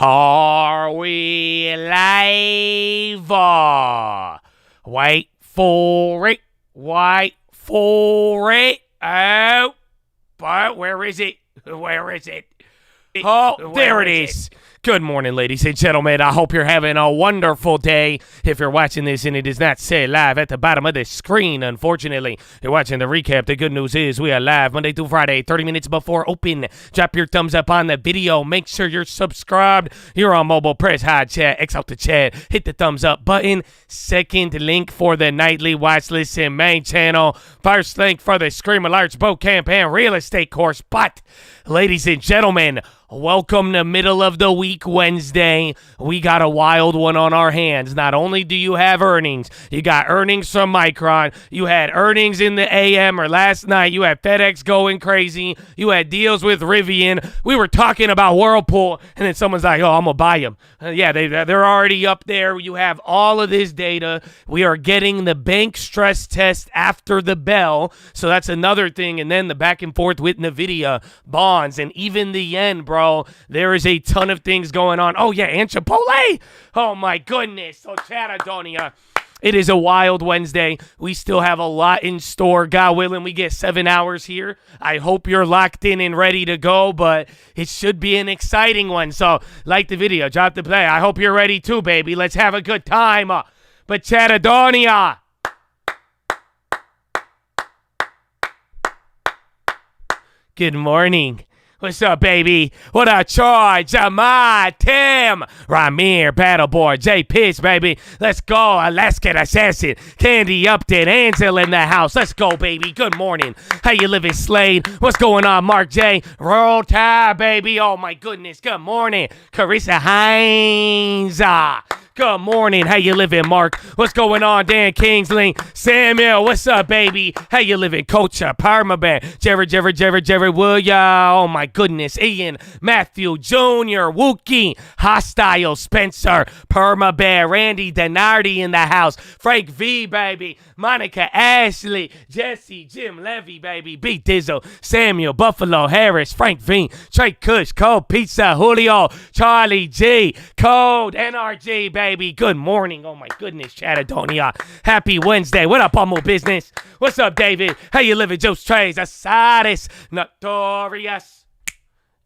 Are we live? Wait for it. Wait for it. Oh, but where is it? Where is it? Oh, there it is. Good morning, ladies and gentlemen. I hope you're having a wonderful day. If you're watching this and it does not say live at the bottom of the screen, unfortunately, you're watching the recap. The good news is we are live Monday through Friday, 30 minutes before open. Drop your thumbs up on the video. Make sure you're subscribed. You're on mobile. Press high chat. X out the chat. Hit the thumbs up button. Second link for the nightly watch list and main channel. First link for the Scream Alerts boat camp and real estate course. But, ladies and gentlemen, welcome to middle of the week Wednesday. We got a wild one on our hands. Not only do you have earnings, you got earnings from Micron. You had earnings in the AM or last night. You had FedEx going crazy. You had deals with Rivian. We were talking about Whirlpool, and then someone's like, oh, I'm going to buy them. Yeah, they're already up there. You have all of this data. We are getting the bank stress test after the bell. So that's another thing. And then the back and forth with Nvidia, bonds, and even the yen, bro. There is a ton of things going on. Oh, yeah, and Chipotle. Oh, my goodness. So, Chatadonia, it is a wild Wednesday. We still have a lot in store. God willing, we get 7 hours here. I hope you're locked in and ready to go, but it should be an exciting one. So, like the video, drop the play. I hope you're ready too, baby. Let's have a good time. But, Chatadonia, good morning. What's up, baby? What up, Troy, Jamai, Tim, Ramir, Battleboard, J Pitch, baby. Let's go. Alaska Assassin, Candy Upton, Ansel in the house. Let's go, baby. Good morning. How you living, Slade? What's going on, Mark J? Roll Tide, baby. Oh, my goodness. Good morning. Carissa Hines. Good morning. How you living, Mark? What's going on, Dan Kingsley? Samuel, what's up, baby? How you living, Coach? Parmaban, Jerry, William. Oh, my goodness. Ian, Matthew, Jr., Wookie, Hostile, Spencer, Permabear, Randy Denardi in the house, Frank V, baby, Monica Ashley, Jesse, Jim Levy, baby, B Dizzle, Samuel, Buffalo, Harris, Frank V, Trey Kush, Code Pizza, Julio, Charlie G, Code NRG, baby. Good morning. Oh, my goodness, Chatadonia. Happy Wednesday. What up, Almo Business? What's up, David? How you living, Joe's Trays, Asadis, Notorious.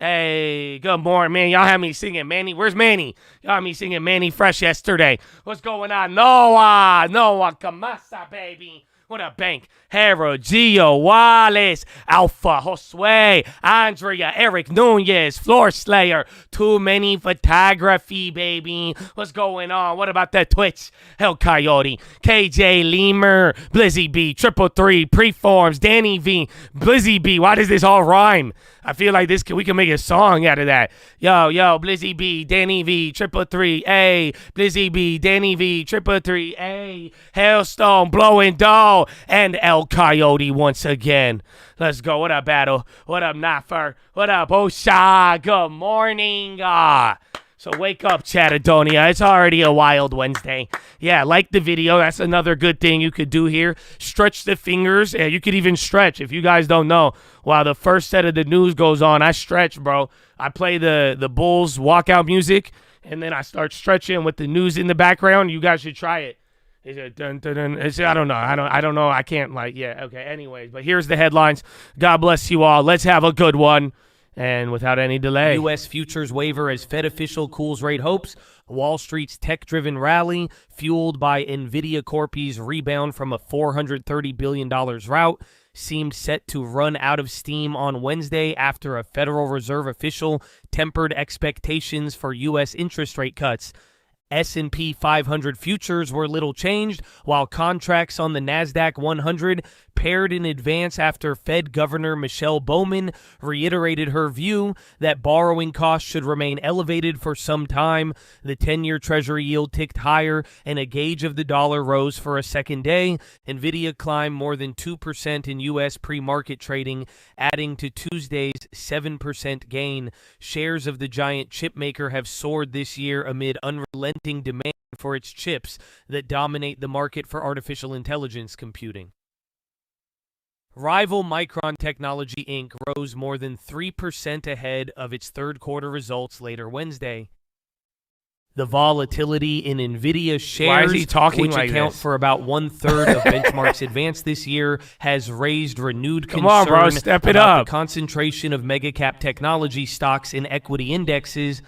Hey, good morning, man. Y'all had me singing Manny. Where's Manny? Y'all had me singing Manny Fresh yesterday. What's going on? Noah, Kamasa, baby. What up, Bank? Hera, Gio, Wallace, Alpha, Josue, Andrea, Eric Nunez, Floor Slayer. Too many photography, baby. What's going on? What about that Twitch? Hell Coyote, KJ Lemur, Blizzy B, Triple Three, Preforms, Danny V, Blizzy B. Why does this all rhyme? I feel like we can make a song out of that. Yo, Blizzy B, Danny V, Triple Three, A, Blizzy B, Danny V, Triple Three, A, Hailstone, Blowing Doll, and El Coyote once again. Let's go. What up, Battle? What up, Nafer? What up, Osha? Good morning. So wake up, Chatadonia. It's already a wild Wednesday. Yeah, like the video. That's another good thing you could do here. Stretch the fingers. Yeah, you could even stretch. If you guys don't know, while the first set of the news goes on, I stretch, bro. I play the Bulls walkout music, and then I start stretching with the news in the background. You guys should try it. Is it dun, dun, dun? I don't know. I don't know. I can't okay. Anyways, but here's the headlines. God bless you all. Let's have a good one. And without any delay, U.S. futures waiver as Fed official cools rate hopes. Wall Street's tech-driven rally, fueled by Nvidia Corp's rebound from a $430 billion rout, seemed set to run out of steam on Wednesday after a Federal Reserve official tempered expectations for U.S. interest rate cuts. S&P 500 futures were little changed, while contracts on the NASDAQ 100 paired in advance after Fed Governor Michelle Bowman reiterated her view that borrowing costs should remain elevated for some time. The 10-year Treasury yield ticked higher, and a gauge of the dollar rose for a second day. Nvidia climbed more than 2% in U.S. pre-market trading, adding to Tuesday's 7% gain. Shares of the giant chip maker have soared this year amid unrelenting demand for its chips that dominate the market for artificial intelligence computing. Rival Micron Technology Inc. rose more than 3% ahead of its third quarter results later Wednesday. The volatility in Nvidia shares, Why is he talking which like account this? for about 1/3 of benchmark's advance this year, has raised renewed Come concern on, bro, step it about up. the concentration of megacap technology stocks in equity indexes.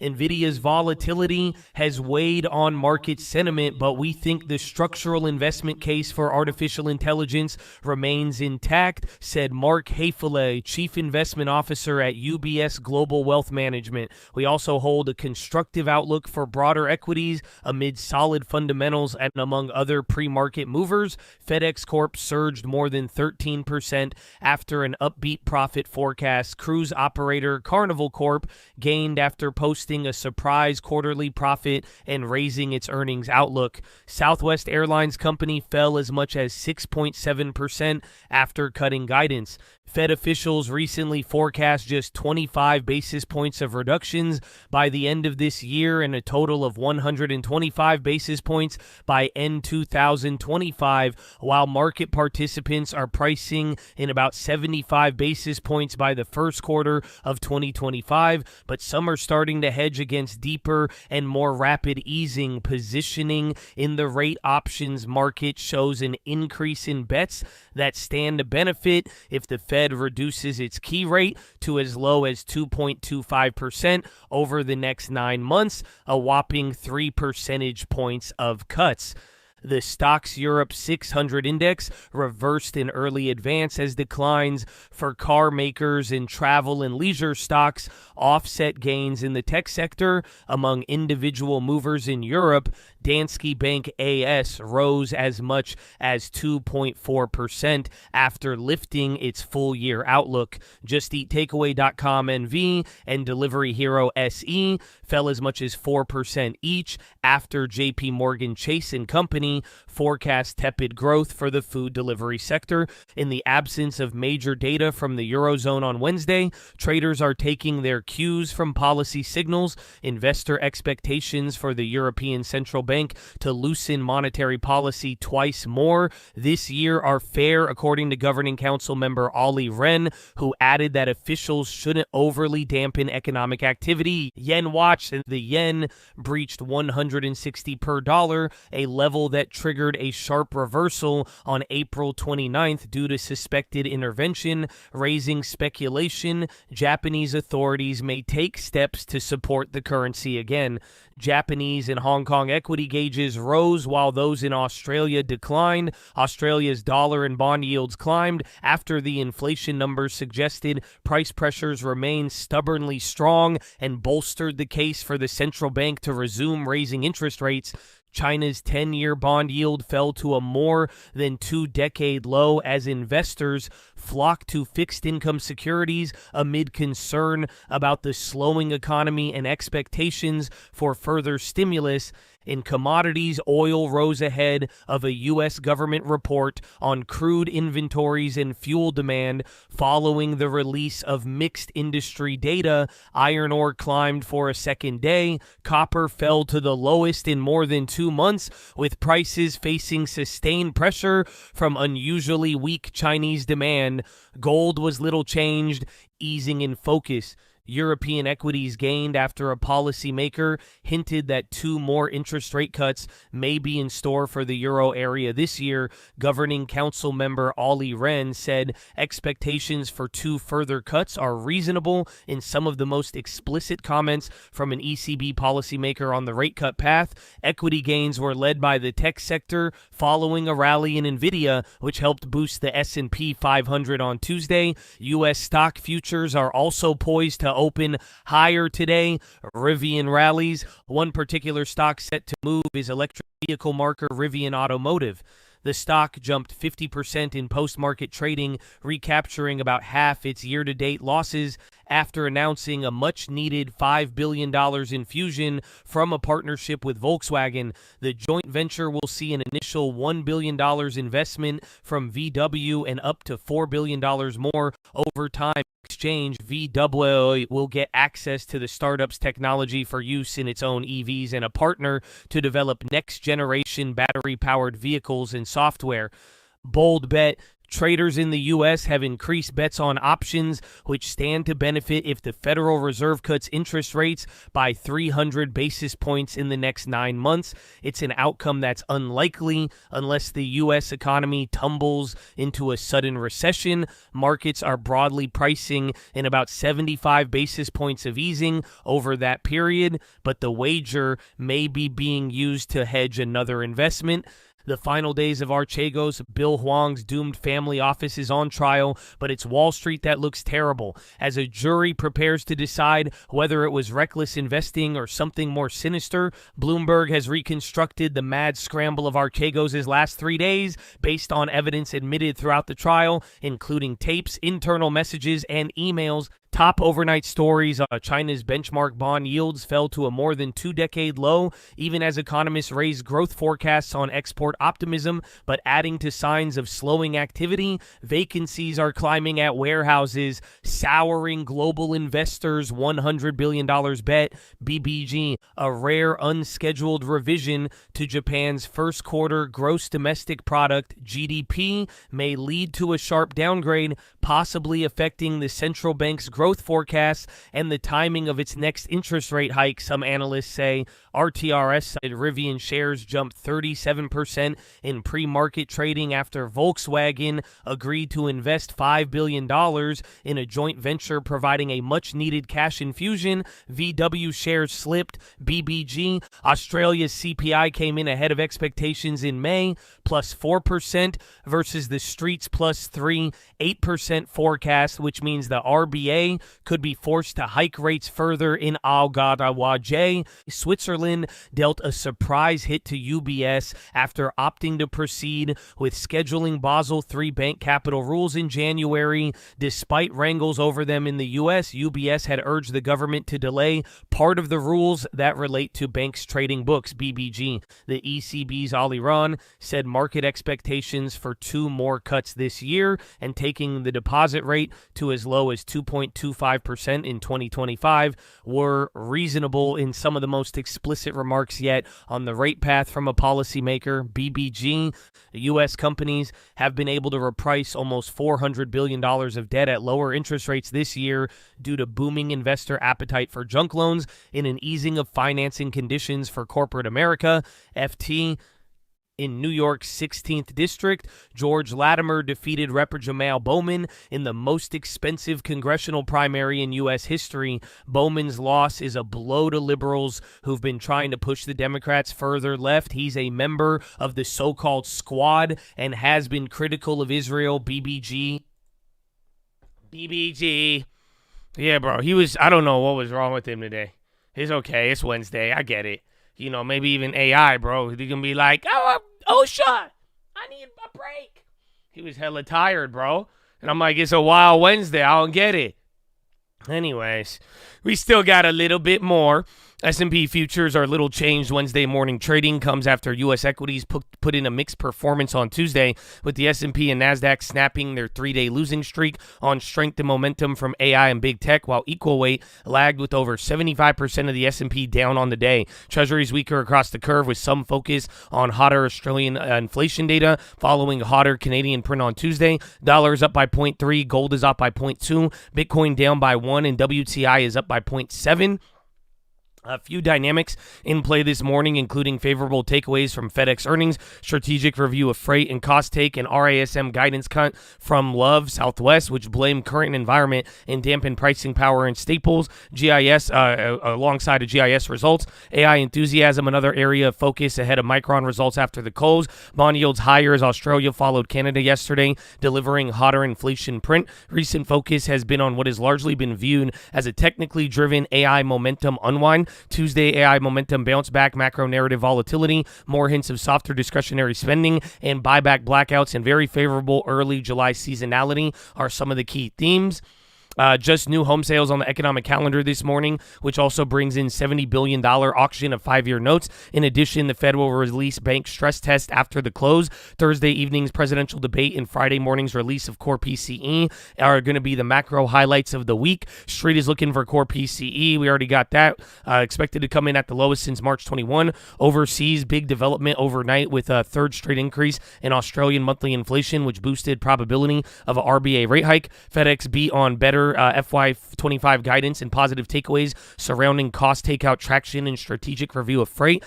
Nvidia's volatility has weighed on market sentiment, but we think the structural investment case for artificial intelligence remains intact, said Mark PHILO, Chief Investment Officer at UBS Global Wealth Management. We also hold a constructive outlook for broader equities amid solid fundamentals and among other pre-market movers. FedEx Corp surged more than 13% after an upbeat profit forecast. Cruise operator Carnival Corp gained after posting a surprise quarterly profit and raising its earnings outlook. Southwest Airlines Company fell as much as 6.7% after cutting guidance. Fed officials recently forecast just 25 basis points of reductions by the end of this year and a total of 125 basis points by end 2025, while market participants are pricing in about 75 basis points by the first quarter of 2025, but some are starting to hedge against deeper and more rapid easing. Positioning in the rate options market shows an increase in bets that stand to benefit if the Fed reduces its key rate to as low as 2.25% over the next 9 months, a whopping 3 percentage points of cuts. The Stoxx Europe 600 index reversed in early advance as declines for car makers and travel and leisure stocks offset gains in the tech sector. Among individual movers in Europe, Danske Bank AS rose as much as 2.4% after lifting its full-year outlook. JustEatTakeaway.com NV and Delivery Hero SE fell as much as 4% each after JP Morgan Chase & Company forecast tepid growth for the food delivery sector. In the absence of major data from the Eurozone on Wednesday, traders are taking their cues from policy signals. Investor expectations for the European Central Bank to loosen monetary policy twice more this year are fair, according to Governing Council member Olli Rehn, who added that officials shouldn't overly dampen economic activity. Yen watch, the yen breached 160 per dollar, a level that triggered a sharp reversal on April 29th due to suspected intervention, raising speculation Japanese authorities may take steps to support the currency again. Japanese and Hong Kong equity gauges rose while those in Australia declined. Australia's dollar and bond yields climbed after the inflation numbers suggested price pressures remain stubbornly strong and bolstered the case for the central bank to resume raising interest rates. China's 10-year bond yield fell to a more than 2-decade low as investors flocked to fixed income securities amid concern about the slowing economy and expectations for further stimulus. In commodities, oil rose ahead of a U.S. government report on crude inventories and fuel demand following the release of mixed industry data. Iron ore climbed for a second day. Copper fell to the lowest in more than 2 months, with prices facing sustained pressure from unusually weak Chinese demand. Gold was little changed, easing in focus. European equities gained after a policymaker hinted that 2 more interest rate cuts may be in store for the euro area this year. Governing Council member Olli Rehn said expectations for 2 further cuts are reasonable in some of the most explicit comments from an ECB policymaker on the rate cut path. Equity gains were led by the tech sector following a rally in Nvidia, which helped boost the S&P 500 on Tuesday. U.S. stock futures are also poised to open higher today. Rivian rallies. One particular stock set to move is electric vehicle marker Rivian Automotive. The stock jumped 50% in post-market trading, recapturing about half its year-to-date losses after announcing a much-needed $5 billion infusion from a partnership with Volkswagen. The joint venture will see an initial $1 billion investment from VW and up to $4 billion more over time. Exchange, VW will get access to the startup's technology for use in its own EVs and a partner to develop next-generation battery-powered vehicles and software. Bold bet, Traders in the U.S. have increased bets on options, which stand to benefit if the Federal Reserve cuts interest rates by 300 basis points in the next 9 months. It's an outcome that's unlikely unless the U.S. economy tumbles into a sudden recession. Markets are broadly pricing in about 75 basis points of easing over that period, but the wager may be being used to hedge another investment. The final days of Archegos, Bill Huang's doomed family office is on trial, but it's Wall Street that looks terrible. As a jury prepares to decide whether it was reckless investing or something more sinister, Bloomberg has reconstructed the mad scramble of Archegos' last 3 days based on evidence admitted throughout the trial, including tapes, internal messages, and emails. Top overnight stories: China's benchmark bond yields fell to a more than 2-decade low, even as economists raised growth forecasts on export optimism, but adding to signs of slowing activity. Vacancies are climbing at warehouses, souring global investors' $100 billion bet. BBG, a rare unscheduled revision to Japan's first quarter gross domestic product, GDP, may lead to a sharp downgrade, possibly affecting the central bank's growth forecasts and the timing of its next interest rate hike, some analysts say. RTRS cited Rivian shares jumped 37% in pre-market trading after Volkswagen agreed to invest $5 billion in a joint venture providing a much-needed cash infusion. VW shares slipped. BBG, Australia's CPI came in ahead of expectations in May, plus 4% versus the street's plus 8% forecast, which means the RBA could be forced to hike rates further in Algarve. Switzerland dealt a surprise hit to UBS after opting to proceed with scheduling Basel III bank capital rules in January. Despite wrangles over them in the U.S., UBS had urged the government to delay part of the rules that relate to banks trading books. BBG, the ECB's Ollie Ron, said market expectations for 2 more cuts this year and taking the deposit rate to as low as 2.25% in 2025 were reasonable in some of the most explicit remarks yet on the rate path from a policymaker. BBG, U.S. companies have been able to reprice almost $400 billion of debt at lower interest rates this year due to booming investor appetite for junk loans in an easing of financing conditions for corporate America. FT, in New York's 16th District, George Latimer defeated Rep. Jamal Bowman in the most expensive congressional primary in U.S. history. Bowman's loss is a blow to liberals who've been trying to push the Democrats further left. He's a member of the so-called squad and has been critical of Israel. BBG. Yeah, bro. I don't know what was wrong with him today. It's okay. It's Wednesday. I get it. You know, maybe even AI, bro. He can be like, OSHA, I need a break. He was hella tired, bro. And I'm like, it's a wild Wednesday. I don't get it. Anyways, we still got a little bit more. S&P futures are little changed. Wednesday morning trading comes after U.S. equities put in a mixed performance on Tuesday, with the S&P and NASDAQ snapping their 3-day losing streak on strength and momentum from AI and big tech, while equal weight lagged with over 75% of the S&P down on the day. Treasuries weaker across the curve with some focus on hotter Australian inflation data following hotter Canadian print on Tuesday. Dollar is up by 0.3, gold is up by 0.2, Bitcoin down by 1, and WTI is up by 0.7. A few dynamics in play this morning, including favorable takeaways from FedEx earnings, strategic review of freight and cost take, and RASM guidance cut from Love Southwest, which blamed current environment and dampened pricing power in staples. GIS, alongside of GIS results, AI enthusiasm, another area of focus ahead of Micron results after the close. Bond yields higher as Australia followed Canada yesterday, delivering hotter inflation print. Recent focus has been on what has largely been viewed as a technically driven AI momentum unwind. Tuesday, AI momentum bounce back, macro narrative volatility, more hints of softer discretionary spending, and buyback blackouts and very favorable early July seasonality are some of the key themes. Just new home sales on the economic calendar this morning, which also brings in $70 billion auction of 5-year notes. In addition, the Fed will release bank stress test after the close. Thursday evening's presidential debate and Friday morning's release of core PCE are going to be the macro highlights of the week. Street is looking for core PCE. We already got that. Expected to come in at the lowest since March 21. Overseas, big development overnight with a third straight increase in Australian monthly inflation, which boosted probability of a RBA rate hike. FedEx beat on better FY25 guidance and positive takeaways surrounding cost takeout traction and strategic review of freight.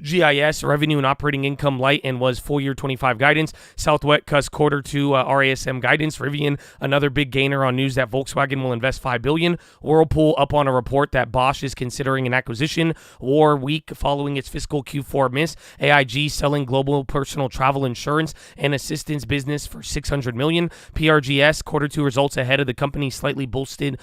GIS, revenue and operating income light and was full year 25 guidance. Southwest cuts quarter two RASM guidance. Rivian, another big gainer on news that Volkswagen will invest $5 billion. Whirlpool up on a report that Bosch is considering an acquisition. War week following its fiscal Q4 miss. AIG selling global personal travel insurance and assistance business for $600 million. PRGS, quarter two results ahead of the company slightly boosted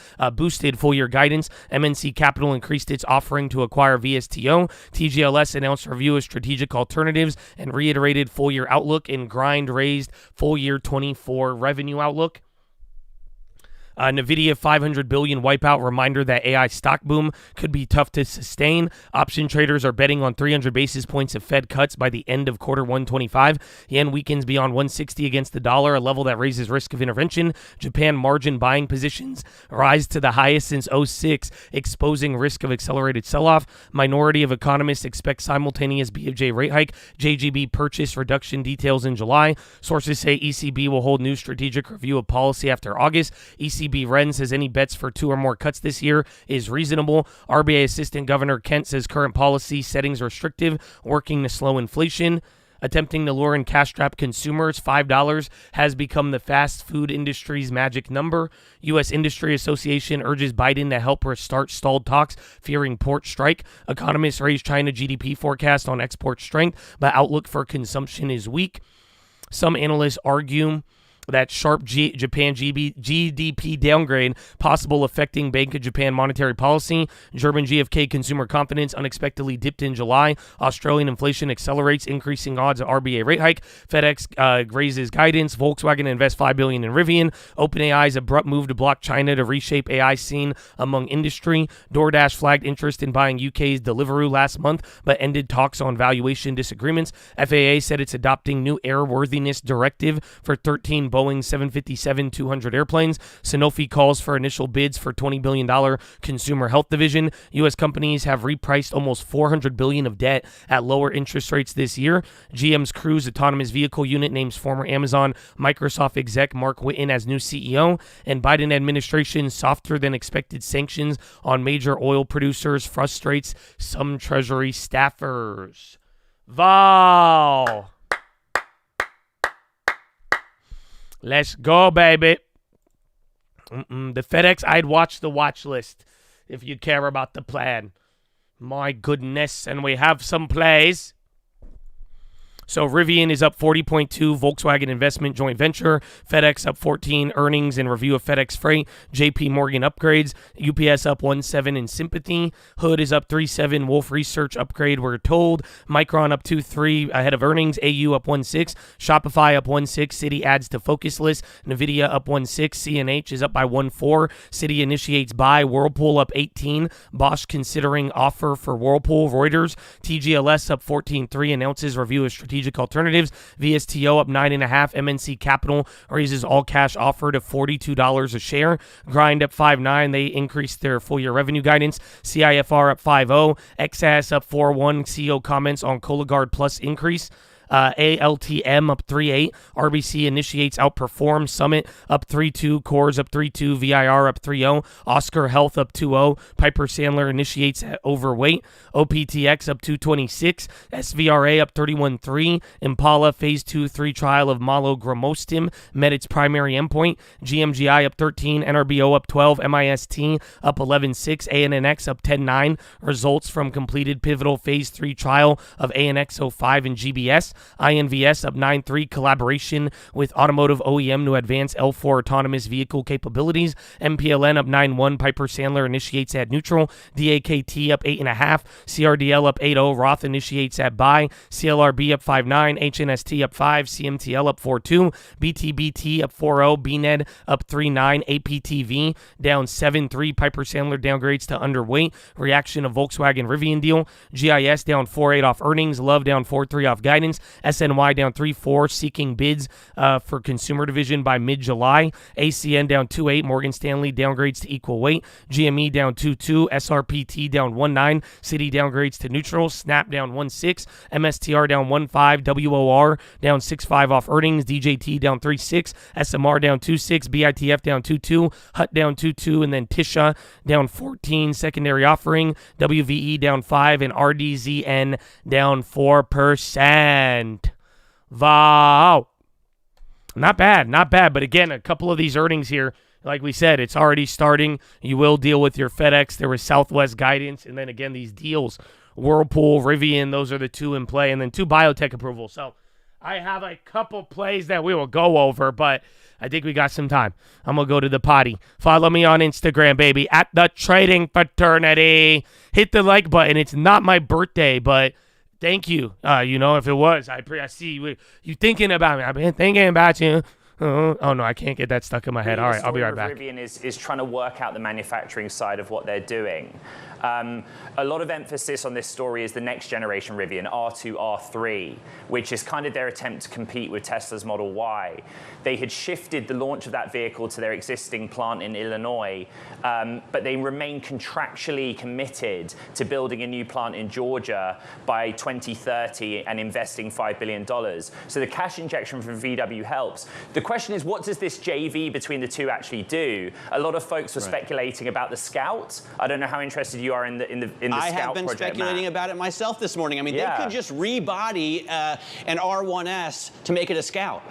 full year guidance. MNC Capital increased its offering to acquire VSTO. TGLS announced review of strategic alternatives and reiterated full-year outlook, and Grind raised full-year 24 revenue outlook. Nvidia $500 billion wipeout, reminder that AI stock boom could be tough to sustain. Option traders are betting on 300 basis points of Fed cuts by the end of quarter 125. Yen weakens beyond 160 against the dollar, a level that raises risk of intervention. Japan margin buying positions rise to the highest since 06, exposing risk of accelerated sell-off. Minority of economists expect simultaneous BOJ rate hike. JGB purchase reduction details in July. Sources say ECB will hold new strategic review of policy after August. ECB Ren says any bets for 2 or more cuts this year is reasonable. RBA Assistant Governor Kent says current policy settings restrictive, working to slow inflation. Attempting to lure in cash-strapped consumers, $5 has become the fast food industry's magic number. U.S. Industry Association urges Biden to help restart stalled talks, fearing port strike. Economists raise China GDP forecast on export strength, but outlook for consumption is weak. Some analysts argue that sharp Japan GDP downgrade possible affecting Bank of Japan monetary policy. German GfK consumer confidence unexpectedly dipped in July. Australian inflation accelerates, increasing odds of RBA rate hike. FedEx raises guidance. Volkswagen invests $5 billion in Rivian. OpenAI's abrupt move to block China to reshape AI scene among industry. DoorDash flagged interest in buying UK's Deliveroo last month, but ended talks on valuation disagreements. FAA said it's adopting new airworthiness directive for 13 Boeing 757-200 airplanes. Sanofi calls for initial bids for $20 billion consumer health division. U.S. companies have repriced almost $400 billion of debt at lower interest rates this year. GM's Cruise autonomous vehicle unit names former Amazon Microsoft exec Mark Whitten as new CEO. And Biden administration softer than expected sanctions on major oil producers frustrates some Treasury staffers. Wow. Let's go, baby. The FedEx, I'd watch the watch list if you care about the plan. My goodness, and we have some plays. So Rivian is up 40.2, Volkswagen investment joint venture. FedEx up 14, earnings and review of FedEx Freight. JP Morgan upgrades. UPS up 1.7 in sympathy. Hood is up 3.7, Wolf Research upgrade, we're told. Micron up 2.3 ahead of earnings. AU up 1.6. Shopify up 1.6. Citi adds to focus list. Nvidia up 1.6. CNH is up by 1.4. Citi initiates buy. Whirlpool up 18. Bosch considering offer for Whirlpool. Reuters. TGLS up 14.3, announces review of strategic alternatives. VSTO up 9.5. MNC Capital raises all cash offer to $42 a share. Grind up 5.9. They increased their full year revenue guidance. CIFR up 5.0. XAS up 4.1. CEO comments on Cologuard Plus increase. ALTM up 3.8. RBC initiates outperform. Summit up 3.2. Coors up 3.2. VIR up 3.0. Oscar Health up 2.0. Piper Sandler initiates at overweight. OPTX up 226. SVRA up 31.3. Impala phase 2/3 trial of malogromostim met its primary endpoint. GMGI up 13. NRBO up 12. MIST up 11.6. ANNX up 10.9. Results from completed pivotal phase 3 trial of ANX05 and GBS. INVS up 9.3, collaboration with automotive OEM to advance L4 autonomous vehicle capabilities. MPLN up 9.1, Piper Sandler initiates at neutral. DAKT up 8.5, CRDL up 8.0, Roth initiates at buy. CLRB up 5.9, HNST up 5, CMTL up 4.2, BTBT up 4.0, BNED up 3.9, APTV down 7.3, Piper Sandler downgrades to underweight. Reaction of Volkswagen Rivian deal. GIS down 4.8 off earnings. Love down 4.3 off guidance. SNY down 3.4, seeking bids for consumer division by mid-July. ACN down 2.8, Morgan Stanley downgrades to equal weight. GME down 2.2, SRPT down 1.9, Citi downgrades to neutral. Snap down 1.6, MSTR down 1.5, WOR down 6.5 off earnings. DJT down 3.6, SMR down 2.6, BITF down 2.2, HUT down 2.2, and then Tisha down 14, secondary offering. WVE down 5, and RDZN down 4%. Wow. Not bad, not bad. But again, a couple of these earnings here, like we said, it's already starting. You will deal with your FedEx. There was Southwest guidance. And then again, these deals, Whirlpool, Rivian, those are the two in play. And then 2 biotech approvals. So I have a couple plays that we will go over, but I think we got some time. I'm going to go to the potty. Follow me on Instagram, baby, at The Trading Fraternity. Hit the like button. It's not my birthday, but thank you. If it was, I see you thinking about me. I've been thinking about you. Oh, no, I can't get that stuck in my head. All right, I'll be right back. Rivian is trying to work out the manufacturing side of what they're doing. A lot of emphasis on this story is the next generation Rivian, R2, R3, which is kind of their attempt to compete with Tesla's Model Y. They had shifted the launch of that vehicle to their existing plant in Illinois, but they remain contractually committed to building a new plant in Georgia by 2030 and investing $5 billion. So the cash injection from VW helps. The question is, what does this JV between the two actually do? A lot of folks were speculating about the Scout. I don't know how interested you are in the Scout project. I have been speculating about it myself this morning. I mean, they could just rebody an R1S to make it a Scout.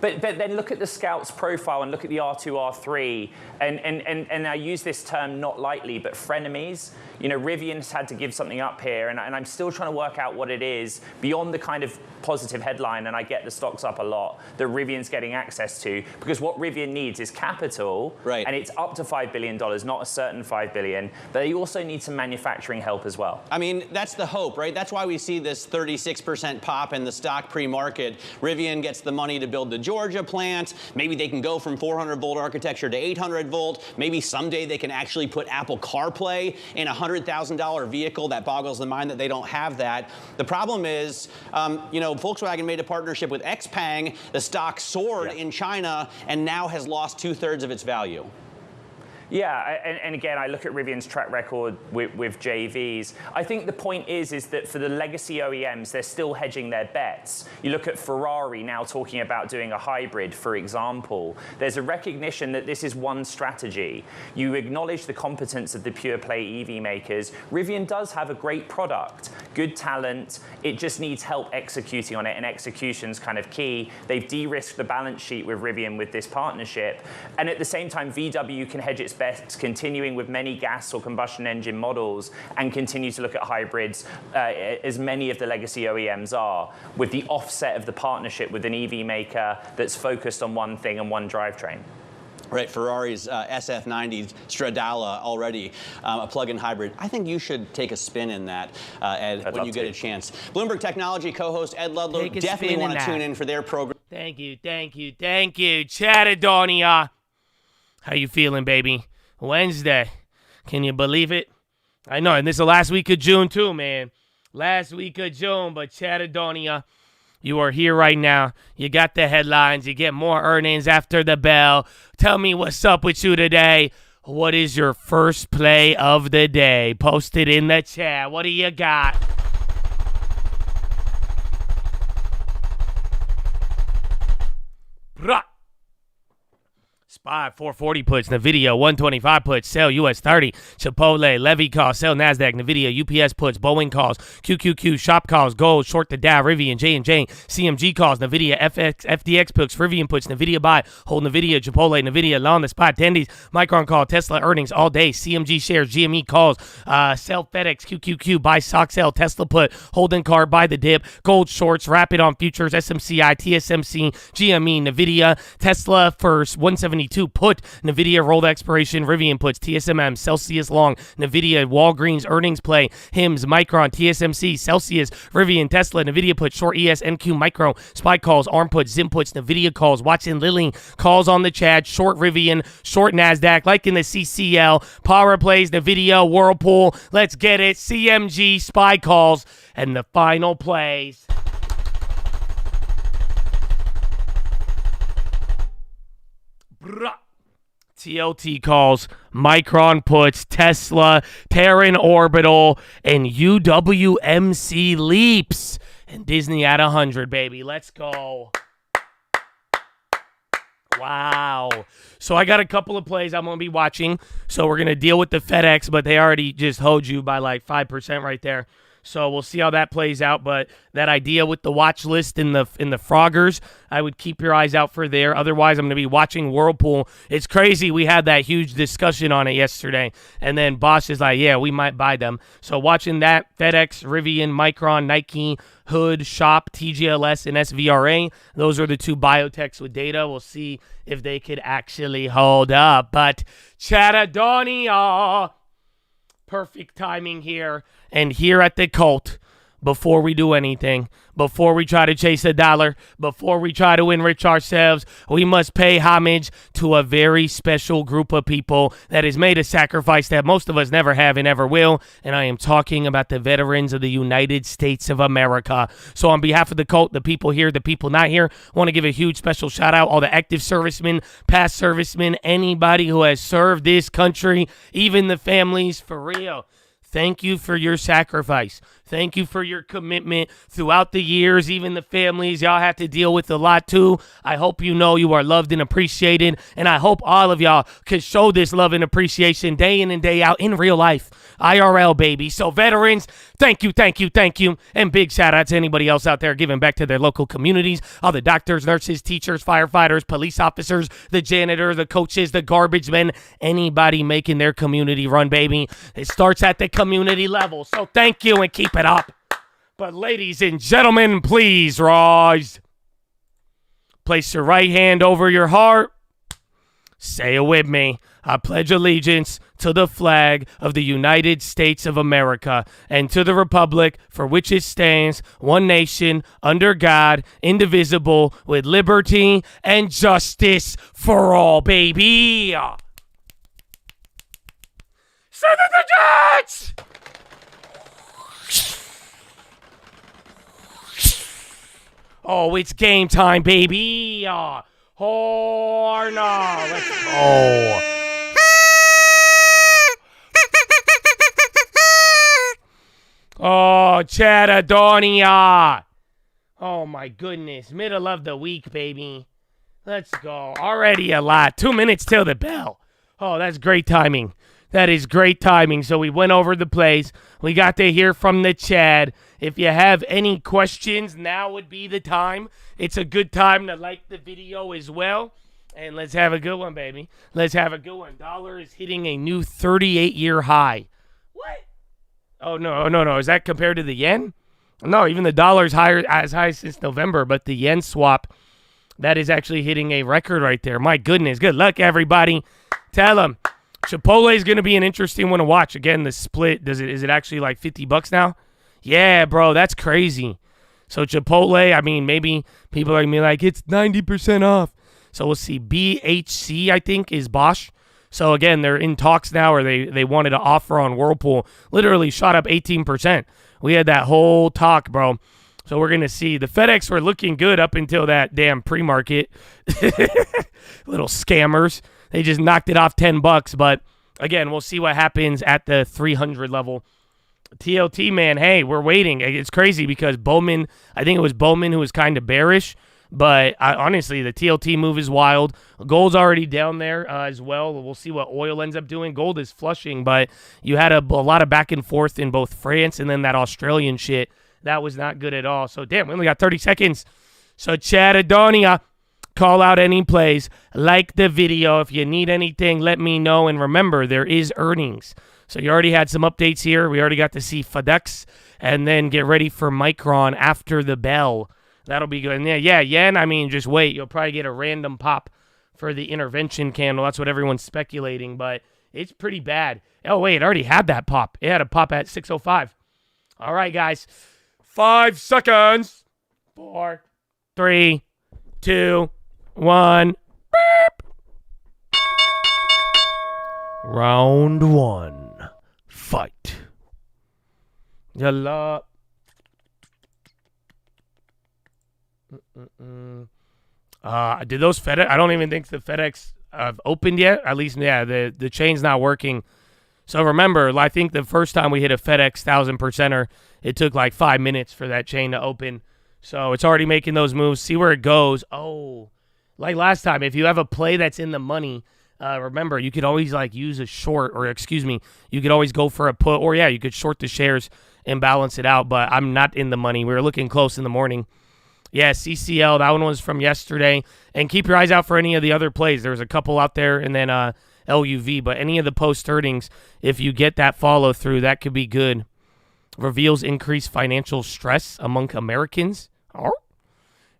But then look at the Scout's profile and look at the R2, R3, and I use this term not lightly, but frenemies. Rivian's had to give something up here, and I'm still trying to work out what it is beyond the kind of positive headline, and I get the stocks up a lot, that Rivian's getting access to, because what Rivian needs is capital, and it's up to $5 billion, not a certain $5 billion, but they also need some manufacturing help as well. I mean, that's the hope, right? That's why we see this 36% pop in the stock pre-market. Rivian gets the money to build the Georgia plant. Maybe they can go from 400-volt architecture to 800-volt. Maybe someday they can actually put Apple CarPlay in a $100,000 vehicle. That boggles the mind that they don't have that. The problem is, Volkswagen made a partnership with XPeng. The stock soared in China and now has lost 2/3 of its value. Yeah, and again, I look at Rivian's track record with JVs. I think the point is that for the legacy OEMs, they're still hedging their bets. You look at Ferrari now talking about doing a hybrid, for example. There's a recognition that this is one strategy. You acknowledge the competence of the pure play EV makers. Rivian does have a great product, good talent. It just needs help executing on it, and execution's kind of key. They've de-risked the balance sheet with Rivian with this partnership. And at the same time, VW can hedge its bets, continuing with many gas or combustion engine models, and continue to look at hybrids, as many of the legacy OEMs are, with the offset of the partnership with an EV maker that's focused on one thing and one drivetrain. Right, Ferrari's SF90 Stradale already, a plug-in hybrid. I think you should take a spin in that, Ed, when you get a chance. Bloomberg Technology co-host Ed Ludlow definitely want to tune in for their program. Thank you. Chatadonia. How you feeling, baby? Wednesday. Can you believe it? I know, and this is the last week of June too, man. Last week of June, but Chatadonia, you are here right now. You got the headlines. You get more earnings after the bell. Tell me what's up with you today. What is your first play of the day? Post it in the chat. What do you got? SPY 440 puts, Nvidia 125 puts, sell US 30, Chipotle, Levy calls, sell Nasdaq, Nvidia, UPS puts, Boeing calls, QQQ, Shop calls, Gold, short the Dow, Rivian, J&J, CMG calls, Nvidia, FDX puts, Rivian puts, Nvidia buy, hold Nvidia, Chipotle, Nvidia, long the SPY, attendees, Micron call, Tesla earnings all day, CMG shares, GME calls, sell FedEx, QQQ, buy stock, sell, Tesla put, holding card, buy the dip, Gold shorts, rapid on futures, SMCI, TSMC, GME, Nvidia, Tesla first, 172 put, Nvidia rolled expiration, Rivian puts, TSMM, Celsius long, Nvidia, Walgreens earnings play, HIMS, Micron, TSMC, Celsius, Rivian, Tesla, Nvidia puts, short ES, NQ, Micro, SPY calls, ARM puts, Zim puts, Nvidia calls, Watson, Lilly calls on the Chad, short Rivian, short Nasdaq, like in the CCL, Power plays, Nvidia, Whirlpool, let's get it, CMG, SPY calls, and the final plays. TLT calls, Micron puts, Tesla, Terran Orbital, and UWMC leaps. And Disney at 100, baby. Let's go. Wow. So I got a couple of plays I'm going to be watching. So we're going to deal with the FedEx, but they already just hoed you by like 5% right there. So we'll see how that plays out. But that idea with the watch list in the Froggers, I would keep your eyes out for there. Otherwise, I'm going to be watching Whirlpool. It's crazy. We had that huge discussion on it yesterday. And then Bosch is like, yeah, we might buy them. So watching that, FedEx, Rivian, Micron, Nike, Hood, Shop, TGLS, and SVRA. Those are the two biotechs with data. We'll see if they could actually hold up. But Chatadonia, perfect timing here. And here at the Cult, before we do anything, before we try to chase a dollar, before we try to enrich ourselves, we must pay homage to a very special group of people that has made a sacrifice that most of us never have and ever will. And I am talking about the veterans of the United States of America. So on behalf of the Cult, the people here, the people not here, I want to give a huge special shout out all the active servicemen, past servicemen, anybody who has served this country, even the families, for real. Thank you for your sacrifice. Thank you for your commitment throughout the years. Even the families, y'all have to deal with a lot too. I hope you know you are loved and appreciated. And I hope all of y'all can show this love and appreciation day in and day out in real life. IRL, baby. So veterans, thank you, thank you, thank you. And big shout out to anybody else out there giving back to their local communities. All the doctors, nurses, teachers, firefighters, police officers, the janitor, the coaches, the garbage men, anybody making their community run, baby. It starts at the community level. So thank you and keep it up. But ladies and gentlemen, please rise. Place your right hand over your heart. Say it with me. I pledge allegiance to the flag of the United States of America and to the republic for which it stands, one nation, under God, indivisible, with liberty and justice for all, baby. Senator Judge! Oh, it's game time, baby. Oh, no. Let's go. Oh, Chatadonia. Oh, my goodness. Middle of the week, baby. Let's go. Already a lot. 2 minutes till the bell. Oh, that's great timing. That is great timing. So we went over the plays. We got to hear from the Chad. If you have any questions, now would be the time. It's a good time to like the video as well. And let's have a good one, baby. Let's have a good one. Dollar is hitting a new 38-year high. What? Oh, no. Is that compared to the yen? No, even the dollar is higher, as high since November. But the yen swap, that is actually hitting a record right there. My goodness. Good luck, everybody. Tell them. Chipotle is going to be an interesting one to watch. Again, the split, is it actually like $50 now? Yeah, bro, that's crazy. So Chipotle, I mean, maybe people are going to be like, it's 90% off. So we'll see. BHC, I think, is Bosch. So again, they're in talks now, or they wanted to offer on Whirlpool. Literally shot up 18%. We had that whole talk, bro. So we're going to see. The FedEx were looking good up until that damn pre-market. Little scammers. They just knocked it off $10, but again, we'll see what happens at the 300 level. TLT, man, hey, we're waiting. It's crazy because Bowman, I think it was Bowman who was kind of bearish, But honestly, the TLT move is wild. Gold's already down there as well. We'll see what oil ends up doing. Gold is flushing, but you had a lot of back and forth in both France and then that Australian shit. That was not good at all. So, damn, we only got 30 seconds. So, Chad Adonia, call out any plays. Like the video. If you need anything, let me know. And remember, there is earnings. So, you already had some updates here. We already got to see FedEx. And then get ready for Micron after the bell. That'll be good. And yeah, yen, I mean, just wait. You'll probably get a random pop for the intervention candle. That's what everyone's speculating, but it's pretty bad. Oh, wait, it already had that pop. It had a pop at 6:05. All right, guys. 5 seconds. 4, 3, 2, 1. Beep. Round 1. Fight. Yalla. Did those FedEx? I don't even think the FedEx have opened yet. At least, yeah, the chain's not working. So remember, I think the first time we hit a FedEx 1000%er, it took like 5 minutes for that chain to open. So it's already making those moves. See where it goes. Oh, like last time, if you have a play that's in the money, remember, you could always use a short, or excuse me, you could always go for a put, or yeah, you could short the shares and balance it out. But I'm not in the money. We were looking close in the morning. Yeah, CCL, that one was from yesterday. And keep your eyes out for any of the other plays. There's a couple out there, and then LUV. But any of the post-earnings, if you get that follow-through, that could be good. Reveals increased financial stress among Americans. Oh.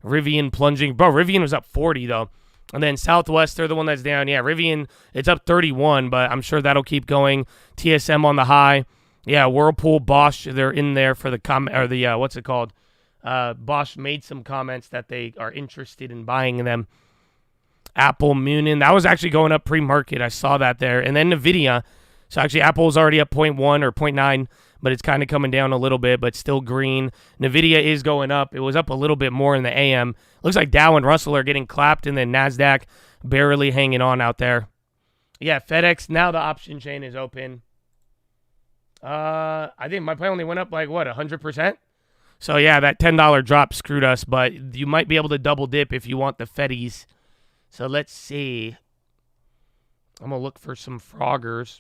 Rivian plunging. Bro, Rivian was up 40, though. And then Southwest, they're the one that's down. Yeah, Rivian, it's up 31, but I'm sure that'll keep going. TSM on the high. Yeah, Whirlpool, Bosch, they're in there for the what's it called? Bosch made some comments that they are interested in buying them. Apple, Munin, that was actually going up pre-market. I saw that there. And then Nvidia. So actually Apple's already up 0.1 or 0.9, but it's kind of coming down a little bit, but still green. Nvidia is going up. It was up a little bit more in the AM. Looks like Dow and Russell are getting clapped, and then NASDAQ barely hanging on out there. Yeah, FedEx, now the option chain is open. I think my play only went up 100%? So, yeah, that $10 drop screwed us, but you might be able to double dip if you want the Feddies. So, let's see. I'm going to look for some froggers.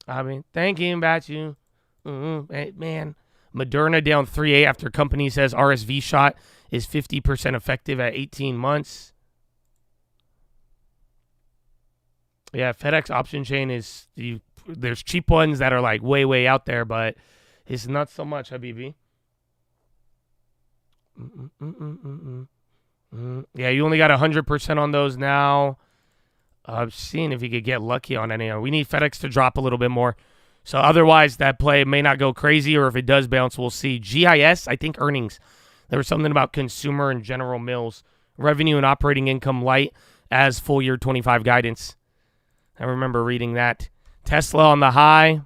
I've been thinking about you. Man. Moderna down 3.8 after company says RSV shot is 50% effective at 18 months. Yeah, FedEx option chain is... There's cheap ones that are way, way out there, but... It's not so much, Habibi. Yeah, you only got 100% on those now. I'm seeing if you could get lucky on any. We need FedEx to drop a little bit more. So otherwise, that play may not go crazy, or if it does bounce, we'll see. GIS, I think earnings. There was something about consumer and General Mills. Revenue and operating income light as full year 25 guidance. I remember reading that. Tesla on the high.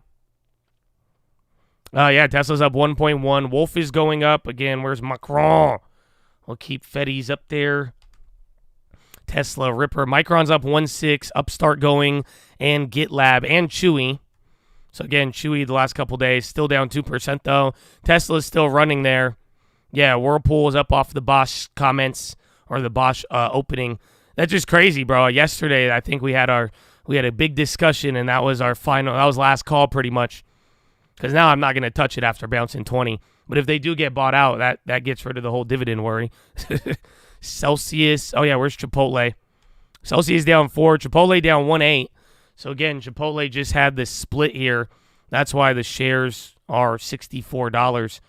Yeah, Tesla's up 1.1. Wolf is going up. Again, where's Macron? We'll keep Feddies up there. Tesla, Ripper. Micron's up 1.6. Upstart going. And GitLab and Chewy. So, again, Chewy the last couple days. Still down 2%, though. Tesla's still running there. Yeah, Whirlpool is up off the Bosch comments. Or the Bosch opening. That's just crazy, bro. Yesterday, I think we had a big discussion, and that was our final. That was last call, pretty much. Because now I'm not going to touch it after bouncing 20. But if they do get bought out, that gets rid of the whole dividend worry. Celsius. Oh, yeah, where's Chipotle? Celsius down 4. Chipotle down 1.8. So, again, Chipotle just had this split here. That's why the shares are $64.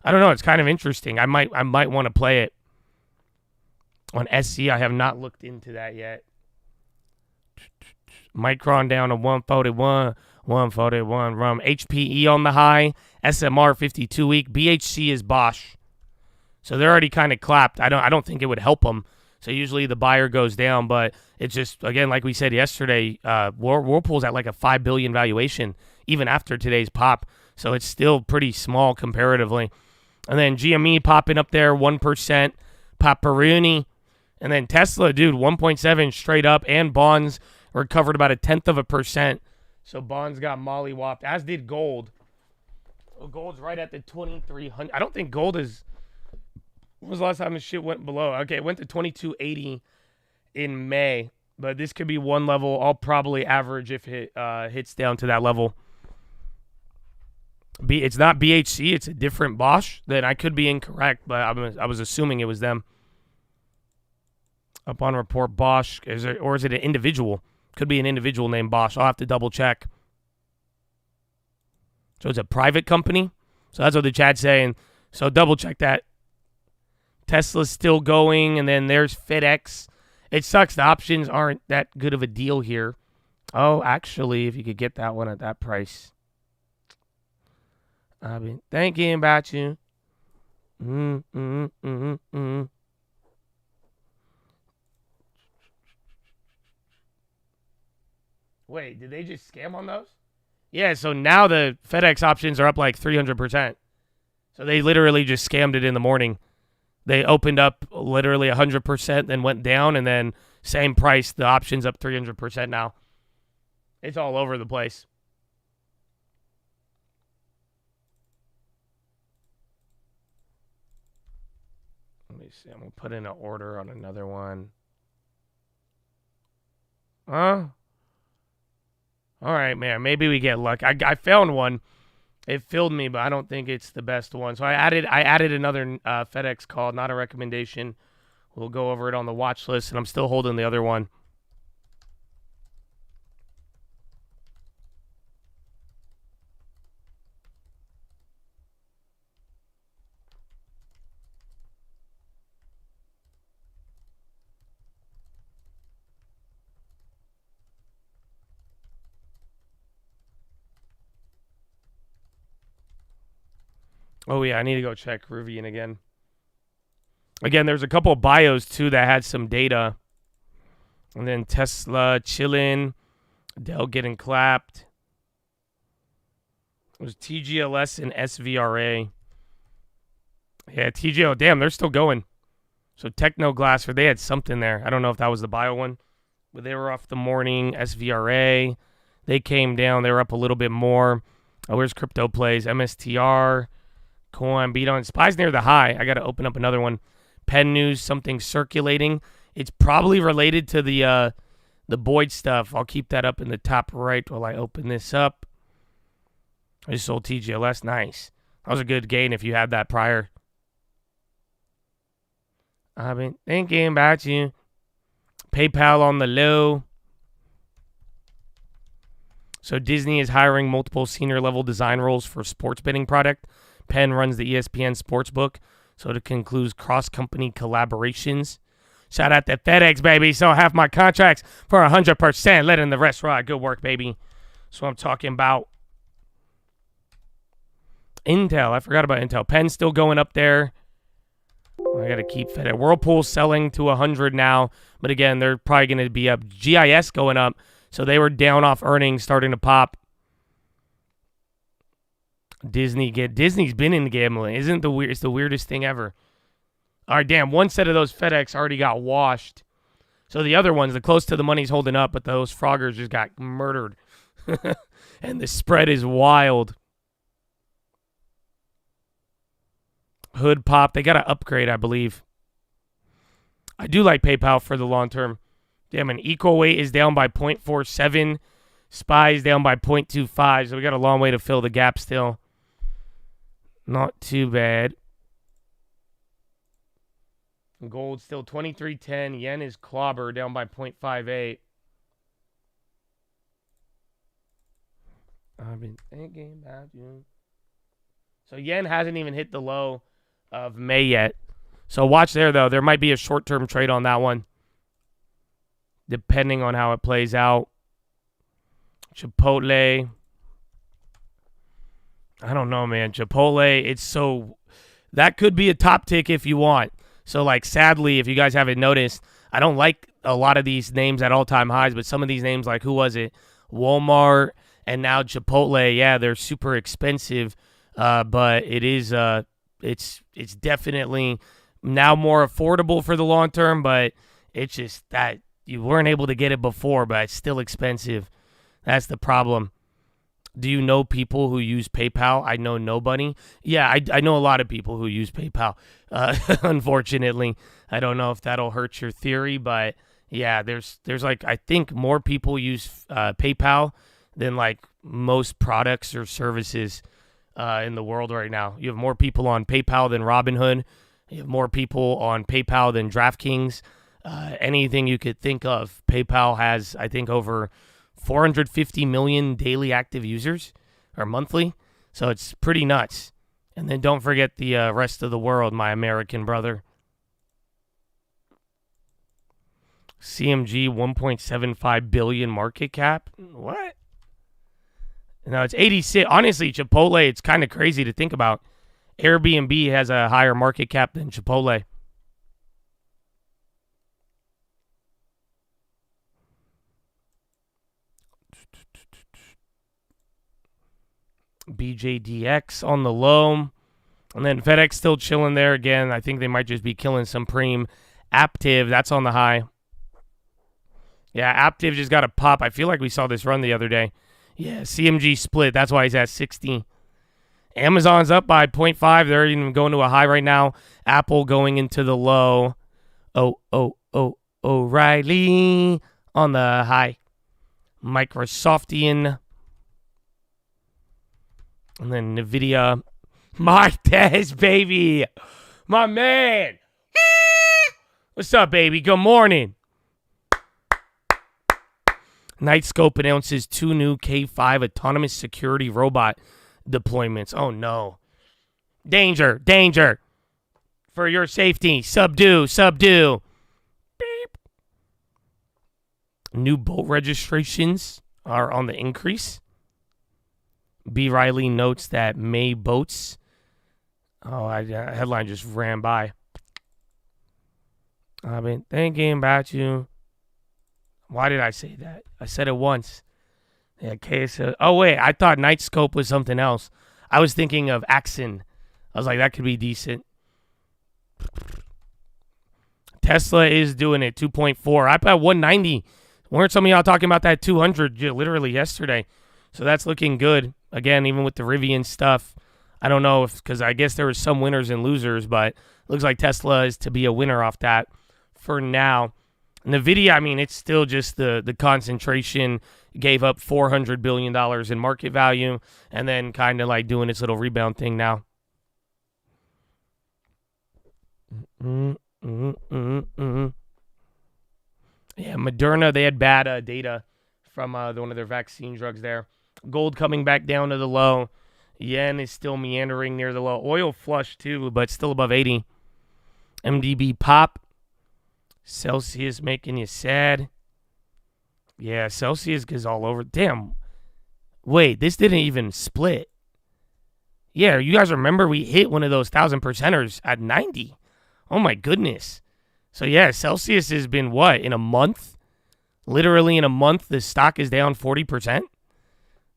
I don't know. It's kind of interesting. I might want to play it. On SC, I have not looked into that yet. Micron down to 141. 141 rum. HPE on the high. SMR 52-week. BHC is Bosch. So they're already kind of clapped. I don't think it would help them. So usually the buyer goes down, but it's just, again, like we said yesterday, Whirlpool's at a $5 billion valuation, even after today's pop. So it's still pretty small comparatively. And then GME popping up there, 1%. Paparuni. And then Tesla, dude, 1.7 straight up. And bonds recovered about 0.1%. So bonds got mollywopped, as did gold. Well, gold's right at the 2,300. I don't think gold is When was the last time this shit went below? Okay, it went to 2280 in May, but this could be one level. I'll probably average if it hits down to that level. It's not BHC, it's a different Bosch. Then I could be incorrect, but I was assuming it was them. Up on report, Bosch, is it an individual? Could be an individual named Bosch. I'll have to double check. So it's a private company. So that's what the chat's saying. So double check that. Tesla's still going, and then there's FedEx. It sucks. The options aren't that good of a deal here. Oh, actually, if you could get that one at that price. I've been thinking about you. Wait, did they just scam on those? Yeah, so now the FedEx options are up like 300%. So they literally just scammed it in the morning. They opened up literally 100%, then went down, and then same price, the option's up 300% now. It's all over the place. Let me see. I'm going to put in an order on another one. Huh? All right, man. Maybe we get lucky. I found one. It filled me, but I don't think it's the best one. So I added another FedEx call, not a recommendation. We'll go over it on the watch list, and I'm still holding the other one. Oh, yeah, I need to go check Rivian again. Again, there's a couple of bios, too, that had some data. And then Tesla chilling. Dell getting clapped. It was TGLS and SVRA. Yeah, TGL. Damn, they're still going. So Technoglass, or they had something there. I don't know if that was the bio one. But they were off the morning. SVRA. They came down. They were up a little bit more. Oh, where's Crypto Plays? MSTR. Coin beat on SPY's near the high. I got to open up another one. Penn News, something circulating. It's probably related to the Boyd stuff. I'll keep that up in the top right while I open this up. I just sold TGLS. Nice. That was a good gain if you had that prior. I've been thinking about you. PayPal on the low. So Disney is hiring multiple senior level design roles for sports betting product. Penn runs the ESPN Sportsbook, so it concludes cross-company collaborations. Shout out to FedEx, baby. So half my contracts for 100%, letting the rest ride. Good work, baby. That's what I'm talking about. Intel. I forgot about Intel. Penn's still going up there. I got to keep FedEx. Whirlpool selling to 100 now, but again, they're probably going to be up. GIS going up, so they were down off earnings, starting to pop. Disney's been in gambling. It's the weirdest thing ever. All right, damn. One set of those FedEx already got washed. So the other ones, the close to the money's holding up, but those froggers just got murdered. And the spread is wild. Hood pop. They got to upgrade, I believe. I do like PayPal for the long term. Damn, an equal weight is down by 0.47. SPY's down by 0.25. So we got a long way to fill the gap still. Not too bad. Gold still 23.10. Yen is clobber down by 0.58. I've been thinking about you. So yen hasn't even hit the low of May yet. So watch there, though. There might be a short-term trade on that one, depending on how it plays out. Chipotle. I don't know, man. Chipotle, it's so... That could be a top tick if you want. So, like, sadly, if you guys haven't noticed, I don't like a lot of these names at all-time highs, but some of these names, like, who was it? Walmart and now Chipotle, yeah, they're super expensive, but it is, it's definitely now more affordable for the long term, but it's just that you weren't able to get it before, but it's still expensive. That's the problem. Do you know people who use PayPal? I know nobody. Yeah, I know a lot of people who use PayPal. Unfortunately, I don't know if that'll hurt your theory, but yeah, there's like, I think more people use PayPal than like most products or services in the world right now. You have more people on PayPal than Robinhood. You have more people on PayPal than DraftKings. Anything you could think of. PayPal has, I think, over 450 million daily active users or monthly. So it's pretty nuts. And then don't forget the rest of the world, my American brother. CMG 1.75 billion market cap. What? No, it's 86. Honestly, Chipotle, it's kind of crazy to think about. Airbnb has a higher market cap than Chipotle. BJDX on the low. And then FedEx still chilling there again. I think they might just be killing some preem. Aptiv, that's on the high. Yeah, Aptiv just got a pop. I feel like we saw this run the other day. Yeah, CMG split. That's why he's at 60. Amazon's up by 0.5. They're even going to a high right now. Apple going into the low. O'Reilly on the high. Microsoftian. And then Nvidia. Martez, baby. My man. What's up, baby? Good morning. Nightscope announces 2 new K5 autonomous security robot deployments. Oh, no. Danger, danger. For your safety. Subdue, subdue. Beep. New boat registrations are on the increase. B. Riley notes that May boats. Oh, headline just ran by. I've been thinking about you. Why did I say that? I said it once. Yeah, KSL. Oh, wait. I thought Nightscope was something else. I was thinking of Axon. I was like, that could be decent. Tesla is doing it, 2.4. I bet 190. Weren't some of y'all talking about that 200 literally yesterday? So that's looking good. Again, even with the Rivian stuff. I don't know if, because I guess there was some winners and losers, but it looks like Tesla is to be a winner off that for now. Nvidia, I mean, it's still just the concentration. Gave up $400 billion in market value and then kind of like doing its little rebound thing now. Yeah, Moderna, they had bad data from one of their vaccine drugs there. Gold coming back down to the low. Yen is still meandering near the low. Oil flush too, but still above 80. MDB pop. Celsius making you sad. Yeah, Celsius is all over. Damn. Wait, this didn't even split. Yeah, you guys remember we hit one of those 1,000%ers at 90. Oh my goodness. So yeah, Celsius has been what? In a month? Literally in a month, the stock is down 40%?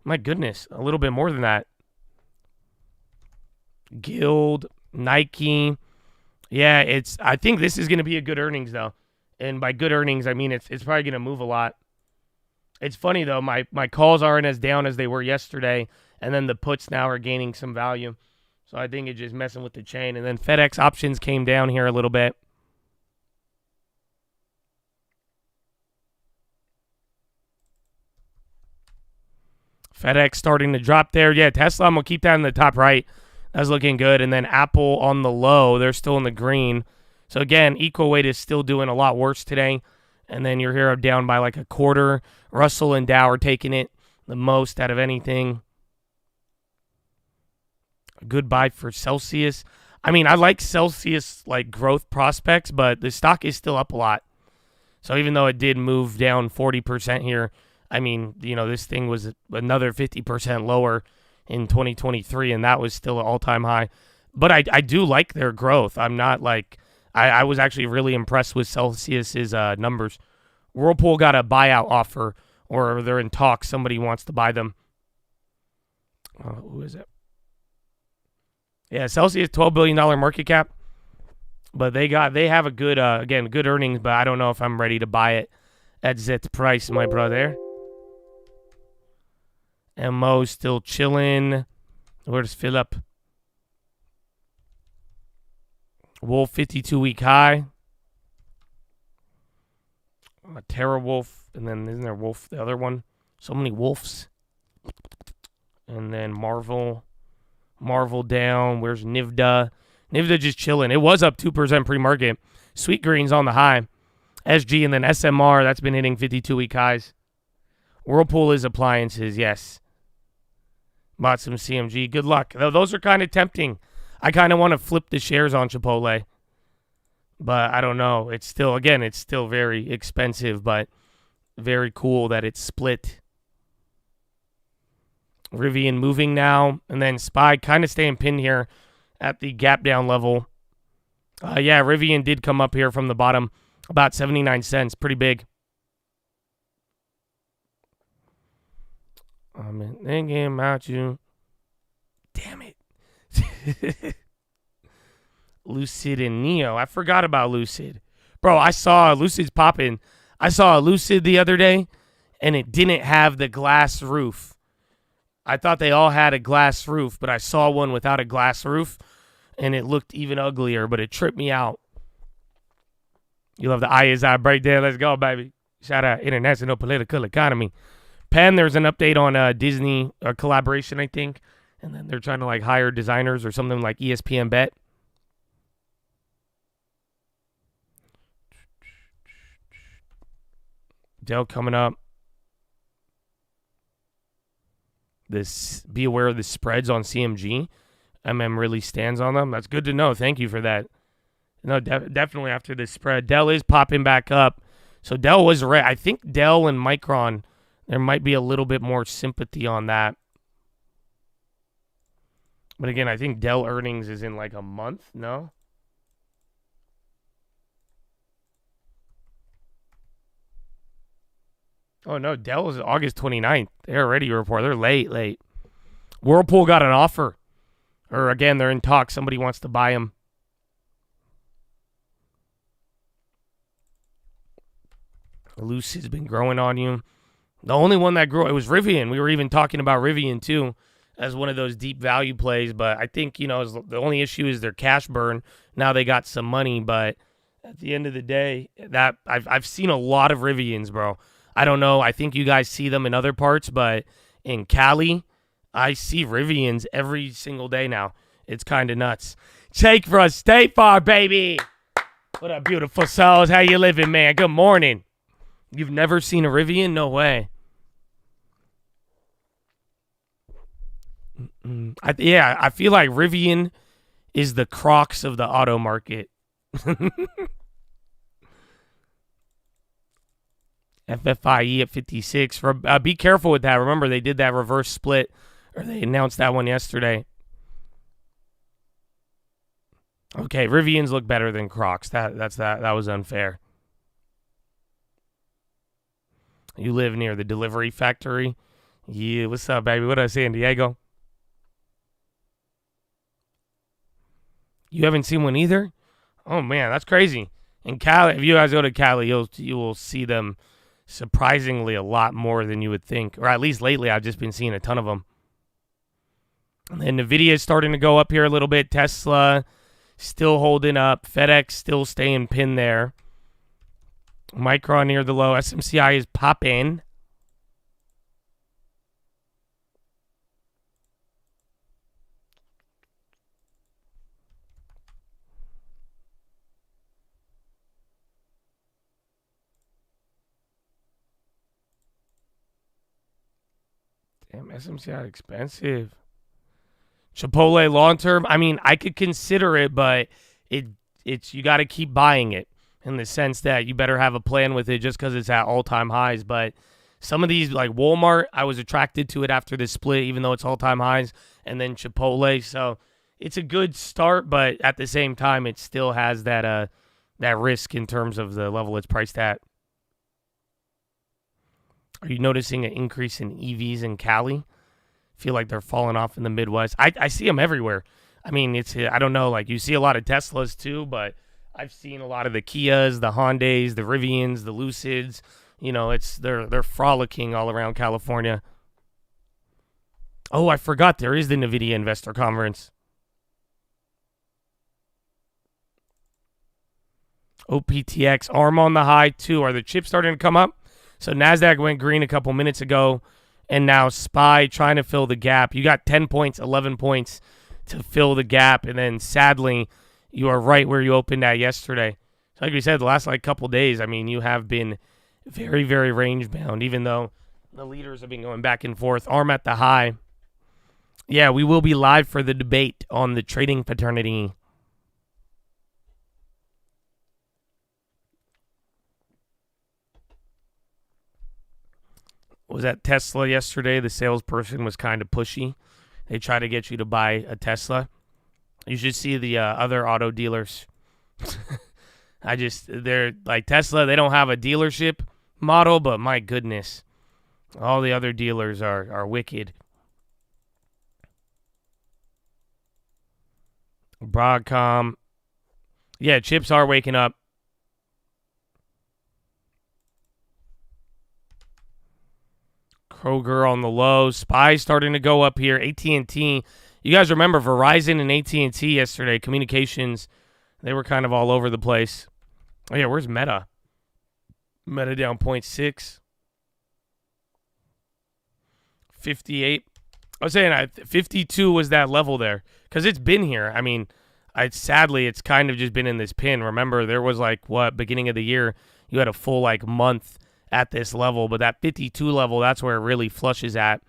My goodness, a little bit more than that. Guild, Nike. Yeah, I think this is going to be a good earnings, though. And by good earnings, I mean it's probably going to move a lot. It's funny, though. My calls aren't as down as they were yesterday, and then the puts now are gaining some value. So I think it's just messing with the chain. And then FedEx options came down here a little bit. FedEx starting to drop there. Yeah, Tesla, I'm going to keep that in the top right. That's looking good. And then Apple on the low. They're still in the green. So, again, equal weight is still doing a lot worse today. And then you're here down by like a quarter. Russell and Dow are taking it the most out of anything. A good buy for Celsius. I mean, I like Celsius like growth prospects, but the stock is still up a lot. So even though it did move down 40% here, I mean, you know, this thing was another 50% lower in 2023, and that was still an all-time high. But I do like their growth. I'm not like I was actually really impressed with Celsius's numbers. Whirlpool got a buyout offer, or they're in talks. Somebody wants to buy them. Who is it? Yeah, Celsius, $12 billion market cap. But they have a good, again, good earnings, but I don't know if I'm ready to buy it at that price, my brother. MO still chilling. Where's Philip? Wolf 52-week high. A Terra Wolf. And then isn't there Wolf, the other one? So many wolves. And then Marvel. Marvel down. Where's Nvidia? Nvidia just chilling. It was up 2% pre-market. Sweet Green's on the high. SG and then SMR, that's been hitting 52-week highs. Whirlpool is appliances, yes. Bought some CMG. Good luck. Those are kind of tempting. I kind of want to flip the shares on Chipotle. But I don't know. It's still, again, it's still very expensive, but very cool that it's split. Rivian moving now. And then SPY kind of staying pinned here at the gap down level. Yeah, Rivian did come up here from the bottom. About 79 cents. Pretty big. I'm thinking about you. Damn it. Lucid and Neo. I forgot about Lucid. Bro, I saw Lucid's popping. I saw a Lucid the other day, and it didn't have the glass roof. I thought they all had a glass roof, but I saw one without a glass roof, and it looked even uglier, but it tripped me out. You love the ISI breakdown. Let's go, baby. Shout out International Political Economy. Penn, there's an update on Disney collaboration, I think. And then they're trying to like hire designers or something like ESPN Bet. Dell coming up. Be aware of the spreads on CMG. really stands on them. That's good to know. Thank you for that. No, definitely after this spread. Dell is popping back up. So Dell was right. I think Dell and Micron, there might be a little bit more sympathy on that. But again, I think Dell earnings is in like a month, no? Oh, no, Dell is August 29th. They're ready to report. They're late. Whirlpool got an offer. Or again, they're in talks. Somebody wants to buy them. Lucid's been growing on you. The only one that grew, it was Rivian. We were even talking about Rivian, too, as one of those deep value plays. But I think, the only issue is their cash burn. Now they got some money. But at the end of the day, that I've seen a lot of Rivians, bro. I don't know. I think you guys see them in other parts. But in Cali, I see Rivians every single day now. It's kind of nuts. Jake for a State Farm, baby. What up, beautiful souls? How you living, man? Good morning. You've never seen a Rivian? No way. I feel like Rivian is the Crocs of the auto market. FFIE at 56. Be careful with that. Remember, they did that reverse split, or they announced that one yesterday. Okay, Rivians look better than Crocs. That was unfair. You live near the delivery factory? Yeah, what's up, baby? What up, San Diego? You haven't seen one either? Oh, man, that's crazy. In Cali, if you guys go to Cali, you will see them surprisingly a lot more than you would think. Or at least lately, I've just been seeing a ton of them. And then Nvidia is starting to go up here a little bit. Tesla still holding up. FedEx still staying pinned there. Micron near the low. SMCI is popping. Damn, SMCI expensive. Chipotle long term. I mean, I could consider it, but it's you got to keep buying it. In the sense that you better have a plan with it just because it's at all-time highs. But some of these, like Walmart, I was attracted to it after the split, even though it's all-time highs. And then Chipotle. So it's a good start, but at the same time, it still has that risk in terms of the level it's priced at. Are you noticing an increase in EVs in Cali? Feel like they're falling off in the Midwest. I see them everywhere. I mean, I don't know, like you see a lot of Teslas too, but I've seen a lot of the Kias, the Hondas, the Rivians, the Lucids. They're frolicking all around California. Oh, I forgot there is the Nvidia investor conference. OPTX, ARM on the high too. Are the chips starting to come up? So NASDAQ went green a couple minutes ago, and now SPY trying to fill the gap. You got 10 points, 11 points to fill the gap, and then sadly, you are right where you opened at yesterday. So like we said, the last couple days, I mean, you have been very, very range bound, even though the leaders have been going back and forth. ARM at the high. Yeah, we will be live for the debate on the trading fraternity. Was at Tesla yesterday. The salesperson was kind of pushy. They try to get you to buy a Tesla. You should see the other auto dealers. They're like Tesla. They don't have a dealership model, but my goodness, all the other dealers are wicked. Broadcom. Yeah, chips are waking up. Kroger on the low. SPY starting to go up here. AT&T. You guys remember Verizon and AT&T yesterday. Communications, they were kind of all over the place. Oh, yeah, where's Meta? Meta down 0.6. 58. I was saying 52 was that level there because it's been here. I mean, sadly, it's kind of just been in this pin. Remember, there was beginning of the year, you had a full month at this level, but that 52 level, that's where it really flushes at.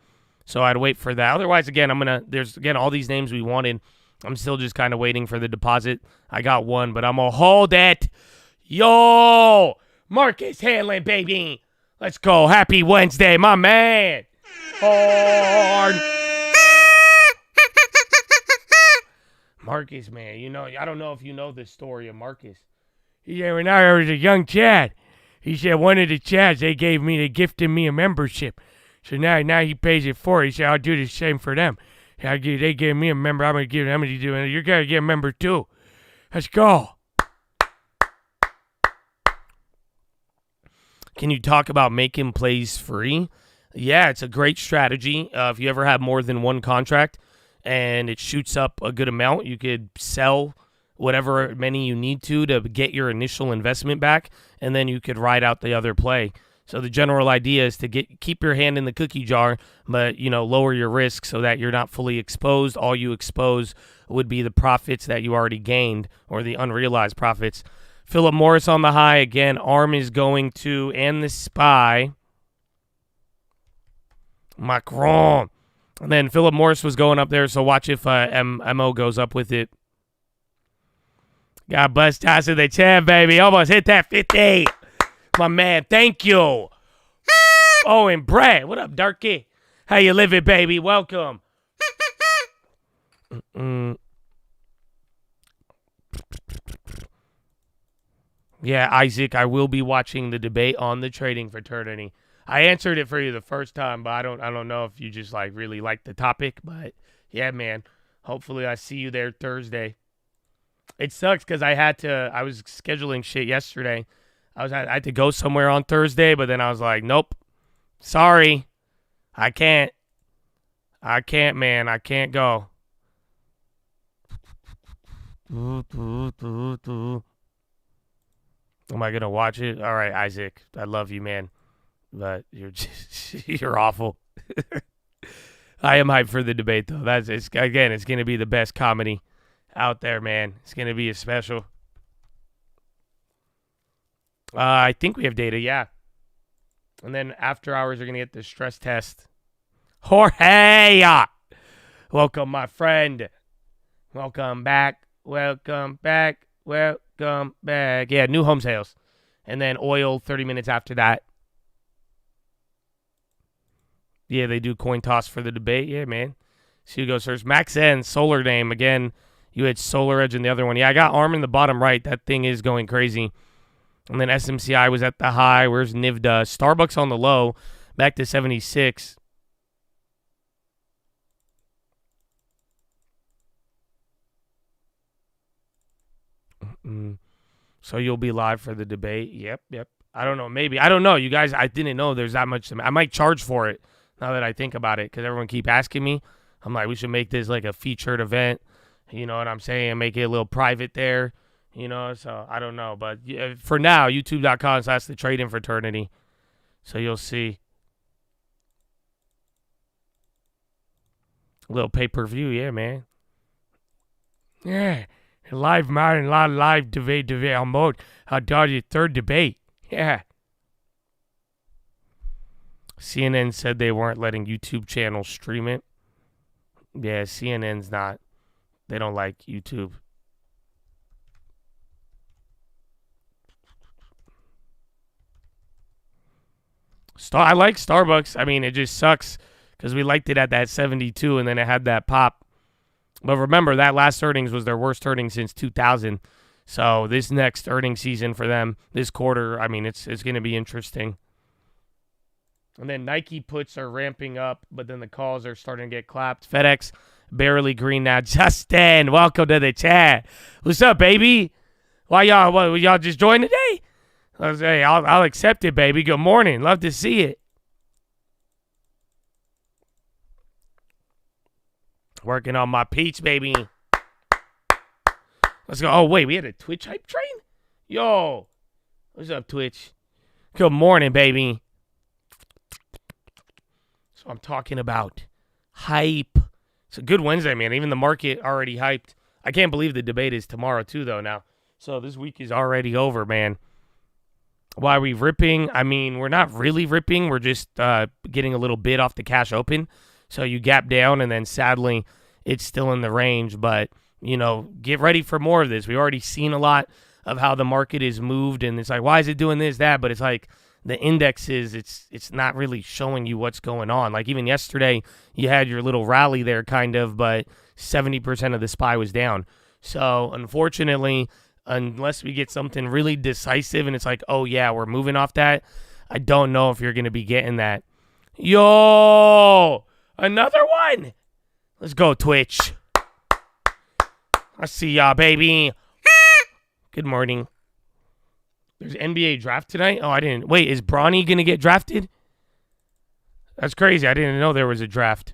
So I'd wait for that. Otherwise, again, there's all these names we wanted. I'm still just kind of waiting for the deposit. I got one, but I'm going to hold it. Yo, Marcus Hanlon, baby. Let's go. Happy Wednesday, my man. Hard. Marcus, man, I don't know if you know the story of Marcus. He said, when I was a young Chad, he said one of the Chads, they gifted me a membership. So now he pays it for it. He said, I'll do the same for them. They gave me a member. I'm going to give them to do it. You're going to get a member too. Let's go. Can you talk about making plays free? Yeah, it's a great strategy. If you ever have more than one contract and it shoots up a good amount, you could sell whatever many you need to get your initial investment back, and then you could ride out the other play. So the general idea is to keep your hand in the cookie jar, but lower your risk so that you're not fully exposed. All you expose would be the profits that you already gained or the unrealized profits. Philip Morris on the high again. ARM is going to, and the SPY. Micron. And then Philip Morris was going up there, so watch if MO goes up with it. Got bust toss in the chin, baby. Almost hit that 50. My man, thank you. Oh, and Brad. What up, Darky? How you living, baby? Welcome. Yeah, Isaac, I will be watching the debate on the trading fraternity. I answered it for you the first time, but I don't know if you just really like the topic, but yeah, man. Hopefully I see you there Thursday. It sucks because I was scheduling shit yesterday. I had to go somewhere on Thursday, but then I was like, nope. Sorry. I can't, man. I can't go. Am I going to watch it? All right, Isaac. I love you, man. But you're awful. I am hyped for the debate, though. It's going to be the best comedy out there, man. It's going to be a special. I think we have data, yeah. And then after hours, we're going to get the stress test. Jorge! Welcome, my friend. Welcome back. Welcome back. Welcome back. Yeah, new home sales. And then oil 30 minutes after that. Yeah, they do coin toss for the debate. Yeah, man. See who goes first. Max N, solar name. Again, you had Solar Edge in the other one. Yeah, I got ARM in the bottom right. That thing is going crazy. And then SMCI was at the high. Where's Nvidia? Starbucks on the low. Back to 76. So you'll be live for the debate? Yep. I don't know. Maybe. I don't know. You guys, I didn't know there's that much. I might charge for it. now that I think about it, because everyone keep asking me. I'm like, we should make this like a featured event. You know what I'm saying? Make it a little private there. You know, so I don't know. But for now, youtube.com/the trading fraternity. So you'll see. A little pay-per-view, yeah, man. Yeah. Live man, live debate on mode. How dare you? Third debate. Yeah. CNN said they weren't letting YouTube channels stream it. Yeah, CNN's not. They don't like YouTube. I like Starbucks. I mean, it just sucks because we liked it at that 72 and then it had that pop. But remember, that last earnings was their worst earnings since 2000. So this next earnings season for them, this quarter, I mean, it's going to be interesting. And then Nike puts are ramping up, but then the calls are starting to get clapped. FedEx barely green now. Justin, welcome to the chat. What's up, baby? Why y'all just joined today? I was, hey, I'll accept it, baby. Good morning. Love to see it. Working on my peach, baby. Let's go. Oh, wait, we had a Twitch hype train? Yo. What's up, Twitch? Good morning, baby. So I'm talking about hype. It's a good Wednesday, man. Even the market already hyped. I can't believe the debate is tomorrow, too, though, now. So this week is already over, man. Why are we ripping? I mean, we're not really ripping. We're just getting a little bit off the cash open. So you gap down, and then sadly, it's still in the range. But, you know, get ready for more of this. We've already seen a lot of how the market is moved, and it's like, why is it doing this, that? But it's like the indexes, it's not really showing you what's going on. Like even yesterday, you had your little rally there kind of, but 70% of the SPY was down. So unfortunately, unless we get something really decisive and it's like, oh, yeah, we're moving off that, I don't know if you're going to be getting that. Yo, another one. Let's go, Twitch. I see y'all, baby. Good morning. There's NBA draft tonight? Oh, I didn't. Wait, is Bronny going to get drafted? That's crazy. I didn't know there was a draft.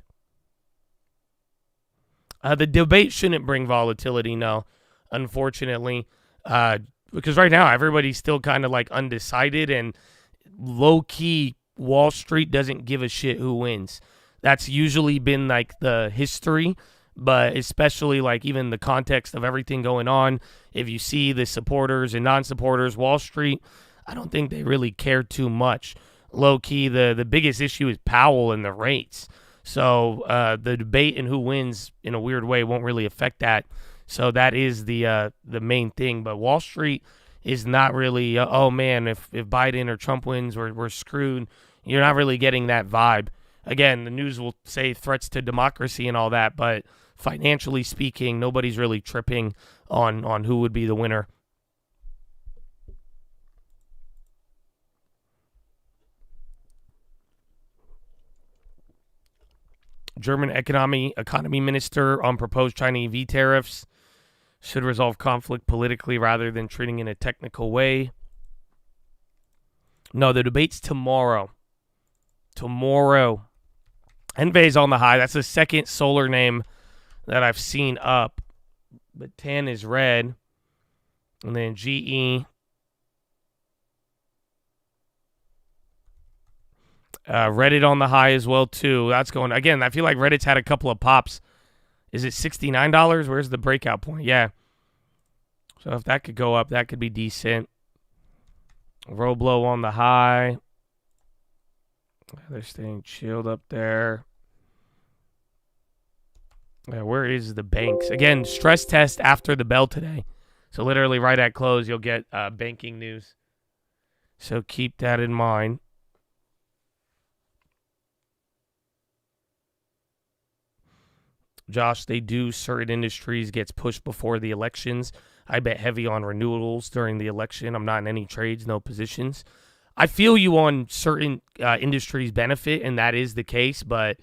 The debate shouldn't bring volatility, no, unfortunately. Because right now everybody's still kind of like undecided and low-key Wall Street doesn't give a shit who wins. That's usually been like the history, but especially like even the context of everything going on. If you see the supporters and non-supporters, Wall Street, I don't think they really care too much. Low-key, the biggest issue is Powell and the rates. So the debate and who wins in a weird way won't really affect that. So that is the main thing. But Wall Street is not really, oh, man, if Biden or Trump wins, we're screwed. You're not really getting that vibe. Again, the news will say threats to democracy and all that, but financially speaking, nobody's really tripping on who would be the winner. German economy minister on proposed China EV tariffs should resolve conflict politically rather than treating it in a technical way. No, the debate's tomorrow. Tomorrow. Envei's on the high. That's the second solar name that I've seen up. But tan is red. And then GE. Reddit on the high as well, too. That's going... Again, I feel like Reddit's had a couple of pops. Is it $69? Where's the breakout point? Yeah. So if that could go up, that could be decent. Roblo on the high. They're staying chilled up there. Yeah, where is the banks? Again, stress test after the bell today. So literally right at close, you'll get banking news. So keep that in mind. Josh, they do certain industries gets pushed before the elections. I bet heavy on renewals during the election. I'm not in any trades, no positions. I feel you on certain industries benefit, and that is the case. But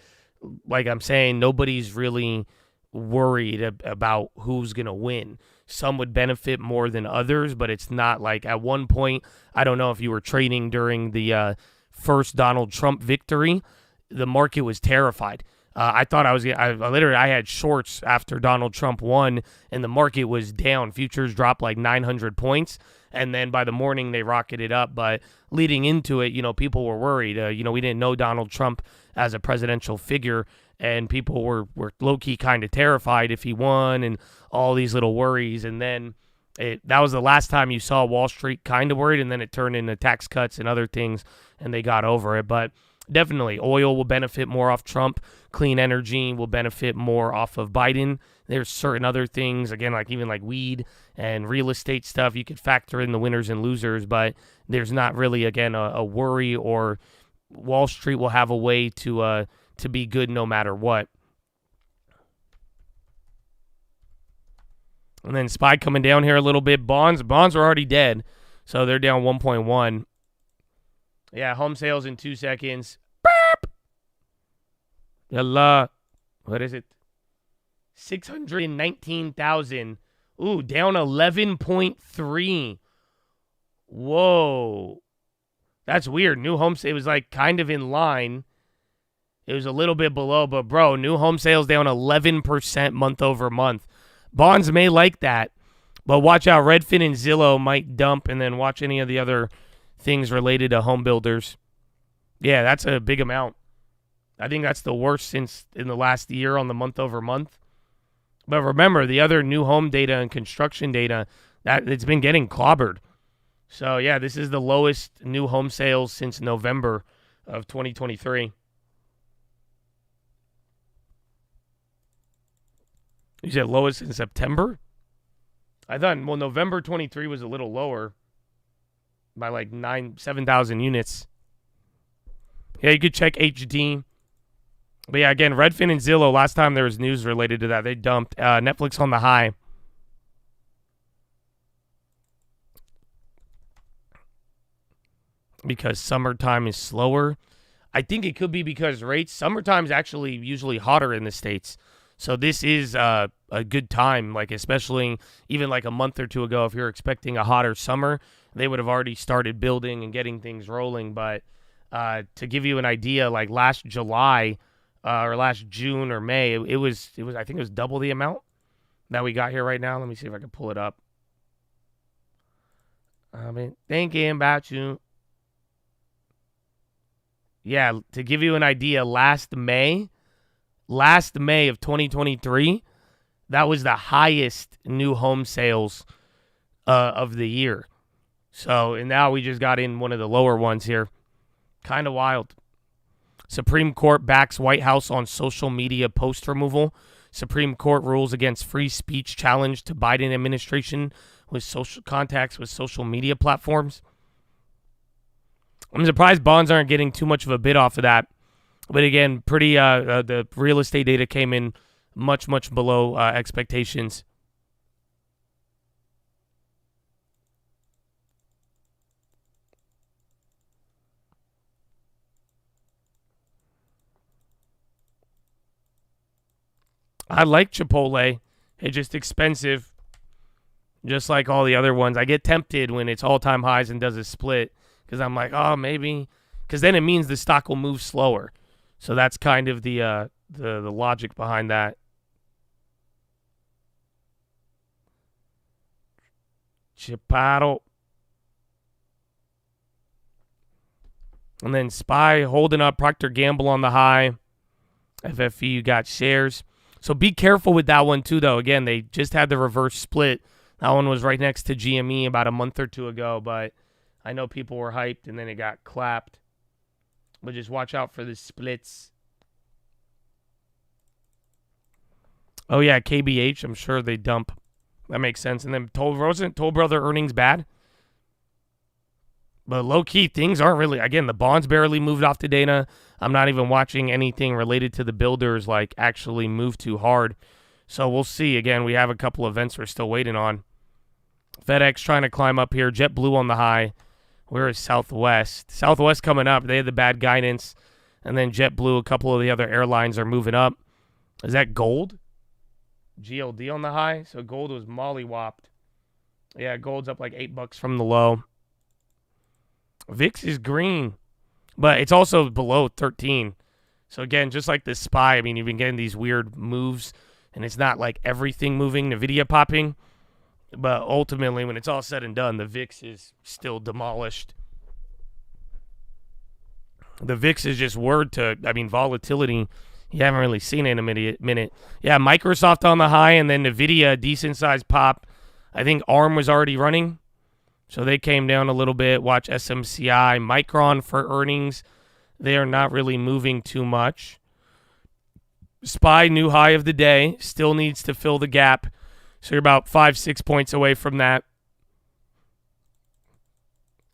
like I'm saying, nobody's really worried about who's going to win. Some would benefit more than others, but it's not like at one point, I don't know if you were trading during the first Donald Trump victory. the market was terrified. I thought I had shorts after Donald Trump won, and the market was down. Futures dropped like 900 points, and then by the morning they rocketed up. But leading into it, people were worried. We didn't know Donald Trump as a presidential figure, and people were low-key kind of terrified if he won and all these little worries. And then that was the last time you saw Wall Street kind of worried, and then it turned into tax cuts and other things, and they got over it. But definitely, oil will benefit more off Trump. Clean energy will benefit more off of Biden. There's certain other things, again, even like weed and real estate stuff. You could factor in the winners and losers, but there's not really, again, a worry, or Wall Street will have a way to be good no matter what. And then SPY coming down here a little bit. Bonds are already dead, so they're down 1.1. Yeah, home sales in 2 seconds. Burp! Yalla. What is it? 619,000. Ooh, down 11.3. Whoa. That's weird. New home sales, it was like kind of in line. It was a little bit below, but bro, new home sales down 11% month over month. Bonds may like that, but watch out. Redfin and Zillow might dump, and then watch any of the other things related to home builders. Yeah, that's a big amount. I think that's the worst since in the last year on the month over month. But remember, the other new home data and construction data, that it's been getting clobbered. So yeah, this is the lowest new home sales since November of 2023. You said lowest in September? I thought, November 23 was a little lower by like 7,000 units. Yeah, you could check HD. But yeah, again, Redfin and Zillow, last time there was news related to that, they dumped. Netflix on the high. Because summertime is slower. I think it could be because summertime is actually usually hotter in the States. So this is a good time, especially even like a month or two ago, if you're expecting a hotter summer, they would have already started building and getting things rolling. But to give you an idea, like last July or last June or May, it was I think it was double the amount that we got here right now. Let me see if I can pull it up. I've been thinking about you. Yeah, to give you an idea, last May of 2023, that was the highest new home sales of the year. So, and now we just got in one of the lower ones here. Kind of wild. Supreme Court backs White House on social media post removal. Supreme Court rules against free speech challenge to Biden administration with social contacts with social media platforms. I'm surprised bonds aren't getting too much of a bid off of that. But again, the real estate data came in much, much below expectations. I like Chipotle. It's just expensive, just like all the other ones. I get tempted when it's all-time highs and does a split because I'm like, oh, maybe. Because then it means the stock will move slower. So that's kind of the logic behind that. Chipotle. And then SPY holding up. Procter & Gamble on the high. FFE got shares. So be careful with that one too, though. Again, they just had the reverse split. That one was right next to GME about a month or two ago, but I know people were hyped, and then it got clapped. But just watch out for the splits. Oh, yeah, KBH, I'm sure they dump. That makes sense. And then wasn't Toll Brother earnings bad? But low-key, things aren't really... Again, the bonds barely moved off the data. I'm not even watching anything related to the builders actually move too hard. So we'll see. Again, we have a couple events we're still waiting on. FedEx trying to climb up here. JetBlue on the high. Where is Southwest? Southwest coming up. They had the bad guidance. And then JetBlue, a couple of the other airlines are moving up. Is that gold? GLD on the high. So gold was mollywopped. Yeah, gold's up like $8 from the low. VIX is green, but it's also below 13. So again, just like the SPY, I mean, you've been getting these weird moves, and it's not like everything moving, Nvidia popping, but ultimately, when it's all said and done, the VIX is still demolished. The VIX is just word to, I mean, volatility. You haven't really seen it in a minute. Yeah, Microsoft on the high, and then Nvidia, decent-sized pop. I think ARM was already running, so they came down a little bit. Watch SMCI. Micron for earnings. They are not really moving too much. SPY, new high of the day. Still needs to fill the gap. So you're about 5-6 points away from that.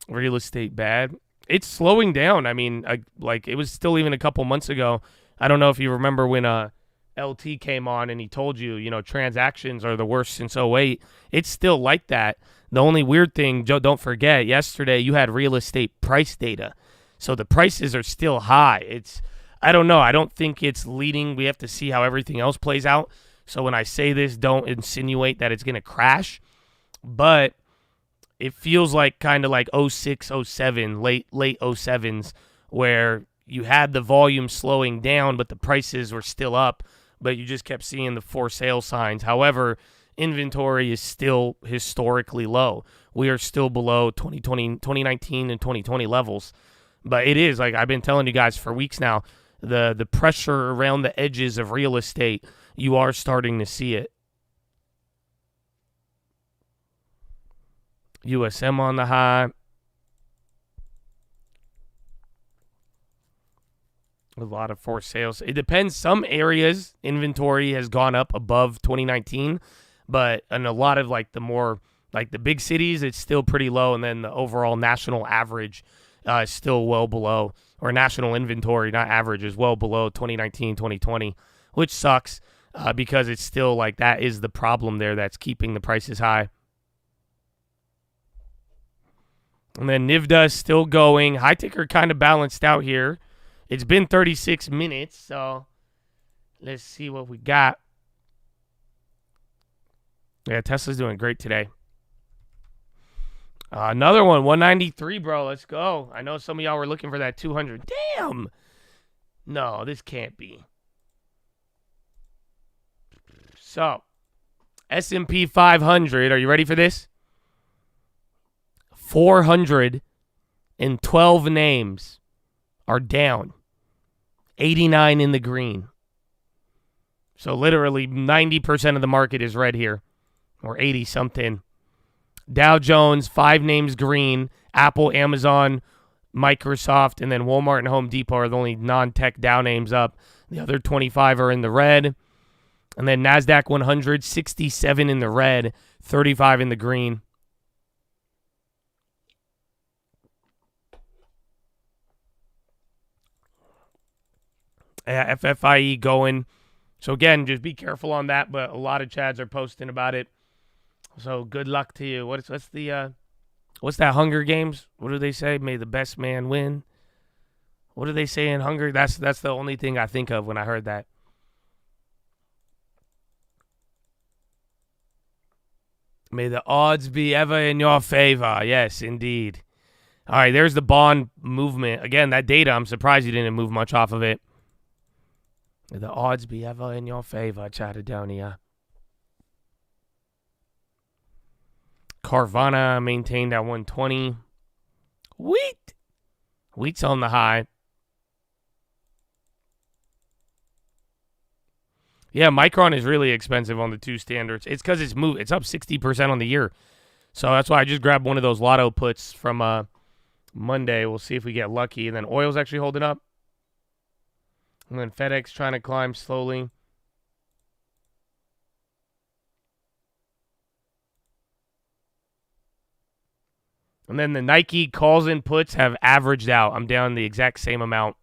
Real estate bad. It's slowing down. I mean, like it was still even a couple months ago. I don't know if you remember when LT came on and he told you, you know, transactions are the worst since '08. It's still like that. The only weird thing, Joe, don't forget, yesterday you had real estate price data. So the prices are still high. I don't know. I don't think it's leading. We have to see how everything else plays out. So when I say this, don't insinuate that it's going to crash. But it feels like kind of like 06, 07, late 07s, where you had the volume slowing down, but the prices were still up, but you just kept seeing the for sale signs. However, inventory is still historically low. We are still below 2019 and 2020 levels. But it is, like I've been telling you guys for weeks now, the pressure around the edges of real estate, you are starting to see it. USM on the high. A lot of for sales. It depends. Some areas, inventory has gone up above 2019, but in a lot of like the more, like the big cities, it's still pretty low. And then the overall national average is still well below, or national inventory, not average, is well below 2019, 2020, which sucks because it's still like that is the problem there that's keeping the prices high. And then Nvidia is still going. High ticker kind of balanced out here. It's been 36 minutes, so let's see what we got. Yeah, Tesla's doing great today. Another one, 193, bro. Let's go. I know some of y'all were looking for that 200. Damn. No, this can't be. So, S&P 500. Are you ready for this? 412 names are down. 89 in the green. So literally 90% of the market is red here, or 80 something. Dow Jones, 5 names green. Apple, Amazon, Microsoft, and then Walmart and Home Depot are the only non-tech Dow names up. The other 25 are in the red. And then NASDAQ 100, 67 in the red, 35 in the green. FFIE going. So again, just be careful on that, but a lot of Chads are posting about it. So good luck to you. What's that Hunger Games? What do they say? May the best man win. What do they say in Hunger? That's the only thing I think of when I heard that. May the odds be ever in your favor. Yes, indeed. All right, there's the bond movement. Again, that data, I'm surprised you didn't move much off of it. May the odds be ever in your favor, Chatadonia. Carvana maintained at 120. Wheat's on the high. Yeah, Micron is really expensive on the 2 standards. It's because it's up 60% on the year. So that's why I just grabbed one of those lotto puts from Monday. We'll see if we get lucky. And then oil's actually holding up. And then FedEx trying to climb slowly. And then the Nike calls and puts have averaged out. I'm down the exact same amount.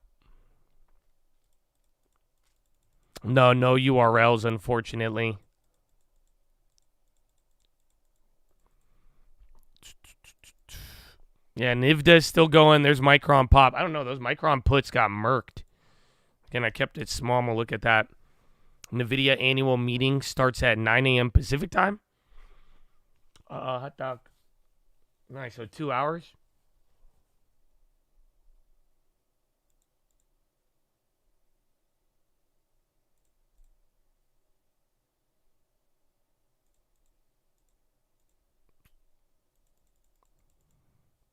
No URLs, unfortunately. Yeah, Nvidia is still going. There's Micron pop. I don't know. Those Micron puts got murked. Again, I kept it small. I'm going to look at that. Nvidia annual meeting starts at 9 a.m. Pacific time. Hot dog. Nice. So 2 hours.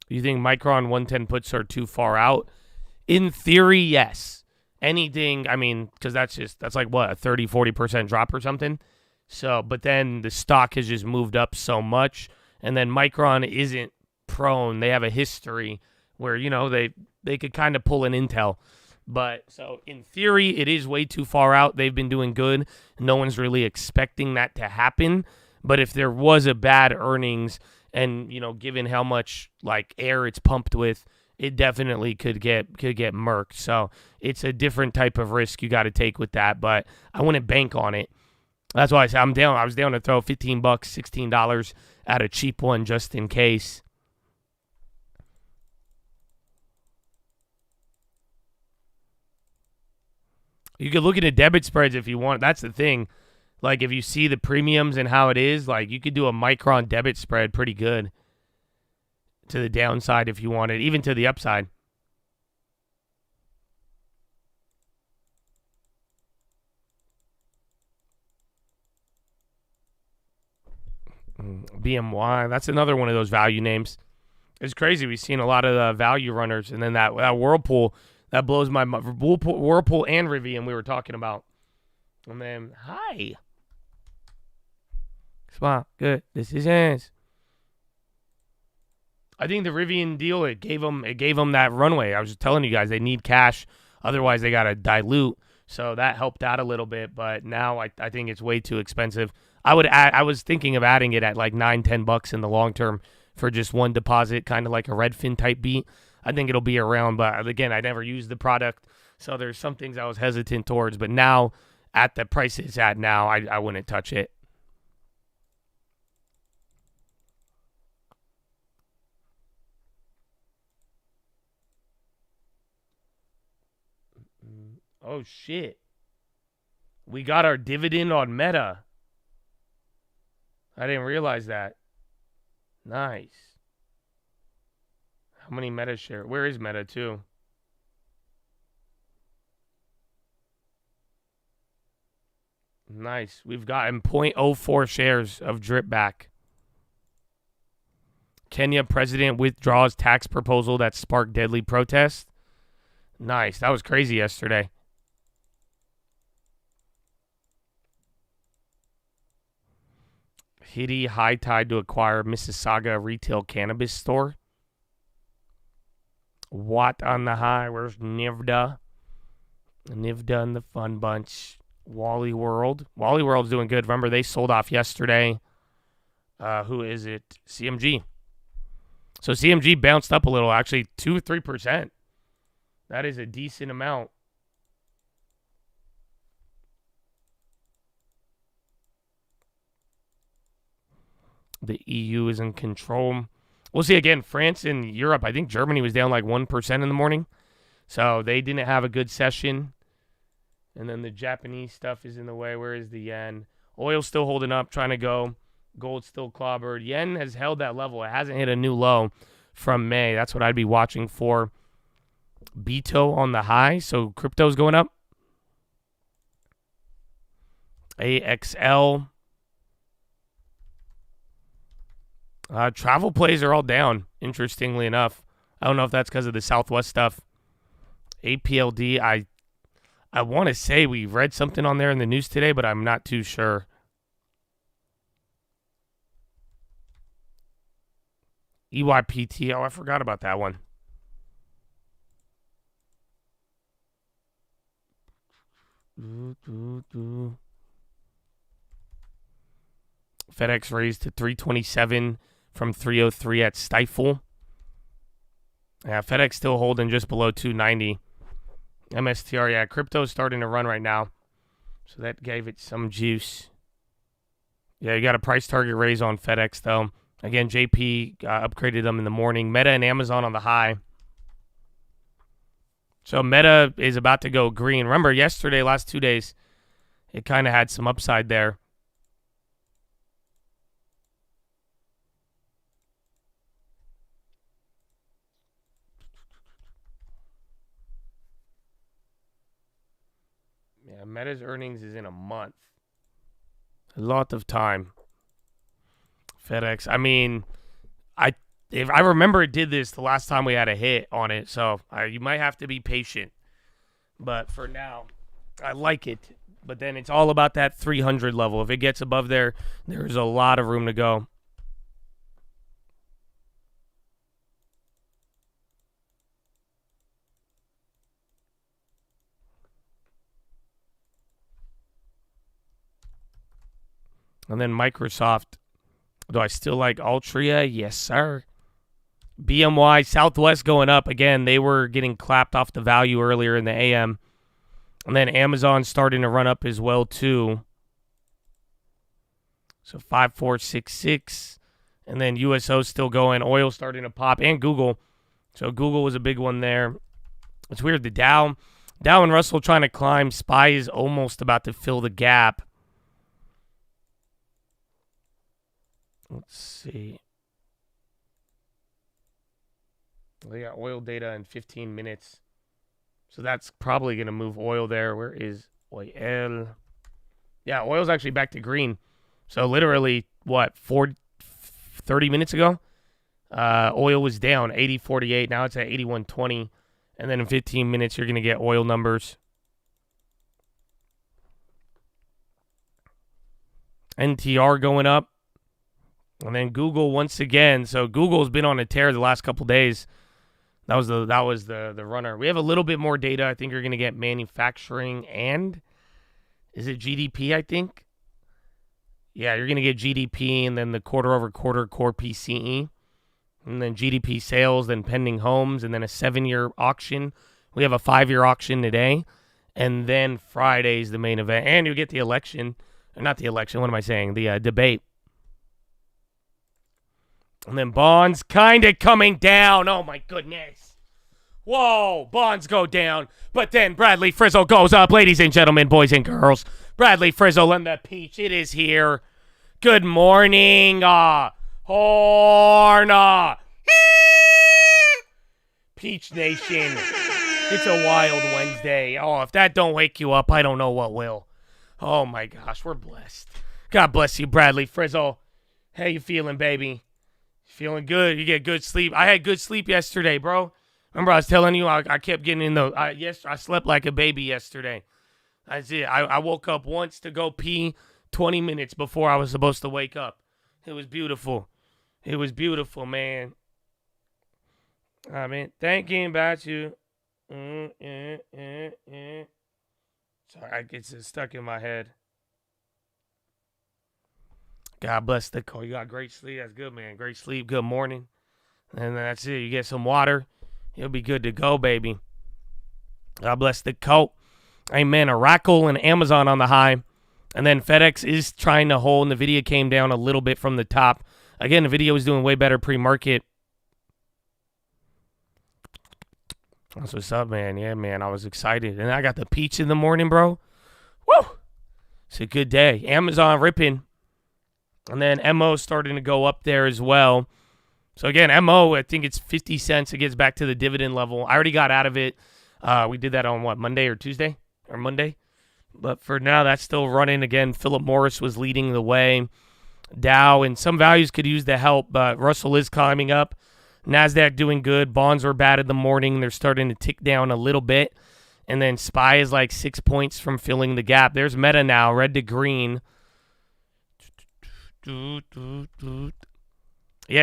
You think Micron 110 puts are too far out? In theory, yes. Anything, I mean, because that's like what, a 30, 40% drop or something? So, but then the stock has just moved up so much, and then Micron isn't prone. They have a history where, you know, they could kind of pull an Intel. But so in theory, it is way too far out. They've been doing good. No one's really expecting that to happen. But if there was a bad earnings and, you know, given how much like air it's pumped with, it definitely could get murked. So it's a different type of risk you got to take with that. But I wouldn't bank on it. That's why I said I was down to throw $15, $16 at a cheap one just in case. You could look at the debit spreads if you want. That's the thing. Like, if you see the premiums and how it is, like, you could do a Micron debit spread pretty good to the downside if you wanted, even to the upside. BMY, that's another one of those value names. It's crazy. We've seen a lot of the value runners, and then that Whirlpool, that blows my mind. Whirlpool and Rivian we were talking about. And then, hi. Smile. Good. This is it. I think the Rivian deal, it gave them that runway. I was just telling you guys, they need cash. Otherwise, they got to dilute. So that helped out a little bit. But now I think it's way too expensive. I was thinking of adding it at like $9-10 in the long term for just one deposit, kind of like a Redfin type beat. I think it'll be around, but again, I never used the product, so there's some things I was hesitant towards. But now, at the price it's at now, I wouldn't touch it. Oh shit! We got our dividend on Meta. I didn't realize that. Nice. How many Meta share? Where is Meta too? Nice. We've gotten 0.04 shares of drip back. Kenya president withdraws tax proposal that sparked deadly protests. Nice. That was crazy yesterday. Hitty high tide to acquire Mississauga retail cannabis store. What on the high? Where's Nvidia? Nvidia and the fun bunch. Wally World. Wally World's doing good. Remember, they sold off yesterday. Who is it? CMG. So CMG bounced up a little, actually 2 or 3%. That is a decent amount. The EU is in control. We'll see again. France and Europe. I think Germany was down like 1% in the morning. So they didn't have a good session. And then the Japanese stuff is in the way. Where is the yen? Oil's still holding up, trying to go. Gold still clobbered. Yen has held that level. It hasn't hit a new low from May. That's what I'd be watching for. Beto on the high. So crypto's going up. AXL. Travel plays are all down, interestingly enough. I don't know if that's because of the Southwest stuff. APLD, I want to say we read something on there in the news today, but I'm not too sure. EYPT, oh, I forgot about that one. FedEx raised to 327 from 303 at Stifle. Yeah, FedEx still holding just below 290. MSTR, yeah, crypto's starting to run right now. So that gave it some juice. Yeah, you got a price target raise on FedEx, though. Again, JP upgraded them in the morning. Meta and Amazon on the high. So Meta is about to go green. Remember, yesterday, last 2 days, it kind of had some upside there. Yeah, Meta's earnings is in a month. A lot of time. FedEx. I mean, If I remember it did this the last time we had a hit on it, so you might have to be patient. But for now, I like it. But then it's all about that 300 level. If it gets above there, there's a lot of room to go. And then Microsoft. Do I still like Altria? Yes, sir. BMY, Southwest going up. Again, they were getting clapped off the value earlier in the AM. And then Amazon starting to run up as well, too. So 5466. And then USO still going. Oil starting to pop. And Google. So Google was a big one there. It's weird. The Dow and Russell trying to climb. SPY is almost about to fill the gap. Let's see. We got oil data in 15 minutes. So that's probably going to move oil there. Where is oil? Yeah, oil's actually back to green. So literally, 30 minutes ago? Oil was down 80.48. Now it's at 81.20. And then in 15 minutes, you're going to get oil numbers. NTR going up. And then Google once again. So Google's been on a tear the last couple days. That was the runner. We have a little bit more data. I think you're going to get manufacturing and is it GDP, I think? Yeah, you're going to get GDP and then the quarter-over-quarter core PCE. And then GDP sales, then pending homes, and then a 7-year auction. We have a 5-year auction today. And then Friday's the main event. And you get the election. Not the election, what am I saying? The debate. And then bonds kind of coming down. Oh, my goodness. Whoa, bonds go down. But then Bradley Frizzle goes up. Ladies and gentlemen, boys and girls. Bradley Frizzle and the Peach. It is here. Good morning. Horn. Peach Nation. It's a wild Wednesday. Oh, if that don't wake you up, I don't know what will. Oh, my gosh. We're blessed. God bless you, Bradley Frizzle. How you feeling, baby? Feeling good. You get good sleep. I had good sleep yesterday, bro. Remember I was telling you I kept getting in the... I slept like a baby yesterday. That's it. I woke up once to go pee 20 minutes before I was supposed to wake up. It was beautiful. It was beautiful, man. I mean, thinking about you. Sorry, it's stuck in my head. God bless the call. You got great sleep. That's good, man. Great sleep. Good morning. And that's it. You get some water. You'll be good to go, baby. God bless the coat. Amen. Oracle and Amazon on the high. And then FedEx is trying to hold. Nvidia came down a little bit from the top. Again, Nvidia was doing way better pre-market. That's what's up, man. Yeah, man. I was excited. And I got the peach in the morning, bro. Woo! It's a good day. Amazon ripping. And then MO starting to go up there as well. So, again, MO, I think it's 50 cents. It gets back to the dividend level. I already got out of it. We did that on, Monday or Tuesday? Or Monday? But for now, that's still running. Again, Philip Morris was leading the way. Dow and some values could use the help, but Russell is climbing up. NASDAQ doing good. Bonds were bad in the morning. They're starting to tick down a little bit. And then SPY is like 6 points from filling the gap. There's Meta now, red to green. Yeah,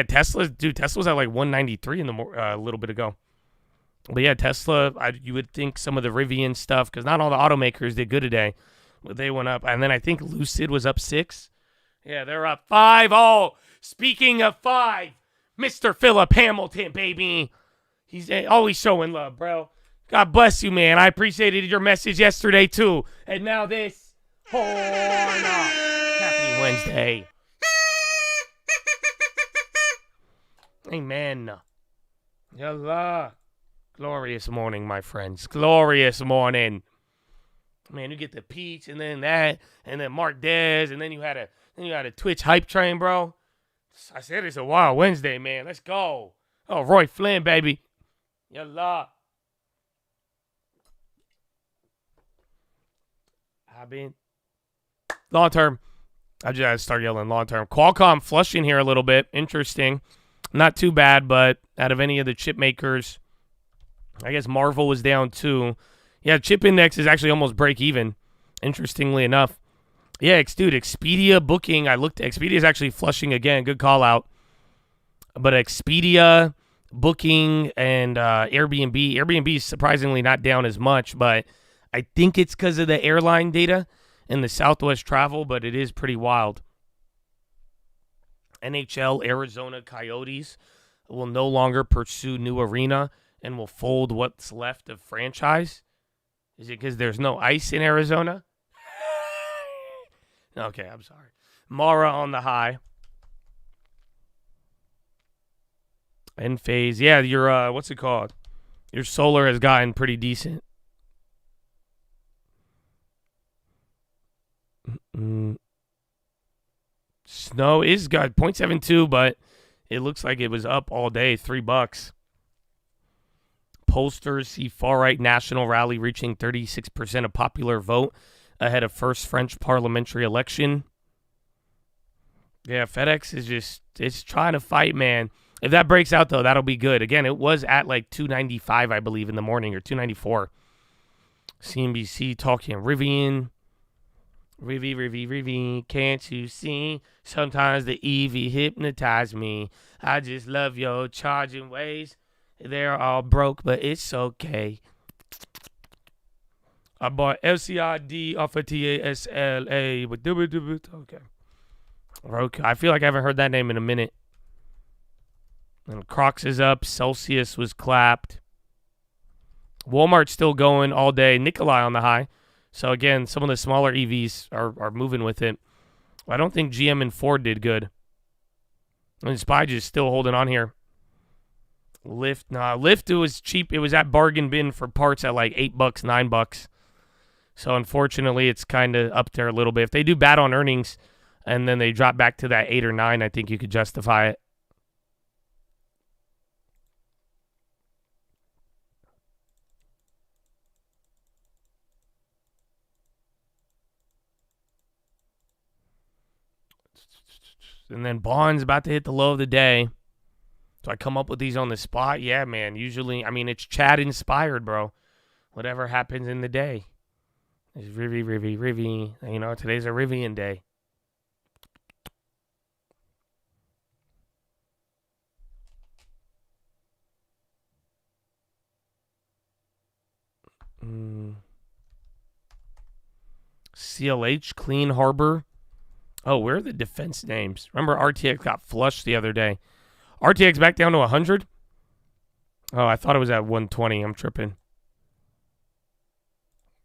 Tesla's at like 193 in the a little bit ago. But yeah, Tesla, you would think some of the Rivian stuff, because not all the automakers did good today, but they went up. And then I think Lucid was up 6. Yeah, they're up 5. Oh, speaking of 5, Mr. Philip Hamilton, baby. He's always showing love, bro. God bless you, man. I appreciated your message yesterday, too. And now this. Happy Wednesday. Amen. Yallah. Glorious morning, my friends. Glorious morning. Man, you get the peach and then that, and then Mark Dez, and then you had a Twitch hype train, bro. I said it's a wild Wednesday, man. Let's go. Oh, Roy Flynn, baby. Yallah. I've been long term. I just start yelling long term. Qualcomm flushing here a little bit. Interesting. Not too bad, but out of any of the chip makers, I guess Marvel was down too. Yeah, chip index is actually almost break even, interestingly enough. Yeah, dude, Expedia booking. I looked. Expedia is actually flushing again. Good call out. But Expedia booking and Airbnb. Airbnb is surprisingly not down as much, but I think it's because of the airline data and the Southwest travel, but it is pretty wild. NHL Arizona Coyotes will no longer pursue new arena and will fold what's left of franchise. Is it because there's no ice in Arizona? Okay, I'm sorry. Mara on the high. Enphase. Yeah, your, what's it called? Your solar has gotten pretty decent. Snow is got 0.72, but it looks like it was up all day, $3. Pollsters see far-right national rally reaching 36% of popular vote ahead of first French parliamentary election. Yeah, FedEx is it's trying to fight, man. If that breaks out, though, that'll be good. Again, it was at like 295, I believe, in the morning, or 294. CNBC talking Rivian. Rivi, can't you see? Sometimes the EV hypnotize me. I just love your charging ways. They're all broke, but it's okay. I bought LCID off of TASLA. Okay. I feel like I haven't heard that name in a minute. And Crocs is up. Celsius was clapped. Walmart's still going all day. Nikolai on the high. So, again, some of the smaller EVs are moving with it. I don't think GM and Ford did good. And Spy is still holding on here. Lyft, it was cheap. It was at bargain bin for parts at like $8, $9. So, unfortunately, it's kind of up there a little bit. If they do bad on earnings and then they drop back to that 8 or 9, I think you could justify it. And then Bond's about to hit the low of the day. So I come up with these on the spot. Yeah, man. Usually, I mean, it's Chad inspired, bro. Whatever happens in the day. It's Rivi. You know, today's a Rivian day. CLH, Clean Harbor. Oh, where are the defense names? Remember RTX got flushed the other day. RTX back down to 100? Oh, I thought it was at 120. I'm tripping.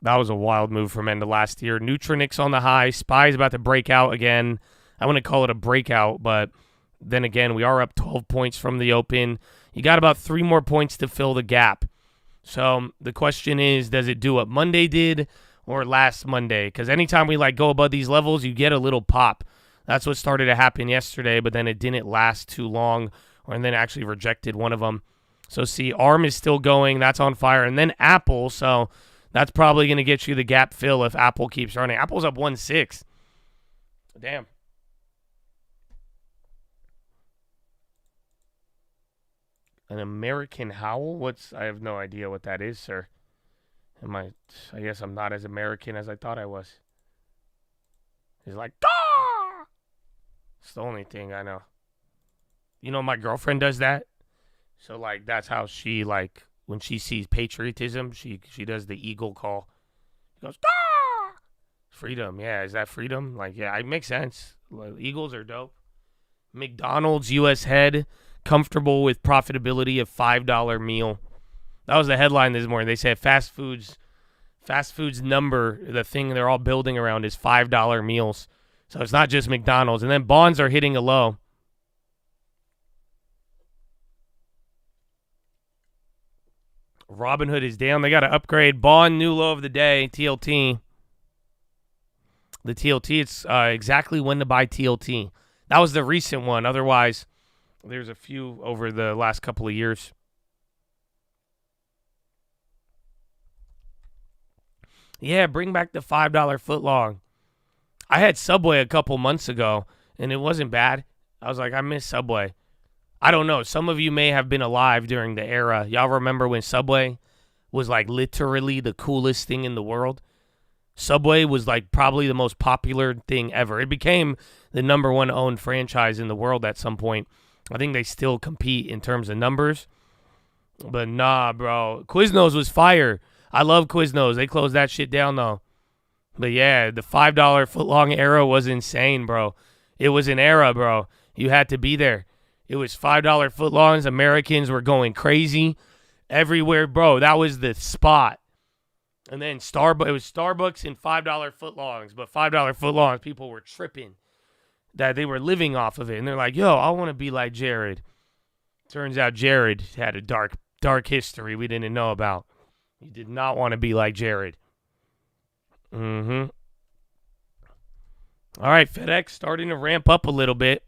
That was a wild move from end of last year. Neutronix on the high. Spy's about to break out again. I wouldn't call it a breakout, but then again, we are up 12 points from the open. You got about 3 more points to fill the gap. So the question is, does it do what Monday did or last Monday? Because anytime we go above these levels, you get a little pop. That's what started to happen yesterday, but then it didn't last too long, and then actually rejected one of them. So see, ARM is still going. That's on fire. And then Apple, so that's probably going to get you the gap fill if Apple keeps running. Apple's up 1.6. Damn. An American Howl? I have no idea what that is, sir. I guess I'm not as American as I thought I was. He's like, ah! It's the only thing I know. You know, my girlfriend does that. So, that's how she, when she sees patriotism, she does the eagle call. She goes, ah! Freedom. Yeah, is that freedom? Yeah, it makes sense. Eagles are dope. McDonald's U.S. head, comfortable with profitability of $5 meal. That was the headline this morning. They said fast foods number, the thing they're all building around is $5 meals. So it's not just McDonald's. And then bonds are hitting a low. Robinhood is down. They got to upgrade. Bond new low of the day, TLT. The TLT, it's exactly when to buy TLT. That was the recent one. Otherwise, there's a few over the last couple of years. Yeah, bring back the $5 footlong. I had Subway a couple months ago, and it wasn't bad. I was like, I miss Subway. I don't know. Some of you may have been alive during the era. Y'all remember when Subway was like literally the coolest thing in the world? Subway was like probably the most popular thing ever. It became the number one owned franchise in the world at some point. I think they still compete in terms of numbers. But nah, bro. Quiznos was fire. I love Quiznos. They closed that shit down, though. But yeah, the $5 footlong era was insane, bro. It was an era, bro. You had to be there. It was $5 footlongs. Americans were going crazy everywhere, bro. That was the spot. And then it was Starbucks and $5 footlongs. But $5 footlongs, people were tripping that they were living off of it. And they're like, yo, I want to be like Jared. Turns out Jared had a dark history we didn't know about. He did not want to be like Jared. All right, FedEx starting to ramp up a little bit.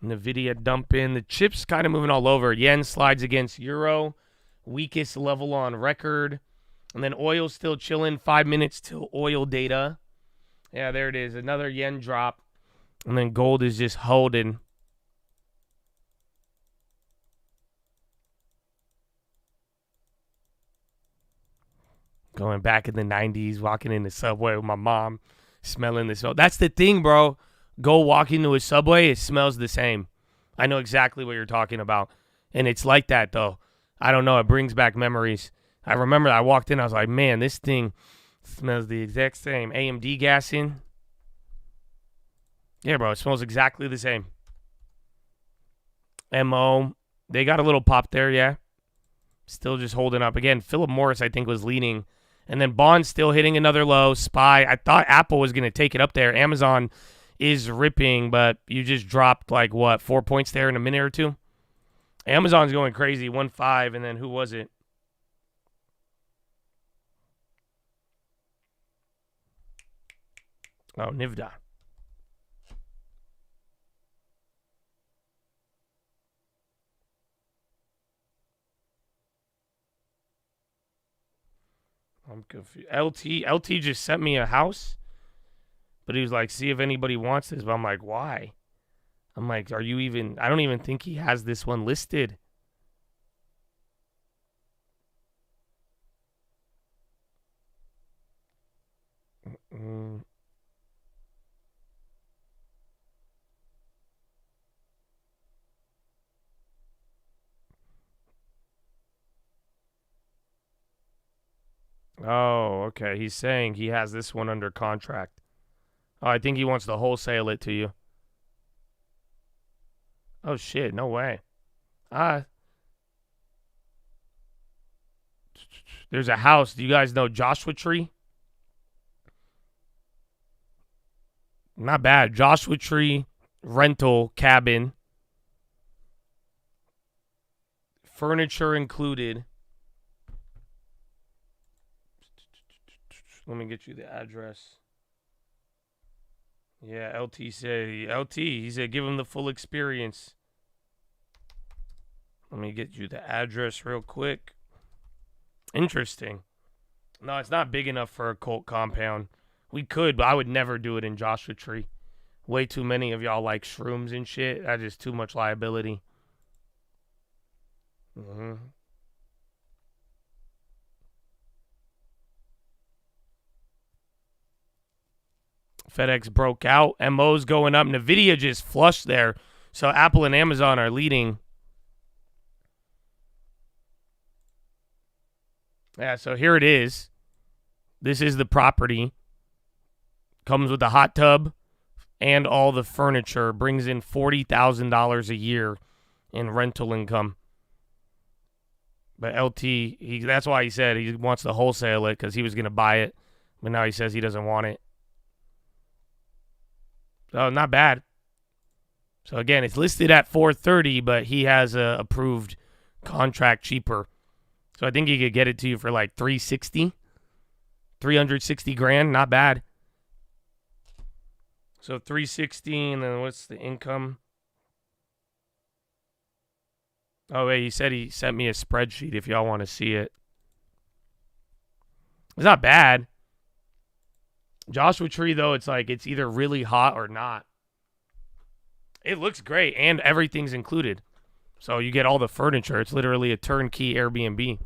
Nvidia dumping. The chips kind of moving all over. Yen slides against euro. Weakest level on record. And then oil still chilling. 5 minutes till oil data. Yeah, there it is. Another yen drop. And then gold is just holding. Going back in the 90s, walking in the subway with my mom, smelling the smoke. That's the thing, bro. Go walk into a subway, it smells the same. I know exactly what you're talking about. And it's like that, though. I don't know. It brings back memories. I remember I walked in, I was like, man, this thing smells the exact same. AMD gas in. Yeah, bro, it smells exactly the same. MO, they got a little pop there, yeah. Still just holding up. Again, Philip Morris, I think, was leading. And then Bond still hitting another low. SPY, I thought Apple was going to take it up there. Amazon is ripping, but you just dropped, 4 points there in a minute or two? Amazon's going crazy, 1.5, and then who was it? Oh, Nvidia. I'm confused. LT just sent me a house, but he was like, see if anybody wants this. But I'm like, why? I'm like, are you even? I don't even think he has this one listed. Oh, okay. He's saying he has this one under contract. Oh, I think he wants to wholesale it to you. Oh, shit. No way. There's a house. Do you guys know Joshua Tree? Not bad. Joshua Tree rental cabin. Furniture included. Let me get you the address. Yeah, LT said, he said, give him the full experience. Let me get you the address real quick. Interesting. No, it's not big enough for a cult compound. We could, but I would never do it in Joshua Tree. Way too many of y'all like shrooms and shit. That's just too much liability. FedEx broke out. MO's going up. Nvidia just flushed there. So Apple and Amazon are leading. Yeah, so here it is. This is the property. Comes with the hot tub and all the furniture. Brings in $40,000 a year in rental income. But LT, that's why he said he wants to wholesale it because he was going to buy it. But now he says he doesn't want it. So not bad. So again, it's listed at $430, but he has a approved contract cheaper. So I think he could get it to you for like $360 grand. Not bad. So $360, and then what's the income? Oh, wait, he said he sent me a spreadsheet if y'all want to see it. It's not bad. Joshua Tree, though, it's like it's either really hot or not. It looks great, and everything's included. So you get all the furniture. It's literally a turnkey Airbnb.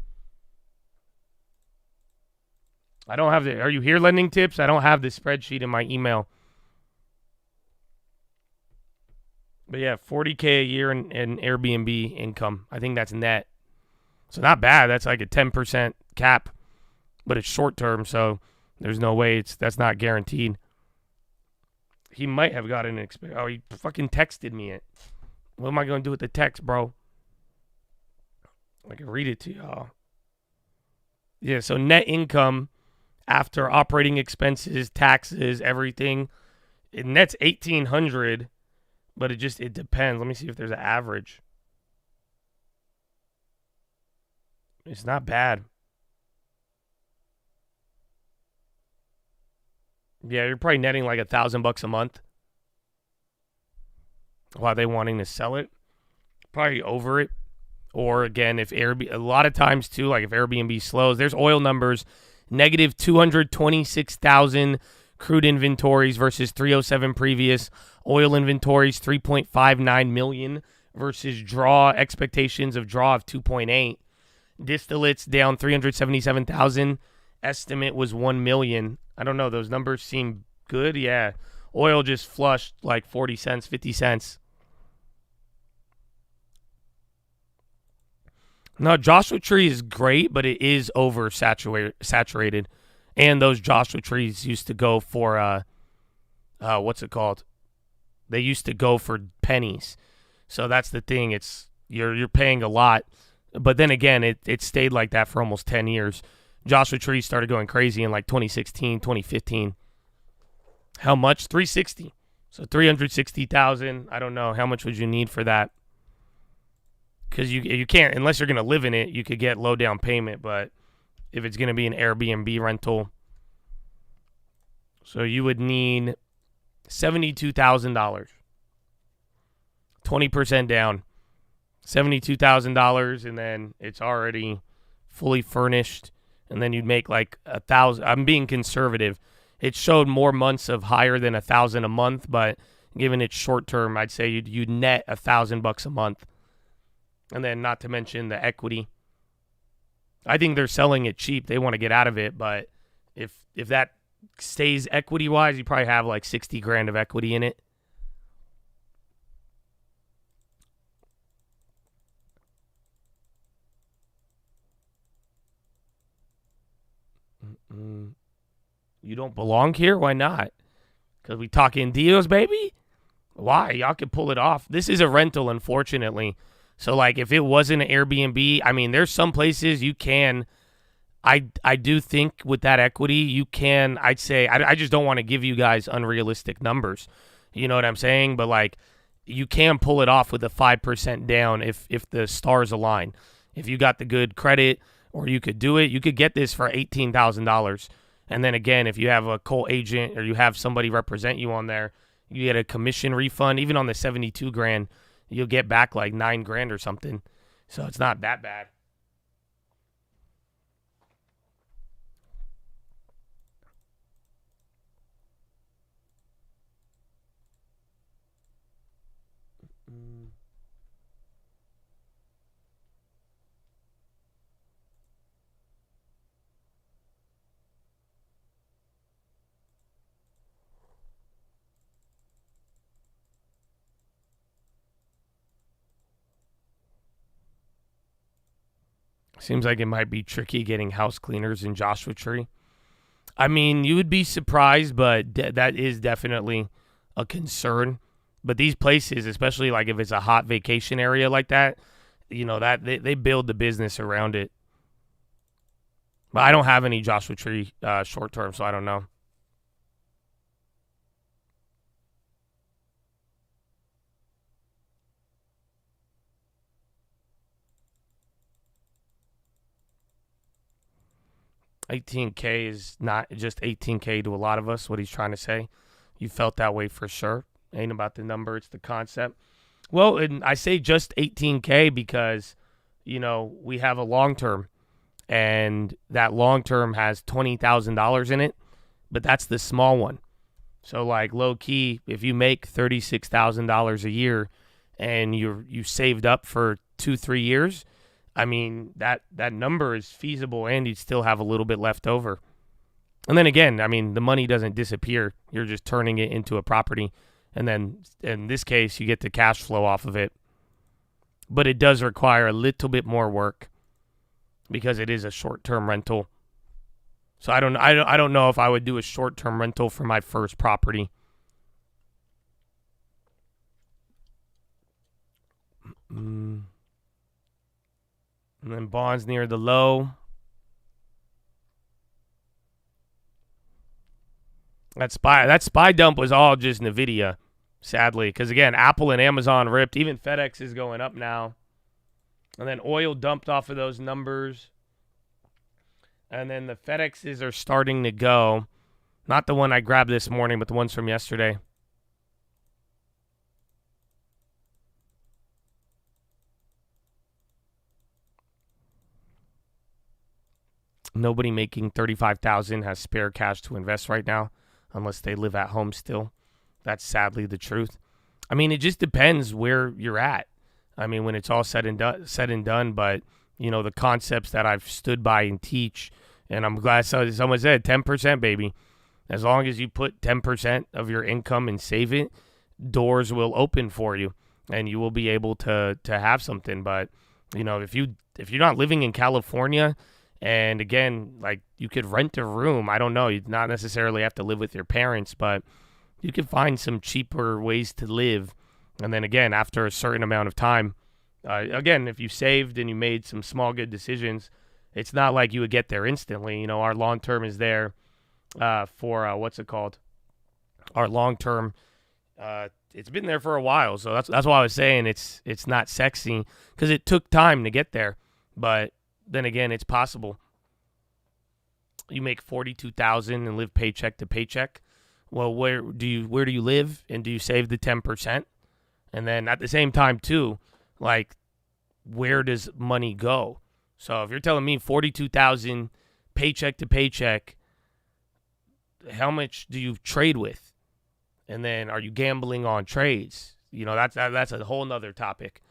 I don't have the... Are you here, Lending Tips? I don't have the spreadsheet in my email. But yeah, $40K a year in Airbnb income. I think that's net. So not bad. That's like a 10% cap. But it's short term, so there's no way that's not guaranteed. He might have gotten an experience. Oh, he fucking texted me it. What am I going to do with the text, bro? I can read it to y'all. Yeah, so net income after operating expenses, taxes, everything, it nets $1,800, but it depends. Let me see if there's an average. It's not bad. Yeah, you're probably netting like $1,000 a month. Why are they wanting to sell it? Probably over it. Or again, if Airbnb, a lot of times too, like if Airbnb slows, there's oil numbers, negative 226,000 crude inventories versus 307 previous. Oil inventories 3.59 million versus expectations of draw of 2.8. Distillates down 377,000. Estimate was 1 million. I don't know. Those numbers seem good. Yeah. Oil just flushed like 40 cents, 50 cents. No, Joshua Tree is great, but it is saturated. And those Joshua Trees used to go for, what's it called? They used to go for pennies. So that's the thing. It's you're paying a lot. But then again, it stayed like that for almost 10 years. Joshua Tree started going crazy in like 2016, 2015. How much? 360. So 360,000. I don't know. How much would you need for that? Because you can't, unless you're going to live in it, you could get low down payment. But if it's going to be an Airbnb rental, so you would need $72,000. 20% down. $72,000, and then it's already fully furnished. And then you'd make like $1,000. I'm being conservative. It showed more months of higher than $1,000 a month, but given it's short term, I'd say you'd net $1,000 a month. And then not to mention the equity. I think they're selling it cheap. They want to get out of it, but if that stays equity wise, you probably have like 60 grand of equity in it. You don't belong here? Why not? Because we talking deals, baby? Why? Y'all can pull it off. This is a rental, unfortunately. So, like, if it wasn't an Airbnb, I mean, there's some places you can. I do think with that equity, you can, I'd say, I just don't want to give you guys unrealistic numbers. You know what I'm saying? But, like, you can pull it off with a 5% down if the stars align. If you got the good credit or you could do it, you could get this for $18,000. And then again, if you have a co-agent or you have somebody represent you on there, you get a commission refund. Even on the 72 grand, you'll get back like 9 grand or something. So it's not that bad. Seems like it might be tricky getting house cleaners in Joshua Tree. I mean, you would be surprised, but that is definitely a concern. But these places, especially like if it's a hot vacation area like that, you know, that they build the business around it. But I don't have any Joshua Tree short term, so I don't know. $18K is not just $18K to a lot of us, what he's trying to say. You felt that way for sure. Ain't about the number, it's the concept. Well, and I say just 18K because, we have a long term, and that long term has $20,000 in it, but that's the small one. So like low key, if you make $36,000 a year and you saved up for 2-3 years, I mean that number is feasible, and you'd still have a little bit left over. And then again, I mean the money doesn't disappear. You're just turning it into a property, and then in this case, you get the cash flow off of it. But it does require a little bit more work because it is a short-term rental. So I don't know if I would do a short-term rental for my first property. And then bonds near the low. That spy dump was all just Nvidia, sadly, because again, Apple and Amazon ripped. Even FedEx is going up now. And then oil dumped off of those numbers. And then the FedExes are starting to go. Not the one I grabbed this morning, but the ones from yesterday. Nobody making $35,000 has spare cash to invest right now, unless they live at home still. That's sadly the truth. I mean, it just depends where you're at. I mean, when it's all said and done, but the concepts that I've stood by and teach, and I'm glad someone said 10%, baby. As long as you put 10% of your income and save it, doors will open for you, and you will be able to have something. But if you're not living in California, and again, like you could rent a room. I don't know. You not necessarily have to live with your parents, but you can find some cheaper ways to live. And then again, after a certain amount of time, again, if you saved and you made some small good decisions, it's not like you would get there instantly. Our long term is there for what's it called? Our long term. It's been there for a while, so that's why I was saying it's not sexy because it took time to get there. But then again, it's possible. You make $42,000 and live paycheck to paycheck. Well, where do you live, and do you save the 10%? And then at the same time too, like where does money go? So if you're telling me $42,000 paycheck to paycheck, how much do you trade with? And then are you gambling on trades? That's a whole nother topic.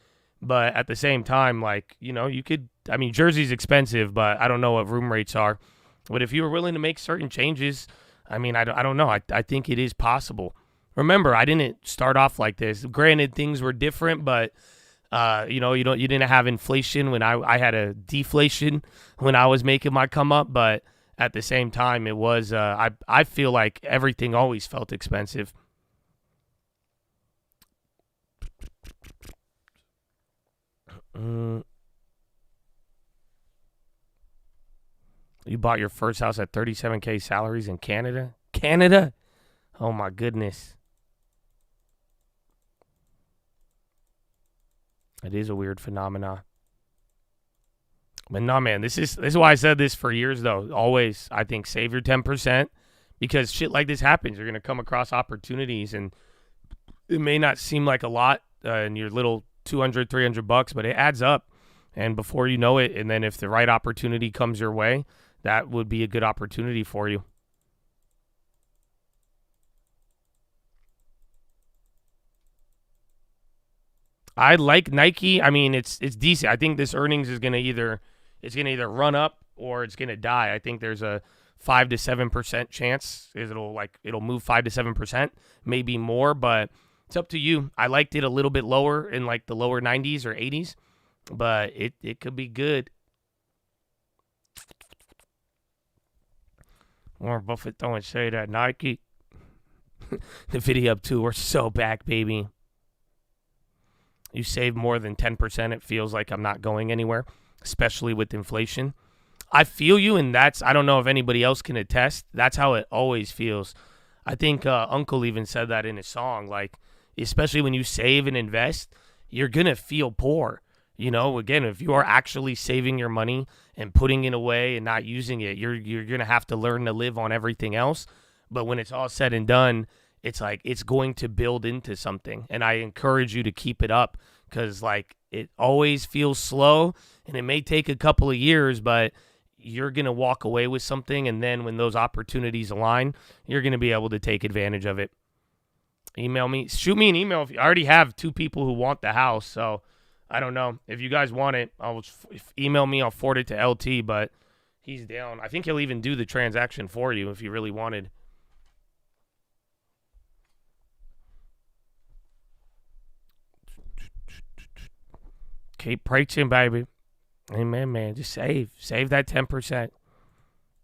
But at the same time, like, you could, I mean, Jersey's expensive, but I don't know what room rates are. But if you were willing to make certain changes, I mean, I don't know. I think it is possible. Remember, I didn't start off like this. Granted, things were different, but you didn't have inflation when I had a deflation when I was making my come up. But at the same time, it was I feel like everything always felt expensive. You bought your first house at 37K salaries in Canada? Canada? Oh my goodness. It is a weird phenomenon. But no, man, this is why I said this for years, though. Always, I think, save your 10% because shit like this happens. You're going to come across opportunities, and it may not seem like a lot in your little $200, $300, but it adds up. And before you know it, and then if the right opportunity comes your way, that would be a good opportunity for you. I like Nike. I mean, it's decent. I think this earnings is gonna either run up or it's gonna die. I think there's a 5 to 7% chance it'll move 5 to 7%, maybe more, but it's up to you. I liked it a little bit lower in like the lower 90s or 80s, but it could be good. Warren Buffett don't say that. Nike. The video up too. We're so back, baby. You save more than 10%, it feels like I'm not going anywhere, especially with inflation. I feel you, and I don't know if anybody else can attest. That's how it always feels. I think Uncle even said that in his song. Like, especially when you save and invest, you're going to feel poor. Again, if you are actually saving your money and putting it away and not using it, you're going to have to learn to live on everything else. But when it's all said and done it's like it's going to build into something. And I encourage you to keep it up because like it always feels slow and it may take a couple of years, but you're going to walk away with something. And then when those opportunities align, you're going to be able to take advantage of it. Email me, shoot me an email. If you already have 2 people who want the house. So I don't know if you guys want it. Email me. I'll forward it to LT, but he's down. I think he'll even do the transaction for you if you really wanted. Keep preaching, baby. Amen, man. Just save that 10%.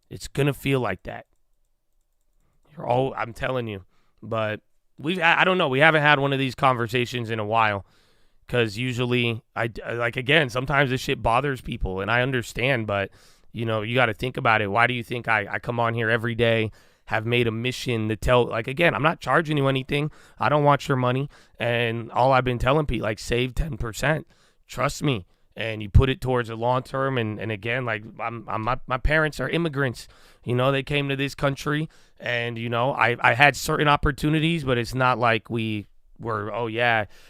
It's gonna feel like that. I'm telling you. But I don't know. We haven't had one of these conversations in a while. Because usually, sometimes this shit bothers people, and I understand, but, you got to think about it. Why do you think I come on here every day, have made a mission to tell, again, I'm not charging you anything. I don't want your money, and all I've been telling people, save 10%. Trust me, and you put it towards the long term, and again, my parents are immigrants. They came to this country, and, I had certain opportunities, but it's not like we were,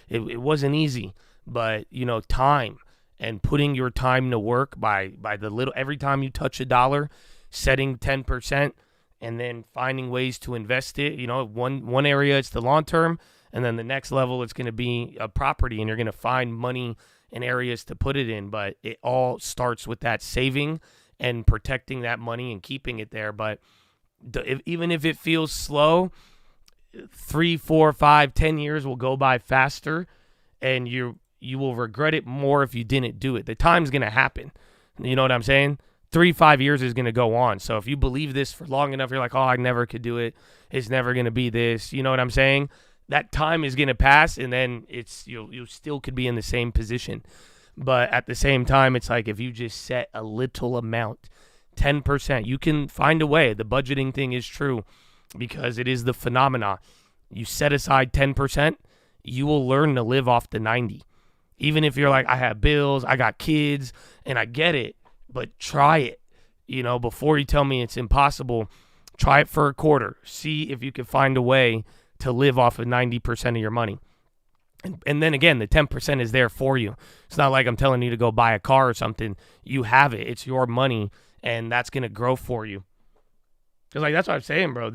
it wasn't easy, but time and putting your time to work by the little, every time you touch a dollar, setting 10% and then finding ways to invest it. One area it's the long term, and then the next level it's going to be a property, and you're going to find money in areas to put it in. But it all starts with that saving and protecting that money and keeping it there. But even if it feels slow, 3, 4, 5, 10 years will go by faster, and you will regret it more if you didn't do it. The time's going to happen. You know what I'm saying? 3, 5 years is going to go on. So if you believe this for long enough, you're like, oh, I never could do it. It's never going to be this. You know what I'm saying? That time is going to pass, and then you still could be in the same position. But at the same time, it's like if you just set a little amount, 10%, you can find a way. The budgeting thing is true because it is the phenomena. You set aside 10%, you will learn to live off the 90. Even if you're like, I have bills, I got kids, and I get it, but try it. Before you tell me it's impossible, try it for a quarter. See if you can find a way to live off of 90% of your money. And then again, the 10% is there for you. It's not like I'm telling you to go buy a car or something. You have it. It's your money, and that's going to grow for you. Because that's what I'm saying, bro.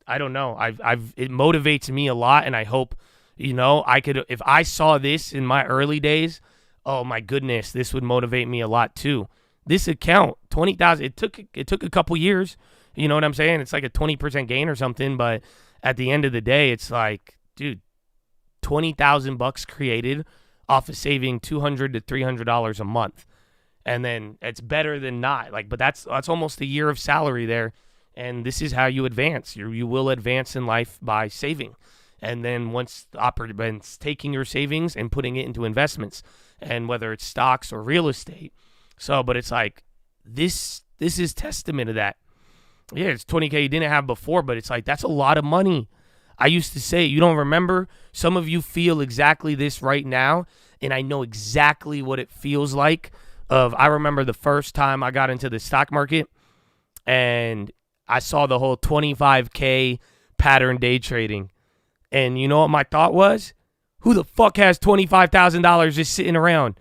I don't know. It motivates me a lot, and I hope, I could, if I saw this in my early days, oh my goodness, this would motivate me a lot too. This account, 20,000, it took a couple years. You know what I'm saying? It's like a 20% gain or something, but at the end of the day, it's like, dude, $20,000 created off of saving $200 to $300 a month. And then it's better than not. But that's almost a year of salary there. And this is how you advance. You will advance in life by saving. And then once taking your savings and putting it into investments, and whether it's stocks or real estate. So, but it's like, this is testament to that. Yeah, it's $20K you didn't have before, but it's like, that's a lot of money. I used to say, you don't remember? Some of you feel exactly this right now, and I know exactly what it feels like. I remember the first time I got into the stock market, and I saw the whole 25K pattern day trading. And you know what my thought was? Who the fuck has $25,000 just sitting around?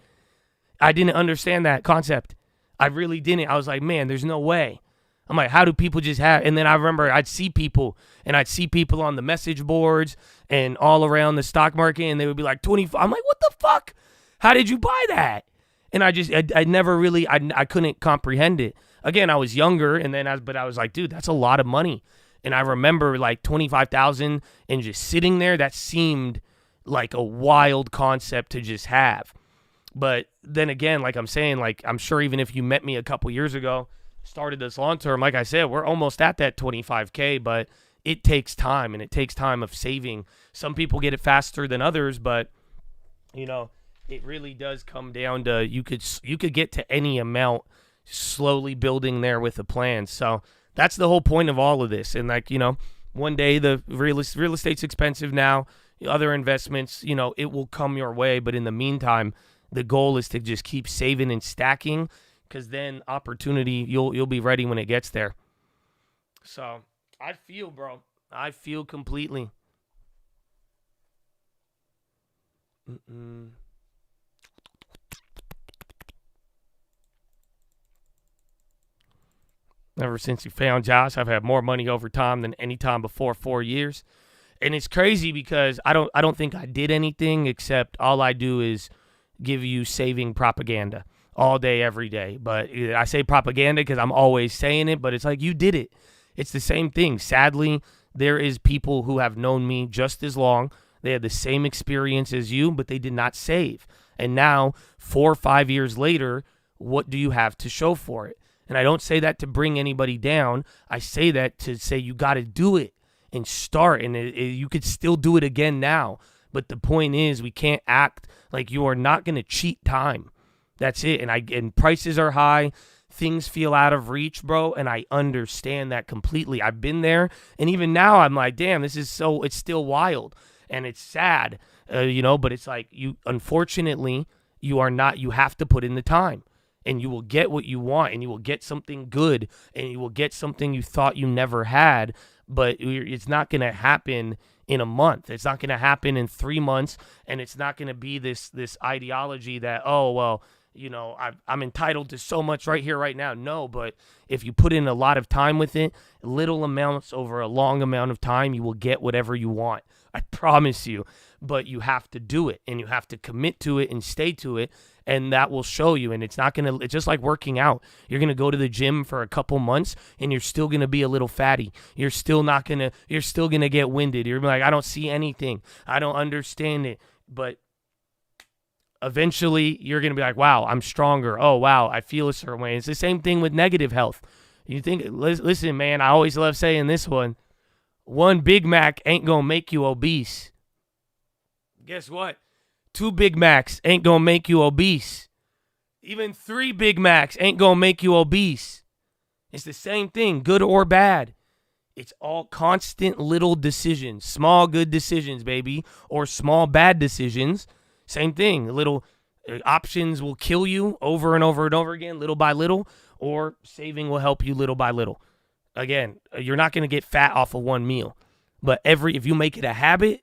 I didn't understand that concept. I really didn't. I was like, man, there's no way. I'm like, how do people just have? And then I remember I'd see people on the message boards and all around the stock market, and they would be like 25. I'm like, what the fuck? How did you buy that? And I never really, I couldn't comprehend it. Again, I was younger, but I was like, dude, that's a lot of money. And I remember 25,000 and just sitting there, that seemed like a wild concept to just have. But then again, I'm saying, I'm sure even if you met me a couple years ago, started this long term, like I said, we're almost at that 25K, but it takes time, and it takes time of saving. Some people get it faster than others, but it really does come down to you could get to any amount slowly building there with a plan. So that's the whole point of all of this. And one day the real estate's expensive now, other investments, it will come your way. But in the meantime, the goal is to just keep saving and stacking, because then opportunity, you'll be ready when it gets there. So I feel completely. Ever since you found Josh, I've had more money over time than any time before 4 years. And it's crazy because I don't think I did anything except all I do is give you saving propaganda all day, every day. But I say propaganda because I'm always saying it, but it's like you did it. It's the same thing. Sadly, there is people who have known me just as long. They had the same experience as you, but they did not save. And now, 4 or 5 years later, what do you have to show for it? And I don't say that to bring anybody down. I say that to say you got to do it and start. And you could still do it again now. But the point is, we can't act like you are not going to cheat time. That's it. And prices are high. Things feel out of reach, bro. And I understand that completely. I've been there. And even now, I'm like, damn, it's still wild. And it's sad, but it's like unfortunately, you have to put in the time. And you will get what you want, and you will get something good, and you will get something you thought you never had, but it's not going to happen in a month. It's not going to happen in 3 months, and it's not going to be this ideology that, oh, well, I'm entitled to so much right here, right now. No, but if you put in a lot of time with it, little amounts over a long amount of time, you will get whatever you want. I promise you. But you have to do it, and you have to commit to it and stay to it, and that will show you. And it's just like working out. You're going to go to the gym for a couple months, and you're still going to be a little fatty. You're still going to get winded. You're like, I don't see anything. I don't understand it. But eventually, you're going to be like, wow, I'm stronger. Oh, wow, I feel a certain way. It's the same thing with negative health. You think, listen, man, I always love saying this one. One Big Mac ain't going to make you obese. Guess what? 2 Big Macs ain't going to make you obese. Even 3 Big Macs ain't going to make you obese. It's the same thing, good or bad. It's all constant little decisions, small good decisions, baby, or small bad decisions. Same thing. Little options will kill you over and over and over again, little by little, or saving will help you little by little. Again, you're not going to get fat off of one meal, but if you make it a habit,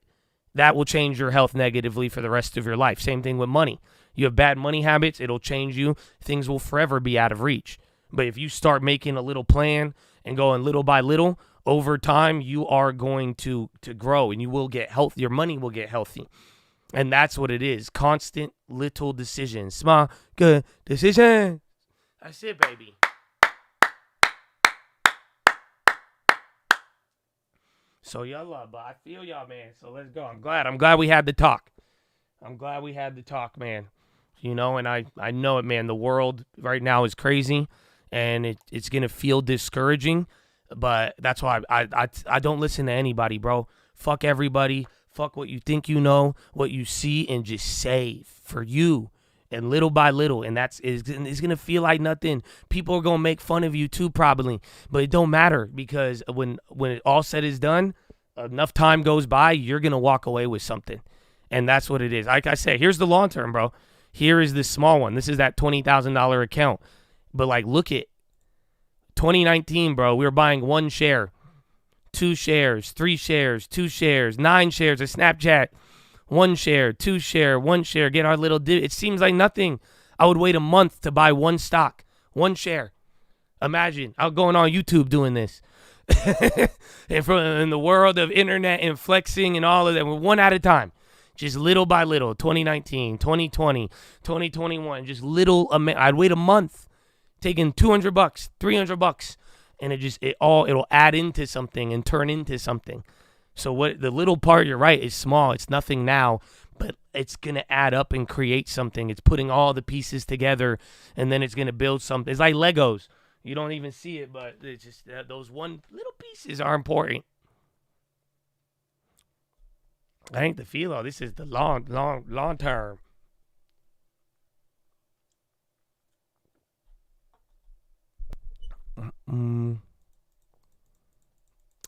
that will change your health negatively for the rest of your life. Same thing with money. You have bad money habits, it'll change you. Things will forever be out of reach. But if you start making a little plan and going little by little, over time, you are going to grow, and you will get healthy. Your money will get healthy. And that's what it is. Constant little decisions. Small, good decisions. That's it, baby. So yalla, but I feel y'all, man. So let's go. I'm glad we had the talk. Man. And I know it, man. The world right now is crazy, and it's gonna feel discouraging. But that's why I don't listen to anybody, bro. Fuck everybody. Fuck what you think you know, what you see, and just save for you. And little by little, and it's going to feel like nothing. People are going to make fun of you too, probably. But it don't matter, because when it all said is done, enough time goes by, you're going to walk away with something. And that's what it is. Like I said, here's the long term, bro. Here is this small one. This is that $20,000 account. But, look at 2019, bro. We were buying 1 share, 2 shares, 3 shares, 2 shares, 9 shares of Snapchat. 1 share, 2 share, 1 share, get our little dividend. It seems like nothing. I would wait a month to buy 1 stock, 1 share. Imagine, I'm going on YouTube doing this. And in the world of internet and flexing and all of that, we're one at a time. Just little by little, 2019, 2020, 2021, just little amount. I'd wait a month, taking $200, $300, and it'll add into something and turn into something. So what the little part, you're right, is small. It's nothing now, but it's going to add up and create something. It's putting all the pieces together, and then it's going to build something. It's like Legos. You don't even see it, but it's just those one little pieces are important. I ain't the PHILO. This is the long term.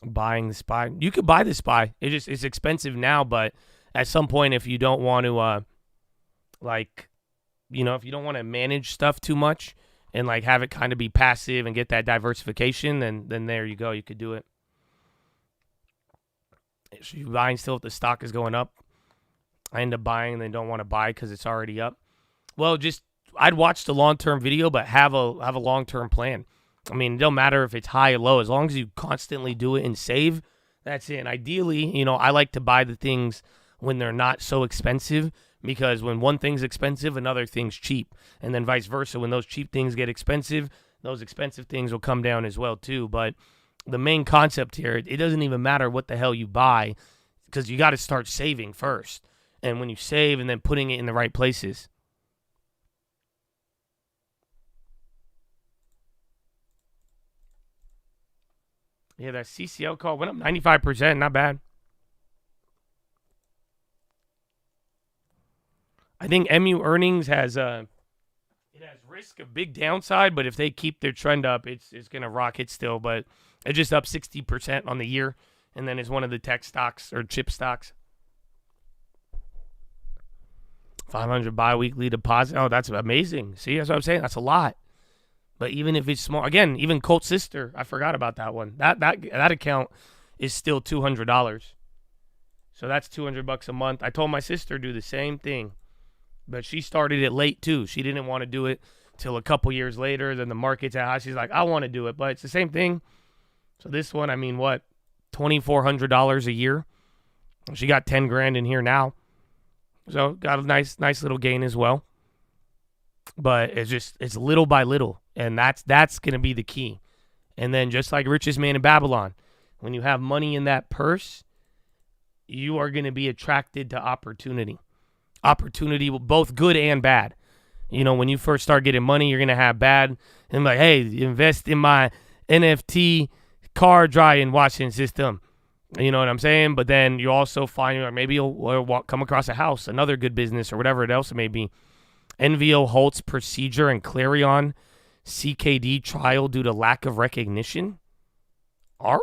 Buying the SPY. You could buy the SPY. It's expensive now, but at some point, if you don't want to, if you don't want to manage stuff too much and have it kind of be passive and get that diversification, then there you go. You could do it. So you buying still if the stock is going up. I end up buying and they don't want to buy because it's already up. Well, just I'd watch the long-term video, but have a long-term plan. I mean, it don't matter if it's high or low. As long as you constantly do it and save, that's it. And ideally, I like to buy the things when they're not so expensive, because when one thing's expensive, another thing's cheap. And then vice versa. When those cheap things get expensive, those expensive things will come down as well too. But the main concept here, it doesn't even matter what the hell you buy, because you got to start saving first. And when you save and then putting it in the right places. Yeah, that CCL call went up 95%. Not bad. I think MU earnings has risk of big downside, but if they keep their trend up, it's going to rocket still. But it's just up 60% on the year, and then it's one of the tech stocks or chip stocks. 500 bi-weekly deposit. Oh, that's amazing. See, that's what I'm saying. That's a lot. But even if it's small, again, even Colt Sister, I forgot about that one. That account is still $200. So that's $200 a month. I told my sister to do the same thing, but she started it late too. She didn't want to do it till a couple years later. Then the market's at high. She's like, I want to do it, but it's the same thing. So this one, I mean, what, $2,400 a year? She got 10 grand in here now, so got a nice little gain as well. But it's little by little, and that's going to be the key. And then just like richest man in Babylon, when you have money in that purse, you are going to be attracted to opportunity. Opportunity, both good and bad. When you first start getting money, you're going to have bad. And like, hey, invest in my NFT car drying washing system. You know what I'm saying? But then you also find, maybe you'll come across a house, another good business, or whatever else it may be. NVO halts procedure and Clarion CKD trial due to lack of recognition. Art?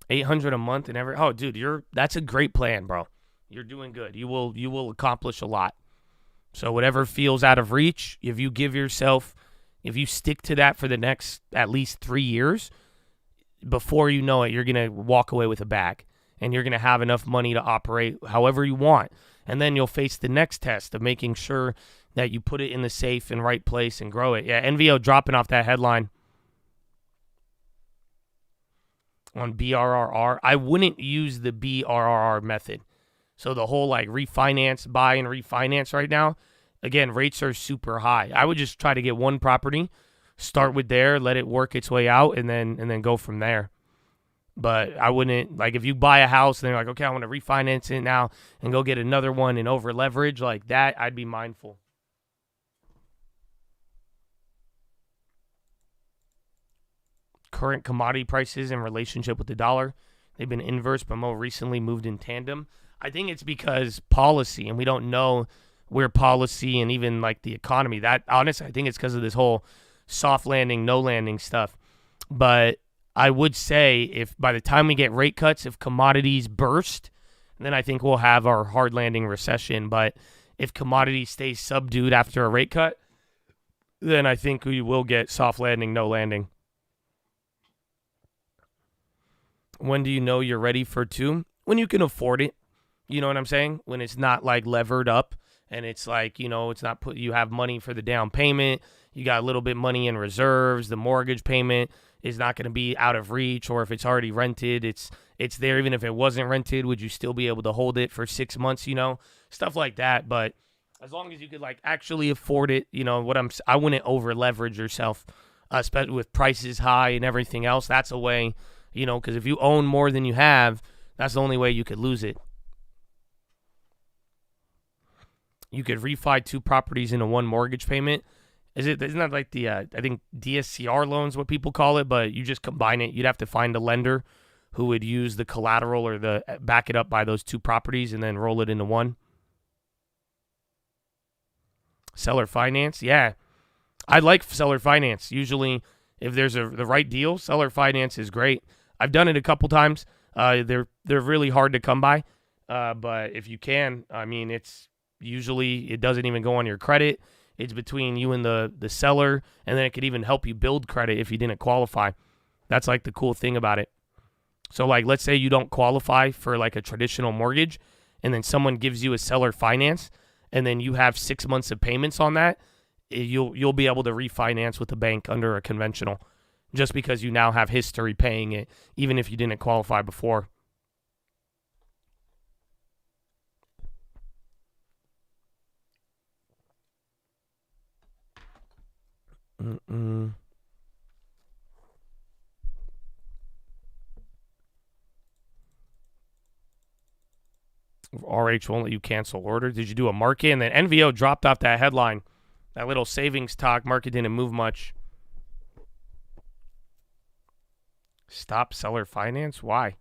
$800 a month and every. Oh, dude, that's a great plan, bro. You're doing good. You will accomplish a lot. So whatever feels out of reach, if you stick to that for the next at least 3 years, before you know it, you're going to walk away with a bag, and you're going to have enough money to operate however you want. And then you'll face the next test of making sure that you put it in the safe and right place and grow it. Yeah, NVO dropping off that headline on BRRR. I wouldn't use the BRRR method. So the whole refinance, buy and refinance right now, again, rates are super high. I would just try to get one property, start with there, let it work its way out, and then go from there. But I wouldn't, if you buy a house and they're like, okay, I want to refinance it now and go get another one and over leverage like that, I'd be mindful. Current commodity prices in relationship with the dollar, they've been inverse, but more recently moved in tandem. I think it's because policy, and we don't know where policy and even the economy, that honestly, I think it's because of this whole soft landing, no landing stuff. But I would say if by the time we get rate cuts, if commodities burst, then I think we'll have our hard landing recession. But if commodities stay subdued after a rate cut, then I think we will get soft landing, no landing. When do you know you're ready for two? When you can afford it. You know what I'm saying? When it's not levered up, and it's it's not you have money for the down payment. You got a little bit money in reserves. The mortgage payment is not going to be out of reach, or if it's already rented, it's there. Even if it wasn't rented, would you still be able to hold it for 6 months? Stuff like that. But as long as you could actually afford it, I wouldn't over leverage yourself, especially with prices high and everything else. That's a way, because if you own more than you have, that's the only way you could lose it. You could refi 2 properties into 1 mortgage payment. Isn't that the, I think DSCR loans, what people call it, but you just combine it. You'd have to find a lender who would use the collateral or back it up by those 2 properties and then roll it into 1. Seller finance. Yeah. I like seller finance. Usually if there's the right deal, seller finance is great. I've done it a couple times. They're really hard to come by. But if you can, it's usually it doesn't even go on your credit. It's between you and the seller, and then it could even help you build credit if you didn't qualify. That's like the cool thing about it. So like, let's say you don't qualify for like a traditional mortgage, and then someone gives you a seller finance, and then you have 6 months of payments on that, you'll be able to refinance with the bank under a conventional, just because you now have history paying it, even if you didn't qualify before. RH won't let you cancel orders. Did you do a market? And then NVO dropped off that headline. That little savings talk market didn't move much. Stop seller finance? Why?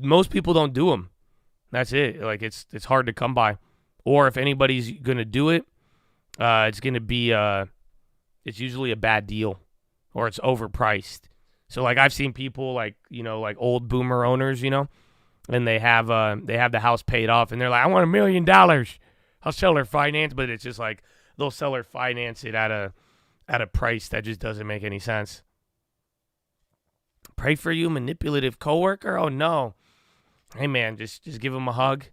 Most people don't do them. That's it. Like, it's hard to come by. Or if anybody's going to do it, it's going to be, it's usually a bad deal, or it's overpriced. So like, I've seen people like, like old boomer owners, and they have the house paid off, and they're like, I want $1 million. I'll seller finance, but it's just like they'll seller finance it at a price that just doesn't make any sense. Pray for you, manipulative coworker? Oh no. Hey man, just give them a hug.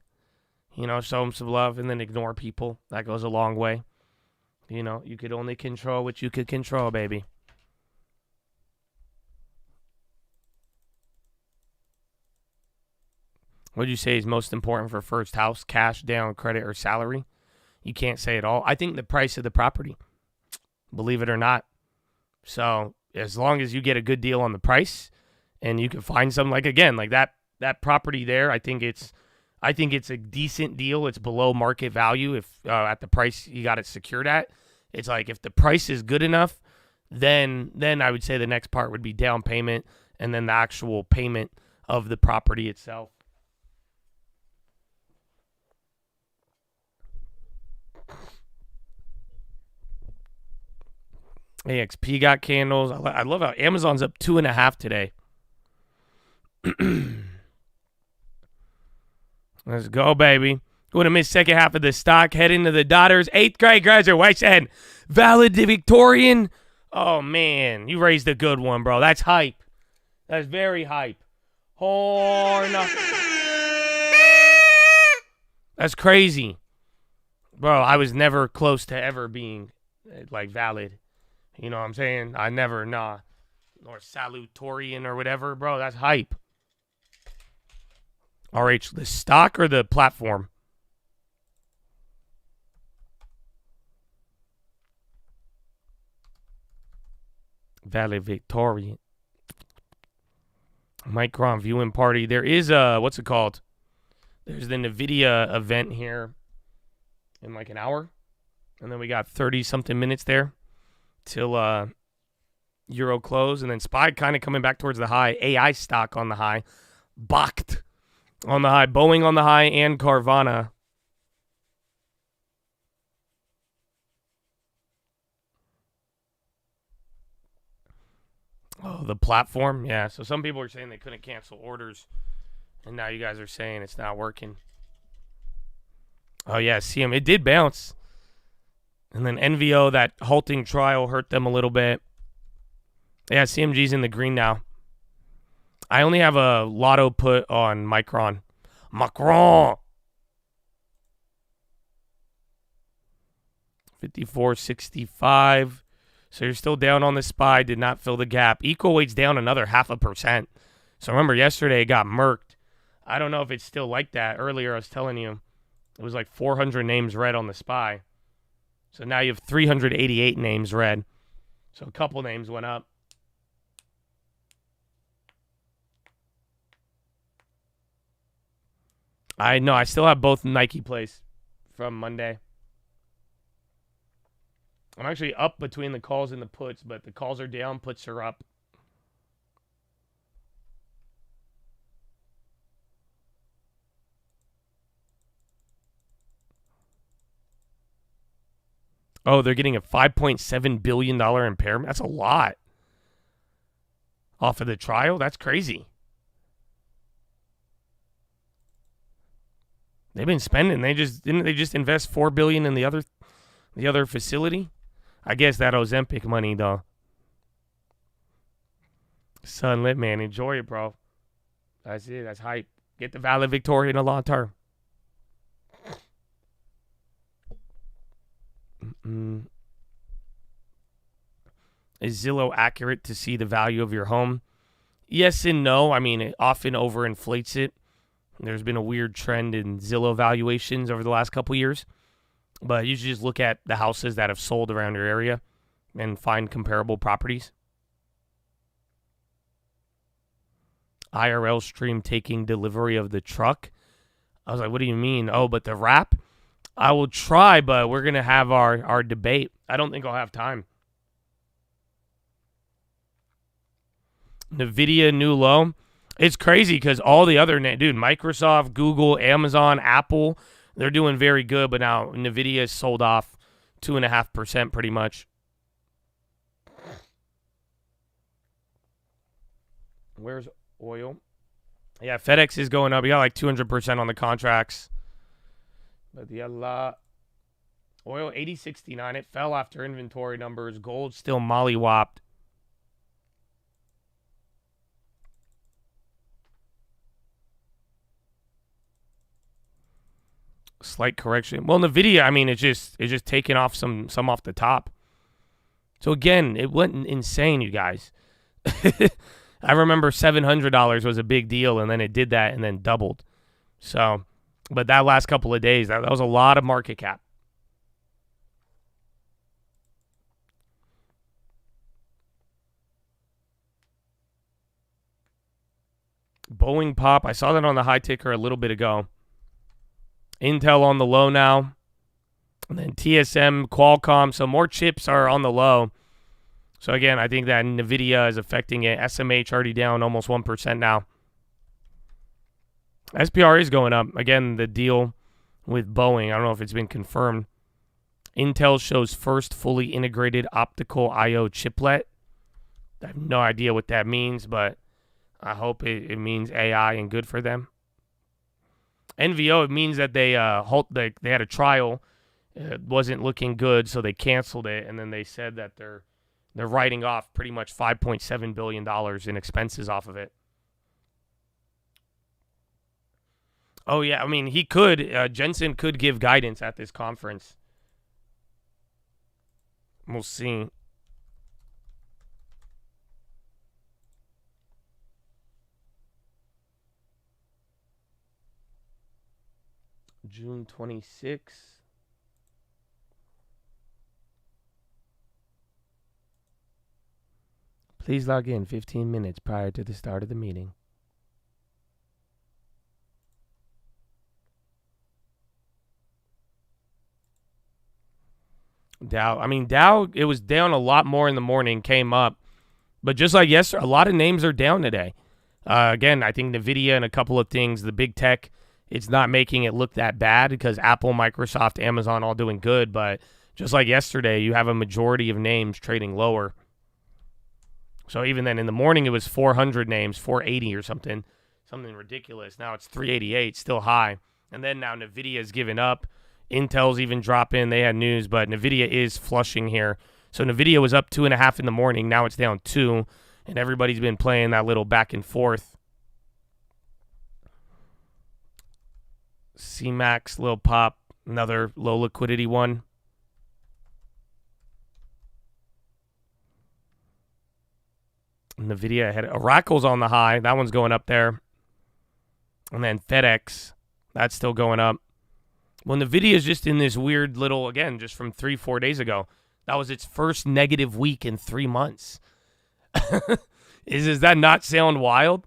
Show them some love, and then ignore people. That goes a long way. You could only control what you could control, baby. What would you say is most important for first house? Cash, down, credit, or salary? You can't say it all. I think the price of the property, believe it or not. So as long as you get a good deal on the price, and you can find something like that property there, I think it's a decent deal. It's below market value if at the price you got it secured at. It's like, if the price is good enough, then I would say the next part would be down payment, and then the actual payment of the property itself. AXP got candles. I love how Amazon's up 2.5 today. Let's go, baby. Going to miss second half of the stock. Head into the Daughters 8th grade graduation. Valedictorian. Oh, man. You raised a good one, bro. That's hype. That's very hype. Horn. That's crazy. Bro, I was never close to ever being, like, valid. You know what I'm saying? I never, or salutorian or whatever. Bro, that's hype. RH, the stock or the platform? Valedictorian. Micron viewing party. There is what's it called? There's the Nvidia event here in like an hour. And then we got 30-something minutes there till Euro close. And then SPY kind of coming back towards the high. AI stock on the high. Bakkt on the high. Boeing on the high, and Carvana. Oh, the platform? Yeah, so some people are saying they couldn't cancel orders, and now you guys are saying it's not working. Oh, yeah, CM. It did bounce. And then NVO, that halting trial hurt them a little bit. Yeah, CMG's in the green now. I only have a lotto put on Micron. Macron! 54.65. So you're still down on the SPY. Did not fill the gap. Equal weight's down another 0.5%. So remember, yesterday it got murked. I don't know if it's still like that. Earlier I was telling you it was like 400 names red on the SPY. So now you have 388 names red. So a couple names went up. I know. I still have both Nike plays from Monday. I'm actually up between the calls and the puts, but the calls are down, puts are up. Oh, they're getting a $5.7 billion impairment. That's a lot. Off of the trial? That's crazy. They've been spending. Didn't they just invest $4 billion in the other the other facility. I guess that Ozempic money, though. Sunlit, man. Enjoy it, bro. That's it. That's hype. Get the valedictorian in the long term. Is Zillow accurate to see the value of your home? Yes and no. I mean, it often overinflates it. There's been a weird trend in Zillow valuations over the last couple years. But you should just look at the houses that have sold around your area and find comparable properties. IRL stream taking delivery of the truck. I was like, what do you mean? Oh, but the wrap? I will try, but we're going to have our debate. I don't think I'll have time. Nvidia new low. It's crazy because all the other, Microsoft, Google, Amazon, Apple, they're doing very good, but now Nvidia is sold off 2.5% pretty much. Where's oil? Yeah, FedEx is going up. You got like 200% on the contracts. But the oil 80.69. It fell after inventory numbers. Gold still mollywopped. Slight correction. Well, Nvidia, I mean, it's just taking off some off the top. So again, it went insane, you guys. I remember $700 was a big deal, and then it did that and then doubled. So, but that last couple of days, that was a lot of market cap. Boeing pop. I saw that on the high ticker a little bit ago. Intel on the low now. And then TSM, Qualcomm. So more chips are on the low. So again, I think that Nvidia is affecting it. SMH already down almost 1% now. SPR is going up. Again, the deal with Boeing. I don't know if it's been confirmed. Intel shows first fully integrated optical I/O chiplet. I have no idea what that means, but I hope it means AI and good for them. NVO, it means that they they had a trial. It wasn't looking good, so they canceled it, and then they said that they're writing off pretty much $5.7 billion in expenses off of it. Oh, yeah, I mean, he could. Jensen could give guidance at this conference. We'll see. June 26th. Please log in 15 minutes prior to the start of the meeting. Dow, it was down a lot more in the morning, came up. But just like yesterday, a lot of names are down today. Again, I think Nvidia and a couple of things, the big tech, it's not making it look that bad because Apple, Microsoft, Amazon all doing good. But just like yesterday, you have a majority of names trading lower. So even then in the morning, it was 400 names, 480 or something ridiculous. Now it's 388, still high. And then now Nvidia's given up. Intel's even dropping. They had news, but Nvidia is flushing here. So Nvidia was up 2.5 in the morning. Now it's down 2, and everybody's been playing that little back and forth. CMAX, little pop, another low liquidity one. Nvidia had Oracle's on the high. That one's going up there. And then FedEx, that's still going up. Well, Nvidia is just in this weird little, again, just from 3-4 days ago. That was its first negative week in 3 months. Does that not sound wild?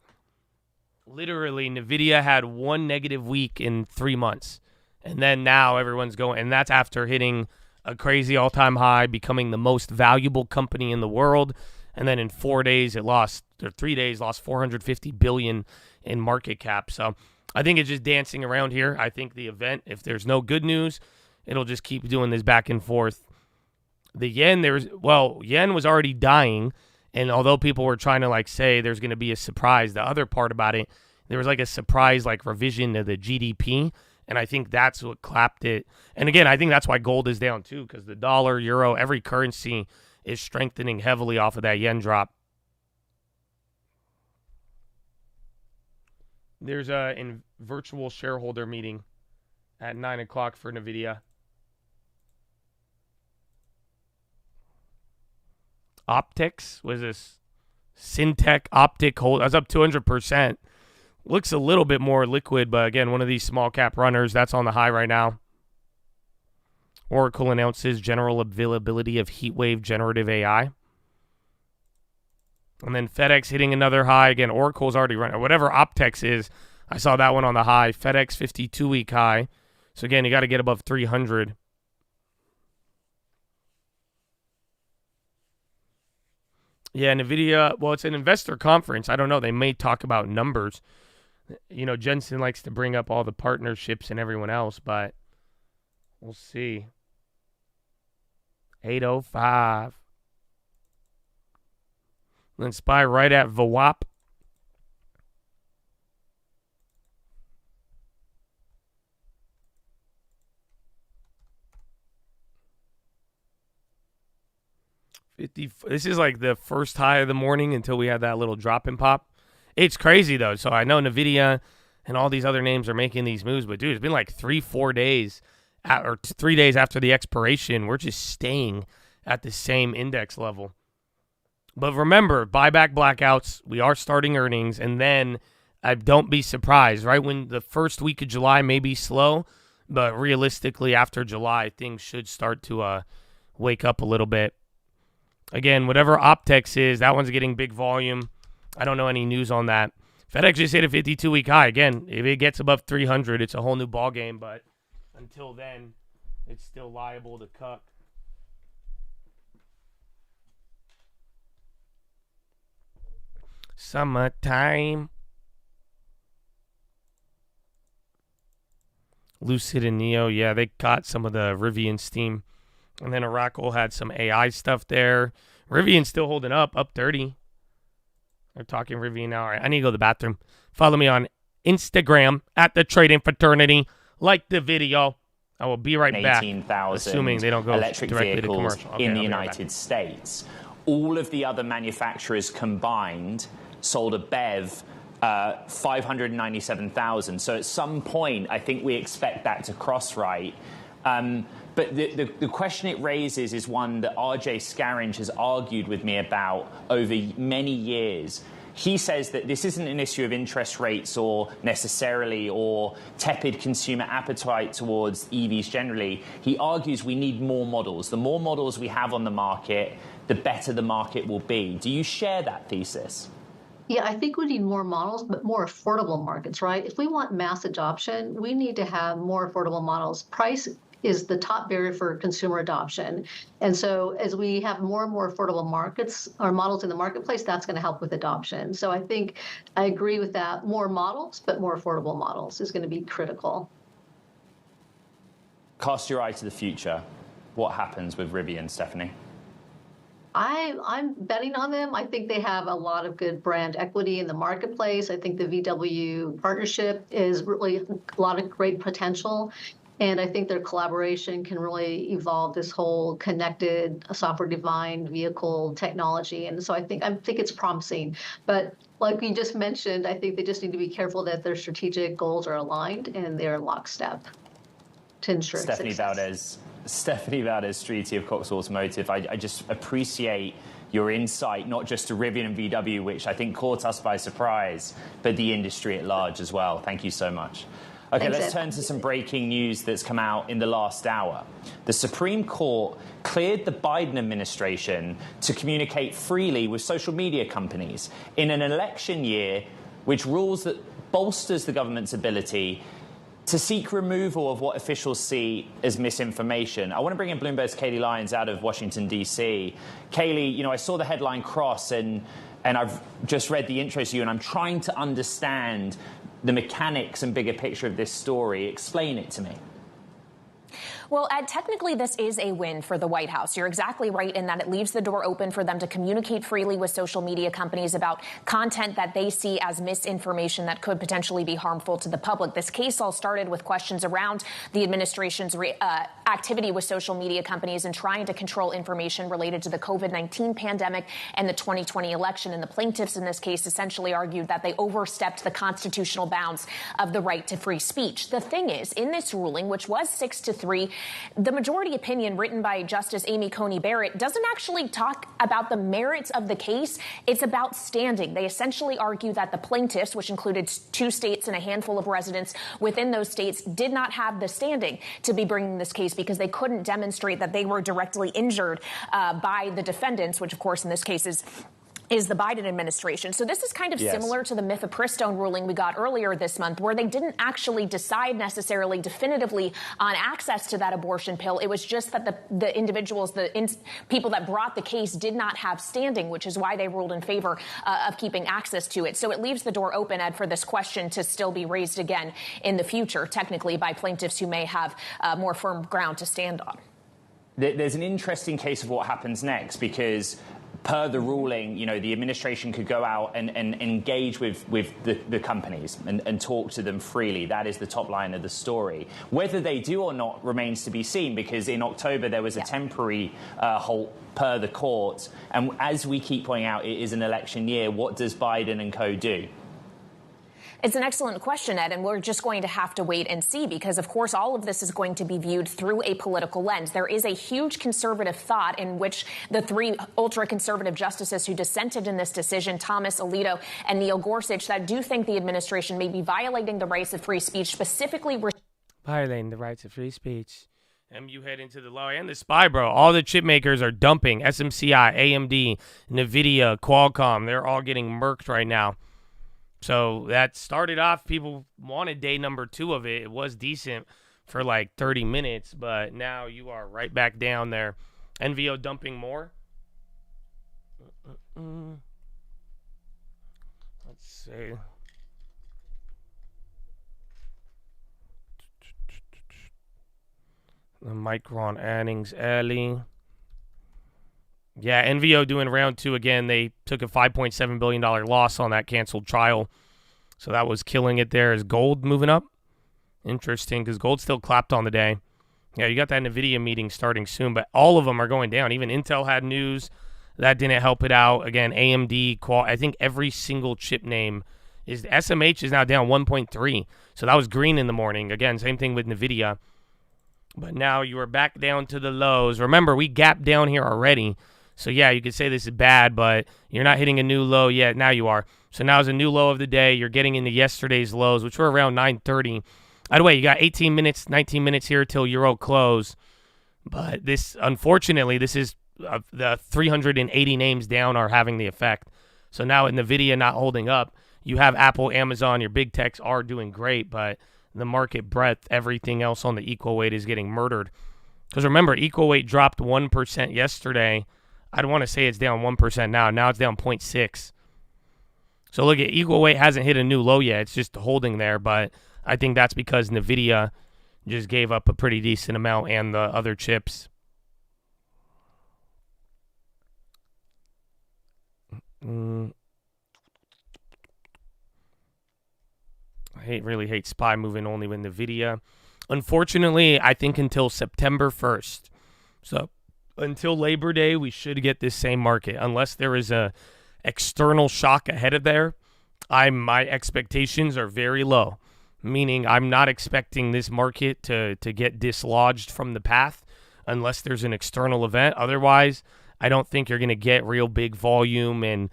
Literally, Nvidia had one negative week in 3 months. And then now everyone's going, and that's after hitting a crazy all-time high, becoming the most valuable company in the world. And then in 4 days, it lost, or 3 days, lost $450 billion in market cap. So I think it's just dancing around here. I think the event, if there's no good news, it'll just keep doing this back and forth. The yen, yen was already dying. And although people were trying to say there's going to be a surprise, the other part about it, there was a surprise revision to the GDP. And I think that's what clapped it. And again, I think that's why gold is down too, because the dollar, euro, every currency is strengthening heavily off of that yen drop. There's a virtual shareholder meeting at 9 o'clock for Nvidia. Optics was this Syntec optic hold. I was up 200%. Looks a little bit more liquid, but again, one of these small cap runners that's on the high right now. Oracle announces general availability of heatwave generative AI. And then FedEx hitting another high. Again, Oracle's already running. Whatever Optex is, I saw that one on the high. FedEx 52-week high. So again, you got to get above 300. Yeah, Nvidia, well, it's an investor conference. I don't know. They may talk about numbers. You know, Jensen likes to bring up all the partnerships and everyone else, but we'll see. 805. Then SPY right at VWAP. This is like the first high of the morning until we had that little drop and pop. It's crazy though. So I know Nvidia and all these other names are making these moves, but dude, it's been like 3-4 days or 3 days after the expiration. We're just staying at the same index level. But remember, buyback blackouts, we are starting earnings, and then don't be surprised, right? When the first week of July may be slow, but realistically after July, things should start to wake up a little bit. Again, whatever Optex is, that one's getting big volume. I don't know any news on that. FedEx just hit a 52-week high. Again, if it gets above 300, it's a whole new ballgame, but until then, it's still liable to cuck. Summertime. Lucid and Neo, yeah, they caught some of the Rivian steam. And then Oracle had some AI stuff there. Rivian's still holding up 30. They're talking Rivian now. All right, I need to go to the bathroom. Follow me on Instagram at the Trading Fraternity. Like the video. I will be right back. 18,000 assuming they don't go electric directly to vehicles commercial. Okay, in the I'll be right United back. States. All of the other manufacturers combined sold a BEV 597,000. So at some point, I think we expect that to cross right. But the question it raises is one that RJ Scaringe has argued with me about over many years. He says that this isn't an issue of interest rates or tepid consumer appetite towards EVs generally. He argues we need more models. The more models we have on the market, the better the market will be. Do you share that thesis? Yeah, I think we need more models, but more affordable markets, right? If we want mass adoption, we need to have more affordable models. Price is the top barrier for consumer adoption. And so as we have more and more affordable markets or models in the marketplace, that's going to help with adoption. So I think I agree with that. More models, but more affordable models is going to be critical. Cast your eye to the future. What happens with Rivian, Stephanie? I'm betting on them. I think they have a lot of good brand equity in the marketplace. I think the VW partnership is really a lot of great potential. And I think their collaboration can really evolve this whole connected, software-defined vehicle technology. And so I think it's promising. But like we just mentioned, I think they just need to be careful that their strategic goals are aligned and they're lockstep to ensure success. Stephanie Valdez, Streety of Cox Automotive. I just appreciate your insight, not just to Rivian and VW, which I think caught us by surprise, but the industry at large as well. Thank you so much. Okay, let's turn to some breaking news that's come out in the last hour. The Supreme Court cleared the Biden administration to communicate freely with social media companies in an election year which rules that bolsters the government's ability to seek removal of what officials see as misinformation. I want to bring in Bloomberg's Kaylee Lyons out of Washington, D.C. Kaylee, I saw the headline cross and I've just read the intro to you, and I'm trying to understand the mechanics and bigger picture of this story. Explain it to me. Well, Ed, technically this is a win for the White House. You're exactly right in that it leaves the door open for them to communicate freely with social media companies about content that they see as misinformation that could potentially be harmful to the public. This case all started with questions around the administration's activity with social media companies and trying to control information related to the COVID-19 pandemic and the 2020 election. And the plaintiffs in this case essentially argued that they overstepped the constitutional bounds of the right to free speech. The thing is, in this ruling, which was 6-3, the majority opinion written by Justice Amy Coney Barrett doesn't actually talk about the merits of the case. It's about standing. They essentially argue that the plaintiffs, which included 2 states and a handful of residents within those states, did not have the standing to be bringing this case because they couldn't demonstrate that they were directly injured by the defendants, which, of course, in this case is the Biden administration. So this is kind of similar to the mifepristone ruling we got earlier this month, where they didn't actually decide necessarily definitively on access to that abortion pill. It was just that the individuals, people that brought the case did not have standing, which is why they ruled in favor of keeping access to it. So it leaves the door open, Ed, for this question to still be raised again in the future, technically by plaintiffs who may have more firm ground to stand on. There's an interesting case of what happens next, because per the ruling, the administration could go out and engage with the companies and talk to them freely. That is the top line of the story. Whether they do or not remains to be seen, because in October there was a temporary halt per the court. And as we keep pointing out, it is an election year. What does Biden and co. do? It's an excellent question, Ed, and we're just going to have to wait and see because, of course, all of this is going to be viewed through a political lens. There is a huge conservative thought in which the 3 ultra-conservative justices who dissented in this decision, Thomas, Alito, and Neil Gorsuch, that do think the administration may be violating the rights of free speech, specifically violating the rights of free speech. And you head into the low and the SPY, bro. All the chip makers are dumping. SMCI, AMD, Nvidia, Qualcomm. They're all getting murked right now. So that started off, people wanted day number 2 of it. It was decent for like 30 minutes, but now you are right back down there. NVO dumping more. Let's see. The Micron Earnings early. Yeah, NVO doing round 2 again. They took a $5.7 billion loss on that canceled trial. So that was killing it there. Is gold moving up? Interesting, because gold still clapped on the day. Yeah, you got that Nvidia meeting starting soon, but all of them are going down. Even Intel had news. That didn't help it out. Again, AMD, I think every single chip name is. SMH is now down 1.3. So that was green in the morning. Again, same thing with Nvidia. But now you are back down to the lows. Remember, we gapped down here already. So, yeah, you could say this is bad, but you're not hitting a new low yet. Now you are. So now is a new low of the day. You're getting into yesterday's lows, which were around 9:30. By the way, you got 18 minutes, 19 minutes here till Euro close. But this, unfortunately, this is the 380 names down are having the effect. So now with Nvidia not holding up, you have Apple, Amazon, your big techs are doing great, but the market breadth, everything else on the equal weight is getting murdered. Because remember, equal weight dropped 1% yesterday. I'd want to say it's down 1% now. Now it's down 0.6. So look, at equal weight hasn't hit a new low yet. It's just holding there, but I think that's because Nvidia just gave up a pretty decent amount and the other chips. I really hate SPY moving only with Nvidia. Unfortunately, I think until September 1st. So until Labor Day, we should get this same market. Unless there is a external shock ahead of there, my expectations are very low. Meaning I'm not expecting this market to get dislodged from the path unless there's an external event. Otherwise, I don't think you're going to get real big volume and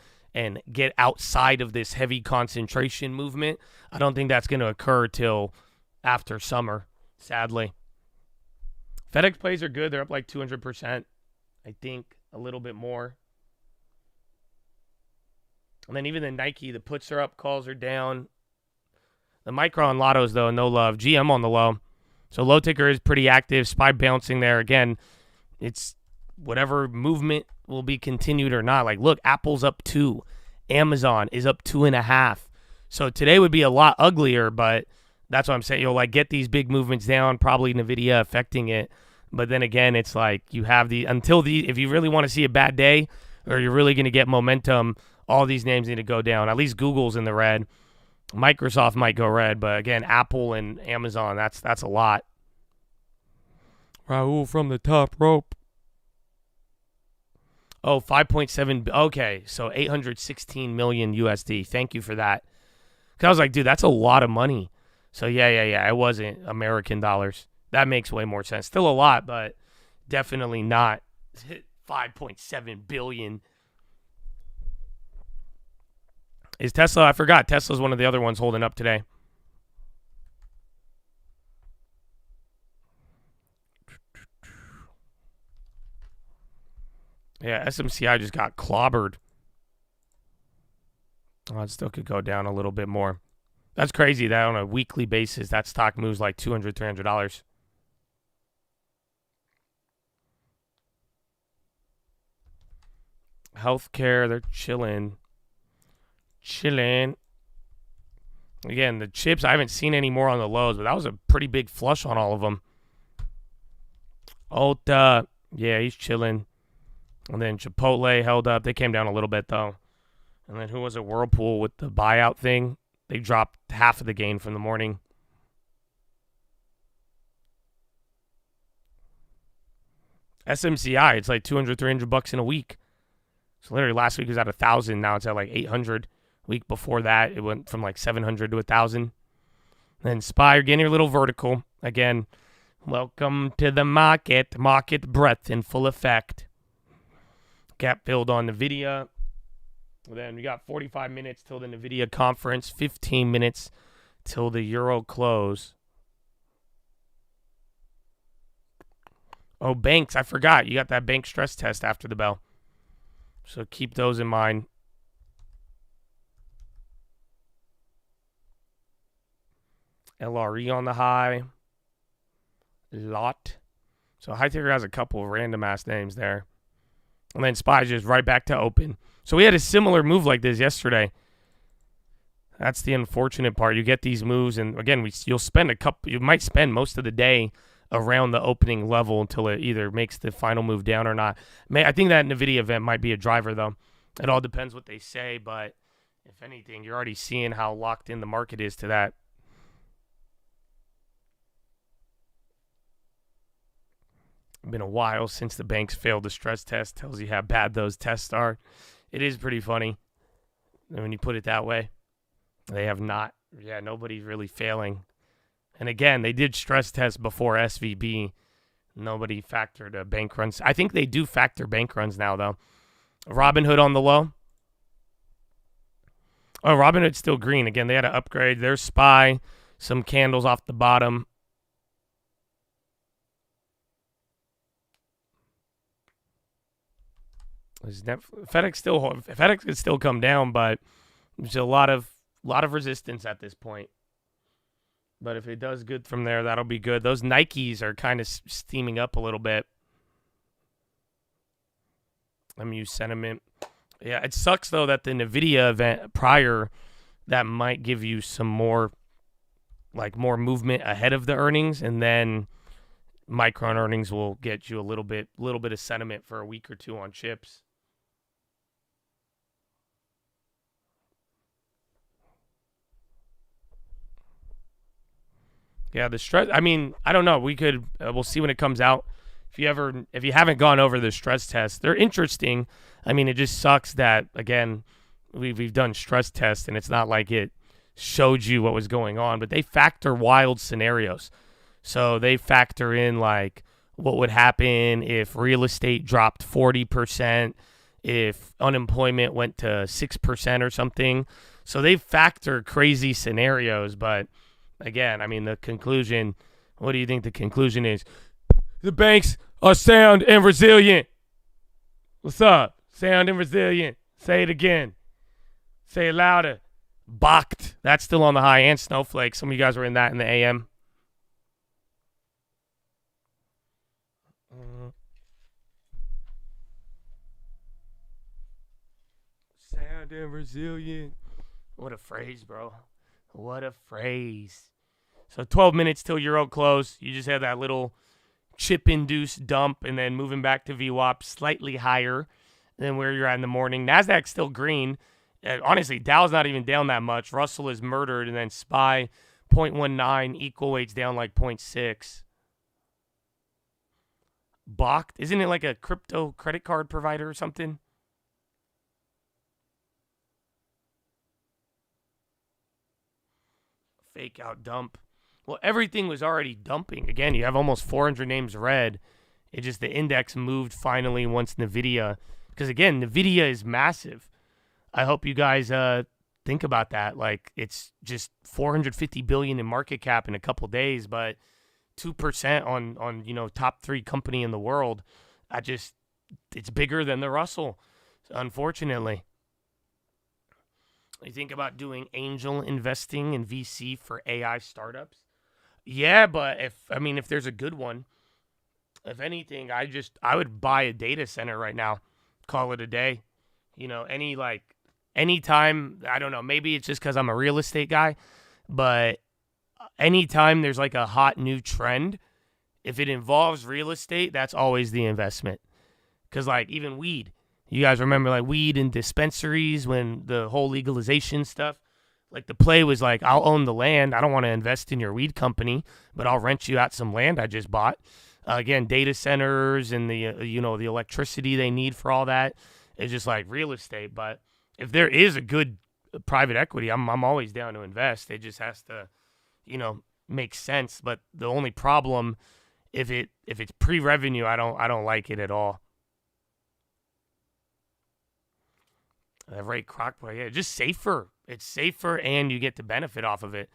get outside of this heavy concentration movement. I don't think that's going to occur till after summer, sadly. FedEx plays are good. They're up like 200%. I think a little bit more. And then even the Nike, the puts are up, calls are down. The Micron Lottos, though, no love. GM on the low. So low ticker is pretty active. SPY bouncing there. Again, it's whatever movement will be continued or not. Like, look, Apple's up 2. Amazon is up 2.5. So today would be a lot uglier, but That's what I'm saying. You'll like get these big movements down, probably Nvidia affecting it. But then again, it's like you have if you really want to see a bad day or you're really going to get momentum, all these names need to go down. At least Google's in the red. Microsoft might go red, but again, Apple and Amazon, that's a lot. Raul from the top rope. Oh, 5.7. Okay, so 816 million USD. Thank you for that. Because I was like, dude, that's a lot of money. So yeah. It wasn't American dollars. That makes way more sense. Still a lot, but definitely not 5.7 billion. Is Tesla? I forgot. Tesla's one of the other ones holding up today. Yeah, SMCI just got clobbered. Oh, it still could go down a little bit more. That's crazy that on a weekly basis, that stock moves like $200, $300. Healthcare, they're chilling. Again, the chips, I haven't seen any more on the lows, but that was a pretty big flush on all of them. Ulta, yeah, he's chilling. And then Chipotle held up. They came down a little bit, though. And then who was it? Whirlpool with the buyout thing. They dropped half of the gain from the morning. SMCI, it's like $200, $300 in a week. So literally last week it was at 1,000. Now it's at like 800. Week before that, it went from like 700 to 1,000. Then SPY, you're getting your little vertical. Again, welcome to the market. Market breadth in full effect. Gap filled on Nvidia. Then we got 45 minutes till the Nvidia conference. 15 minutes till the Euro close. Oh, banks. I forgot. You got that bank stress test after the bell. So keep those in mind. LRE on the high. Lot. So high ticker has a couple of random ass names there. And then SPY just right back to open. So we had a similar move like this yesterday. That's the unfortunate part. You get these moves, and again, you might spend most of the day around the opening level until it either makes the final move down or not. I think that Nvidia event might be a driver, though. It all depends what they say, but if anything, you're already seeing how locked in the market is to that. It's been a while since the banks failed the stress test. Tells you how bad those tests are. It is pretty funny when you put it that way. They have not. Yeah, nobody's really failing. And again, they did stress test before SVB. Nobody factored bank runs. I think they do factor bank runs now, though. Robinhood on the low. Oh, Robinhood's still green. Again, they had to upgrade. There's SPY. Some candles off the bottom. FedEx could still come down, but there's a lot of resistance at this point. But if it does good from there, that'll be good. Those Nikes are kind of steaming up a little bit. Let me use sentiment. Yeah, it sucks though that the Nvidia event prior that might give you some more movement ahead of the earnings, and then Micron earnings will get you a little bit of sentiment for a week or two on chips. Yeah, the stress. I mean, I don't know. We'll see when it comes out. If you haven't gone over the stress tests, they're interesting. I mean, it just sucks that again, we've done stress tests and it's not like it showed you what was going on, but they factor wild scenarios. So they factor in like what would happen if real estate dropped 40%, if unemployment went to 6% or something. So they factor crazy scenarios, but again, I mean, the conclusion, what do you think the conclusion is? The banks are sound and resilient. What's up? Sound and resilient. Say it again. Say it louder. Bakkt. That's still on the high. And Snowflake. Some of you guys were in that in the AM. Sound and resilient. What a phrase, bro. What a phrase. So 12 minutes till euro close. You just had that little chip-induced dump and then moving back to VWAP slightly higher than where you're at in the morning. NASDAQ's still green. Honestly, Dow's not even down that much. Russell is murdered, and then SPY 0.19, equal weight's down like 0.6. Bakkt, isn't it like a crypto credit card provider or something? Fake out dump. Well, everything was already dumping. Again, you have almost 400 names red. It just, the index moved finally once Nvidia, because again, Nvidia is massive. I hope you guys think about that. Like, it's just 450 billion in market cap in a couple days, but 2% on top 3 company in the world. It's bigger than the Russell, unfortunately. You think about doing angel investing in VC for AI startups? Yeah, but if there's a good one, if anything, I would buy a data center right now, call it a day. Anytime, I don't know, maybe it's just because I'm a real estate guy, but anytime there's like a hot new trend, if it involves real estate, that's always the investment. Because like even weed, you guys remember like weed in dispensaries when the whole legalization stuff, like the play was like, I'll own the land. I don't want to invest in your weed company, but I'll rent you out some land I just bought. Again, data centers and the the electricity they need for all that is just like real estate. But if there is a good private equity, I'm always down to invest. It just has to, make sense. But the only problem, if it's pre-revenue, I don't like it at all. Ray Kroc, yeah, just safer. It's safer, and you get to benefit off of it.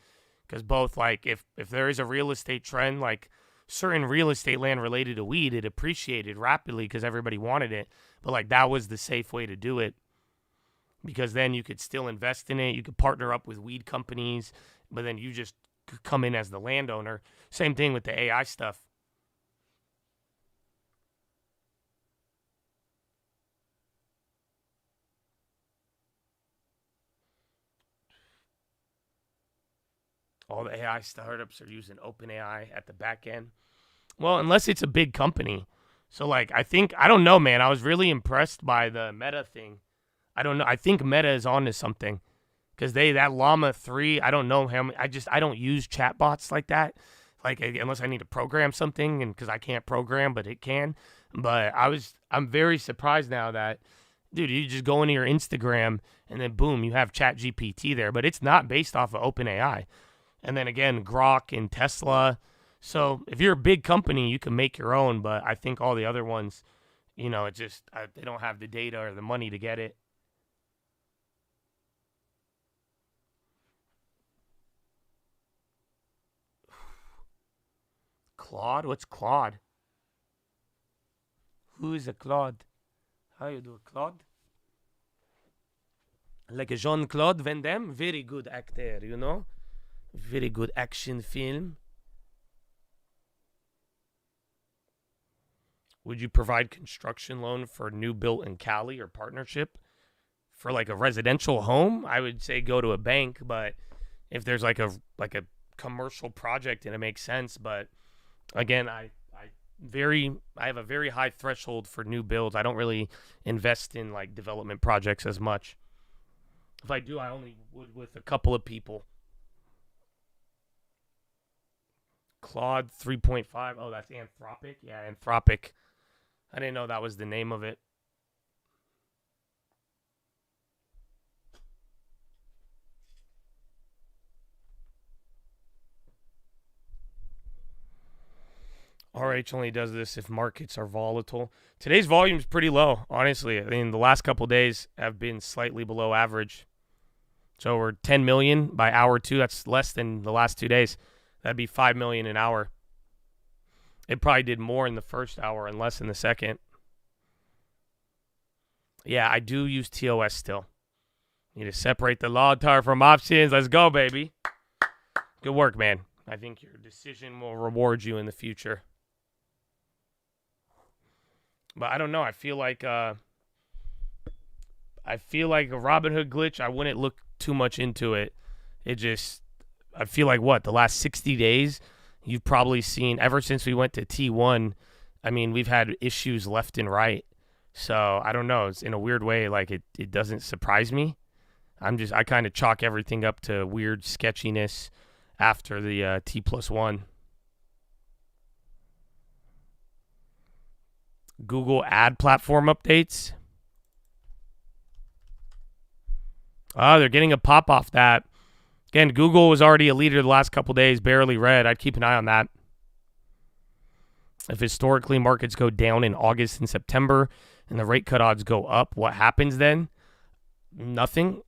Because both, like, if there is a real estate trend, like certain real estate land related to weed, it appreciated rapidly because everybody wanted it. But, like, that was the safe way to do it. Because then you could still invest in it. You could partner up with weed companies, but then you just come in as the landowner. Same thing with the AI stuff. All the AI startups are using OpenAI at the back end. Well, unless it's a big company. So, like, I don't know, man. I was really impressed by the Meta thing. I don't know. I think Meta is on to something. Because that Llama 3, I don't know how many. I don't use chatbots like that. Like, unless I need to program something, and because I can't program, but it can. But I'm very surprised now that, dude, you just go into your Instagram, and then boom, you have ChatGPT there. But it's not based off of OpenAI. And then again, Grok and Tesla. So if you're a big company, you can make your own. But I think all the other ones, they don't have the data or the money to get it. Claude? What's Claude? Who is a Claude? How you do, Claude? Like a Jean-Claude Van Damme? Very good actor, Very good action film. Would you provide construction loan for new built in Cali or partnership? For like a residential home, I would say go to a bank, but if there's like a commercial project and it makes sense, but again, I have a very high threshold for new builds. I don't really invest in like development projects as much. If I do, I only would with a couple of people. Claude 3.5. Oh, that's Anthropic. Yeah, Anthropic. I didn't know that was the name of it. RH only does this if markets are volatile. Today's volume is pretty low, honestly. I mean, the last couple days have been slightly below average. So we're 10 million by hour 2. That's less than the last 2 days. That'd be 5 million an hour. It probably did more in the first hour and less in the second. Yeah, I do use TOS still. Need to separate the Lautar from options. Let's go, baby. Good work, man. I think your decision will reward you in the future. But I don't know. I feel like a Robinhood glitch. I wouldn't look too much into it. I feel like the last 60 days, you've probably seen, ever since we went to T1, I mean, we've had issues left and right. So I don't know. It's in a weird way, like it doesn't surprise me. I kind of chalk everything up to weird sketchiness after the T+1. Google ad platform updates. Oh, they're getting a pop off that. Again, Google was already a leader the last couple days, barely red. I'd keep an eye on that. If historically markets go down in August and September and the rate cut odds go up, what happens then? Nothing.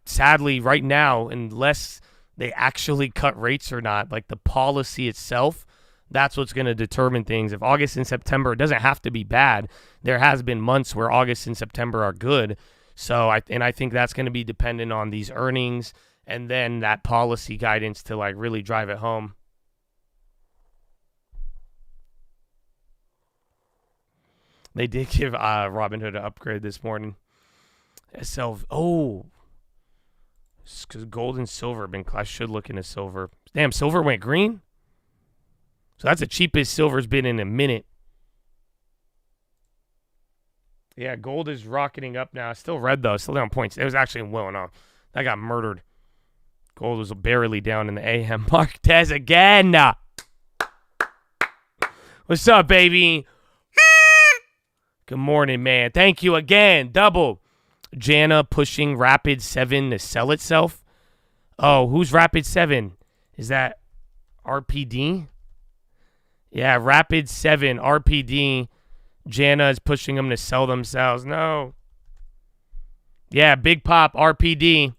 Sadly, right now, unless they actually cut rates or not, like the policy itself, that's what's going to determine things. If August and September, it doesn't have to be bad. There has been months where August and September are good. So I think that's going to be dependent on these earnings and then that policy guidance to like really drive it home. They did give Robinhood an upgrade this morning. Because gold and silver I should look into silver. Damn, silver went green? So that's the cheapest silver's been in a minute. Yeah, gold is rocketing up now. Still red, though. Still down points. It was actually willing off. That got murdered. Gold was barely down in the AM. Marquez again. What's up, baby? Good morning, man. Thank you again. Double. Jana pushing Rapid 7 to sell itself. Oh, who's Rapid 7? Is that RPD? Yeah, Rapid 7, RPD. Jana is pushing them to sell themselves. No. Yeah, big pop, RPD.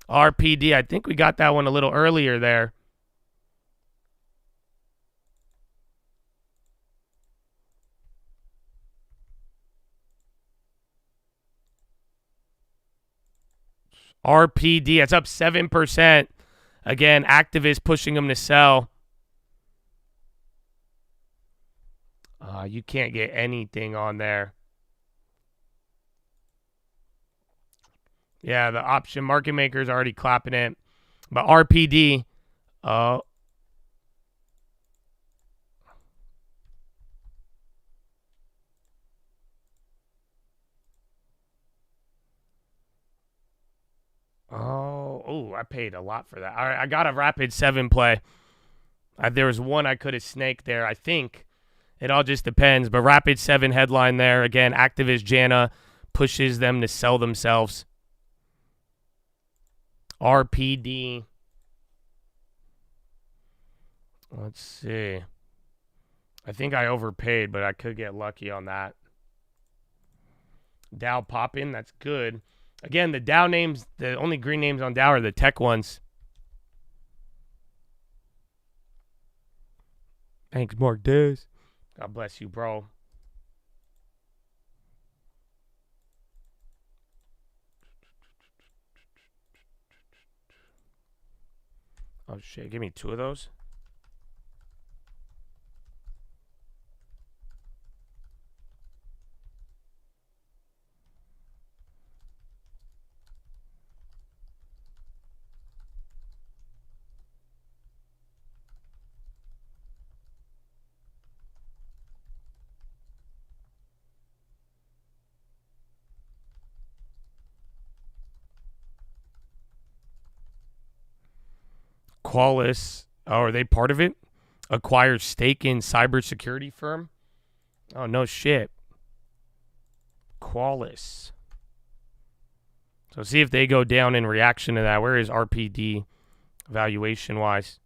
RPD. I think we got that one a little earlier there. RPD. It's up 7%. Again, activists pushing them to sell. You can't get anything on there. Yeah, the option market makers are already clapping it. But RPD, oh, I paid a lot for that. All right, I got a Rapid 7 play. There was one I could have snaked there, I think. It all just depends. But Rapid 7 headline there. Again, activist Jana pushes them to sell themselves. RPD. Let's see. I think I overpaid, but I could get lucky on that. Dow popping. That's good. Again, the Dow names, the only green names on Dow are the tech ones. Thanks, Mark Dez. God bless you, bro. Oh, shit. Give me two of those. Qualys, are they part of it? Acquires stake in cybersecurity firm? Oh, no shit. Qualys. So see if they go down in reaction to that. Where is RPD valuation-wise?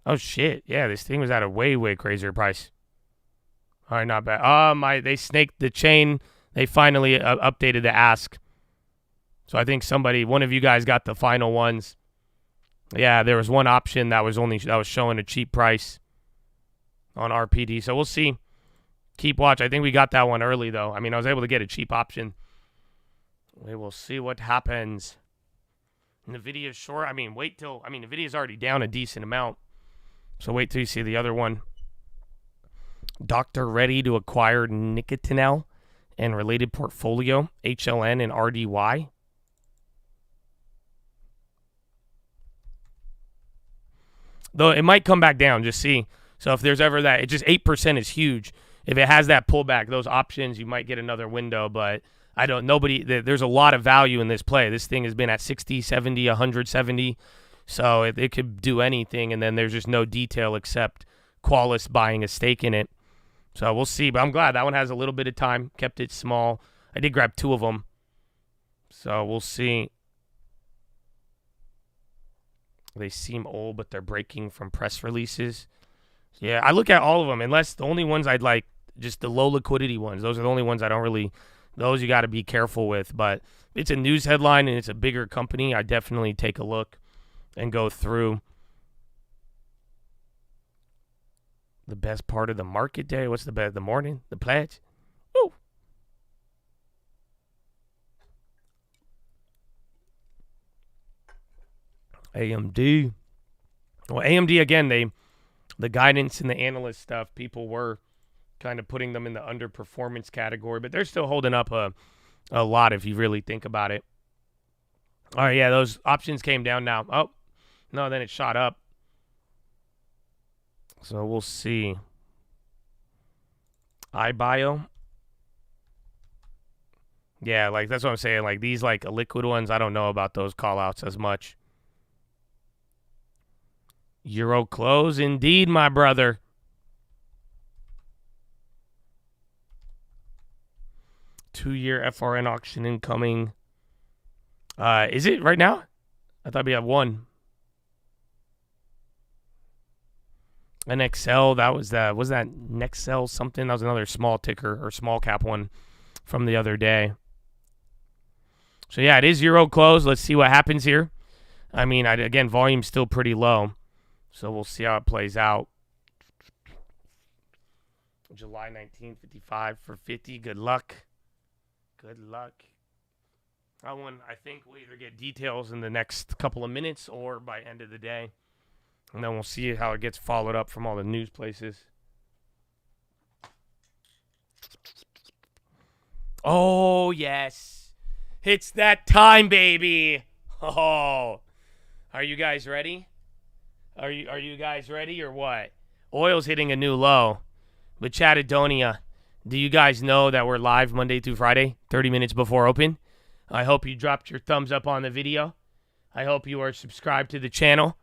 Oh, shit. Yeah, this thing was at a way, way crazier price. All right, not bad. They snaked the chain. They finally updated the ask. So I think one of you guys got the final ones. Yeah, there was one option that was showing a cheap price on RPD. So we'll see. Keep watch. I think we got that one early, though. I mean, I was able to get a cheap option. We will see what happens. Nvidia's short. Nvidia's already down a decent amount. So wait till you see the other one. Dr. Ready to acquire Nicotinell and related portfolio, HLN and RDY. Though it might come back down, just see. So if there's ever that, it just 8% is huge. If it has that pullback, those options, you might get another window, but there's a lot of value in this play. This thing has been at 60, 70, 170, so it could do anything, and then there's just no detail except Qualys buying a stake in it. So we'll see, but I'm glad that one has a little bit of time, kept it small. I did grab 2 of them, so we'll see. They seem old, but they're breaking from press releases. Yeah, I look at all of them, unless the only ones I'd like, just the low liquidity ones. Those are the only ones I don't really, those you got to be careful with. But it's a news headline and it's a bigger company. I definitely take a look and go through. The best part of the market day. What's the best? The morning? The pledge? Woo! AMD. Well, AMD, again, the guidance and the analyst stuff, people were kind of putting them in the underperformance category, but they're still holding up a lot if you really think about it. All right, yeah, those options came down now. Oh, no, then it shot up. So we'll see. iBio. Yeah, like that's what I'm saying. Like these like liquid ones, I don't know about those call outs as much. Euro close indeed, my brother. Two-year FRN auction incoming. Is it right now? I thought we have one. NXL, was that Nexel something? That was another small ticker or small cap one from the other day. So yeah, it is Euro close. Let's see what happens here. I mean, again, volume's still pretty low. So we'll see how it plays out. July 1955 for 50. Good luck. Good luck. That one, I think we'll either get details in the next couple of minutes or by end of the day. And then we'll see how it gets followed up from all the news places. Oh, yes. It's that time, baby. Oh. Are you guys ready? Are you guys ready or what? Oil's hitting a new low. But Chattadonia, do you guys know that we're live Monday through Friday, 30 minutes before open? I hope you dropped your thumbs up on the video. I hope you are subscribed to the channel.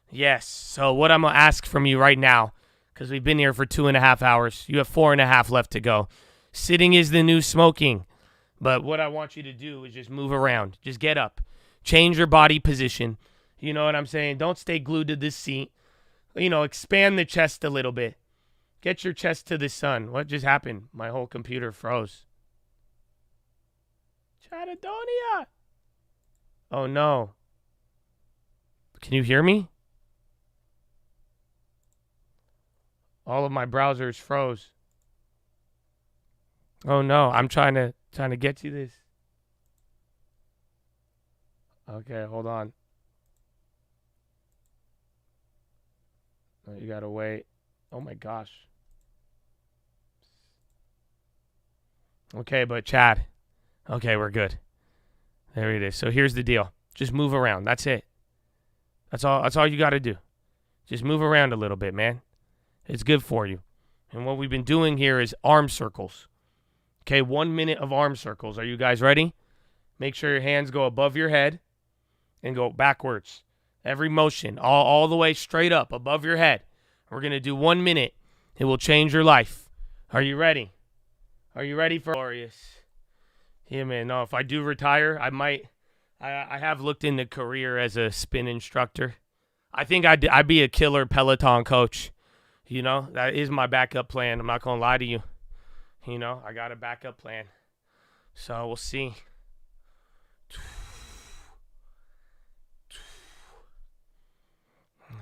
Yes, so what I'm going to ask from you right now, because we've been here for 2.5 hours. You have 4.5 left to go. Sitting is the new smoking. But what I want you to do is just move around. Just get up. Change your body position. You know what I'm saying? Don't stay glued to this seat. You know, expand the chest a little bit. Get your chest to the sun. What just happened? My whole computer froze. Chattadonia! Oh, no. Can you hear me? All of my browsers froze. Oh, no. I'm trying to get you this. Okay, hold on. Oh, you gotta wait. Oh, my gosh. Okay, but Chad. Okay, we're good. There it is. So here's the deal. Just move around. That's it. That's all you got to do. Just move around a little bit, man. It's good for you. And what we've been doing here is arm circles. Okay, 1 minute of arm circles. Are you guys ready? Make sure your hands go above your head and go backwards. Every motion, all the way straight up above your head. We're going to do 1 minute. It will change your life. Are you ready? Are you ready for glorious? Yeah, man. No, if I do retire, I might. I have looked into career as a spin instructor. I think I'd be a killer Peloton coach. You know, that is my backup plan. I'm not going to lie to you. You know, I got a backup plan. So we'll see.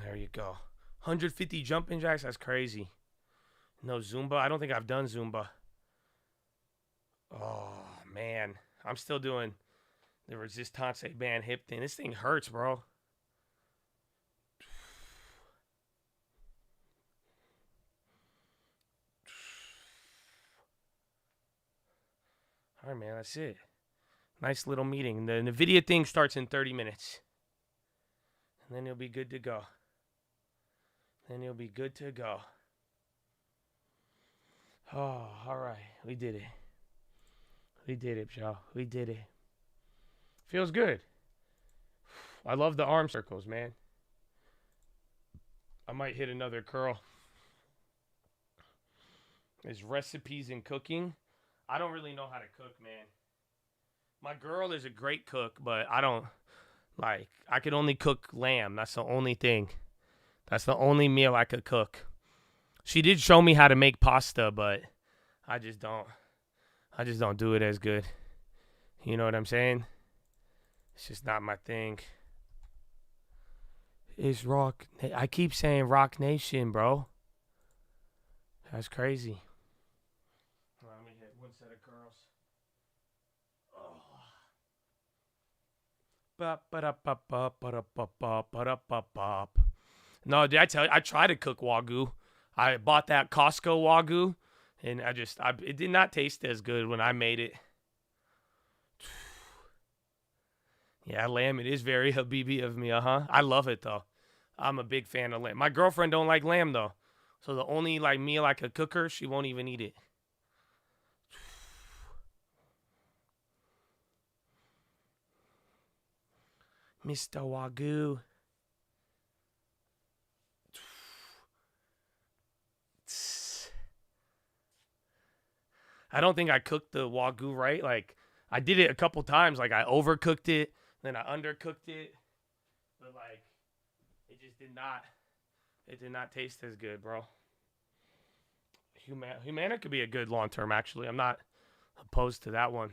There you go. 150 jumping jacks? That's crazy. No Zumba? I don't think I've done Zumba. Oh, man. I'm still doing the resistance band hip thing. This thing hurts, bro. All right, man. That's it. Nice little meeting. The Nvidia thing starts in 30 minutes. And then you'll be good to go. then you'll be good to go. Oh, all right. We did it. We did it, y'all. We did it. Feels good. I love the arm circles, man. I might hit another curl. There's recipes in cooking. I don't really know how to cook, man. My girl is a great cook, but I don't, like, I could only cook lamb. That's the only thing. That's the only meal I could cook. She did show me how to make pasta, but I just don't do it as good. You know what I'm saying? It's just not my thing. It's Rock. I keep saying Rock Nation, bro. That's crazy. Well, let me hit one set of curls. Oh. No, did I tell you? I tried to cook Wagyu. I bought that Costco Wagyu, and it did not taste as good when I made it. Yeah, lamb, it is very Habibi of me, I love it, though. I'm a big fan of lamb. My girlfriend don't like lamb, though. So the only, like, meal I could cook her, she won't even eat it. Mr. Wagyu. I don't think I cooked the Wagyu right. Like, I did it a couple times. Like, I overcooked it, then I undercooked it. But, like, it just did not taste as good, bro. Humana could be a good long-term, actually. I'm not opposed to that one.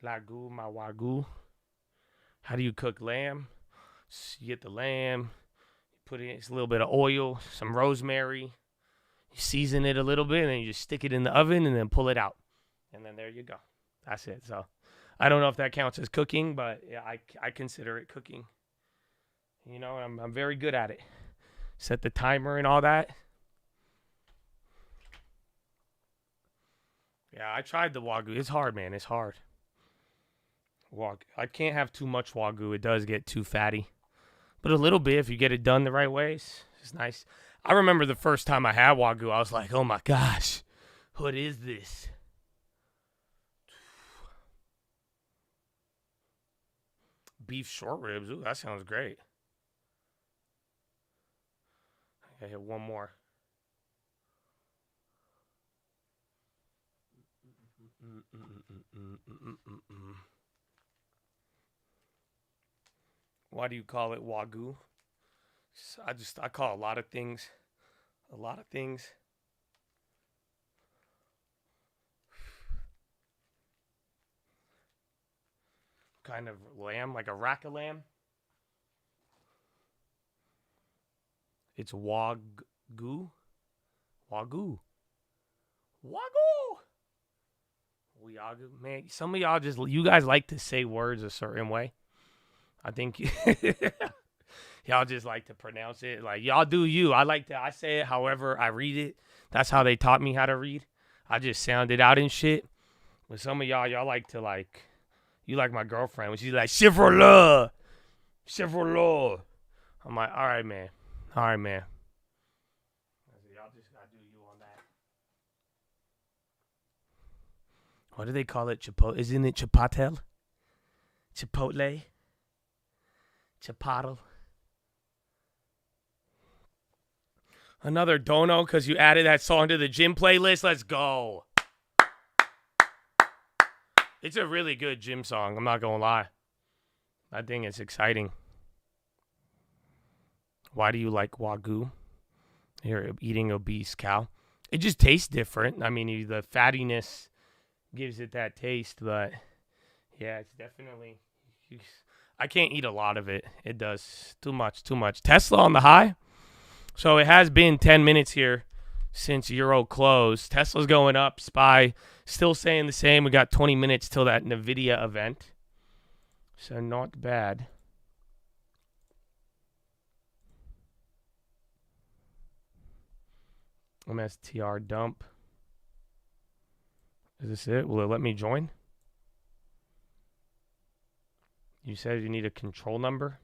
Lagu, my Wagyu. How do you cook lamb? You get the lamb, you put in a little bit of oil, some rosemary, you season it a little bit, and then you just stick it in the oven and then pull it out. And then there you go. That's it. So I don't know if that counts as cooking, but yeah, I consider it cooking. You know, I'm very good at it. Set the timer and all that. Yeah, I tried the Wagyu. It's hard, man. It's hard. I can't have too much Wagyu. It does get too fatty. But a little bit, if you get it done the right way, it's nice. I remember the first time I had Wagyu, I was like, oh my gosh, what is this? Beef short ribs. Ooh, that sounds great. I hit one more. Why do you call it Wagyu? I call a lot of things. Kind of lamb, like a rack of lamb. It's Wagyu. Man, some of y'all you guys like to say words a certain way. I think y'all just like to pronounce it. Like, y'all do you. I say it however I read it. That's how they taught me how to read. I just sound it out and shit. But some of y'all like to, like, you like my girlfriend when she's like, Chevrolet. I'm like, all right, man. Y'all just gotta do you on that. What do they call it? Isn't it Chipotle? Chipotle. Another dono because you added that song to the gym playlist. Let's go. It's a really good gym song. I'm not going to lie. I think it's exciting. Why do you like Wagyu? You're eating obese cow. It just tastes different. I mean, the fattiness gives it that taste, but yeah, it's definitely... I can't eat a lot of it. It does too much. Tesla on the high. So it has been 10 minutes here since Euro closed. Tesla's going up. SPY still saying the same. We got 20 minutes till that Nvidia event. So not bad. MSTR dump. Is this it? Will it let me join? You said you need a control number.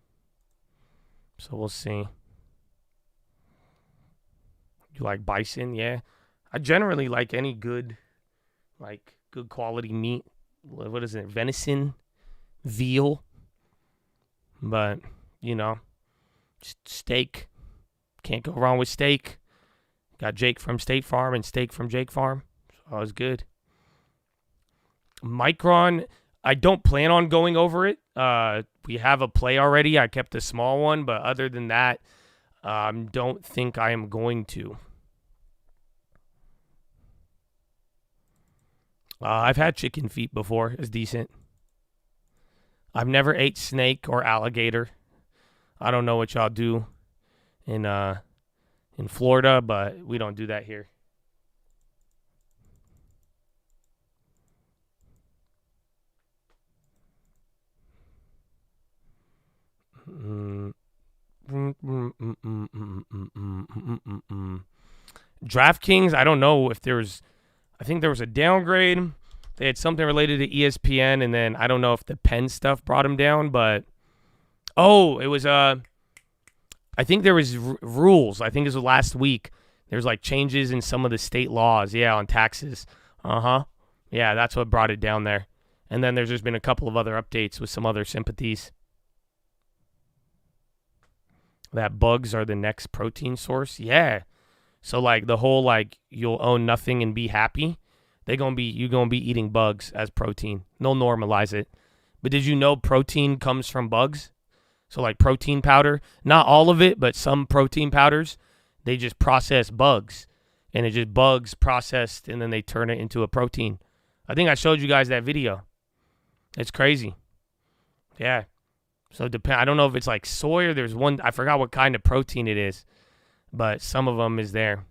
So we'll see. You like bison? Yeah. I generally like any good quality meat. What is it? Venison, veal. But, steak. Can't go wrong with steak. Got Jake from State Farm and steak from Jake Farm. So it was good. Micron, I don't plan on going over it. We have a play already. I kept a small one, but other than that, don't think I am going to. I've had chicken feet before. It's decent. I've never ate snake or alligator. I don't know what y'all do in Florida, but we don't do that here. DraftKings, I don't know if there was, I think there was a downgrade. They had something related to ESPN, and then I don't know if the Penn stuff brought them down, but it was I think there was rules. I think it was last week. There's like changes in some of the state laws, on taxes. Yeah, that's what brought it down there. And then there's just been a couple of other updates with some other sympathies. That bugs are the next protein source. Yeah. So like the whole you'll own nothing and be happy. You're gonna be eating bugs as protein. They'll normalize it. But did you know protein comes from bugs? So like protein powder, not all of it, but some protein powders, they just process bugs. And it just bugs processed, and then they turn it into a protein. I think I showed you guys that video. It's crazy. Yeah. So I don't know if it's like soy or there's one, I forgot what kind of protein it is, but some of them is there.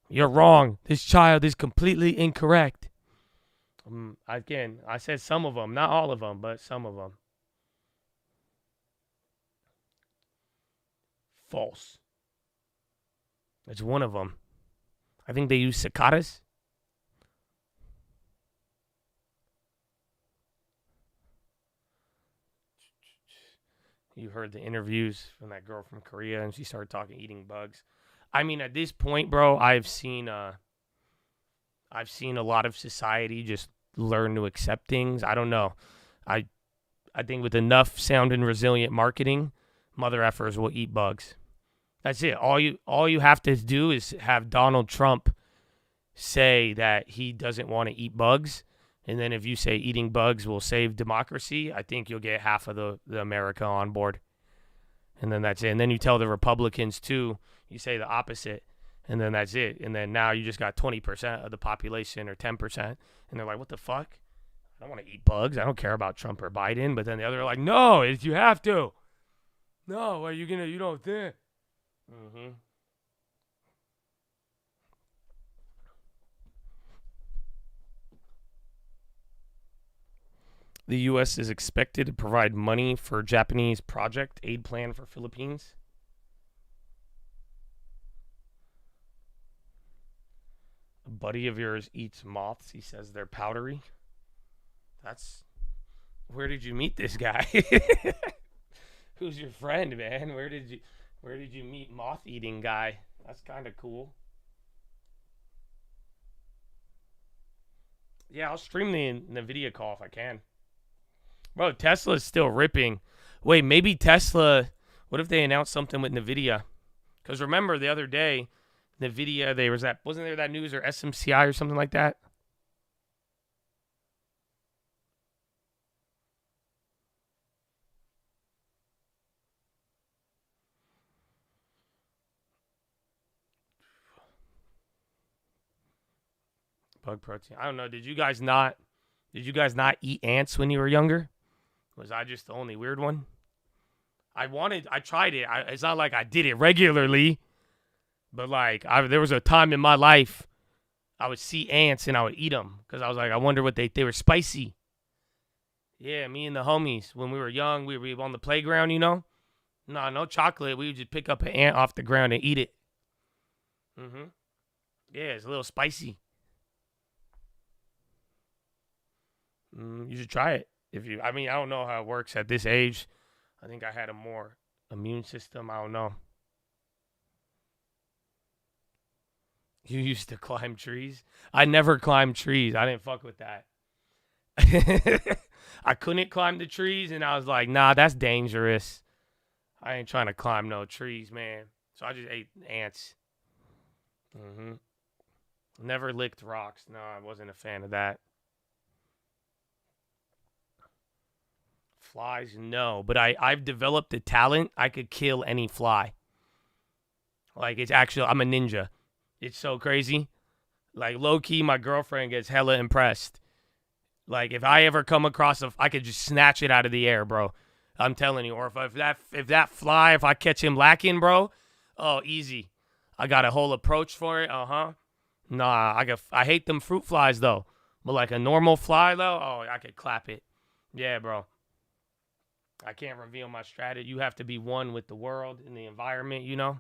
You're wrong. This child is completely incorrect. Again, I said some of them, not all of them, but some of them. False. It's one of them. I think they use cicadas. You heard the interviews from that girl from Korea, and she started talking eating bugs. I mean, at this point, bro, I've seen a lot of society just learn to accept things. I don't know. I think with enough sound and resilient marketing, mother effers will eat bugs. That's it. All you have to do is have Donald Trump say that he doesn't want to eat bugs. And then if you say eating bugs will save democracy, I think you'll get half of the America on board. And then that's it. And then you tell the Republicans too, you say the opposite. And then that's it. And then now you just got 20% of the population or 10%. And they're like, what the fuck? I don't want to eat bugs. I don't care about Trump or Biden. But then the other are like, no, you have to. No, you don't think. Mm-hmm. The U.S. is expected to provide money for Japanese project aid plan for Philippines. A buddy of yours eats moths. He says they're powdery. Where did you meet this guy? Who's your friend, man? Where did you meet moth-eating guy? That's kind of cool. Yeah, I'll stream the Nvidia call if I can. Bro, Tesla's still ripping. Wait, maybe Tesla, what if they announced something with Nvidia? Because remember the other day, Nvidia, wasn't there that news or SMCI or something like that? Bug protein. I don't know. Did you guys not eat ants when you were younger? Was I just the only weird one? I tried it. It's not like I did it regularly, but there was a time in my life I would see ants and I would eat them because I was like, I wonder what they were spicy. Yeah, me and the homies, when we were young, we were on the playground, No chocolate. We would just pick up an ant off the ground and eat it. Mm-hmm. Yeah, it's a little spicy. You should try it. I don't know how it works at this age. I think I had a Immune system, I don't know. You used to climb trees? I never climbed trees. I didn't fuck with that. I couldn't climb the trees, and I was like, nah, that's dangerous. I ain't trying to climb no trees, man. So I just ate ants. Never licked rocks. No, I wasn't a fan of that. Flies, no. But I've developed a talent. I could kill any fly. Like, it's actually, I'm a ninja. It's so crazy. Like, low-key, my girlfriend gets hella impressed. Like, if I ever come across I could just snatch it out of the air, bro. I'm telling you. Or if that fly, if I catch him lacking, bro, oh, easy. I got a whole approach for it. Nah, I hate them fruit flies, though. But like a normal fly, though, oh, I could clap it. Yeah, bro. I can't reveal my strategy. You have to be one with the world and the environment, you know?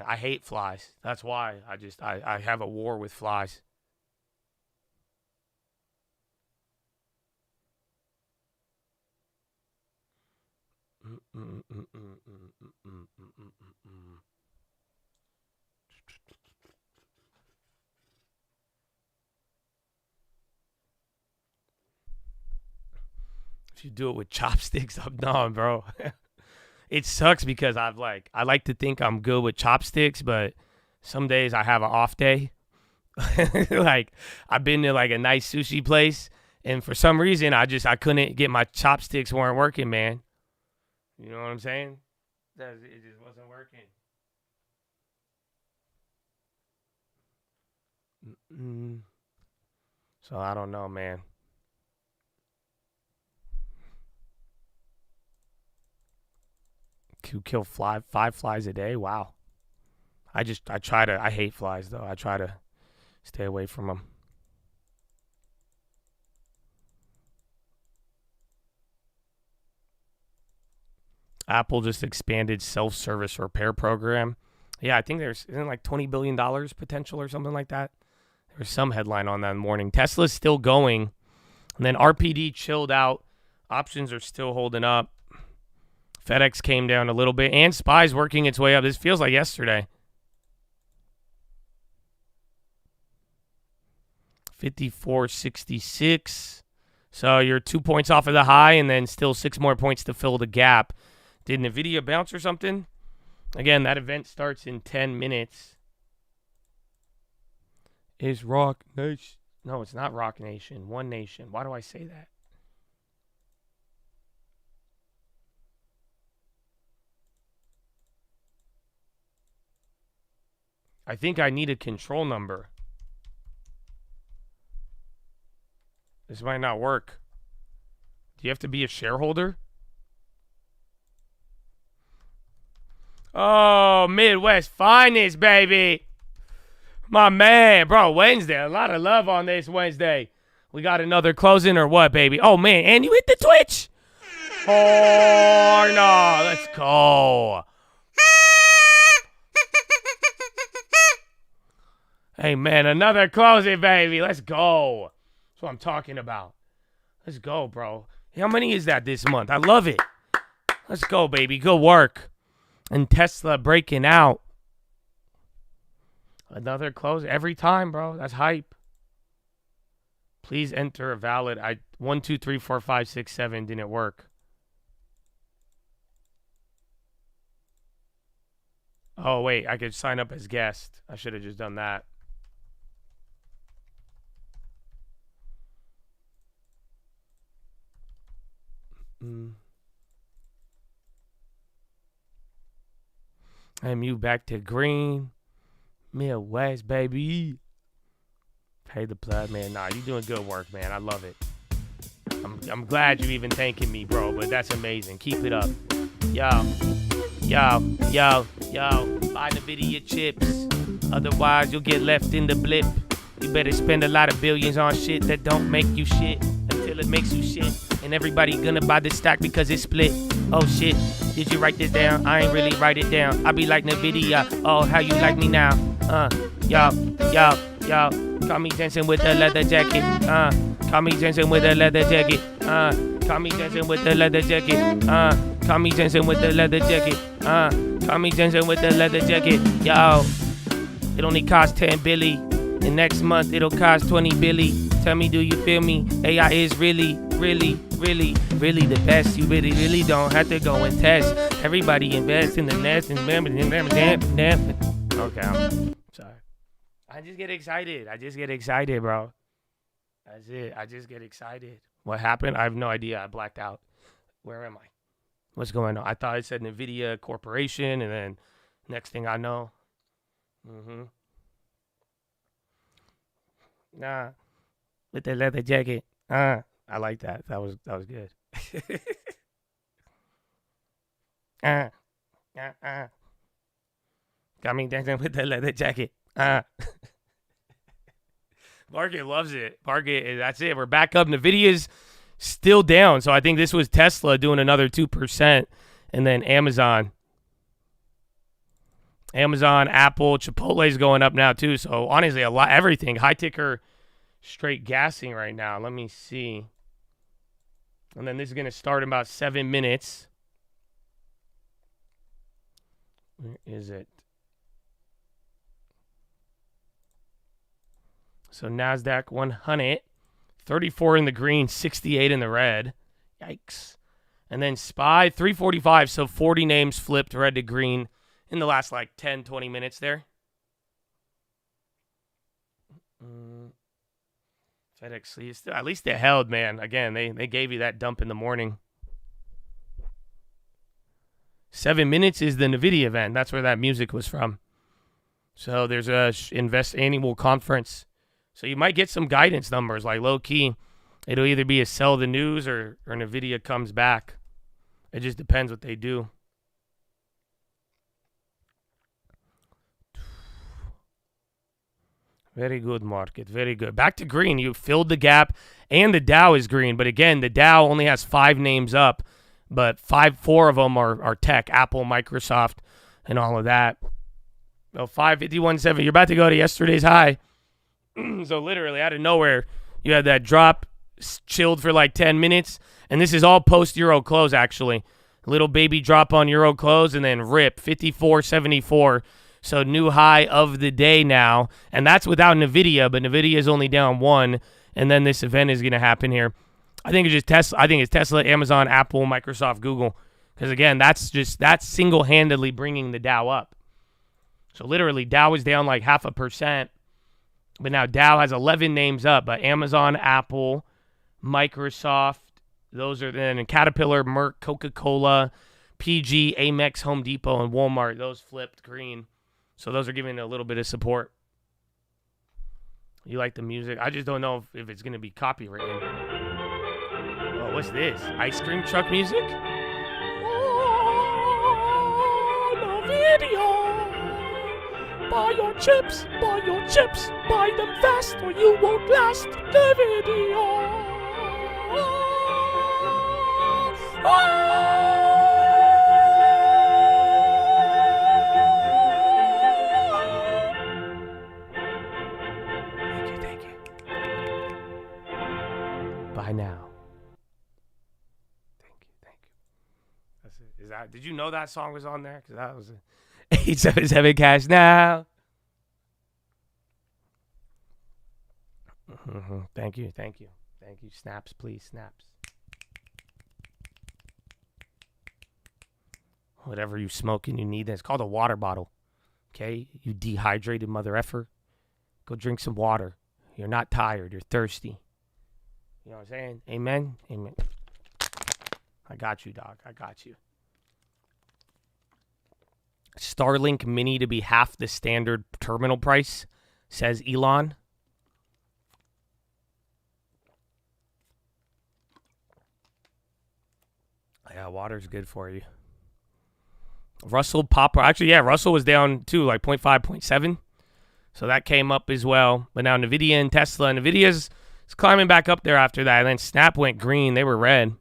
I hate flies. That's why I have a war with flies. If you do it with chopsticks, I'm done, bro. It sucks because I like to think I'm good with chopsticks, but some days I have an off day. Like, I've been to like a nice sushi place, and for some reason I couldn't get my chopsticks weren't working, man. You know what I'm saying? It just wasn't working. So I don't know, man. You kill 5 flies a day? Wow. I hate flies, though. I try to stay away from them. Apple just expanded self-service repair program. Yeah, I think isn't like $20 billion potential or something like that. There's some headline on that morning. Tesla's still going. And then RPD chilled out. Options are still holding up. FedEx came down a little bit. And SPY's working its way up. This feels like yesterday. 54.66. So you're 2 points off of the high and then still 6 more points to fill the gap. Did Nvidia bounce or something? Again, that event starts in 10 minutes. Is Rock Nation? No, it's not Rock Nation. One Nation. Why do I say that? I think I need a control number. This might not work. Do you have to be a shareholder? Oh, Midwest Finest, baby. My man, bro, Wednesday. A lot of love on this Wednesday. We got another closing or what, baby? Oh, man, and you hit the Twitch? Oh, no, let's go. Hey, man, another closing, baby. Let's go. That's what I'm talking about. Let's go, bro. How many is that this month? I love it. Let's go, baby. Good work. And Tesla breaking out. Another close every time, bro. That's hype. Please enter a valid. 1, 2, 3, 4, 5, 6, 7 didn't work. Oh, wait. I could sign up as guest. I should have just done that. MU back to green. Midwest, baby. Pay the plug, man. Nah, you doing good work, man. I love it. I'm glad you even thanking me, bro, but that's amazing. Keep it up. Yo. Buy Nvidia chips. Otherwise, you'll get left in the blip. You better spend a lot of billions on shit that don't make you shit until it makes you shit. And everybody gonna buy this stock because it's split. Oh shit, did you write this down? I ain't really write it down. I be like Nvidia. Oh, how you like me now? Yo. Call me dancing with a leather jacket. Call me dancing with a leather jacket. Caught me dancing with the leather jacket. Caught me dancing with the leather jacket. Caught me dancing with the leather jacket. Yo, it only cost 10 billy. And next month it'll cost 20 billy. Tell me, do you feel me? AI is really the best. You really don't have to go and test. Everybody invest in the nest and okay, I'm sorry. I just get excited, bro. That's it. I just get excited. What happened? I have no idea. I blacked out. Where am I? What's going on? I thought it said Nvidia Corporation, and then next thing I know, nah, with the leather jacket. I like that. That was good. Got me dancing with the leather jacket. Market loves it. That's it. We're back up. Nvidia's still down. So I think this was Tesla doing another 2%. And then Amazon, Apple, Chipotle's going up now too. So honestly, everything. High ticker straight gassing right now. Let me see. And then this is going to start in about 7 minutes. Where is it? So NASDAQ 100, 34 in the green, 68 in the red. Yikes. And then SPY 345, so 40 names flipped red to green in the last 10, 20 minutes there. FedEx, at least they held, man. Again, they gave you that dump in the morning. 7 minutes is the Nvidia event. That's where that music was from. So there's a Invest annual conference. So you might get some guidance numbers, low key. It'll either be a sell the news or Nvidia comes back. It just depends what they do. Very good market. Very good. Back to green. You filled the gap, and the Dow is green. But again, the Dow only has 5 names up, but 4 of them are tech, Apple, Microsoft, and all of that. So 551.7. You're about to go to yesterday's high. So literally out of nowhere, you had that drop, chilled for 10 minutes. And this is all post-Euro close, actually. Little baby drop on Euro close and then rip, 54.74. So new high of the day now. And that's without Nvidia, but Nvidia is only down 1. And then this event is going to happen here. I think it's just Tesla. I think it's Tesla, Amazon, Apple, Microsoft, Google. Because, again, that's single-handedly bringing the Dow up. So literally, Dow is down 0.5%. But now Dow has 11 names up. But Amazon, Apple, Microsoft, those are then Caterpillar, Merck, Coca-Cola, PG, Amex, Home Depot, and Walmart. Those flipped green. So those are giving a little bit of support. You like the music? I just don't know if it's going to be copywritten. Oh, what's this? Ice cream truck music? Oh, the video. Buy your chips, buy them fast or you won't last. The video. Thank you. Bye now. Thank you. That's it. Did you know that song was on there? Because that was 877 cash now. Thank you. Snaps, please. Snaps. Whatever you smoking, you need that. It's called a water bottle. Okay? You dehydrated mother effer. Go drink some water. You're not tired. You're thirsty. You know what I'm saying? Amen? Amen. I got you, dog. I got you. Starlink Mini to be half the standard terminal price, says Elon. Yeah, water's good for you. Russell Popper. Actually, yeah, Russell was down too, 0.5, 0.7. So that came up as well. But now Nvidia and Tesla. Nvidia's climbing back up there after that. And then Snap went green. They were red.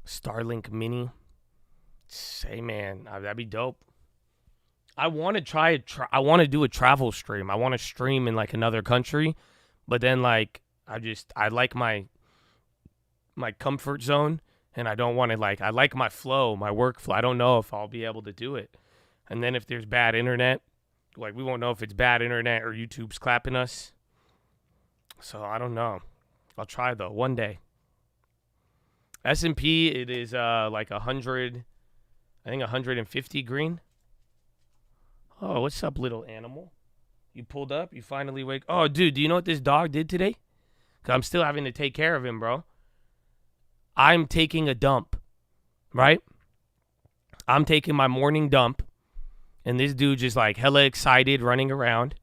Starlink Mini. Say, man, that'd be dope. I want to I want to do a travel stream. I want to stream in another country, but then I like my comfort zone, and I don't want to I like my flow, my workflow. I don't know if I'll be able to do it. And then if there's bad internet, we won't know if it's bad internet or YouTube's clapping us. So I don't know. I'll try though one day. S&P, it is 100, I think 150 green. Oh, what's up, little animal? You pulled up? You finally wake. Oh, dude, do you know what this dog did today? 'Cause I'm still having to take care of him, bro. I'm taking a dump, right? I'm taking my morning dump, and this dude just hella excited running around.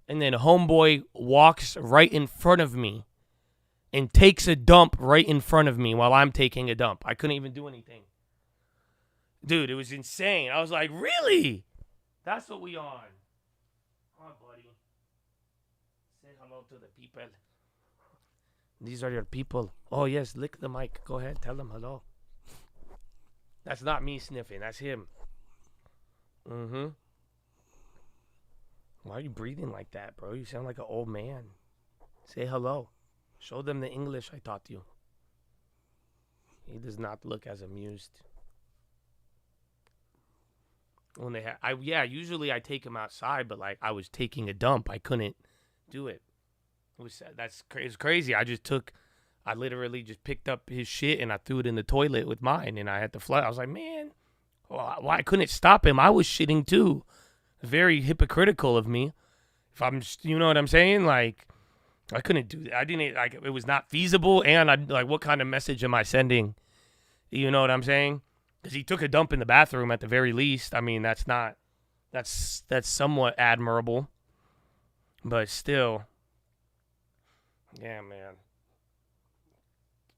And then homeboy walks right in front of me and takes a dump right in front of me while I'm taking a dump. I couldn't even do anything. Dude, it was insane. I was like, really? That's what we on. Come on, buddy. Say hello to the people. These are your people. Oh, yes, lick the mic. Go ahead, tell them hello. That's not me sniffing. That's him. Mm-hmm. Why are you breathing like that, bro? You sound like an old man. Say hello. Show them the English I taught you. He does not look as amused. When they usually I take him outside, but I was taking a dump. I couldn't do it. It's crazy. I literally just picked up his shit and I threw it in the toilet with mine, and I had to flush. I was like, man, why couldn't stop him? I was shitting too. Very hypocritical of me. If I'm, you know what I'm saying? I couldn't do that. I didn't it was not feasible. And what kind of message am I sending? You know what I'm saying? Because he took a dump in the bathroom at the very least. I mean, that's somewhat admirable, but still. Yeah, man.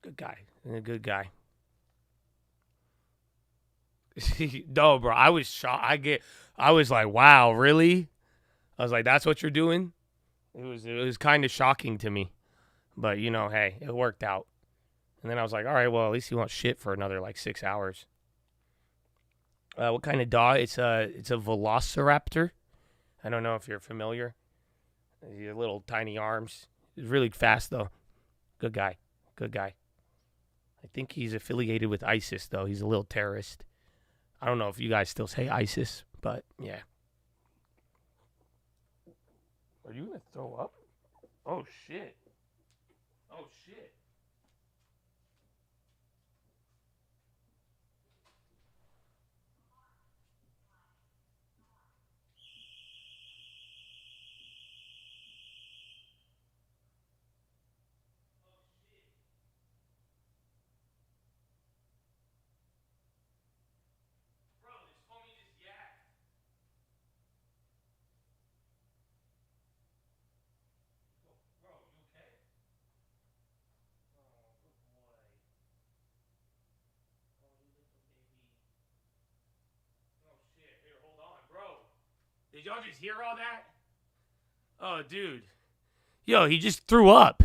Good guy. A good guy. No, bro. I was shocked. I was like, wow, really? I was like, that's what you're doing? It was kind of shocking to me. But, hey, it worked out. And then I was like, all right, well, at least he won't shit for another 6 hours. What kind of dog? It's a velociraptor. I don't know if you're familiar. Your little tiny arms. He's really fast, though. Good guy. Good guy. I think he's affiliated with ISIS, though. He's a little terrorist. I don't know if you guys still say ISIS, but yeah. Are you going to throw up? Oh, shit. Oh, shit. Did y'all just hear all that? Oh, dude. Yo, he just threw up.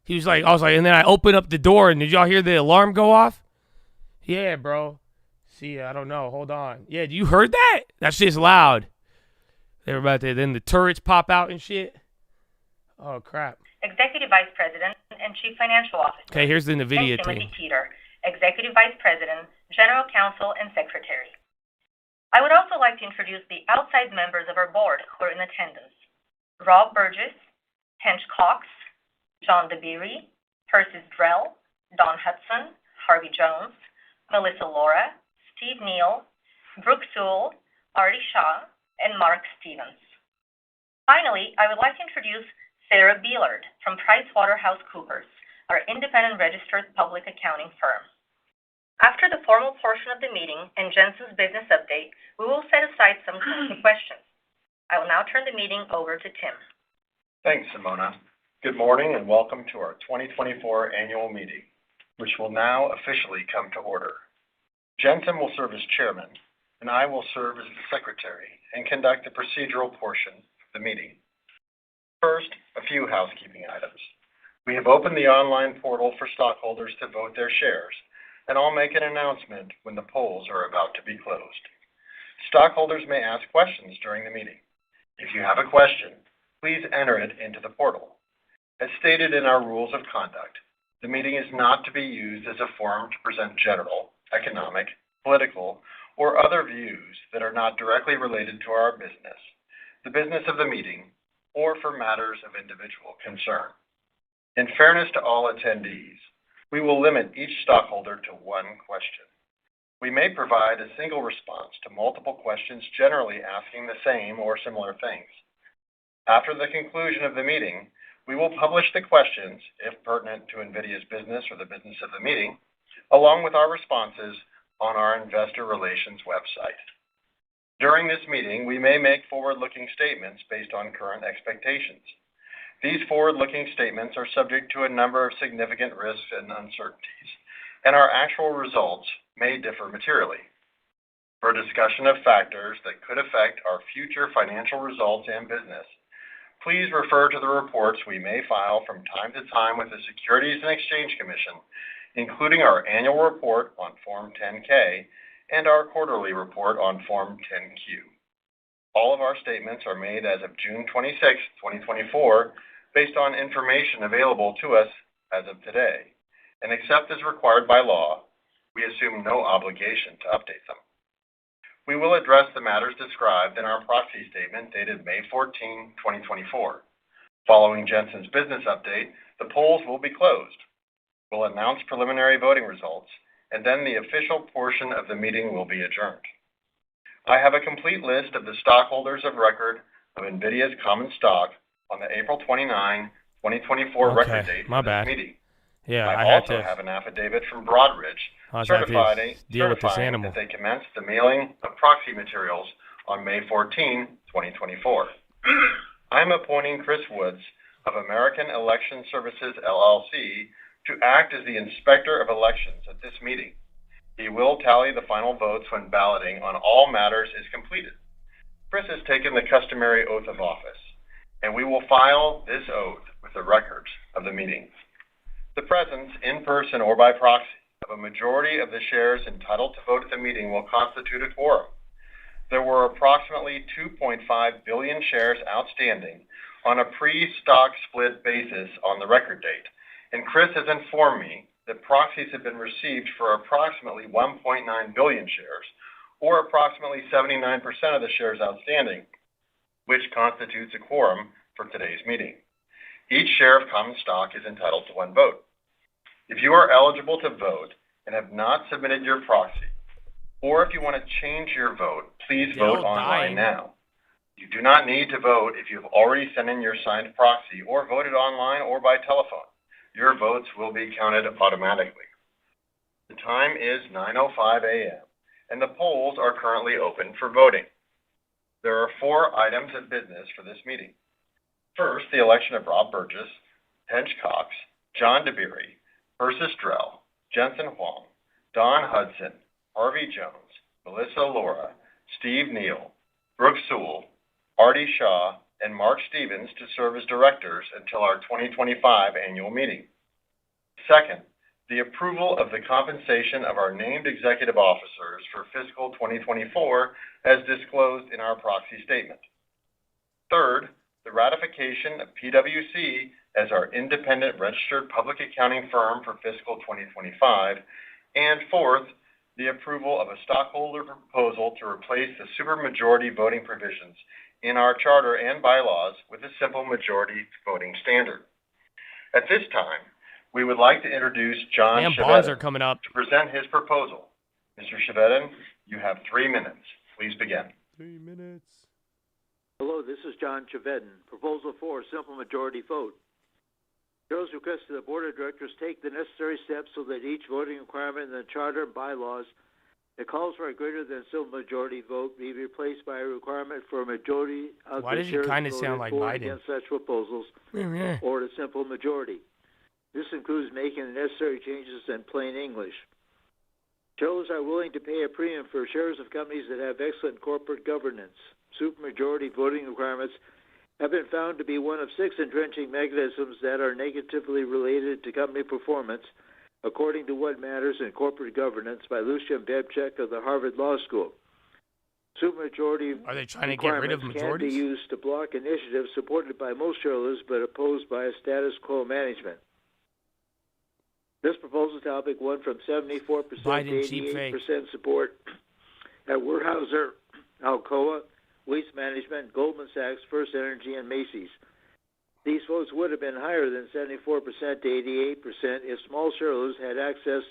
I was like, and then I opened up the door, and did y'all hear the alarm go off? Yeah, bro. See, I don't know. Hold on. Yeah, you heard that? That shit's loud. They were about to, then the turrets pop out and shit. Oh, crap. Executive Vice President and Chief Financial Officer. Okay, here's the Nvidia and Timothy thing. Teeter, Executive Vice President, General Counsel, and Secretary. I would also like to introduce the outside members of our board who are in attendance. Rob Burgess, Tench Cox, John DeBeery, Persis Drell, Don Hudson, Harvey Jones, Melissa Laura, Steve Neal, Brooke Sewell, Artie Shaw, and Mark Stevens. Finally, I would like to introduce Sarah Beelard from PricewaterhouseCoopers, our independent registered public accounting firm. After the formal portion of the meeting and Jensen's business update, we will set aside some questions. I will now turn the meeting over to Tim. Thanks, Simona. Good morning and welcome to our 2024 annual meeting, which will now officially come to order. Jensen will serve as chairman, and I will serve as the secretary and conduct the procedural portion of the meeting. First, a few housekeeping items. We have opened the online portal for stockholders to vote their shares, and I'll make an announcement when the polls are about to be closed. Stockholders may ask questions during the meeting. If you have a question, please enter it into the portal. As stated in our rules of conduct, the meeting is not to be used as a forum to present general, economic, political, or other views that are not directly related to our business, the business of the meeting, or for matters of individual concern. In fairness to all attendees, we will limit each stockholder to one question. We may provide a single response to multiple questions generally asking the same or similar things. After the conclusion of the meeting, we will publish the questions, if pertinent to Nvidia's business or the business of the meeting, along with our responses on our investor relations website. During this meeting, we may make forward-looking statements based on current expectations. These forward-looking statements are subject to a number of significant risks and uncertainties, and our actual results may differ materially. For a discussion of factors that could affect our future financial results and business, please refer to the reports we may file from time to time with the Securities and Exchange Commission, including our annual report on Form 10-K and our quarterly report on Form 10-Q. All of our statements are made as of June 26, 2024, based on information available to us as of today, and except as required by law, we assume no obligation to update them. We will address the matters described in our proxy statement dated May 14, 2024. Following Jensen's business update, the polls will be closed. We'll announce preliminary voting results, and then the official portion of the meeting will be adjourned. I have a complete list of the stockholders of record of Nvidia's common stock on the April 29, 2024 record date for this meeting. Yeah, I also have an affidavit from Broadridge certifying that they commenced the mailing of proxy materials on May 14, 2024. I'm appointing Chris Woods of American Election Services, LLC, to act as the Inspector of Elections at this meeting. He will tally the final votes when balloting on all matters is completed. Chris has taken the customary oath of office, and we will file this oath with the records of the meeting. The presence, in person or by proxy, of a majority of the shares entitled to vote at the meeting will constitute a quorum. There were approximately 2.5 billion shares outstanding on a pre-stock split basis on the record date, and Chris has informed me that proxies have been received for approximately 1.9 billion shares, or approximately 79% of the shares outstanding, which constitutes a quorum for today's meeting. Each share of common stock is entitled to one vote. If you are eligible to vote and have not submitted your proxy, or if you want to change your vote, please vote online now. You do not need to vote if you have already sent in your signed proxy or voted online or by telephone. Your votes will be counted automatically. The time is 9:05 a.m., and the polls are currently open for voting. There are 4 items of business for this meeting. First, the election of Rob Burgess, Tench Cox, John DeBerry, Persis Drell, Jensen Huang, Don Hudson, Harvey Jones, Melissa Laura, Steve Neal, Brooke Sewell, Artie Shaw, and Mark Stevens to serve as directors until our 2025 annual meeting. Second, the approval of the compensation of our named executive officers for fiscal 2024 as disclosed in our proxy statement. Third, the ratification of PwC as our independent registered public accounting firm for fiscal 2025. And fourth, the approval of a stockholder proposal to replace the supermajority voting provisions in our charter and bylaws with a simple majority voting standard. At this time, we would like to introduce John Chevedden to present his proposal. Mr. Chevedden, you have 3 minutes. Please begin. 3 minutes. Hello, this is John Chevedden. Proposal 4, simple majority vote. Shareholders request that the Board of Directors take the necessary steps so that each voting requirement in the charter and bylaws that calls for a greater than simple majority vote be replaced by a requirement for a majority of the shares voted for against such proposals or a simple majority. This includes making the necessary changes in plain English. Shareholders are willing to pay a premium for shares of companies that have excellent corporate governance. Supermajority voting requirements have been found to be one of 6 entrenching mechanisms that are negatively related to company performance, according to What Matters in Corporate Governance by Lucian Bebchuk of the Harvard Law School. Supermajority Are they trying to get rid of requirements can't be majorities? used to block initiatives supported by most shareholders but opposed by a status quo management. This proposal topic won from 74% Biden to cheap 88% support at Weyerhaeuser, Alcoa, Waste Management, Goldman Sachs, First Energy, and Macy's. These votes would have been higher than 74% to 88% if small shareholders had access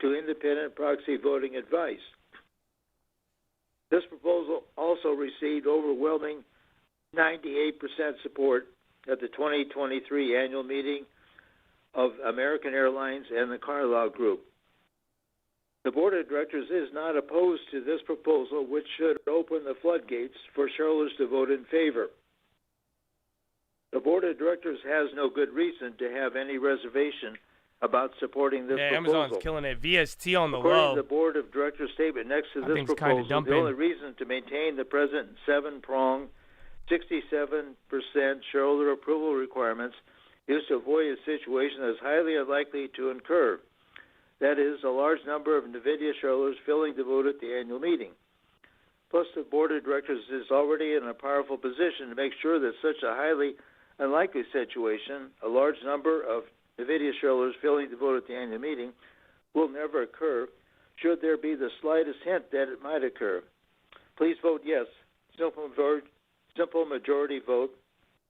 to independent proxy voting advice. This proposal also received overwhelming 98% support at the 2023 annual meeting of American Airlines and the Carlyle Group. The Board of Directors is not opposed to this proposal, which should open the floodgates for shareholders to vote in favor. The Board of Directors has no good reason to have any reservation about supporting this proposal. Amazon's killing it. VST on the According low. to the Board of Directors statement next to this thing's kinda proposal, dumping. the only reason to maintain the present 7-prong 67% shareholder approval requirements is to avoid a situation that is highly unlikely to occur. That is, a large number of Nvidia shareholders failing to vote at the annual meeting. Plus, the Board of Directors is already in a powerful position to make sure that such a highly unlikely situation, a large number of Nvidia shareholders failing to vote at the annual meeting, will never occur should there be the slightest hint that it might occur. Please vote yes. Simple majority vote,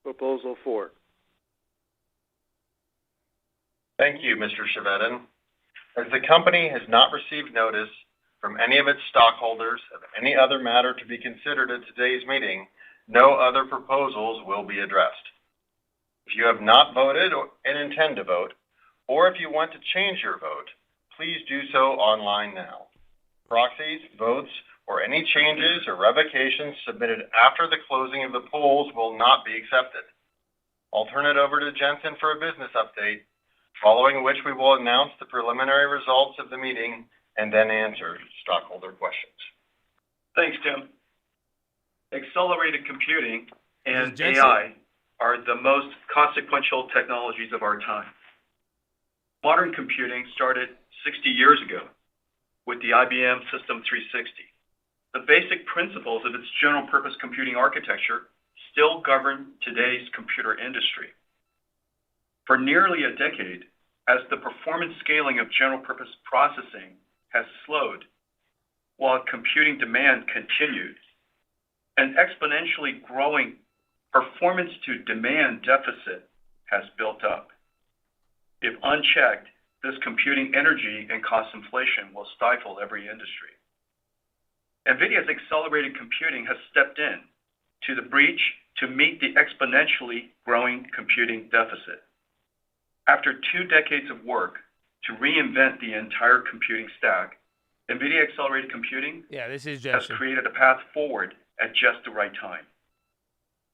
Proposal 4. Thank you, Mr. Chevedden. As the company has not received notice from any of its stockholders of any other matter to be considered at today's meeting, no other proposals will be addressed. If you have not voted and intend to vote, or if you want to change your vote, please do so online now. Proxies, votes, or any changes or revocations submitted after the closing of the polls will not be accepted. I'll turn it over to Jensen for a business update, following which we will announce the preliminary results of the meeting and then answer stockholder questions. Thanks, Tim. Accelerated computing and Jensen? AI are the most consequential technologies of our time. Modern computing started 60 years ago with the IBM System 360. The basic principles of its general-purpose computing architecture still govern today's computer industry. For nearly a decade, as the performance scaling of general-purpose processing has slowed, while computing demand continued, an exponentially growing performance-to-demand deficit has built up. If unchecked, this computing energy and cost inflation will stifle every industry. Nvidia's accelerated computing has stepped in to the breach to meet the exponentially growing computing deficit. After 2 decades of work to reinvent the entire computing stack, Nvidia accelerated computing has created a path forward at just the right time.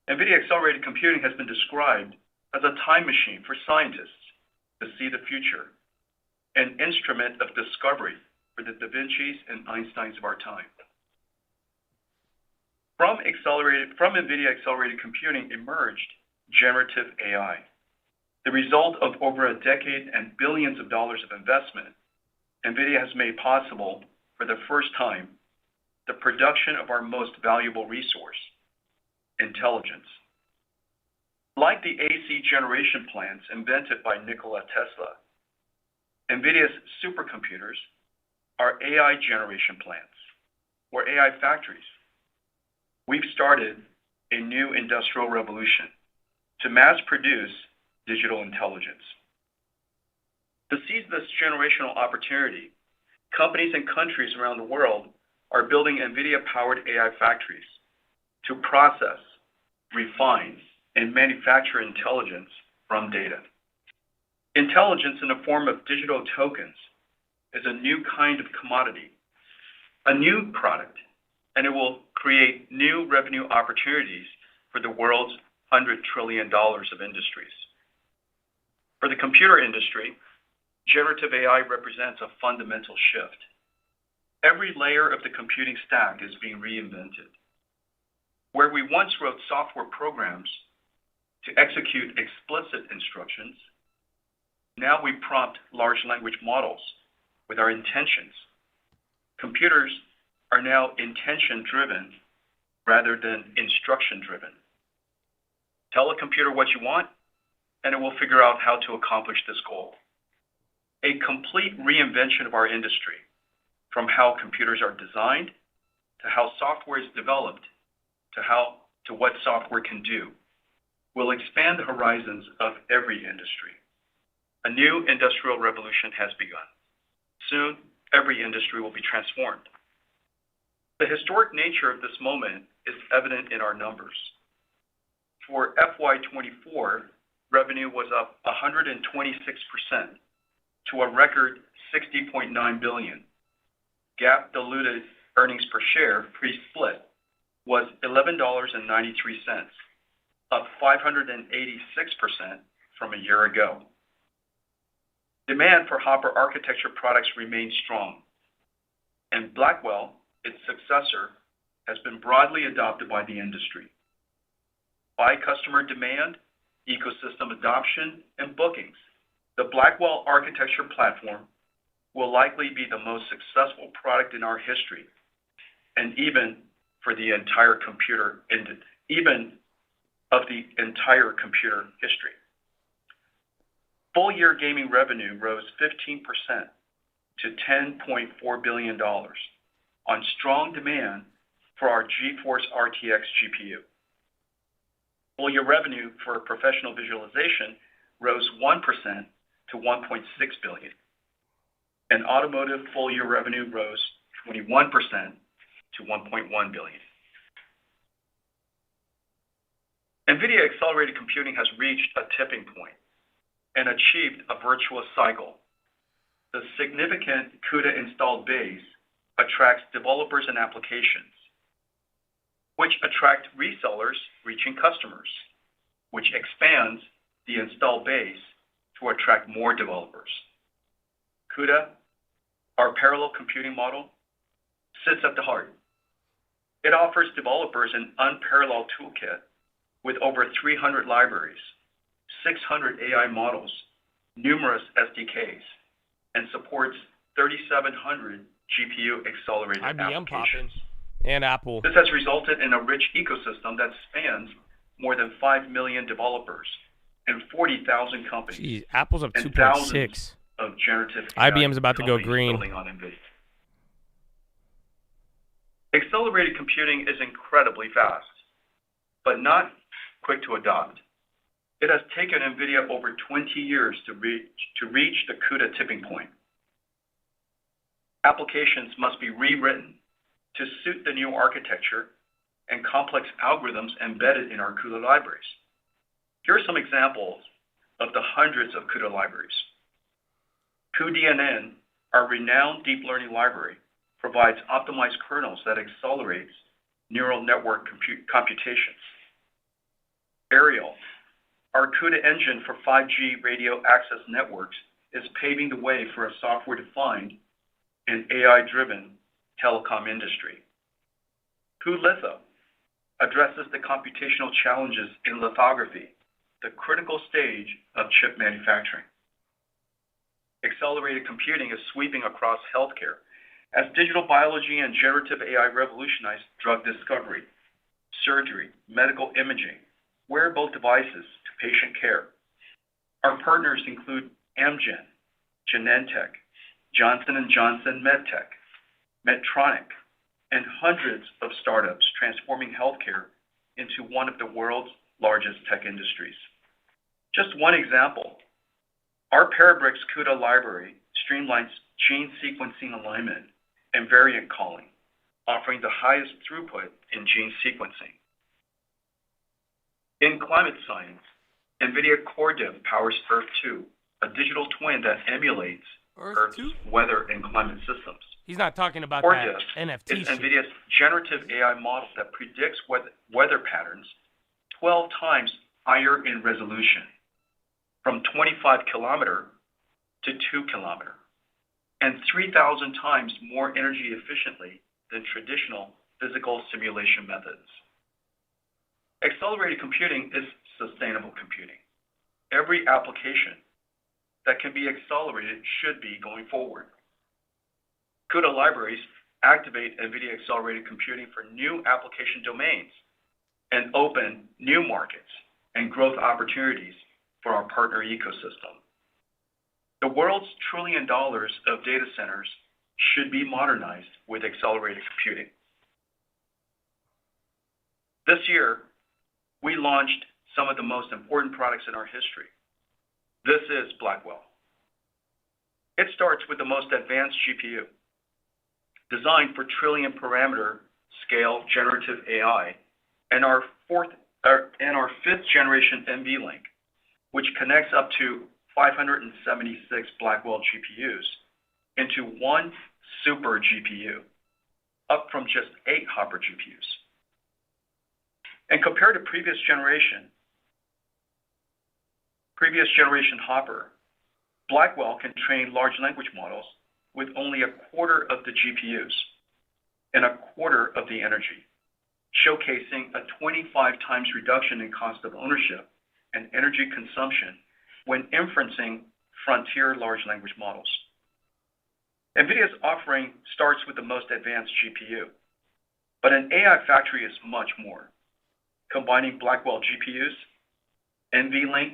Nvidia accelerated computing has been described as a time machine for scientists to see the future, an instrument of discovery for the Da Vinci's and Einsteins of our time. From Nvidia accelerated computing emerged generative AI, the result of over a decade and billions of dollars of investment. Nvidia has made possible for the first time the production of our most valuable resource, intelligence. Like the AC generation plants invented by Nikola Tesla, Nvidia's supercomputers are AI generation plants, or AI factories. We've started a new industrial revolution to mass produce digital intelligence. To seize this generational opportunity, companies and countries around the world are building NVIDIA-powered AI factories to process, refine, and manufacture intelligence from data. Intelligence in the form of digital tokens is a new kind of commodity, a new product, and it will create new revenue opportunities for the world's $100 trillion of industries. For the computer industry, generative AI represents a fundamental shift. Every layer of the computing stack is being reinvented. Where we once wrote software programs to execute explicit instructions, now we prompt large language models with our intentions. Computers are now intention-driven rather than instruction-driven. Tell a computer what you want, and it will figure out how to accomplish this goal. A complete reinvention of our industry, from how computers are designed, to how software is developed, to what software can do, will expand the horizons of every industry. A new industrial revolution has begun. Soon, every industry will be transformed. The historic nature of this moment is evident in our numbers. For FY24, revenue was up 126% to a record $60.9 billion. GAAP diluted earnings per share pre-split was $11.93, up 586% from a year ago. Demand for Hopper architecture products remains strong, and Blackwell, its successor, has been broadly adopted by the industry. By customer demand, ecosystem adoption, and bookings, the Blackwell architecture platform will likely be the most successful product in our history, and even of the entire computer history. Full-year gaming revenue rose 15% to $10.4 billion on strong demand for our GeForce RTX GPU. Full-year revenue for professional visualization rose 1% to $1.6 billion, and automotive full-year revenue rose 21% to $1.1 billion. Nvidia accelerated computing has reached a tipping point and achieved a virtuous cycle. The significant CUDA installed base attracts developers and applications, which attract resellers reaching customers, which expands the installed base to attract more developers. CUDA, our parallel computing model, sits at the heart. It offers developers an unparalleled toolkit with over 300 libraries, 600 AI models, numerous SDKs, and supports 3,700 GPU-accelerated applications. And Apple. This has resulted in a rich ecosystem that spans more than 5 million developers and 40,000 companies. Jeez, Apple's up and 2.6. Of generative IBM's about to go green. Building on Nvidia. Accelerated computing is incredibly fast, but not quick to adopt. It has taken Nvidia over 20 years to reach the CUDA tipping point. Applications must be rewritten to suit the new architecture and complex algorithms embedded in our CUDA libraries. Here are some examples of the hundreds of CUDA libraries. cuDNN, our renowned deep learning library, provides optimized kernels that accelerates neural network computations. Aerial, our CUDA engine for 5G radio access networks, is paving the way for a software-defined and AI-driven telecom industry. cuLitho addresses the computational challenges in lithography, the critical stage of chip manufacturing. Accelerated computing is sweeping across healthcare as digital biology and generative AI revolutionize drug discovery, surgery, medical imaging, wearable devices to patient care. Our partners include Amgen, Genentech, Johnson & Johnson MedTech, Medtronic, and hundreds of startups transforming healthcare into one of the world's largest tech industries. Just one example, our Parabricks CUDA library streamlines gene sequencing alignment and variant calling, offering the highest throughput in gene sequencing. In climate science, Nvidia CoreDiff powers Earth-2, a digital twin that emulates Earth's weather and climate systems. He's not talking about CoreDiff that NFT is shit. Nvidia's generative AI model that predicts weather patterns 12 times higher in resolution, from 25 kilometer to 2 kilometer, and 3,000 times more energy efficiently than traditional physical simulation methods. Accelerated computing is sustainable computing. Every application that can be accelerated should be going forward. CUDA libraries activate NVIDIA accelerated computing for new application domains and open new markets and growth opportunities for our partner ecosystem. The world's $1 trillion of data centers should be modernized with accelerated computing. This year, we launched some of the most important products in our history. This is Blackwell. It starts with the most advanced GPU, designed for trillion parameter scale generative AI, and our fifth generation NVLink, which connects up to 576 Blackwell GPUs into one super GPU, up from just 8 Hopper GPUs. And compared to previous generation Hopper, Blackwell can train large language models with only a quarter of the GPUs and a quarter of the energy, showcasing a 25 times reduction in cost of ownership and energy consumption when inferencing frontier large language models. NVIDIA's offering starts with the most advanced GPU, but an AI factory is much more, combining Blackwell GPUs, NVLink,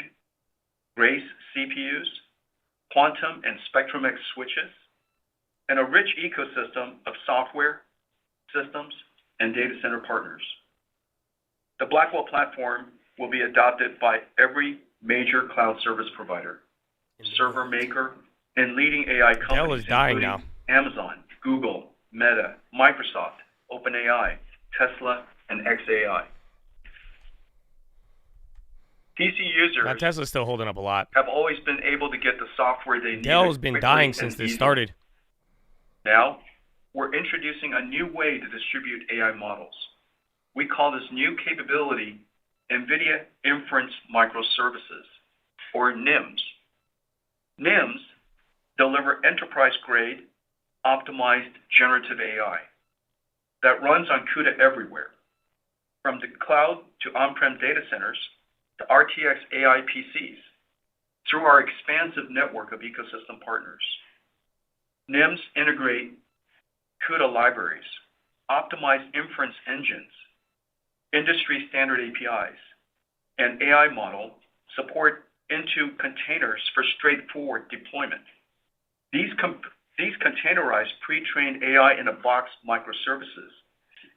Grace CPUs, Quantum and Spectrum-X switches, and a rich ecosystem of software, systems, and data center partners. The Blackwell platform will be adopted by every major cloud service provider, server maker, and leading AI companies, Dell is dying now. Amazon, Google, Meta, Microsoft, OpenAI, Tesla, and xAI. PC users Tesla's still holding up a lot. have always been able to get the software they need. Dell's been dying since this started. Now, we're introducing a new way to distribute AI models. We call this new capability NVIDIA Inference Microservices, or NIMS. NIMS deliver enterprise-grade, optimized generative AI that runs on CUDA everywhere, from the cloud to on-prem data centers to RTX AI PCs, through our expansive network of ecosystem partners. NIMS integrate CUDA libraries, optimized inference engines, industry standard APIs, and AI model support into containers for straightforward deployment. These containerized pre-trained AI-in-a-box microservices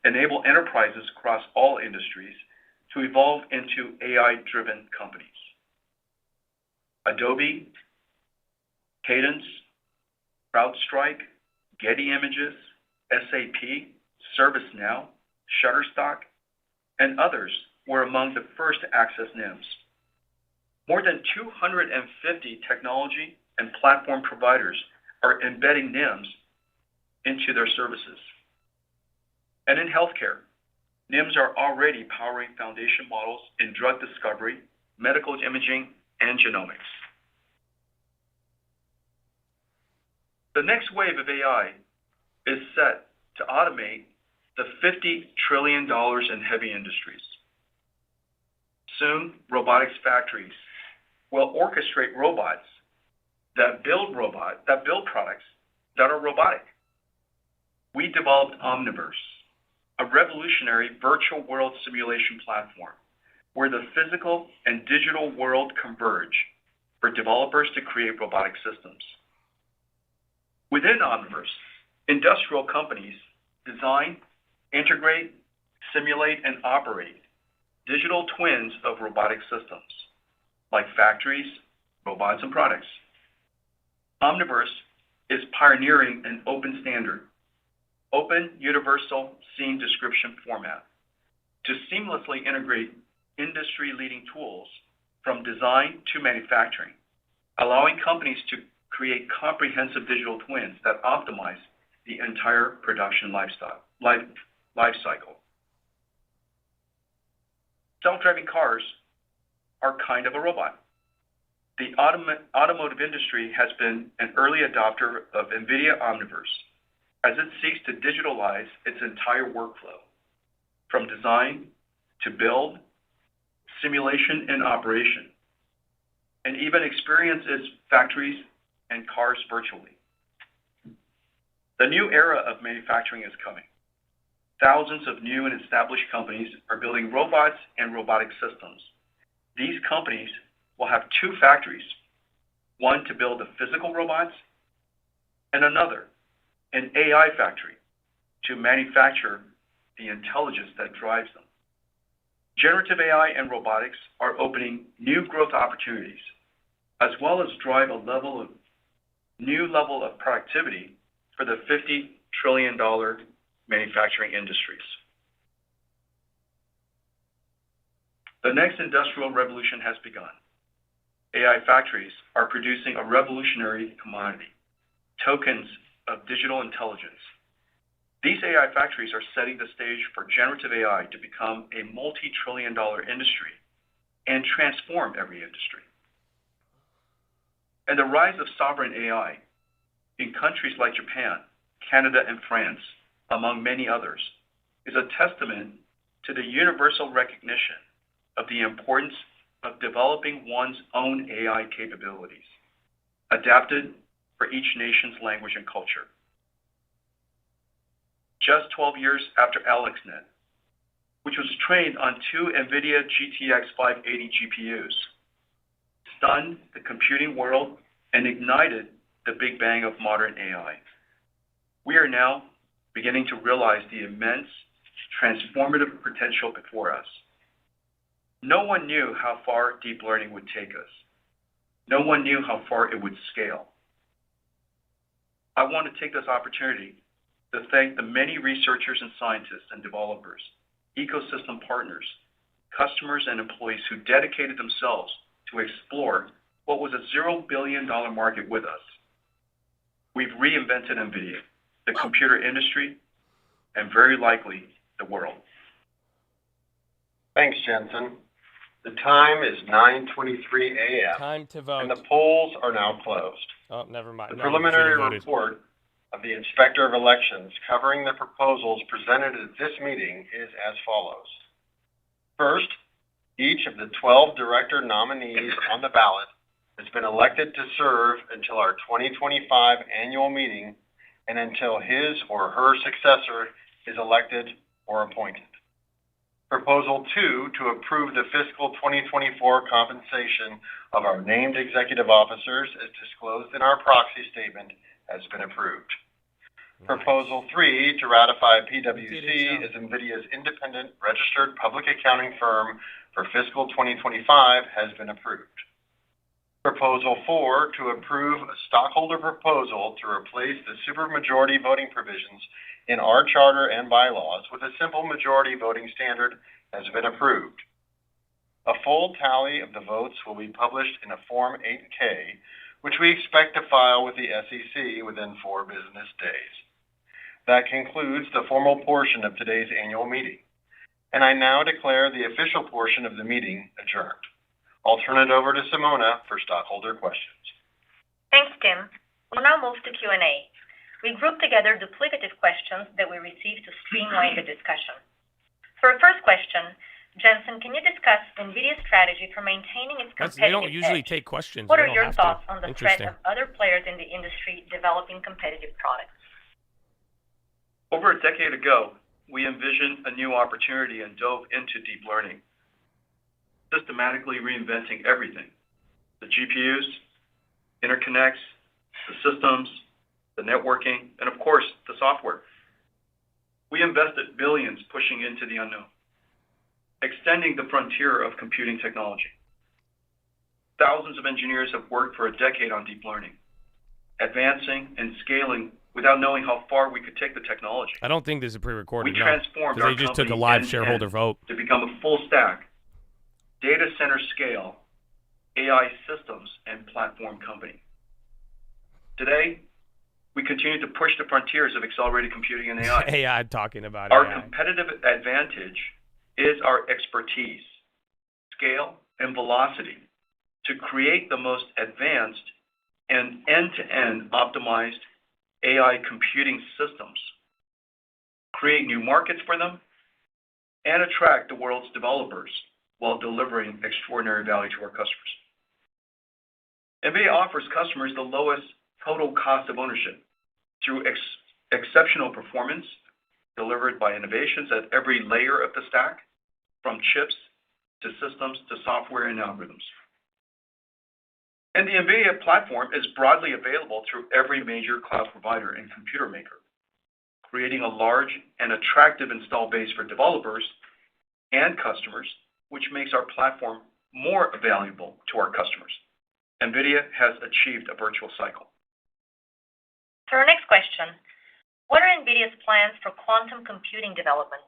enable enterprises across all industries to evolve into AI-driven companies. Adobe, Cadence, CrowdStrike, Getty Images, SAP, ServiceNow, Shutterstock, and others were among the first to access NIMS. More than 250 technology and platform providers are embedding NIMS into their services. And in healthcare, NIMS are already powering foundation models in drug discovery, medical imaging, and genomics. The next wave of AI is set to automate the $50 trillion in heavy industries. Soon, robotics factories will orchestrate robots that build products that are robotic. We developed Omniverse, a revolutionary virtual world simulation platform where the physical and digital world converge for developers to create robotic systems. Within Omniverse, industrial companies design, integrate, simulate, and operate digital twins of robotic systems, like factories, robots, and products. Omniverse is pioneering an open standard, open universal scene description format, to seamlessly integrate industry-leading tools from design to manufacturing, allowing companies to create comprehensive digital twins that optimize the entire production life cycle. Self-driving cars are kind of a robot. The automotive industry has been an early adopter of NVIDIA Omniverse as it seeks to digitalize its entire workflow, from design to build, simulation, and operation, and even experience its factories and cars virtually. The new era of manufacturing is coming. Thousands of new and established companies are building robots and robotic systems. These companies will have two factories, one to build the physical robots and another, an AI factory, to manufacture the intelligence that drives them. Generative AI and robotics are opening new growth opportunities, as well as drive a new level of productivity for the $50 trillion manufacturing industries. The next industrial revolution has begun. AI factories are producing a revolutionary commodity, tokens of digital intelligence. These AI factories are setting the stage for generative AI to become a multi-trillion-dollar industry and transform every industry. And the rise of sovereign AI in countries like Japan, Canada, and France, among many others, is a testament to the universal recognition of the importance of developing one's own AI capabilities, adapted for each nation's language and culture. Just 12 years after AlexNet, which was trained on two Nvidia GTX 580 GPUs, stunned the computing world and ignited the Big Bang of modern AI. We are now beginning to realize the immense transformative potential before us. No one knew how far deep learning would take us. No one knew how far it would scale. I want to take this opportunity to thank the many researchers and scientists and developers, ecosystem partners, customers, and employees who dedicated themselves to explore what was a $0 billion market with us. We've reinvented Nvidia, the computer industry, and very likely the world. Thanks, Jensen. The time is 9:23 a.m. Time to vote. And the polls are now closed. Oh, never mind. The No, preliminary you should've voted. report of the Inspector of Elections covering the proposals presented at this meeting is as follows. First, each of the 12 director nominees on the ballot has been elected to serve until our 2025 annual meeting and until his or her successor is elected or appointed. Proposal 2, to approve the fiscal 2024 compensation of our named executive officers as disclosed in our proxy statement, has been approved. Nice. Proposal 3, to ratify PwC as Nvidia's independent registered public accounting firm for fiscal 2025, has been approved. Proposal 4, to approve a stockholder proposal to replace the supermajority voting provisions in our charter and bylaws with a simple majority voting standard, has been approved. A full tally of the votes will be published in a Form 8-K, which we expect to file with the SEC within 4 business days. That concludes the formal portion of today's annual meeting, and I now declare the official portion of the meeting adjourned. I'll turn it over to Simona for stockholder questions. Thanks, Tim. We'll now move to Q&A. We grouped together duplicative questions that we received to streamline the discussion. For our first question, Jensen, can you discuss Nvidia's strategy for maintaining its competitive edge? They don't usually take questions. What are your thoughts on the threat of other players in the industry developing competitive products? Over a decade ago, we envisioned a new opportunity and dove into deep learning, systematically reinventing everything: the GPUs, interconnects, the systems, the networking, and of course, the software. We invested billions pushing into the unknown, extending the frontier of computing technology. Thousands of engineers have worked for a decade on deep learning, advancing and scaling without knowing how far we could take the technology. I don't think this is pre-recorded. We transformed our they just took a live shareholder vote to become a full stack, data center scale, AI systems and platform company. Today, we continue to push the frontiers of accelerated computing and AI. AI talking about Our AI. competitive advantage is our expertise, scale, and velocity to create the most advanced and end-to-end optimized AI computing systems, create new markets for them, and attract the world's developers while delivering extraordinary value to our customers. Nvidia offers customers the lowest total cost of ownership through exceptional performance delivered by innovations at every layer of the stack, from chips to systems to software and algorithms. And the Nvidia platform is broadly available through every major cloud provider and computer maker, creating a large and attractive install base for developers and customers, which makes our platform more valuable to our customers. Nvidia has achieved a virtuous cycle. For our next question, what are Nvidia's plans for quantum computing development?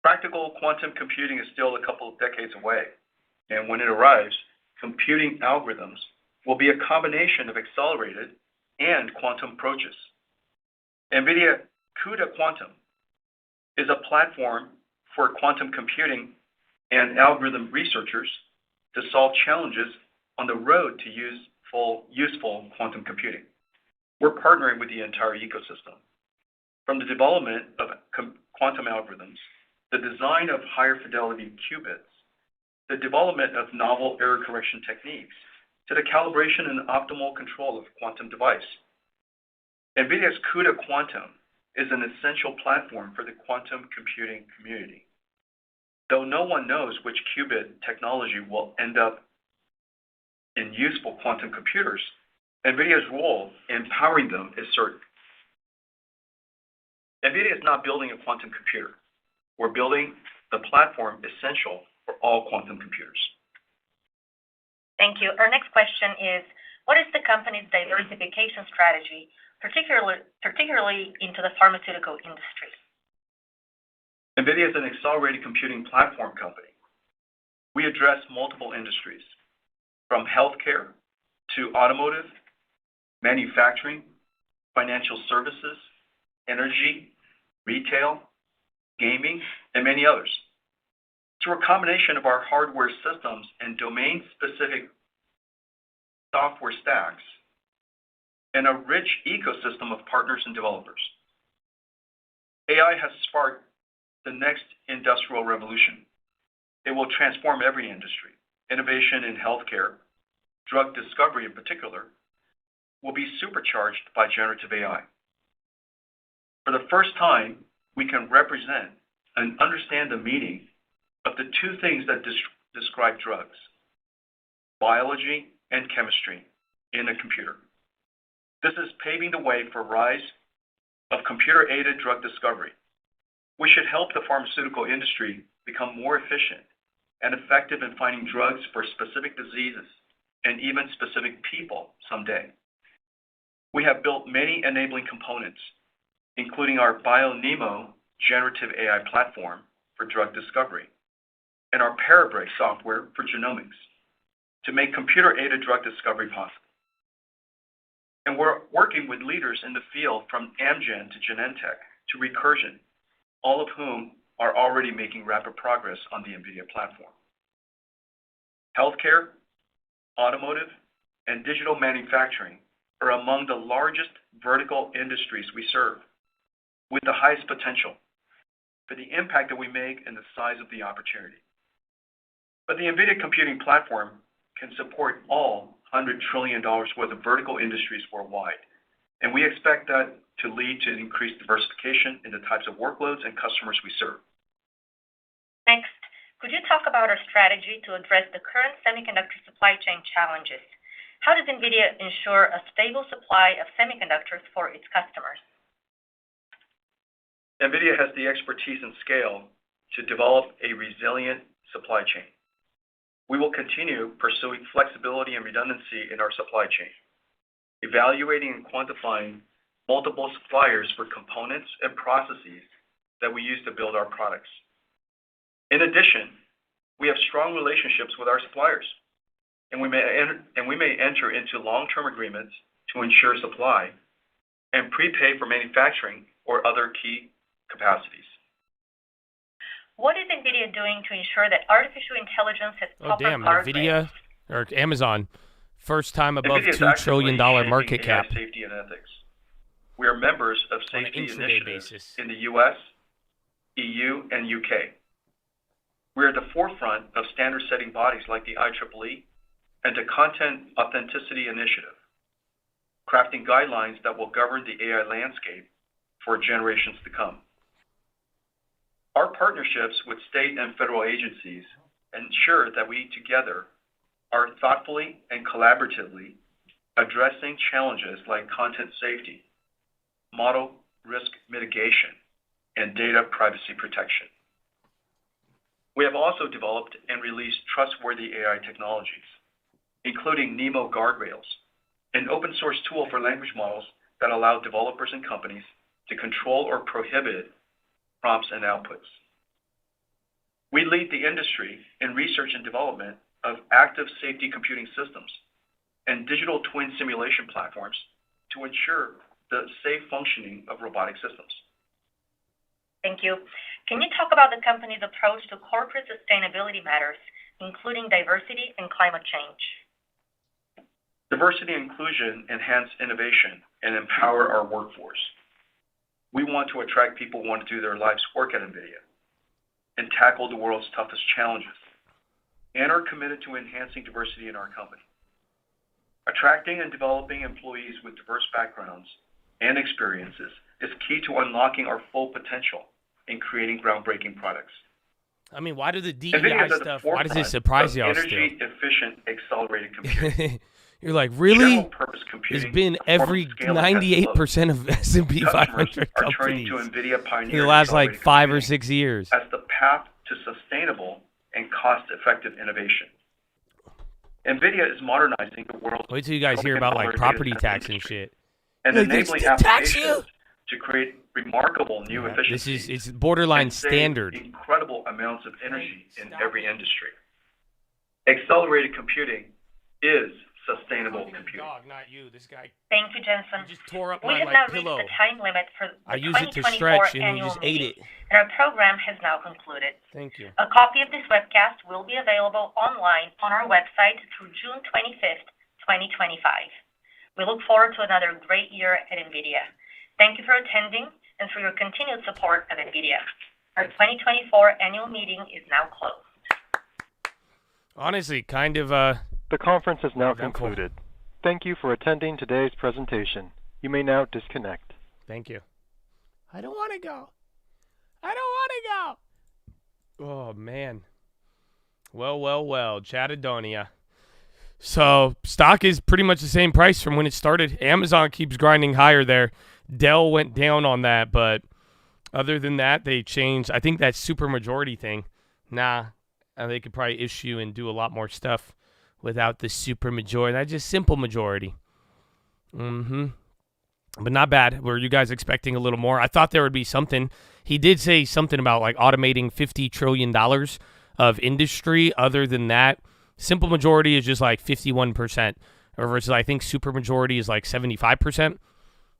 Practical quantum computing is still a couple of decades away, and when it arrives, computing algorithms will be a combination of accelerated and quantum approaches. Nvidia CUDA Quantum is a platform for quantum computing and algorithm researchers to solve challenges on the road to useful quantum computing. We're partnering with the entire ecosystem, from the development of quantum algorithms, the design of higher fidelity qubits, the development of novel error correction techniques, to the calibration and optimal control of quantum device. NVIDIA's CUDA Quantum is an essential platform for the quantum computing community. Though no one knows which qubit technology will end up in useful quantum computers, NVIDIA's role in powering them is certain. NVIDIA is not building a quantum computer. We're building the platform essential for all quantum computers. Thank you. Our next question is, what is the company's diversification strategy, particularly into the pharmaceutical industry? NVIDIA is an accelerated computing platform company. We address multiple industries, from healthcare to automotive, manufacturing, financial services, energy, retail, gaming, and many others. Through a combination of our hardware systems and domain-specific software stacks, and a rich ecosystem of partners and developers. AI has sparked the next industrial revolution. It will transform every industry. Innovation in healthcare, drug discovery in particular, will be supercharged by generative AI. For the first time, we can represent and understand the meaning of the two things that describe drugs, biology and chemistry, in a computer. This is paving the way for rise of computer-aided drug discovery, which should help the pharmaceutical industry become more efficient and effective in finding drugs for specific diseases and even specific people someday. We have built many enabling components, including our BioNeMo generative AI platform for drug discovery and our Parabricks software for genomics to make computer-aided drug discovery possible. And we're working with leaders in the field from Amgen to Genentech to Recursion, all of whom are already making rapid progress on the NVIDIA platform. Healthcare, automotive, and digital manufacturing are among the largest vertical industries we serve, with the highest potential for the impact that we make and the size of the opportunity. But the NVIDIA computing platform can support all $100 trillion worth of vertical industries worldwide, and we expect that to lead to increased diversification in the types of workloads and customers we serve. Next, could you talk about our strategy to address the current semiconductor supply chain challenges? How does NVIDIA ensure a stable supply of semiconductors for its customers? NVIDIA has the expertise and scale to develop a resilient supply chain. We will continue pursuing flexibility and redundancy in our supply chain, evaluating and quantifying multiple suppliers for components and processes that we use to build our products. In addition, we have strong relationships with our suppliers, and we may enter into long-term agreements to ensure supply and prepay for manufacturing or other key capacities. What is NVIDIA doing to ensure that artificial intelligence has proper NVIDIA or Amazon, first time above NVIDIA is $2 trillion actively market shaping cap. AI safety and ethics. We are members of On an safety intraday initiatives basis. in the US, EU, and UK. We are at the forefront of standard-setting bodies like the IEEE and the Content Authenticity Initiative, crafting guidelines that will govern the AI landscape for generations to come. Our partnerships with state and federal agencies ensure that we together are thoughtfully and collaboratively addressing challenges like content safety, model risk mitigation, and data privacy protection. We have also developed and released trustworthy AI technologies, including NeMo guardrails, an open source tool for language models that allow developers and companies to control or prohibit prompts and outputs. We lead the industry in research and development of active safety computing systems and digital twin simulation platforms to ensure the safe functioning of robotic systems. Thank you. Can you talk about the company's approach to corporate sustainability matters, including diversity and climate change? Diversity and inclusion enhance innovation and empower our workforce. We want to attract people who want to do their life's work at Nvidia and tackle the world's toughest challenges, and are committed to enhancing diversity in our company. Attracting and developing employees with diverse backgrounds and experiences is key to unlocking our full potential in creating groundbreaking products. I mean, why do the DEI stuff, why does it surprise y'all still? Energy-efficient accelerated computing. You're like, really? General-purpose computing. It's been every 98% of S&P 500 companies to Nvidia in the last like 5 or 6 years. As the path to sustainable and cost-effective innovation. Nvidia is modernizing the world. Wait till you guys hear about like property tax and shit. And like, enabling applications to create remarkable new efficiencies. It's borderline standard. Incredible amounts of energy in every industry. Accelerated computing is sustainable computing. Dog, not you. This guy. Thank you, Jensen. Just tore up we my have now pillow. reached the time limit for the I use it to 2024 stretch, and you annual just ate meeting, it. and our program has now concluded. Thank you. A copy of this webcast will be available online on our website through June 25th, 2025. We look forward to another great year at NVIDIA. Thank you for attending and for your continued support of NVIDIA. Our 2024 annual meeting is now closed. Honestly, kind of The conference is now concluded. Thank you for attending today's presentation. You may now disconnect. Thank you. I don't want to go. I don't want to go. Oh, man. Well, Chattadonia. So, stock is pretty much the same price from when it started. Amazon keeps grinding higher there. Dell went down on that, but other than that, they changed. I think that supermajority thing, they could probably issue and do a lot more stuff without the supermajority. That's just simple majority. But not bad. Were you guys expecting a little more? I thought there would be something. He did say something about like automating $50 trillion of industry. Other than that, simple majority is just like 51%, or versus I think supermajority is like 75%.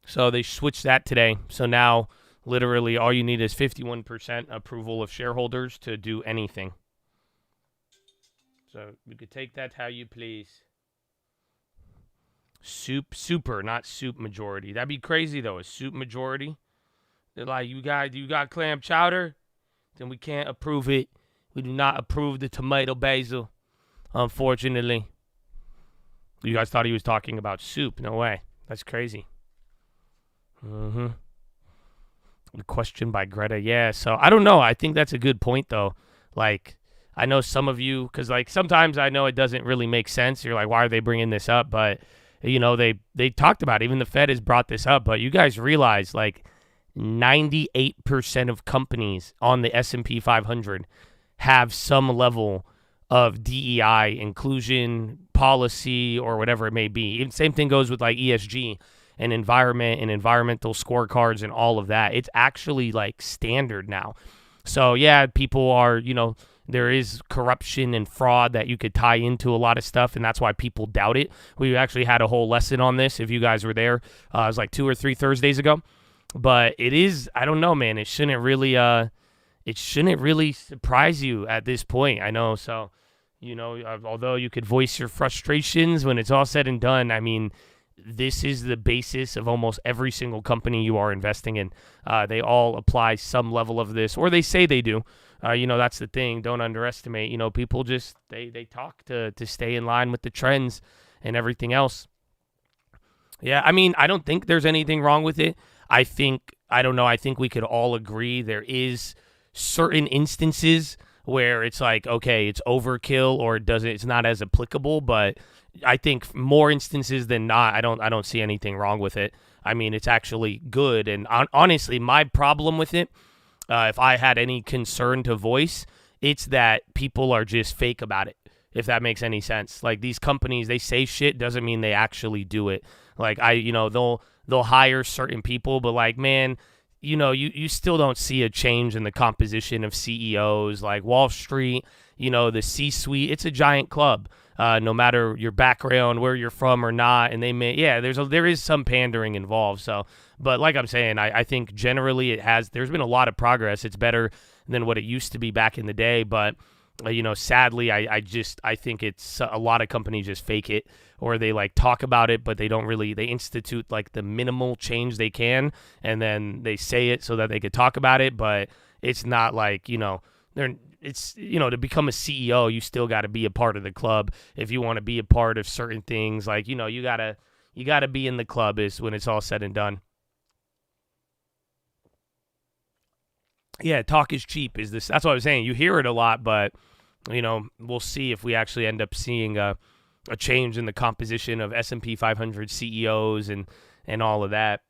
So they switched that today. So now literally all you need is 51% approval of shareholders to do anything. So you could take that how you please. Super, not soup majority. That'd be crazy though. A soup majority. They're like, you got clam chowder? Then we can't approve it. We do not approve the tomato basil. Unfortunately. You guys thought he was talking about soup. No way. That's crazy. The question by Greta. Yeah, so I don't know. I think that's a good point though. Like, I know some of you, because like sometimes I know it doesn't really make sense. You're like, why are they bringing this up? But, you know, they talked about it. Even the Fed has brought this up. But you guys realize like 98% of companies on the S&P 500 have some level of DEI, inclusion, policy, or whatever it may be. Same thing goes with like ESG and environment and environmental scorecards and all of that. It's actually like standard now. So yeah, people are, you know, there is corruption and fraud that you could tie into a lot of stuff, and that's why people doubt it. We actually had a whole lesson on this if you guys were there. It was like 2 or 3 Thursdays ago. But it is, I don't know, man. It shouldn't really surprise you at this point. I know. So, you know, although you could voice your frustrations when it's all said and done, I mean, this is the basis of almost every single company you are investing in. They all apply some level of this, or they say they do. You know, that's the thing. Don't underestimate. You know, people just, they talk to stay in line with the trends and everything else. Yeah, I mean, I don't think there's anything wrong with it. I don't know, I think we could all agree there is certain instances where it's like, okay, it's overkill or it's not as applicable, but I think more instances than not, I don't see anything wrong with it. I mean, it's actually good. And honestly, my problem with it, if I had any concern to voice, it's that people are just fake about it, if that makes any sense. Like, these companies, they say shit doesn't mean they actually do it. Like, they'll hire certain people, but like, man, you still don't see a change in the composition of CEOs. Like Wall Street, the C-suite, it's a giant club. No matter your background, where you're from or not, and there is some pandering involved. So, but like I'm saying, I think generally there's been a lot of progress. It's better than what it used to be back in the day, but sadly, I think it's a lot of companies just fake it, or they like talk about it, but they institute like the minimal change they can, and then they say it so that they could talk about it, but it's not like, to become a CEO, you still got to be a part of the club. If you want to be a part of certain things, like, you gotta be in the club is when it's all said and done. Yeah, talk is cheap. That's what I was saying. You hear it a lot, but we'll see if we actually end up seeing a change in the composition of S&P 500 CEOs and all of that.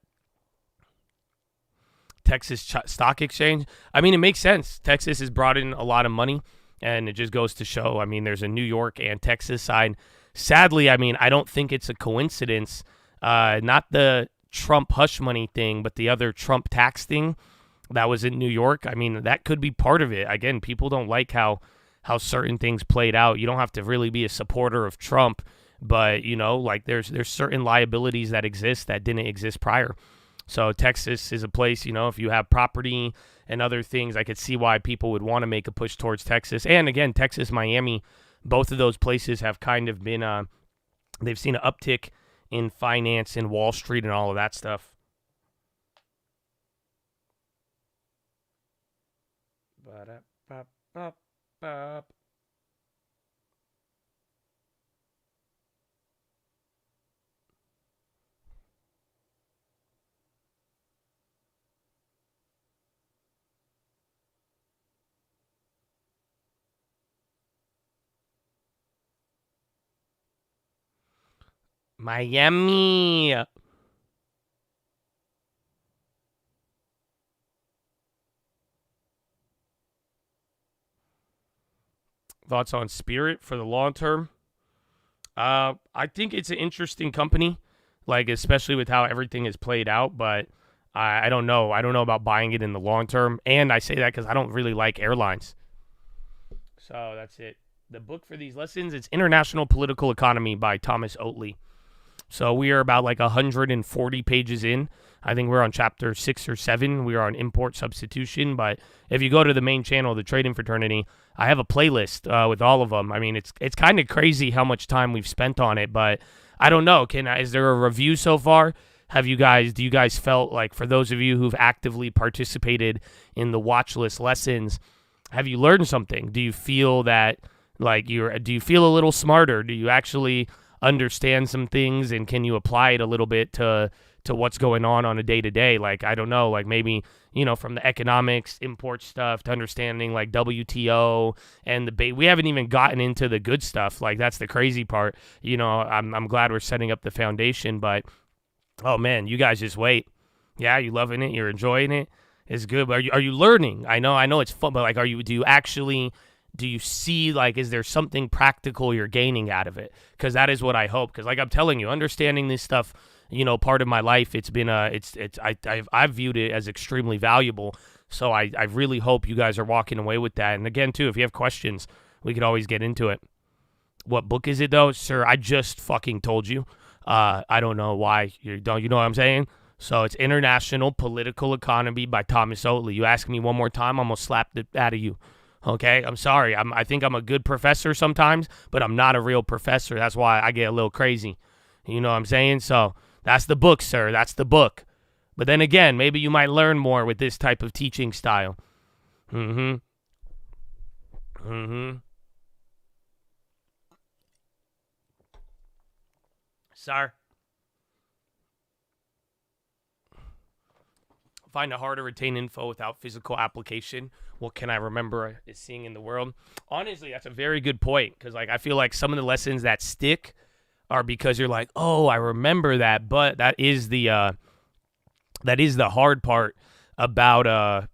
Texas Stock Exchange. I mean, it makes sense. Texas has brought in a lot of money, and it just goes to show, I mean, there's a New York and Texas side. Sadly, I mean, I don't think it's a coincidence. Not the Trump hush money thing, but the other Trump tax thing that was in New York. I mean, that could be part of it. Again, people don't like how certain things played out. You don't have to really be a supporter of Trump, but, like there's certain liabilities that exist that didn't exist prior. So Texas is a place, if you have property and other things, I could see why people would want to make a push towards Texas. And again, Texas, Miami, both of those places have kind of been, they've seen an uptick in finance and Wall Street and all of that stuff. Ba-da-ba-ba-ba. Miami. Thoughts on Spirit for the long term? I think it's an interesting company, like especially with how everything is played out. But I don't know. I don't know about buying it in the long term. And I say that because I don't really like airlines. So that's it. The book for these lessons, it's International Political Economy by Thomas Oatley. So we are about like 140 pages in. I think we're on chapter 6 or 7. We are on import substitution. But if you go to the main channel, the Trading Fraternity, I have a playlist with all of them. I mean, it's kind of crazy how much time we've spent on it. But I don't know. Is there a review so far? Do you guys felt like, for those of you who've actively participated in the Watchlist lessons, have you learned something? Do you feel that do you feel a little smarter? Do you actually understand some things, and can you apply it a little bit to what's going on a day-to-day? Like, I don't know, like maybe, from the economics, import stuff to understanding like WTO and we haven't even gotten into the good stuff. Like, that's the crazy part. I'm glad we're setting up the foundation, but oh man, you guys just wait. Yeah, you loving it, you're enjoying it. It's good, but are you learning? I know it's fun, but like, do you see, like, is there something practical you're gaining out of it? Because that is what I hope. Because like I'm telling you, understanding this stuff, part of my life, it's been I've viewed it as extremely valuable. So I really hope you guys are walking away with that. And again, too, if you have questions, we could always get into it. What book is it though, sir? I just fucking told you. I don't know why you don't. You know what I'm saying? So it's International Political Economy by Thomas Oatley. You ask me one more time, I'm gonna slap it out of you. Okay, I'm sorry. I think I'm a good professor sometimes, but I'm not a real professor. That's why I get a little crazy. You know what I'm saying? So that's the book, sir. That's the book. But then again, maybe you might learn more with this type of teaching style. Sir. Find it hard to retain info without physical application. What can I remember seeing in the world? Honestly, that's a very good point, because like I feel like some of the lessons that stick are because you're like, oh, I remember that, but that is the hard part about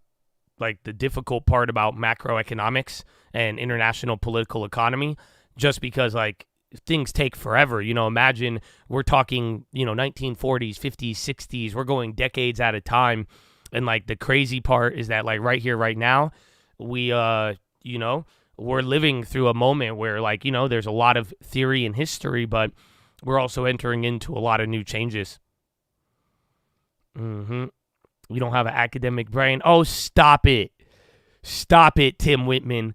like the difficult part about macroeconomics and international political economy, just because like things take forever. You know, imagine we're talking, 1940s, 50s, 60s. We're going decades at a time. And like the crazy part is that like right here, right now, we, we're living through a moment where like, there's a lot of theory and history, but we're also entering into a lot of new changes. You don't have an academic brain. Oh, stop it. Stop it, Tim Whitman.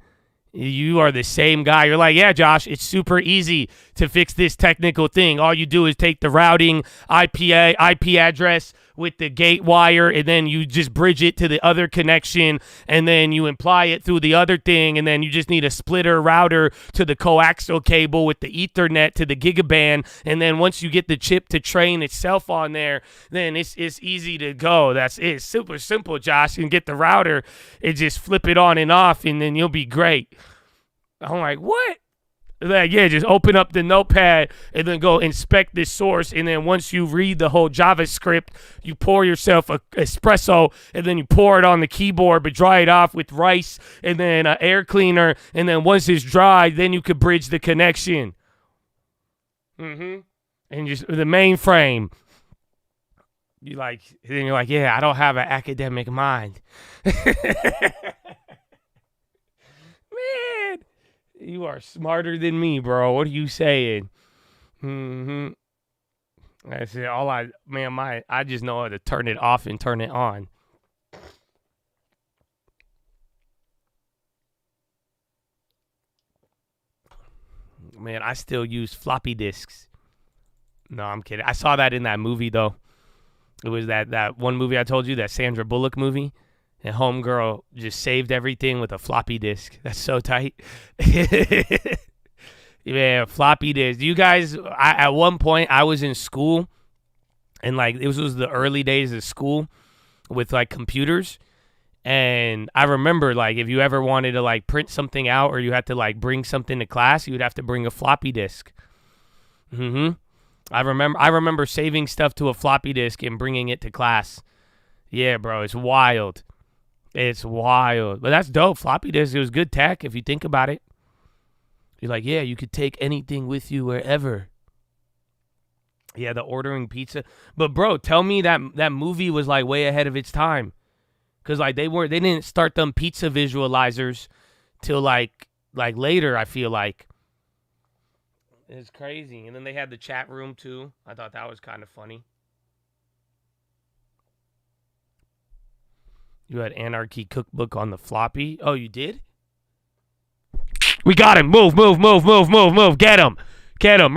You are the same guy. You're like, yeah, Josh, it's super easy to fix this technical thing. All you do is take the routing IP address with the gate wire, and then you just bridge it to the other connection, and then you imply it through the other thing, and then you just need a splitter router to the coaxial cable with the Ethernet to the gigaband, and then once you get the chip to train itself on there, then it's easy to go. That's it. It's super simple, Josh. You can get the router and just flip it on and off, and then you'll be great. I'm like, what? Like, yeah, just open up the notepad and then go inspect this source. And then once you read the whole JavaScript, you pour yourself a espresso, and then you pour it on the keyboard, but dry it off with rice and then an air cleaner. And then once it's dry, then you could bridge the connection. And just the mainframe. Then you're like, yeah, I don't have an academic mind. Man. You are smarter than me, bro. What are you saying? That's it. I just know how to turn it off and turn it on. Man, I still use floppy disks. No, I'm kidding. I saw that in that movie, though. It was that one movie I told you, that Sandra Bullock movie. And homegirl just saved everything with a floppy disk. That's so tight. Yeah, floppy disk. You guys, at one point, I was in school, and like this was the early days of school with like computers. And I remember like if you ever wanted to like print something out, or you had to like bring something to class, you would have to bring a floppy disk. I remember saving stuff to a floppy disk and bringing it to class. Yeah, bro, it's wild. It's wild. But that's dope. Floppy disk, it was good tech if you think about it. You're like, yeah, you could take anything with you wherever. Yeah, the ordering pizza. But bro, tell me that movie was like way ahead of its time. Cause like they didn't start them pizza visualizers till like later, I feel like. It's crazy. And then they had the chat room too. I thought that was kind of funny. You had Anarchy Cookbook on the floppy. Oh, you did? We got him. Move. Get him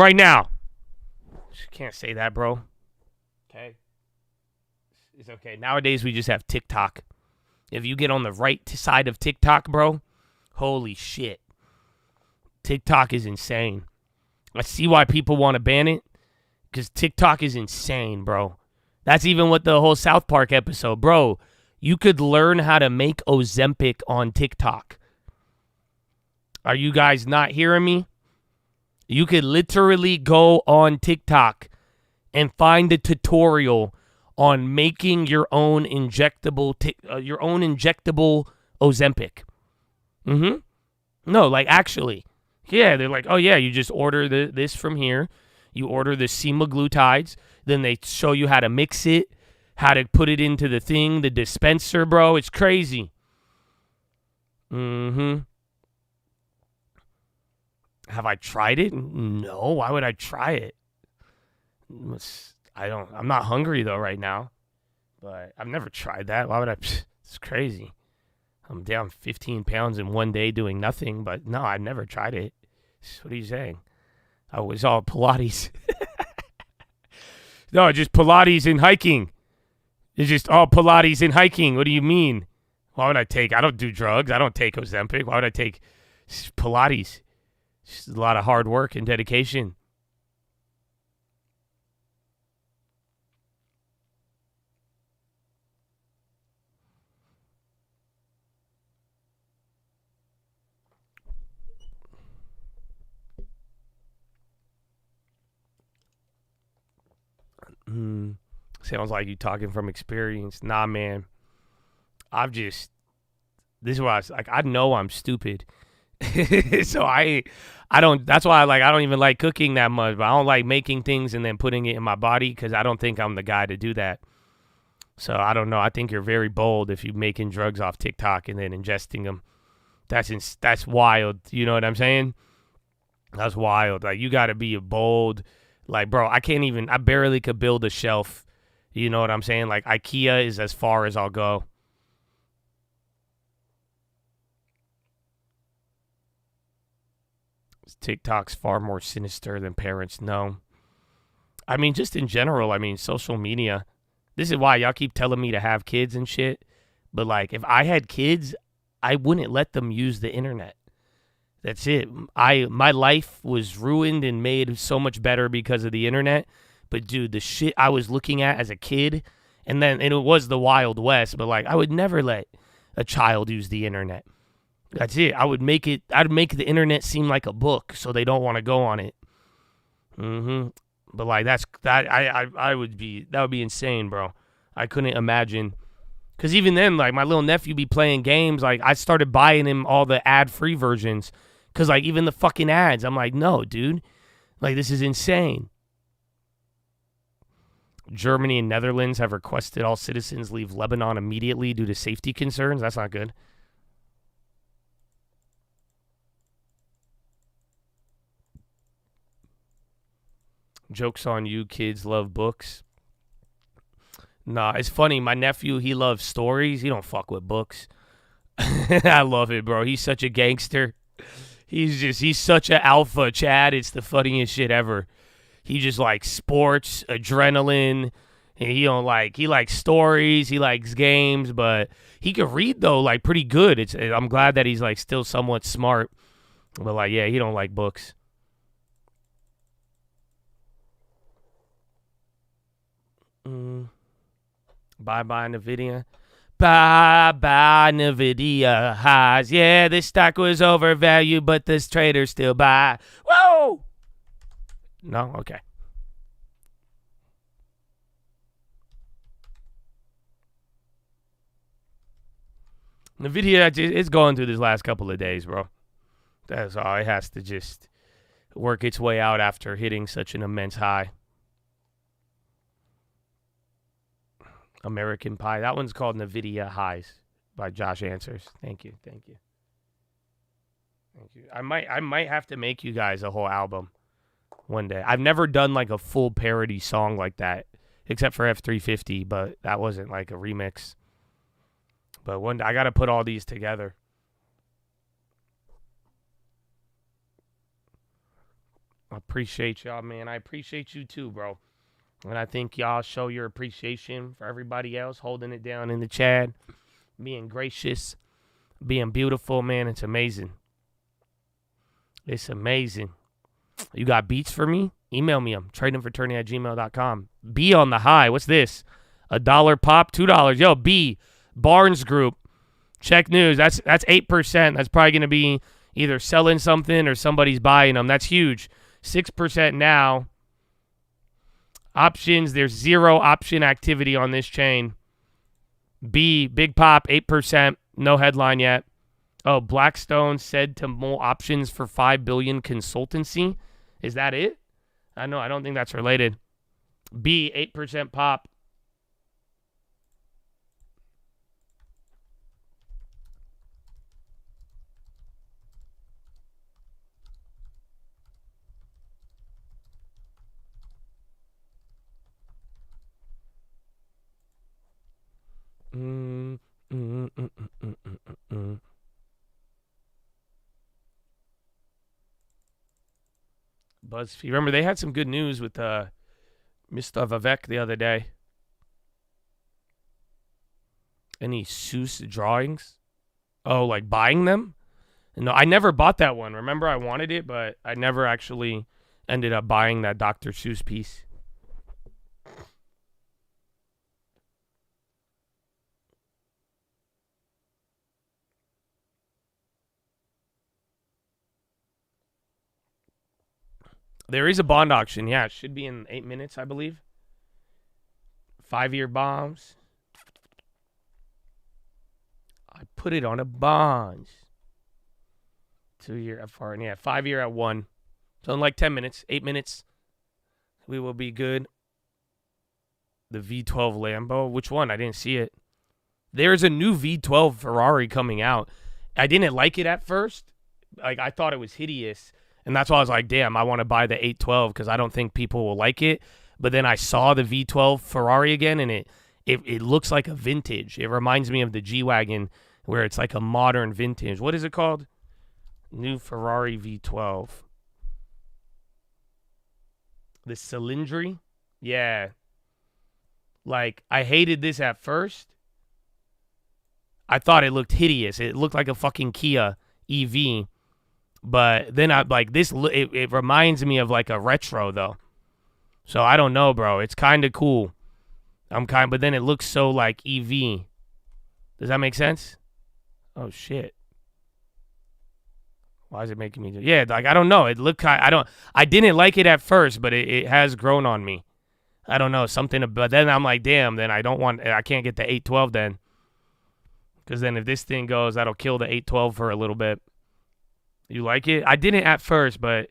right now. Can't say that, bro. Okay. It's okay. Nowadays, we just have TikTok. If you get on the right side of TikTok, bro, holy shit. TikTok is insane. I see why people want to ban it, because TikTok is insane, bro. That's even what the whole South Park episode, bro. You could learn how to make Ozempic on TikTok. Are you guys not hearing me? You could literally go on TikTok and find a tutorial on making your own injectable Ozempic. No, like actually. Yeah, they're like, oh yeah, you just order this from here. You order the semaglutides. Then they show you how to mix it, how to put it into the thing, the dispenser, bro. It's crazy. Have I tried it? No. Why would I try it? I'm not hungry though right now. But I've never tried that. Why would I? It's crazy. I'm down 15 pounds in one day doing nothing. But no, I've never tried it. What are you saying? I was all Pilates. No, just Pilates and hiking. It's just all Pilates and hiking. What do you mean? Why would I take? I don't do drugs. I don't take Ozempic. Why would I take Pilates? It's just a lot of hard work and dedication. Sounds like you talking from experience. Nah, man. This is why I know I'm stupid. So I don't, that's why I don't even like cooking that much, but I don't like making things and then putting it in my body because I don't think I'm the guy to do that. So I don't know. I think you're very bold if you're making drugs off TikTok and then ingesting them. That's wild. You know what I'm saying? That's wild. Like, you got to be a bold, like, bro, I barely could build a shelf. You know what I'm saying? Like, IKEA is as far as I'll go. TikTok's far more sinister than parents know. I mean, just in general, social media. This is why y'all keep telling me to have kids and shit. But, like, if I had kids, I wouldn't let them use the internet. That's it. My life was ruined and made so much better because of the internet. But, dude, the shit I was looking at as a kid, and it was the Wild West, but, like, I would never let a child use the internet. That's it. I'd make the internet seem like a book so they don't want to go on it. But, like, that would be insane, bro. I couldn't imagine. Because even then, like, my little nephew be playing games. Like, I started buying him all the ad-free versions. Because, like, even the fucking ads, I'm like, no, dude. Like, this is insane. Germany and Netherlands have requested all citizens leave Lebanon immediately due to safety concerns. That's not good. Joke's on you, kids love books. Nah, it's funny. My nephew, he loves stories. He don't fuck with books. I love it, bro. He's such a gangster. He's such an alpha, Chad. It's the funniest shit ever. He just likes sports, adrenaline. And he likes stories. He likes games, but he could read though, like pretty good. I'm glad that he's like still somewhat smart. But like, yeah, he don't like books. Bye-bye, Nvidia. Bye-bye, Nvidia highs. Yeah, this stock was overvalued, but this trader still buy. Whoa! No? Okay. Nvidia is going through this last couple of days, bro. That's all. It has to just work its way out after hitting such an immense high. American Pie. That one's called Nvidia Highs by Josh Answers. Thank you. I might have to make you guys a whole album one day. I've never done like a full parody song like that, except for F350, but that wasn't like a remix. But one day I got to put all these together. I appreciate y'all, man. I appreciate you too, bro. And I think y'all show your appreciation for everybody else, holding it down in the chat, being gracious, being beautiful, man. It's amazing. It's amazing. You got beats for me? Email me them. tradingforturning@gmail.com. B on the high. What's this? $1 pop, $2. Yo, B. Barnes Group. Check news. That's 8%. That's probably going to be either selling something or somebody's buying them. That's huge. 6% now. Options, there's zero option activity on this chain. B, big pop, 8%. No headline yet. Oh, Blackstone said to mull options for $5 billion consultancy. Is that it? I don't think that's related. B, 8% pop. BuzzFeed. Remember, they had some good news with Mr. Vivek the other day. Any Seuss drawings? Oh, like buying them? No, I never bought that one. Remember, I wanted it, but I never actually ended up buying that Dr. Seuss piece. There is a bond auction. Yeah, it should be in 8 minutes, I believe. 5-year bonds. I put it on a bonds. 2-year FR, and yeah, 5-year at 1. So in like 10 minutes, 8 minutes, we will be good. The V12 Lambo. Which one? I didn't see it. There's a new V12 Ferrari coming out. I didn't like it at first. Like, I thought it was hideous. And that's why I was like, damn, I want to buy the 812 because I don't think people will like it. But then I saw the V12 Ferrari again, and it looks like a vintage. It reminds me of the G-Wagon, where it's like a modern vintage. What is it called? New Ferrari V12. The Cylindri? Yeah. Like, I hated this at first. I thought it looked hideous. It looked like a fucking Kia EV. But then I like this. It reminds me of like a retro though. So I don't know, bro. It's kind of cool. But then it looks so like EV. Does that make sense? Oh shit. Why is it making me do? Yeah, like I don't know. It looked I didn't like it at first, but it has grown on me. I don't know something. But then I'm like, damn. Then I can't get the 812 then. Because then if this thing goes, that'll kill the 812 for a little bit. You like it? I didn't at first, but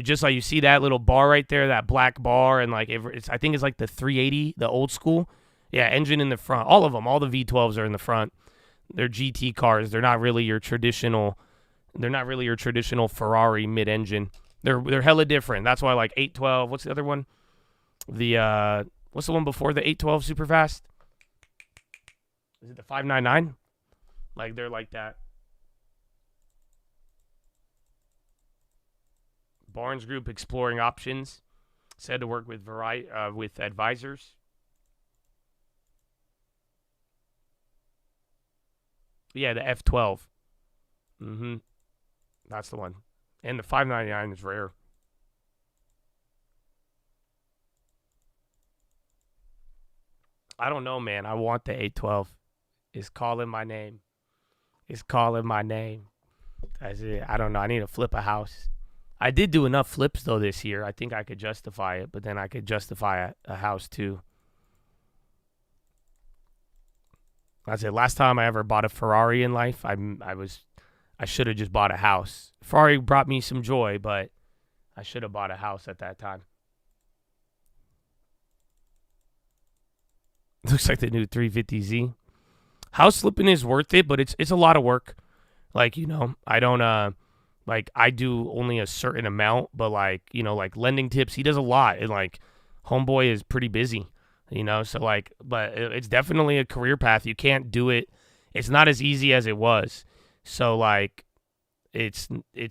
just like you see that little bar right there, that black bar, and like I think it's like the 380, the old school. Yeah, engine in the front. All of them, all the V12s are in the front. They're GT cars. They're not really your traditional Ferrari mid-engine. They're hella different. That's why like 812. What's the other one? What's the one before the 812 super fast? Is it the 599? Like they're like that. Barnes Group exploring options. Said to work with with advisors. Yeah, the F12. That's the one. And the 599 is rare. I don't know, man. I want the 812. It's calling my name. It's calling my name. That's it. I don't know. I need to flip a house. I did do enough flips, though, this year. I think I could justify it, but then I could justify a house, too. That's it. Last time I ever bought a Ferrari in life, I should have just bought a house. Ferrari brought me some joy, but I should have bought a house at that time. Looks like the new 350Z. House flipping is worth it, but it's a lot of work. Like, you know, I don't like I do only a certain amount, but like, you know, like lending tips, he does a lot, and like homeboy is pretty busy, you know, so like, but it's definitely a career path. You can't do it. It's not as easy as it was. So like it's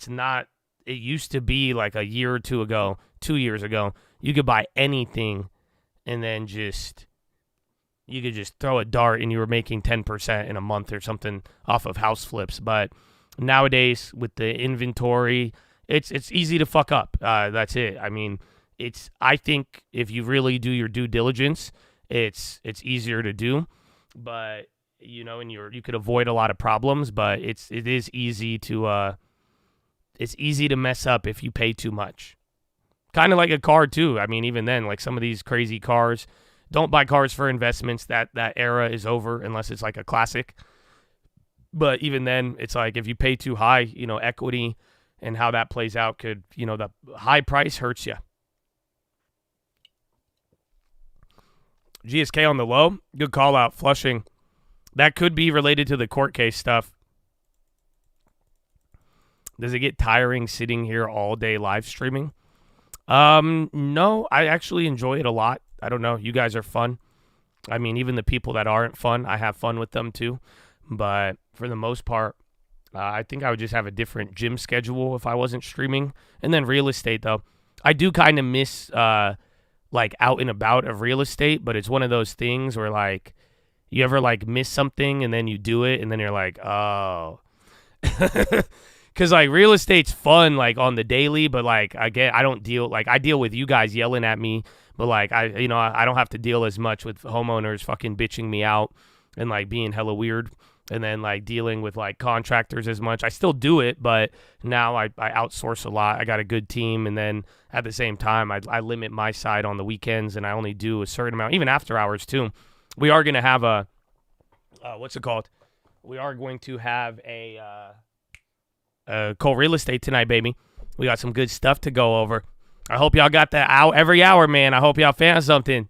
not, it used to be like a year or 2 years ago, you could buy anything and then you could just throw a dart and you were making 10% in a month or something off of house flips. But nowadays with the inventory, it's easy to fuck up. That's it. I mean, I think if you really do your due diligence, it's easier to do. But you know, and you could avoid a lot of problems. But it is easy to mess up if you pay too much. Kind of like a car too. I mean, even then, like some of these crazy cars. Don't buy cars for investments. That era is over unless it's like a classic. But even then, it's like if you pay too high, you know, equity and how that plays out could, you know, the high price hurts you. GSK on the low. Good call out. Flushing. That could be related to the court case stuff. Does it get tiring sitting here all day live streaming? No, I actually enjoy it a lot. I don't know. You guys are fun. I mean, even the people that aren't fun, I have fun with them too. But for the most part, I think I would just have a different gym schedule if I wasn't streaming. And then real estate, though. I do kind of miss, like, out and about of real estate. But it's one of those things where, like, you ever, like, miss something and then you do it. And then you're like, oh. Because, like, real estate's fun, like, on the daily. But, like, I deal with you guys yelling at me. But, like, I don't have to deal as much with homeowners fucking bitching me out and, like, being hella weird. and then like dealing with like contractors as much. I still do it, but now I outsource a lot. I got a good team, and then at the same time, I limit my side on the weekends, and I only do a certain amount, even after hours too. We are going to have a, what's it called? We are going to have a co-real estate tonight, baby. We got some good stuff to go over. I hope y'all got that out every hour, man. I hope y'all found something.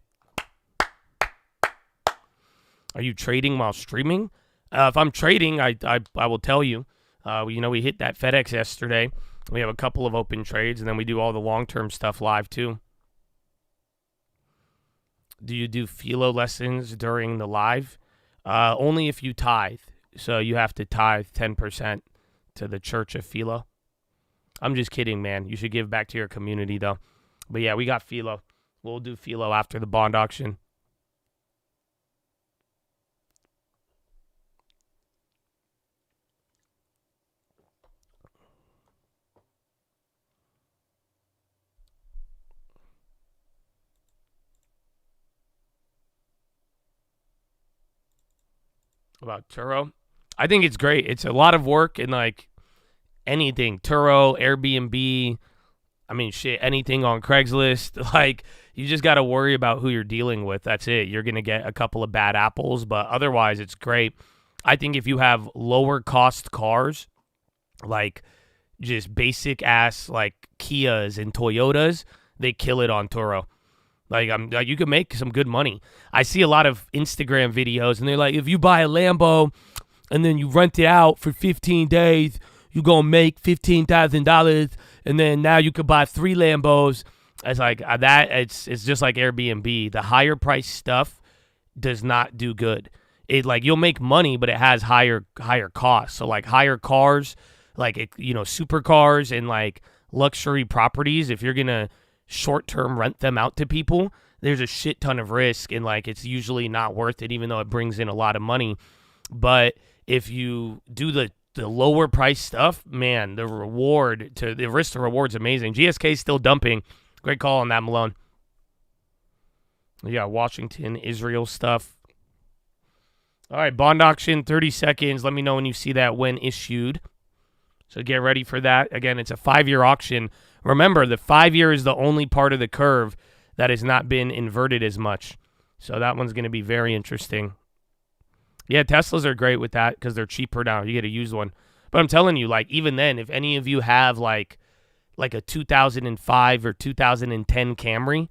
Are you trading while streaming? If I'm trading, I will tell you. We hit that FedEx yesterday. We have a couple of open trades, and then we do all the long-term stuff live too. Do you do PHILO lessons during the live? Only if you tithe. So you have to tithe 10% to the Church of PHILO. I'm just kidding, man. You should give back to your community, though. But yeah, we got PHILO. We'll do PHILO after the bond auction. About Turo? I think it's great. It's a lot of work and like anything. Turo, Airbnb, anything on Craigslist. Like, you just got to worry about who you're dealing with. That's it. You're going to get a couple of bad apples, but otherwise it's great. I think if you have lower cost cars, like just basic ass like Kias and Toyotas, they kill it on Turo. Like, you can make some good money. I see a lot of Instagram videos, and they're like, if you buy a Lambo and then you rent it out for 15 days, you're going to make $15,000, and then now you could buy 3 Lambos. It's like that. It's just like Airbnb. The higher price stuff does not do good. It like you'll make money, but it has higher costs. So like higher cars, like supercars and like luxury properties, if you're going to short-term rent them out to people, there's a shit ton of risk, and like it's usually not worth it, even though it brings in a lot of money. But if you do the lower price stuff, man, the risk to reward's amazing. GSK is still dumping. Great call on that, Malone. Yeah, Washington, Israel stuff. All right, bond auction, 30 seconds. Let me know when you see that when issued. So get ready for that. Again, it's a 5-year auction. Remember, the 5-year is the only part of the curve that has not been inverted as much. So that one's going to be very interesting. Yeah, Teslas are great with that because they're cheaper now. You get a used one. But I'm telling you, like, even then, if any of you have like a 2005 or 2010 Camry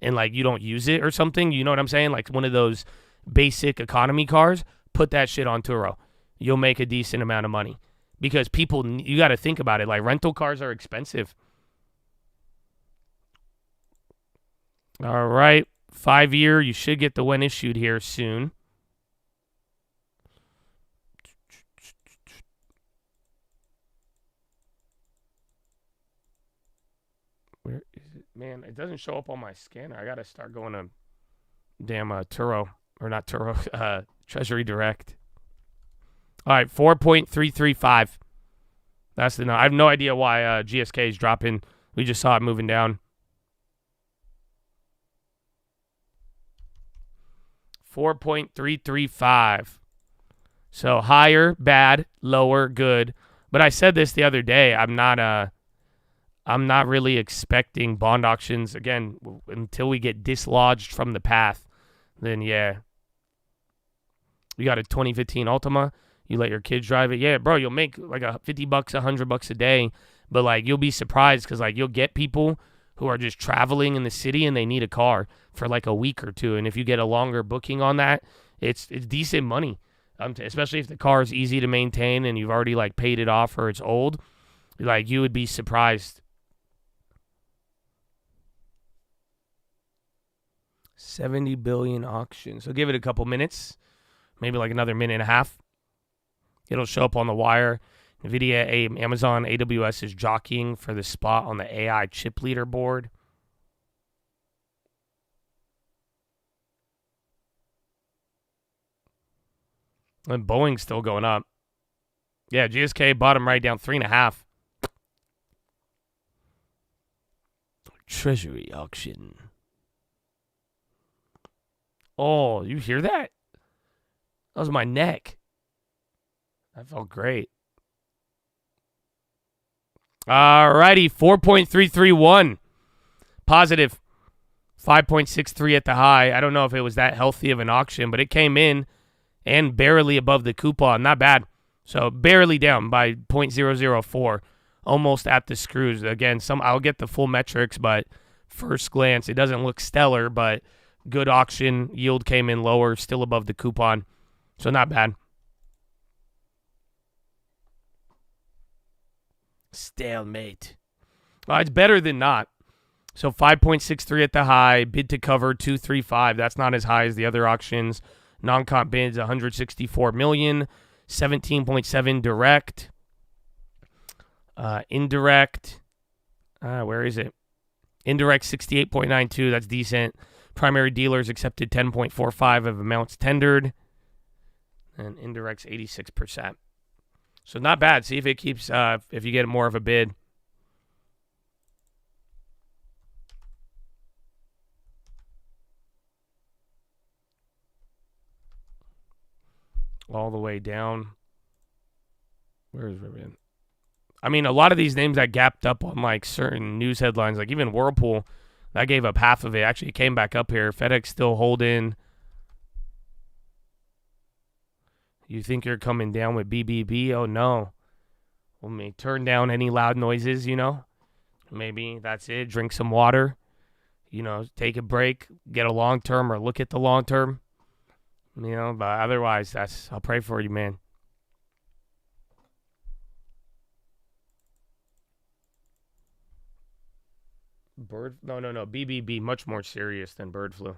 and like you don't use it or something, you know what I'm saying? Like one of those basic economy cars, put that shit on Turo. You'll make a decent amount of money because you got to think about it. Like, rental cars are expensive. All right, 5-year, you should get the when issued here soon. Where is it? Man, it doesn't show up on my scanner. I got to start going to damn Turo, or not Turo, Treasury Direct. All right, 4.335. That's I have no idea why GSK is dropping. We just saw it moving down. 4.335. So higher, bad, lower, good. But I said this the other day. I'm not really expecting bond auctions again until we get dislodged from the path. Then yeah. You got a 2015 Altima. You let your kids drive it. Yeah, bro, you'll make like $50, $100 a day. But like you'll be surprised because like you'll get people who are just traveling in the city and they need a car for like a week or two. And if you get a longer booking on that, it's decent money. Especially if the car is easy to maintain and you've already like paid it off or it's old. Like you would be surprised. 70 billion auction. So give it a couple minutes, maybe like another minute and a half. It'll show up on the wire. Nvidia, Amazon, AWS is jockeying for the spot on the AI chip leaderboard. And Boeing's still going up. Yeah, GSK bottom right down 3.5. Treasury auction. Oh, you hear that? That was my neck. That felt great. All righty, 4.331. Positive. 5.63 at the high. I don't know if it was that healthy of an auction, but it came in and barely above the coupon. Not bad. So barely down by 0.004. Almost at the screws. Again, I'll get the full metrics, but first glance, it doesn't look stellar, but good auction. Yield came in lower, still above the coupon. So not bad. Stalemate. Well, it's better than not. So 5.63 at the high, bid to cover 235. That's not as high as the other auctions. Non-comp bids 164 million, 17.7 direct. Indirect, where is it? Indirect 68.92. That's decent. Primary dealers accepted 10.45 of amounts tendered, and indirect's 86%. So not bad. See if it keeps. If you get more of a bid. All the way down. Where is Rivian? I mean, a lot of these names that gapped up on like certain news headlines, like even Whirlpool, that gave up half of it. Actually, it came back up here. FedEx still holding. You think you're coming down with BBB? Oh, no. Let me turn down any loud noises, you know. Maybe that's it. Drink some water. You know, take a break. Get a long term or look at the long term. You know, but otherwise, I'll pray for you, man. No, BBB, much more serious than bird flu.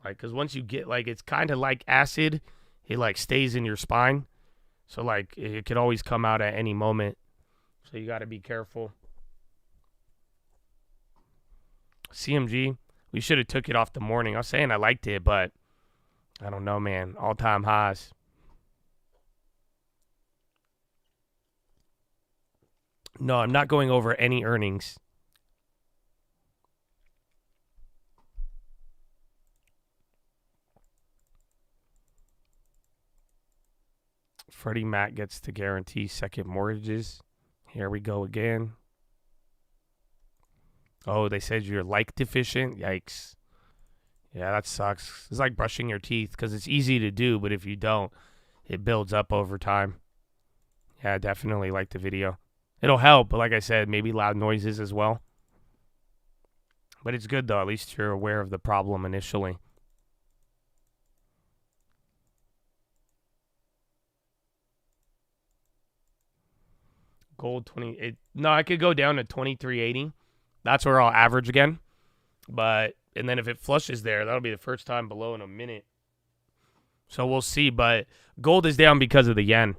Like, because once you get, like, it's kind of like acid. It, like, stays in your spine. So, like, it could always come out at any moment. So you got to be careful. CMG. We should have took it off the morning. I was saying I liked it, but I don't know, man. All-time highs. No, I'm not going over any earnings. Freddie Mac gets to guarantee second mortgages. Here we go again. Oh, they said you're like deficient? Yikes. Yeah, that sucks. It's like brushing your teeth because it's easy to do, but if you don't, it builds up over time. Yeah, definitely like the video. It'll help, but like I said, maybe loud noises as well. But it's good, though. At least you're aware of the problem initially. Gold 20. No, I could go down to 2380. That's where I'll average again. And then if it flushes there, that'll be the first time below in a minute. So we'll see. But gold is down because of the yen.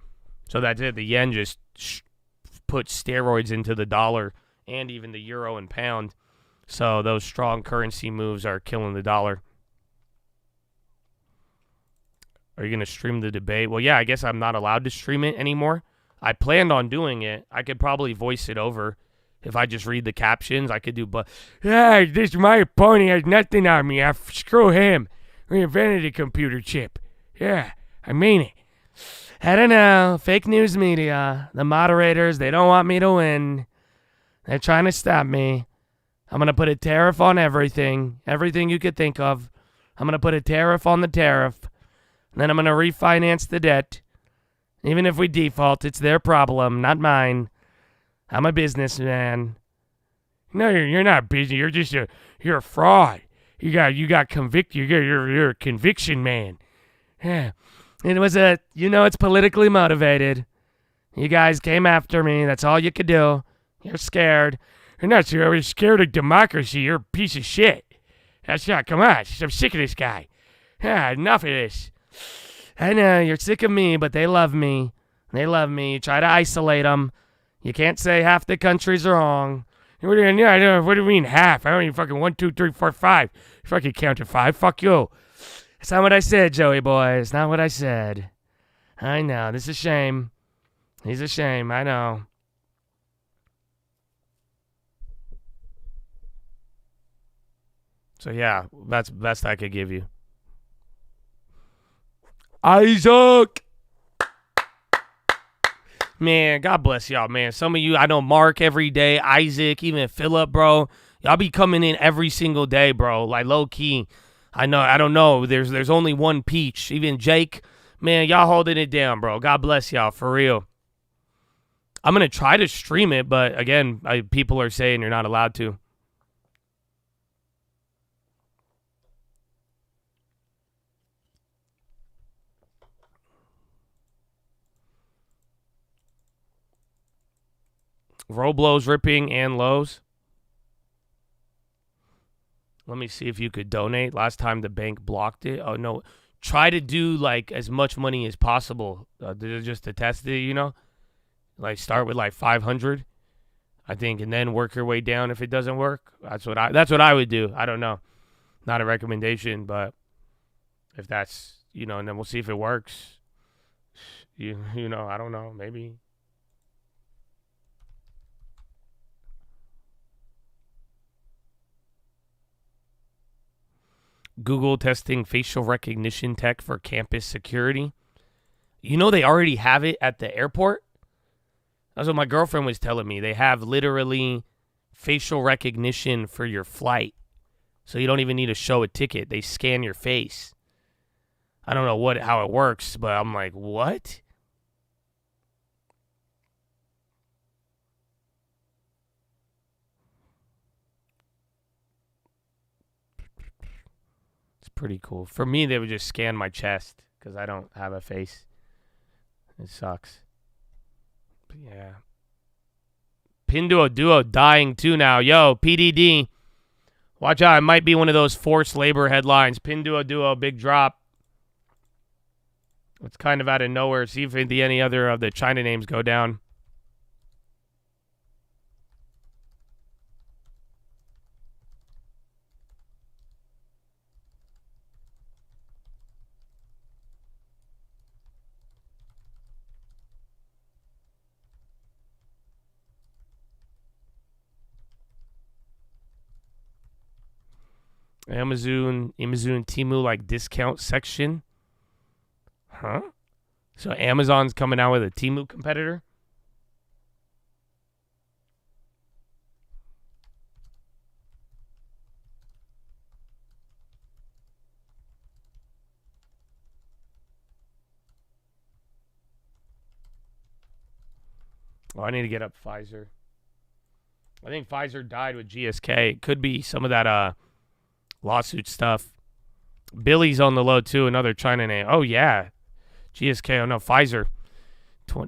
So that's it. The yen just put steroids into the dollar and even the euro and pound. So those strong currency moves are killing the dollar. Are you going to stream the debate? Well, yeah, I guess I'm not allowed to stream it anymore. I planned on doing it. I could probably voice it over. If I just read the captions, I could do, but, yeah, this my opponent has nothing on me. Screw him. We invented a computer chip. Yeah, I mean it. I don't know. Fake news media. The moderators, they don't want me to win. They're trying to stop me. I'm going to put a tariff on everything. Everything you could think of. I'm going to put a tariff on the tariff. And then I'm going to refinance the debt. Even if we default, it's their problem, not mine. I'm a businessman. No, you're not busy. You're just you're a fraud. You got convicted. You're a conviction man. Yeah. It was it's politically motivated. You guys came after me. That's all you could do. You're scared. You're not sure. You're scared of democracy. You're a piece of shit. That's not. Come on. I'm sick of this guy. Yeah, enough of this. I know you're sick of me, but they love me. They love me. You try to isolate them. You can't say half the country's wrong. What do you mean half? I don't even fucking 1, 2, 3, 4, 5. You fucking count to 5. Fuck you. It's not what I said, Joey boy. It's not what I said. I know. This is a shame. He's a shame. I know. So yeah, that's the best I could give you. Isaac. Man, God bless y'all, man. Some of you, I know Mark every day, Isaac, even Philip, bro. Y'all be coming in every single day, bro. Like, low key. I don't know. There's only one Peach. Even Jake, man, y'all holding it down, bro. God bless y'all, for real. I'm going to try to stream it, but again, people are saying you're not allowed to. Roblo's ripping and lows. Let me see if you could donate. Last time the bank blocked it. Oh, no. Try to do, like, as much money as possible just to test it, you know? Like, start with, like, 500, I think, and then work your way down if it doesn't work. That's what I would do. I don't know. Not a recommendation, but if that's, you know, and then we'll see if it works. You know, I don't know. Maybe. Google testing facial recognition tech for campus security. You know they already have it at the airport? That's what my girlfriend was telling me. They have literally facial recognition for your flight. So you don't even need to show a ticket. They scan your face. I don't know how it works, but I'm like, what? Pretty cool. For me, they would just scan my chest because I don't have a face. It sucks. But yeah. Pinduoduo dying too now. Yo, PDD. Watch out. It might be one of those forced labor headlines. Pinduoduo, big drop. It's kind of out of nowhere. See if any other of the China names go down. Amazon Temu like discount section. Huh? So Amazon's coming out with a Temu competitor? Oh, I need to get up Pfizer. I think Pfizer died with GSK. It could be some of that lawsuit stuff. Billy's on the low too, another China name. Oh yeah, GSK. Oh no, Pfizer.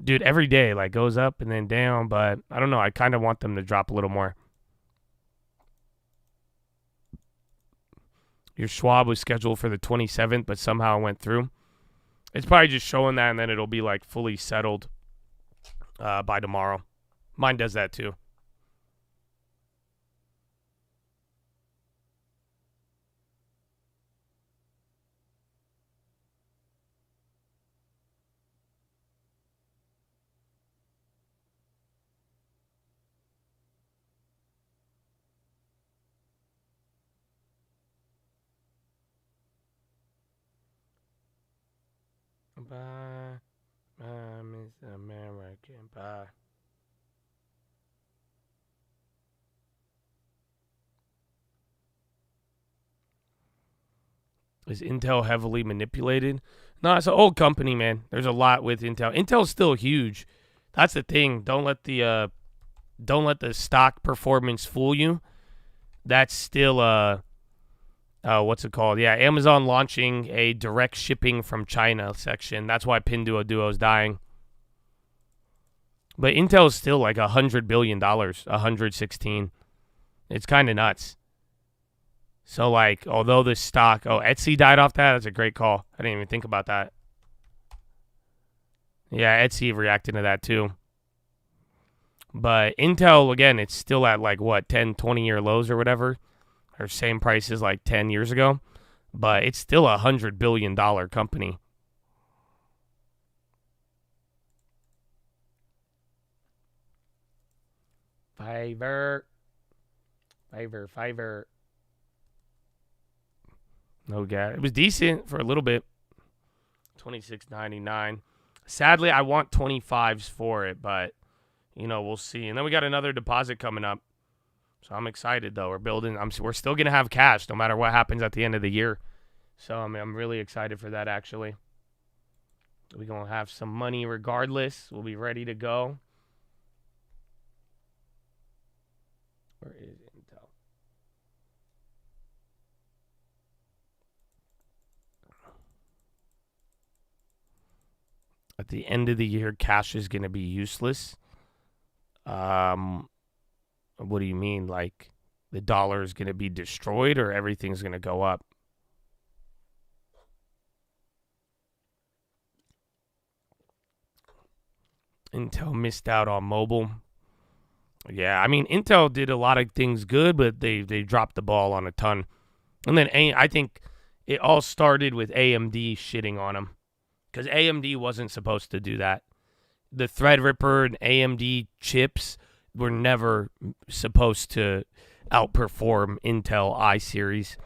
Dude, every day like goes up and then down, but I don't know. I kind of want them to drop a little more. Your Schwab was scheduled for the 27th, but somehow it went through. It's probably just showing that, and then it'll be like fully settled by tomorrow. Mine does that too. Bye. Miss American. Bye. Is Intel heavily manipulated? No, it's an old company, man. There's a lot with Intel. Intel's still huge. That's the thing. Don't let the stock performance fool you. That's still what's it called? Yeah, Amazon launching a direct shipping from China section. That's why Pinduoduo is dying. But Intel is still like $100 billion, 116. It's kind of nuts. So like, although the stock, Etsy died off that. That's a great call. I didn't even think about that. Yeah, Etsy reacted to that too. But Intel, again, it's still at like what, 10, 20-year lows or whatever. Or same price as like 10 years ago. But it's still a $100 billion company. Fiverr. No gas. It was decent for a little bit. $26.99. Sadly, I want 25s for it, but, we'll see. And then we got another deposit coming up. So I'm excited, though. We're building. We're still going to have cash no matter what happens at the end of the year. So, I'm really excited for that, actually. We're going to have some money regardless. We'll be ready to go. Where is Intel? At the end of the year, cash is going to be useless. What do you mean? Like, the dollar is going to be destroyed or everything's going to go up? Intel missed out on mobile. Yeah, Intel did a lot of things good, but they dropped the ball on a ton. And then I think it all started with AMD shitting on them. Because AMD wasn't supposed to do that. The Threadripper and AMD chips were never supposed to outperform Intel i-series.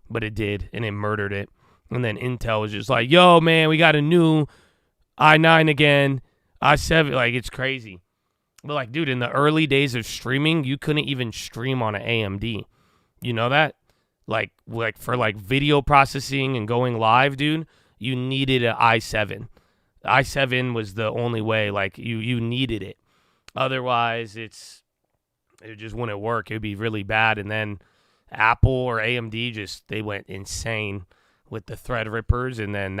But it did, and it murdered it. And then Intel was just like, yo, man, we got a new i9 again. i7, like, it's crazy. But, like, dude, in the early days of streaming, you couldn't even stream on an AMD. You know that? Like for, video processing and going live, dude, you needed an i7. The i7 was the only way, you needed it. Otherwise, it just wouldn't work. It would be really bad. And then Apple or AMD they went insane with the Threadrippers, and then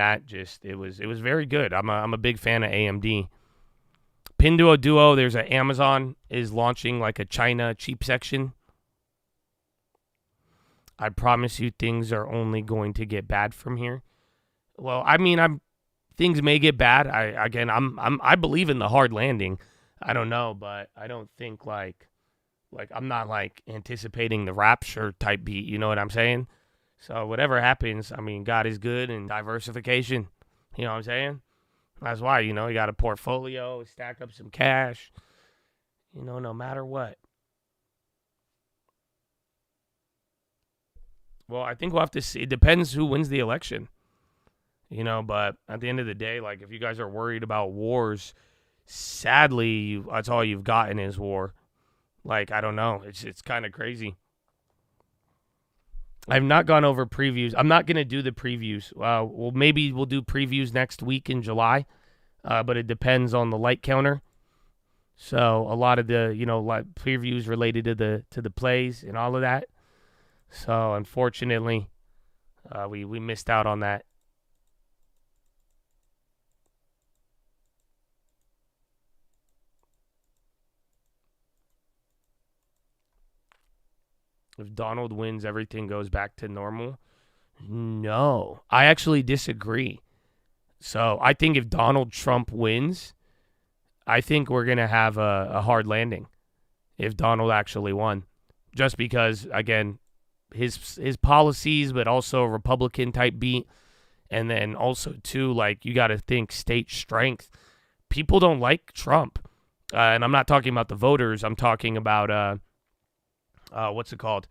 it was very good. I'm a big fan of AMD. Pinduoduo, there's Amazon is launching like a China cheap section. I promise you things are only going to get bad from here. Well, things may get bad. I believe in the hard landing. I don't know, but I don't think I'm not anticipating the rapture type beat, you know what I'm saying? So whatever happens, God is good and diversification, you know what I'm saying? That's why, you got a portfolio, stack up some cash, no matter what. Well, I think we'll have to see. It depends who wins the election, but at the end of the day, if you guys are worried about wars, sadly, that's all you've gotten is war. I don't know. It's kind of crazy. I've not gone over previews. I'm not going to do the previews. Maybe we'll do previews next week in July, but it depends on the light counter. So a lot of the, previews related to the plays and all of that. So unfortunately, we missed out on that. If Donald wins, everything goes back to normal. No, I actually disagree. So I think if Donald Trump wins, I think we're going to have a hard landing if Donald actually won. Just because, again, his policies, but also a Republican type beat. And then also, too, you got to think state strength. People don't like Trump. And I'm not talking about the voters. I'm talking about... what's it called?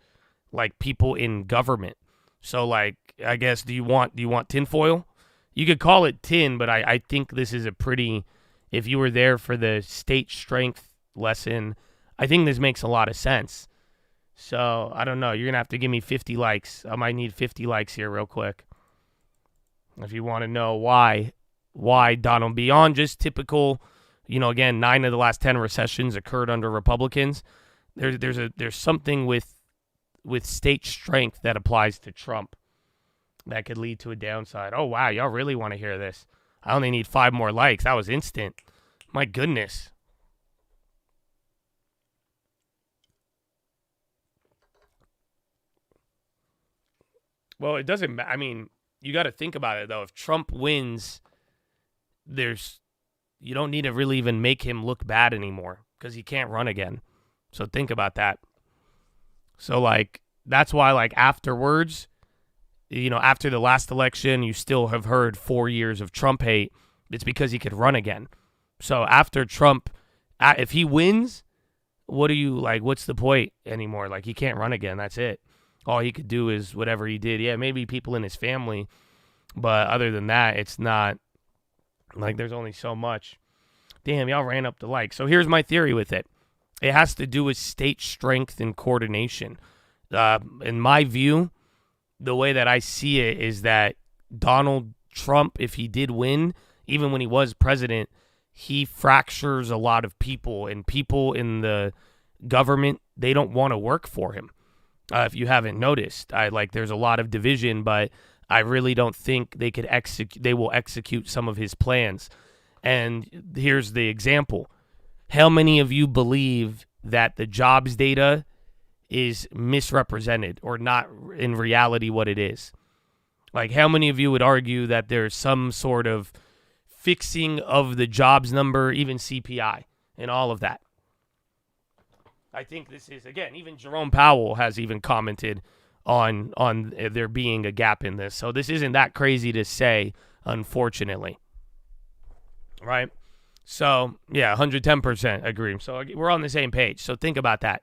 People in government. So I guess do you want tinfoil? You could call it tin, but I think this is a pretty, if you were there for the state strength lesson, I think this makes a lot of sense. So I don't know. You're gonna have to give me 50 likes. I might need 50 likes here real quick. If you want to know why Donald, beyond just typical, again, 9 of the last 10 recessions occurred under Republicans. There's something with state strength that applies to Trump that could lead to a downside. Oh, wow, y'all really want to hear this. I only need 5 more likes. That was instant. My goodness. Well, it doesn't, you got to think about it, though. If Trump wins, you don't need to really even make him look bad anymore because he can't run again. So think about that. So, that's why, afterwards, after the last election, you still have heard 4 years of Trump hate. It's because he could run again. So after Trump, if he wins, what's the point anymore? He can't run again. That's it. All he could do is whatever he did. Yeah, maybe people in his family. But other than that, it's not Like, there's only so much. Damn, y'all ran up the like. So here's my theory with it. It has to do with state strength and coordination. In my view, the way that I see it is that Donald Trump, if he did win, even when he was president, he fractures a lot of people, and people in the government, they don't want to work for him. If you haven't noticed, there's a lot of division, but I really don't think they will execute some of his plans. And here's the example. How many of you believe that the jobs data is misrepresented or not in reality what it is? Like, how many of you would argue that there's some sort of fixing of the jobs number, even CPI and all of that? I think this is, again, even Jerome Powell has even commented on there being a gap in this. So this isn't that crazy to say, unfortunately. Right? So, yeah, 110% agree. So we're on the same page. So think about that.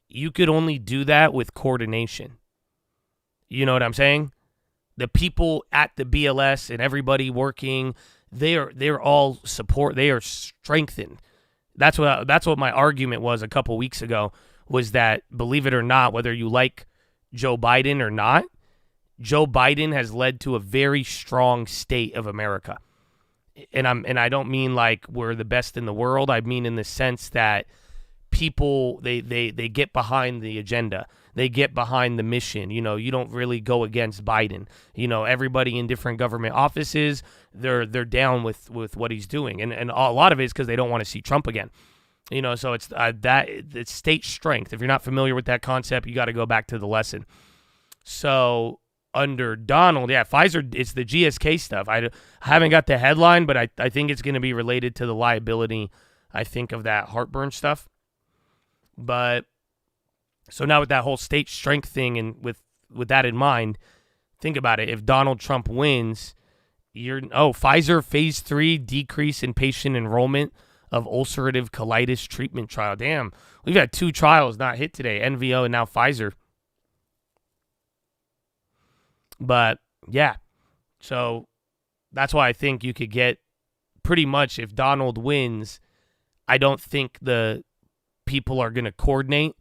You could only do that with coordination. You know what I'm saying? The people at the BLS and everybody working, they're all support. They are strengthened. That's what my argument was a couple weeks ago, was that, believe it or not, whether you like Joe Biden or not, Joe Biden has led to a very strong state of America. And I don't mean like we're the best in the world. I mean in the sense that people, they get behind the agenda. They get behind the mission. You know, you don't really go against Biden. You know, everybody in different government offices, they're down with what he's doing. And a lot of it is because they don't want to see Trump again. You know, so it's it's state strength. If you're not familiar with that concept, you got to go back to the lesson. So under Donald, yeah, Pfizer, it's the GSK stuff. I haven't got the headline, but I think it's going to be related to the liability, I think, of that heartburn stuff. But so now with that whole state strength thing and with that in mind, think about it. If Donald Trump wins, Pfizer phase 3 decrease in patient enrollment of ulcerative colitis treatment trial. Damn, we've had 2 trials not hit today, NVO and now Pfizer. But yeah, so that's why I think you could get pretty much, if Donald wins, I don't think the people are going to coordinate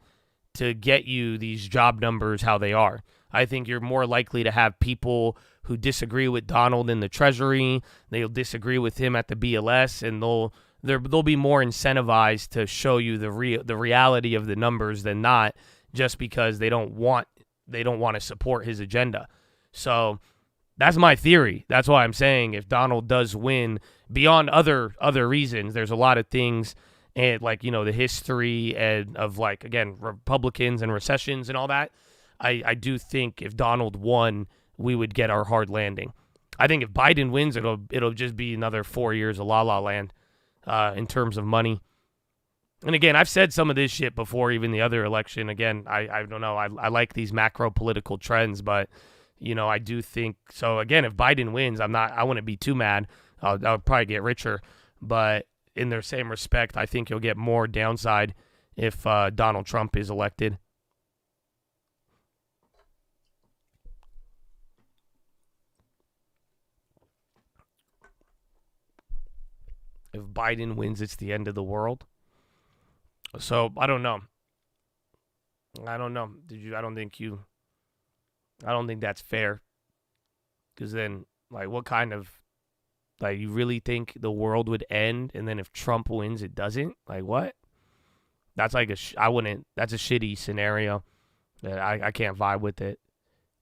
to get you these job numbers how they are. I think you're more likely to have people who disagree with Donald in the Treasury. They'll disagree with him at the BLS, and they'll be more incentivized to show you the reality of the numbers than not, just because they don't want to support his agenda. So that's my theory. That's why I'm saying if Donald does win, beyond other reasons, there's a lot of things, and the history and of again, Republicans and recessions and all that. I do think if Donald won, we would get our hard landing. I think if Biden wins, it'll just be another 4 years of la-la land in terms of money. And again, I've said some of this shit before, even the other election. Again, I don't know. I like these macro political trends, but I do think so. Again, if Biden wins, I wouldn't be too mad. I'll probably get richer, but in their same respect, I think you'll get more downside if Donald Trump is elected. If Biden wins, it's the end of the world. So I don't know. I don't think that's fair. Because then, what kind of, you really think the world would end, and then if Trump wins, it doesn't? What? That's that's a shitty scenario. I can't vibe with it.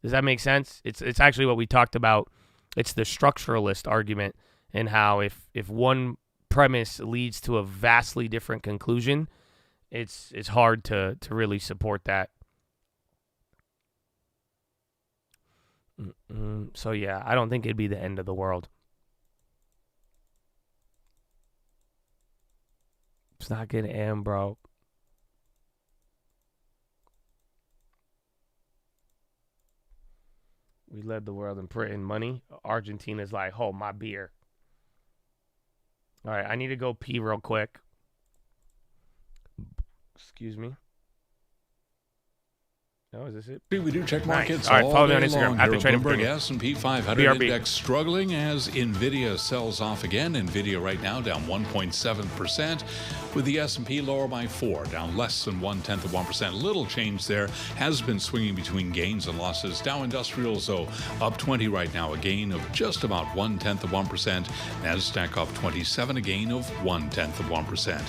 Does that make sense? It's actually what we talked about. It's the structuralist argument, and how if one premise leads to a vastly different conclusion, it's hard to really support that. So yeah, I don't think it'd be the end of the world. It's not gonna end, bro. We led the world in printing money. Argentina's like, hold my beer. All right, I need to go pee real quick. Excuse me. Oh, is this it? We do check markets All right, follow me on day Instagram long. at the Here Trading Bloomberg Premium. S&P 500 BRB. index struggling as Nvidia sells off again. Nvidia right now down 1.7%, with the S&P lower by 4, down less than 0.1%. Little change there. Has been swinging between gains and losses. Dow Industrials, though, up 20 right now, a gain of just about 0.1%. Nasdaq up 27, a gain of 0.1%.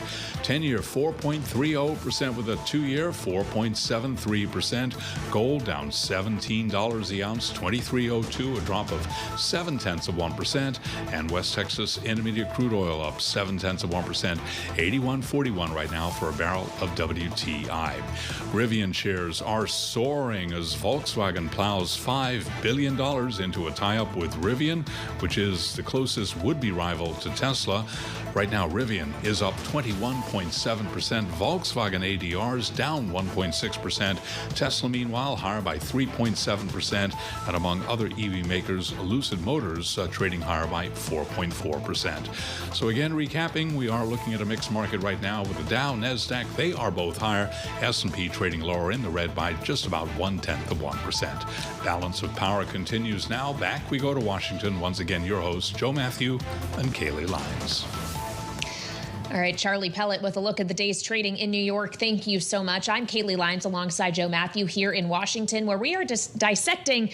10-year 4.30% with a 2-year 4.73%. Gold down $17 the ounce, $23.02, a drop of 0.7%. And West Texas Intermediate crude oil up 0.7%, $81.41 right now for a barrel of WTI. Rivian shares are soaring as Volkswagen plows $5 billion into a tie-up with Rivian, which is the closest would-be rival to Tesla. Right now, Rivian is up 21.7%. Volkswagen ADRs down 1.6%. Tesla, meanwhile, higher by 3.7%. And among other EV makers, Lucid Motors trading higher by 4.4%. So again, recapping, we are looking at a mixed market right now with the Dow, Nasdaq, they are both higher. S&P trading lower in the red by just about 0.1%. Balance of power continues now. Back we go to Washington. Once again, your hosts, Joe Matthew and Kaylee Lyons. All right, Charlie Pellet with a look at the day's trading in New York. Thank you so much. I'm Kaylee Lyons alongside Joe Matthew here in Washington, where we are just dissecting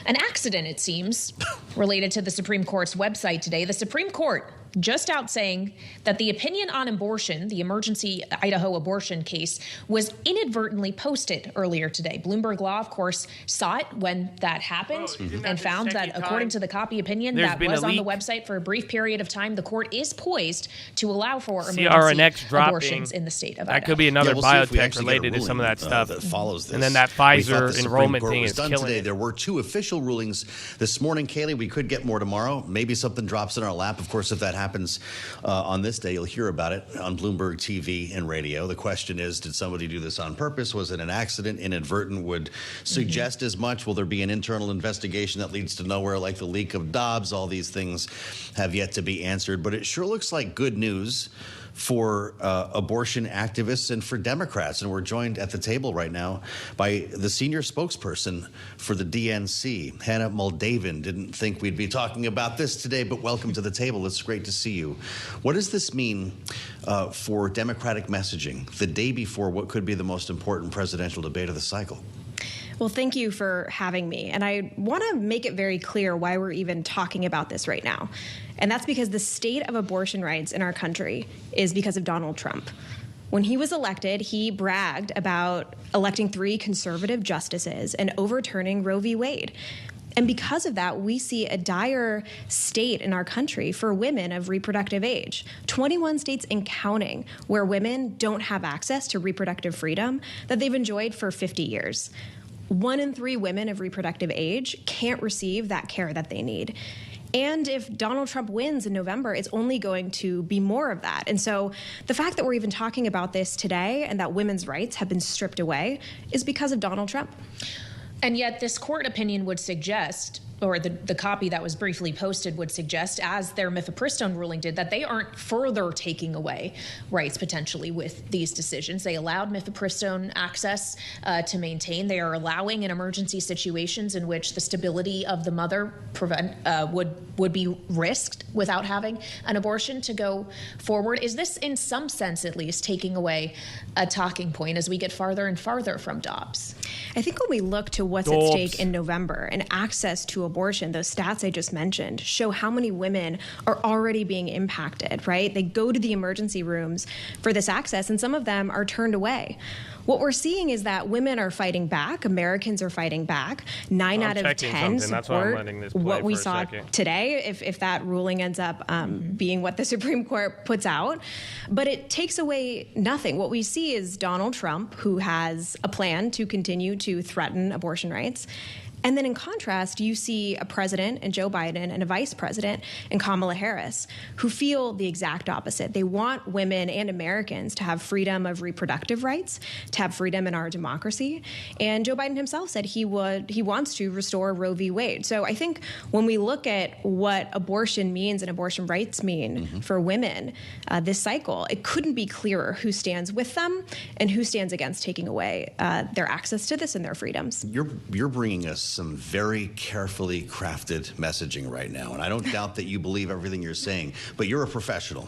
an accident, it seems, related to the Supreme Court's website today. The Supreme Court just out saying that the opinion on abortion, the emergency Idaho abortion case, was inadvertently posted earlier today. Bloomberg Law, of course, saw it when that happened and found that, according to the copy opinion that was on the website for a brief period of time, the court is poised to allow for emergency abortions in the state of Idaho. That could be another biotech related to some of that stuff. That follows this. And then that Pfizer enrollment thing is done killing today. it. There were 2 official rulings this morning. Kaylee, we could get more tomorrow. Maybe something drops in our lap. Of course, if that happens on this day, you'll hear about it on Bloomberg TV and radio. The question is, did somebody do this on purpose? Was it an accident? Inadvertent would suggest as much. Will there be an internal investigation that leads to nowhere, like the leak of Dobbs? All these things have yet to be answered, but it sure looks like good news for abortion activists and for Democrats. And we're joined at the table right now by the senior spokesperson for the DNC, Hannah Moldavan. Didn't think we'd be talking about this today, but welcome to the table. It's great to see you. What does this mean for Democratic messaging the day before what could be the most important presidential debate of the cycle? Well, thank you for having me. And I want to make it very clear why we're even talking about this right now. And that's because the state of abortion rights in our country is because of Donald Trump. When he was elected, he bragged about electing 3 conservative justices and overturning Roe v. Wade. And because of that, we see a dire state in our country for women of reproductive age. 21 states and counting where women don't have access to reproductive freedom that they've enjoyed for 50 years. 1 in 3 women of reproductive age can't receive that care that they need. And if Donald Trump wins in November, it's only going to be more of that. And so the fact that we're even talking about this today and that women's rights have been stripped away is because of Donald Trump. And yet this court opinion would suggest, or the copy that was briefly posted would suggest, as their mifepristone ruling did, that they aren't further taking away rights potentially with these decisions. They allowed mifepristone access to maintain. They are allowing in emergency situations in which the stability of the mother would be risked without having an abortion to go forward. Is this, in some sense at least, taking away a talking point as we get farther and farther from Dobbs? I think when we look to what's at stake in November and access to abortion, those stats I just mentioned show how many women are already being impacted, right? They go to the emergency rooms for this access, and some of them are turned away. What we're seeing is that women are fighting back. Americans are fighting back. 9 out of 10 support what we saw today, if that ruling ends up being what the Supreme Court puts out. But it takes away nothing. What we see is Donald Trump, who has a plan to continue to threaten abortion rights. And then in contrast, you see a president and Joe Biden and a vice president and Kamala Harris who feel the exact opposite. They want women and Americans to have freedom of reproductive rights, to have freedom in our democracy. And Joe Biden himself said he wants to restore Roe v. Wade. So I think when we look at what abortion means and abortion rights mean for women this cycle, it couldn't be clearer who stands with them and who stands against taking away their access to this and their freedoms. You're bringing us some very carefully crafted messaging right now, and I don't doubt that you believe everything you're saying, but you're a professional.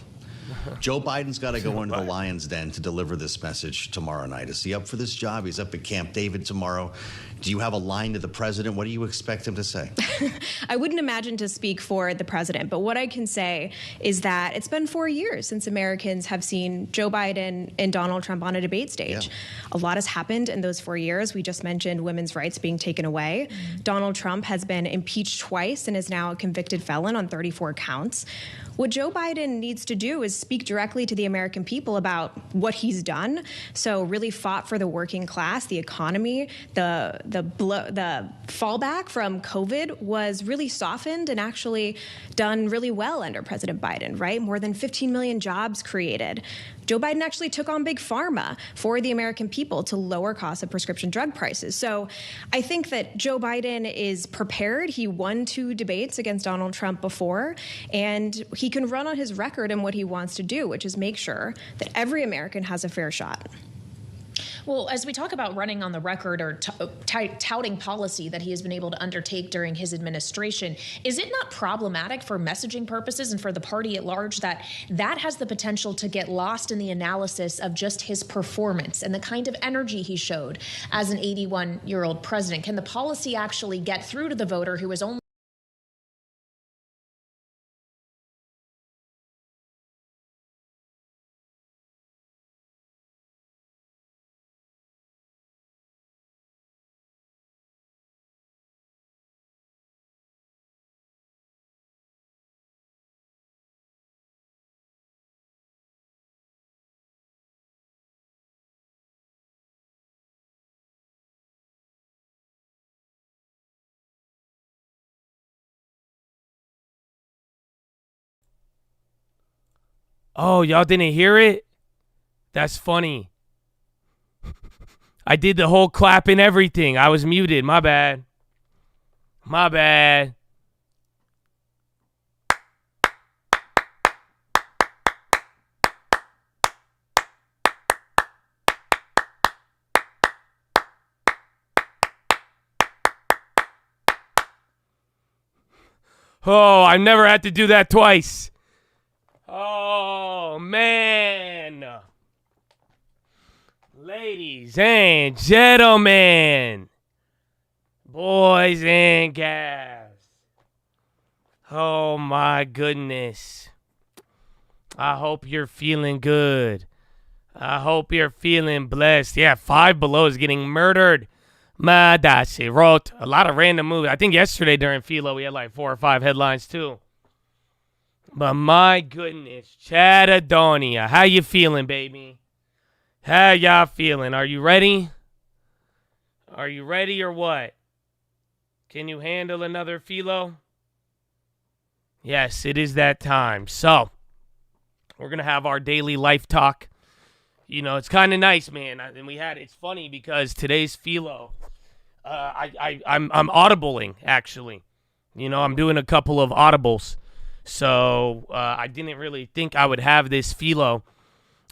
Joe Biden's got to go into the lion's den to deliver this message tomorrow night. Is he up for this job? He's up at Camp David tomorrow. Do you have a line to the president? What do you expect him to say? I wouldn't imagine to speak for the president, but what I can say is that it's been 4 years since Americans have seen Joe Biden and Donald Trump on a debate stage. Yeah. A lot has happened in those 4 years. We just mentioned women's rights being taken away. Donald Trump has been impeached twice and is now a convicted felon on 34 counts. What Joe Biden needs to do is speak directly to the American people about what he's done. So really fought for the working class, the economy, the fallback from COVID was really softened and actually done really well under President Biden, right? More than 15 million jobs created. Joe Biden actually took on big pharma for the American people to lower costs of prescription drug prices. So I think that Joe Biden is prepared. He won 2 debates against Donald Trump before, and he can run on his record and what he wants to do, which is make sure that every American has a fair shot. Well, as we talk about running on the record or touting policy that he has been able to undertake during his administration, is it not problematic for messaging purposes and for the party at large that has the potential to get lost in the analysis of just his performance and the kind of energy he showed as an 81-year-old president? Can the policy actually get through to the voter who is only Oh, y'all didn't hear it? That's funny. I did the whole clap and everything. I was muted. My bad. My bad. Oh, I never had to do that twice. Oh, man. Ladies and gentlemen, boys and gals. Oh, my goodness. I hope you're feeling good. I hope you're feeling blessed. Yeah, Five Below is getting murdered. Madashi wrote a lot of random movies. I think yesterday during PHILO we had like 4 or 5 headlines too. But my goodness, Chatadonia, how you feeling, baby? How y'all feeling? Are you ready? Are you ready or what? Can you handle another PHILO? Yes, it is that time. So, we're going to have our daily life talk. You know, it's kind of nice, man. And it's funny because today's PHILO, I'm audibling, actually. You know, I'm doing a couple of audibles. So I didn't really think I would have this PHILO,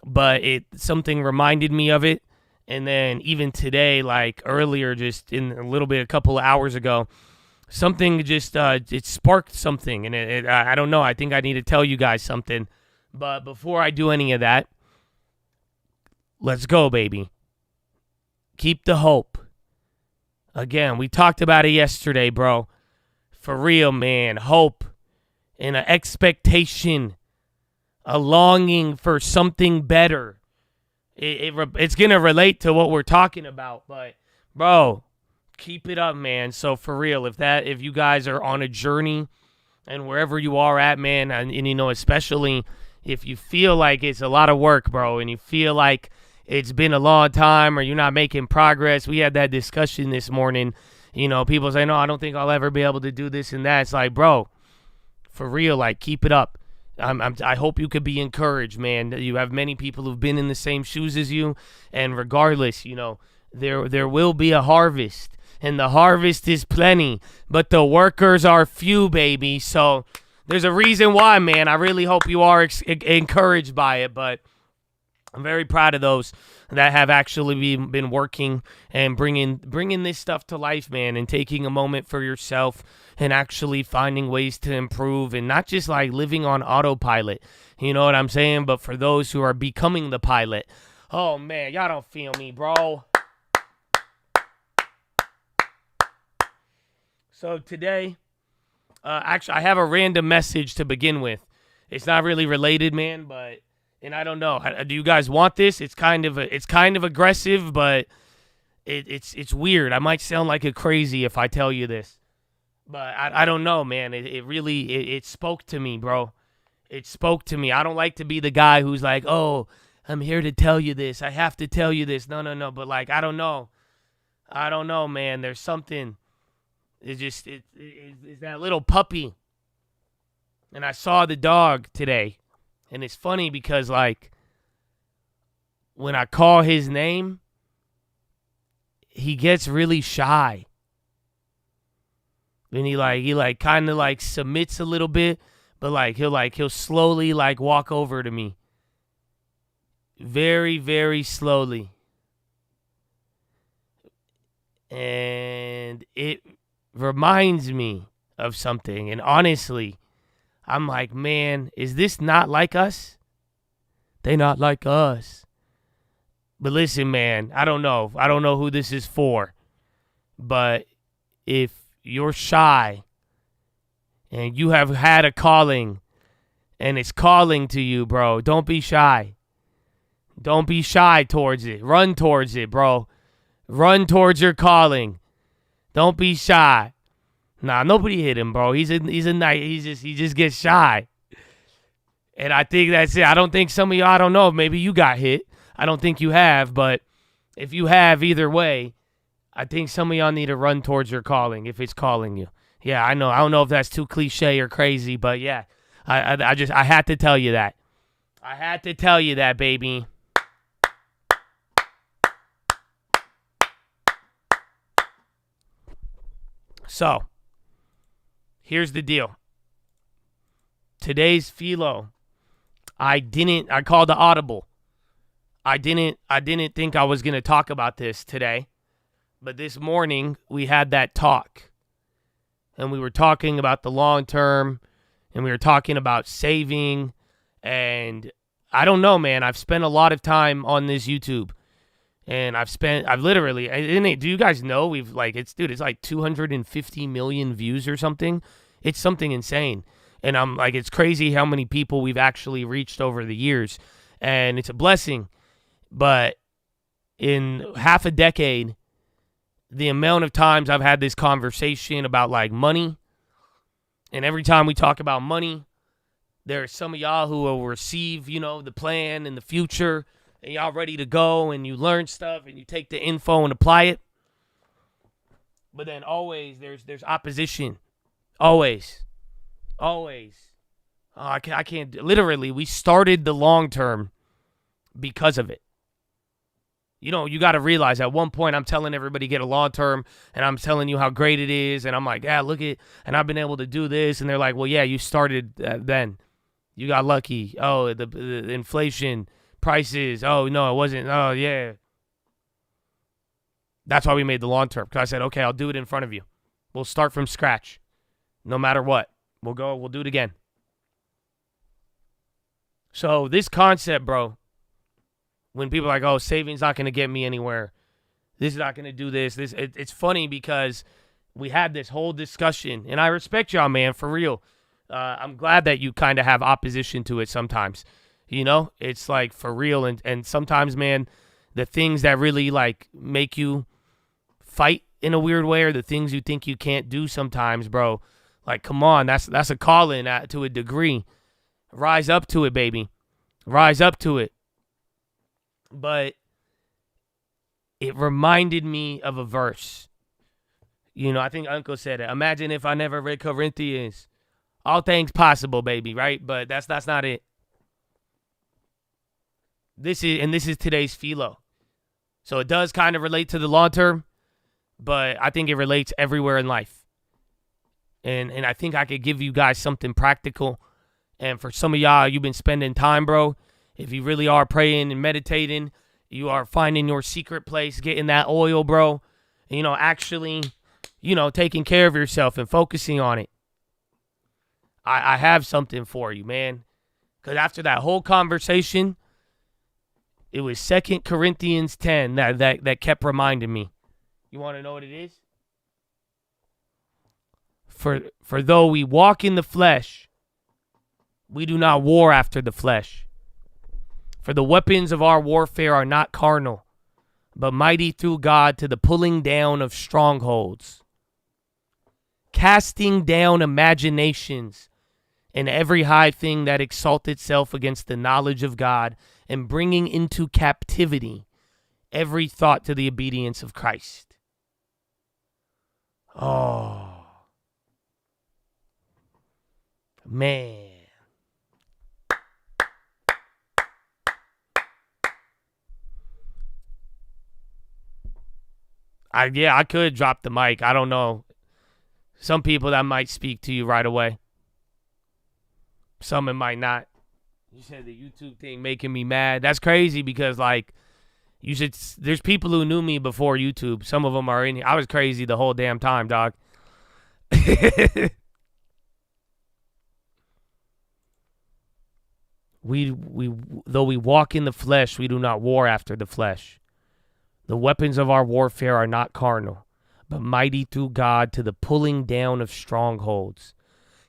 but something reminded me of it. And then even today, like earlier, just in a couple of hours ago, something just it sparked something. And I don't know. I think I need to tell you guys something. But before I do any of that, let's go, baby. Keep the hope. Again, we talked about it yesterday, bro. For real, man. Hope. And an expectation, a longing for something better. It's going to relate to what we're talking about, but, bro, keep it up, man. So, for real, if you guys are on a journey and wherever you are at, man, and you know, especially if you feel like it's a lot of work, bro, and you feel like it's been a long time or you're not making progress, we had that discussion this morning You know, people say, no, I don't think I'll ever be able to do this and that. It's like, bro, for real, like, keep it up. I hope you could be encouraged, man. You have many people who've been in the same shoes as you, and regardless, you know, there will be a harvest, and the harvest is plenty, but the workers are few, baby. So there's a reason why, man. I really hope you are encouraged by it, but I'm very proud of those that have actually been working and bringing this stuff to life, man, and taking a moment for yourself and actually finding ways to improve and not just like living on autopilot. You know what I'm saying? But for those who are becoming the pilot, oh, man, y'all don't feel me, bro. So today, actually, I have a random message to begin with. It's not really related, man, but... And I don't know. Do you guys want this? It's kind of aggressive, but it's weird. I might sound like a crazy if I tell you this, but I don't know, man. It really spoke to me, bro. It spoke to me. I don't like to be the guy who's like, oh, I'm here to tell you this. I have to tell you this. No. But like, I don't know, man. There's something. It's that little puppy, and I saw the dog today. And it's funny because, like, when I call his name, he gets really shy. And he kind of, like, submits a little bit, but, he'll slowly, like, walk over to me. Very, very slowly. And it reminds me of something. And honestly, I'm like, man, is this not like us? They not like us. But listen, man, I don't know who this is for. But if you're shy and you have had a calling and it's calling to you, bro, don't be shy. Don't be shy towards it. Run towards it, bro. Run towards your calling. Don't be shy. Nah, nobody hit him, bro. He's a nice. He just gets shy, and I think that's it. I don't think some of y'all. I don't know. Maybe you got hit. I don't think you have, but if you have, either way, I think some of y'all need to run towards your calling if it's calling you. Yeah, I know. I don't know if that's too cliche or crazy, but yeah, I had to tell you that. I had to tell you that, baby. So. Here's the deal. Today's PHILO, I called the audible. I didn't think I was going to talk about this today, but this morning we had that talk. And we were talking about the long term, and we were talking about saving, and I don't know, man. I've spent a lot of time on this YouTube. And I've literally, do you guys know it's like 250 million views or something. It's something insane. And I'm like, it's crazy how many people we've actually reached over the years. And it's a blessing. But in half a decade, the amount of times I've had this conversation about like money, and every time we talk about money, there's some of y'all who will receive, you know, the plan in the future, and y'all ready to go, and you learn stuff, and you take the info and apply it. But then always there's opposition. Always. Oh, I can't. Literally, we started the long term because of it. You know, you got to realize at one point I'm telling everybody get a long term, and I'm telling you how great it is, and I'm like, yeah, look at, and I've been able to do this, and they're like, well, yeah, you started then. You got lucky. Oh, the inflation. Prices. Oh, no, it wasn't. Oh, yeah. That's why we made the long term. Because I said, okay, I'll do it in front of you. We'll start from scratch. No matter what. We'll do it again. So this concept, bro, when people are like, oh, saving's not going to get me anywhere. This is not going to do this. It's funny because we had this whole discussion. And I respect y'all, man, for real. I'm glad that you kind of have opposition to it sometimes. You know, it's like for real. And sometimes, man, the things that really like make you fight in a weird way are the things you think you can't do sometimes, bro. Like, come on, that's a calling to a degree. Rise up to it, baby. Rise up to it. But it reminded me of a verse. You know, I think Uncle said it. Imagine if I never read Corinthians. All things possible, baby, right? But that's not it. This is today's PHILO. So it does kind of relate to the long term, but I think it relates everywhere in life. And I think I could give you guys something practical. And for some of y'all, you've been spending time, bro. If you really are praying and meditating, you are finding your secret place, getting that oil, bro. You know, actually, you know, taking care of yourself and focusing on it. I have something for you, man. Because after that whole conversation, it was 2 Corinthians 10 that kept reminding me. You want to know what it is? For though we walk in the flesh, we do not war after the flesh. For the weapons of our warfare are not carnal, but mighty through God to the pulling down of strongholds, casting down imaginations and every high thing that exalts itself against the knowledge of God, and bringing into captivity every thought to the obedience of Christ. Oh, man. I could drop the mic. I don't know. Some people that might speak to you right away. Some it might not. You said the YouTube thing making me mad. That's crazy because, like, there's people who knew me before YouTube. Some of them are in here. I was crazy the whole damn time, dog. Though we walk in the flesh, we do not war after the flesh. The weapons of our warfare are not carnal, but mighty through God to the pulling down of strongholds,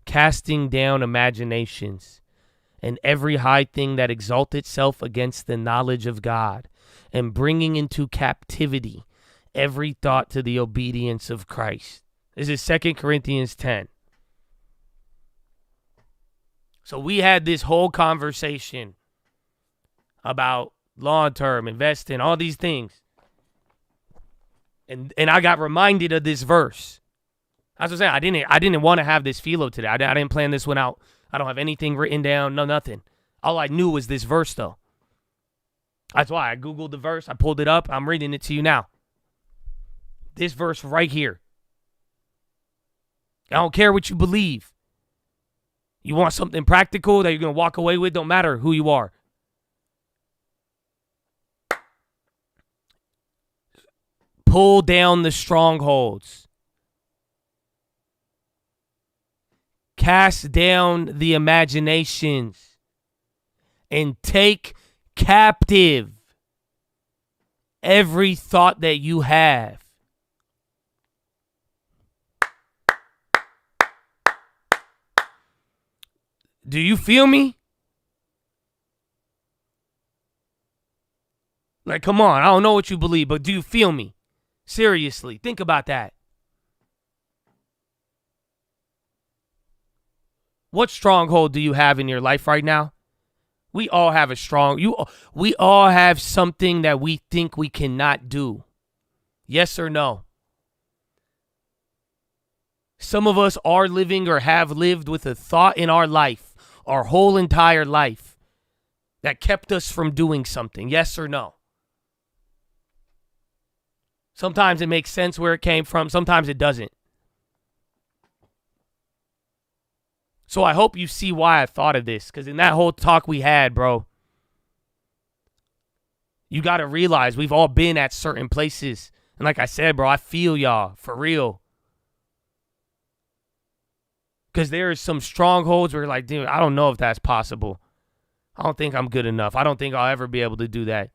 casting down imaginations, and every high thing that exalts itself against the knowledge of God, and bringing into captivity every thought to the obedience of Christ. This is 2 Corinthians 10. So we had this whole conversation about long-term investing, all these things. And I got reminded of this verse. That's what I'm saying. I didn't want to have this PHILO today. I didn't plan this one out. I don't have anything written down, nothing. All I knew was this verse, though. That's why I Googled the verse. I pulled it up. I'm reading it to you now. This verse right here. I don't care what you believe. You want something practical that you're going to walk away with? Don't matter who you are. Pull down the strongholds. Cast down the imaginations. And take captive every thought that you have. Do you feel me? Like, come on. I don't know what you believe, but do you feel me? Seriously, think about that. What stronghold do you have in your life right now? We all have we all have something that we think we cannot do. Yes or no? Some of us are living or have lived with a thought in our life, our whole entire life, that kept us from doing something. Yes or no? Sometimes it makes sense where it came from. Sometimes it doesn't. So I hope you see why I thought of this. Because in that whole talk we had, bro, you got to realize we've all been at certain places. And like I said, bro, I feel y'all. For real. Because there is some strongholds where you're like, dude, I don't know if that's possible. I don't think I'm good enough. I don't think I'll ever be able to do that.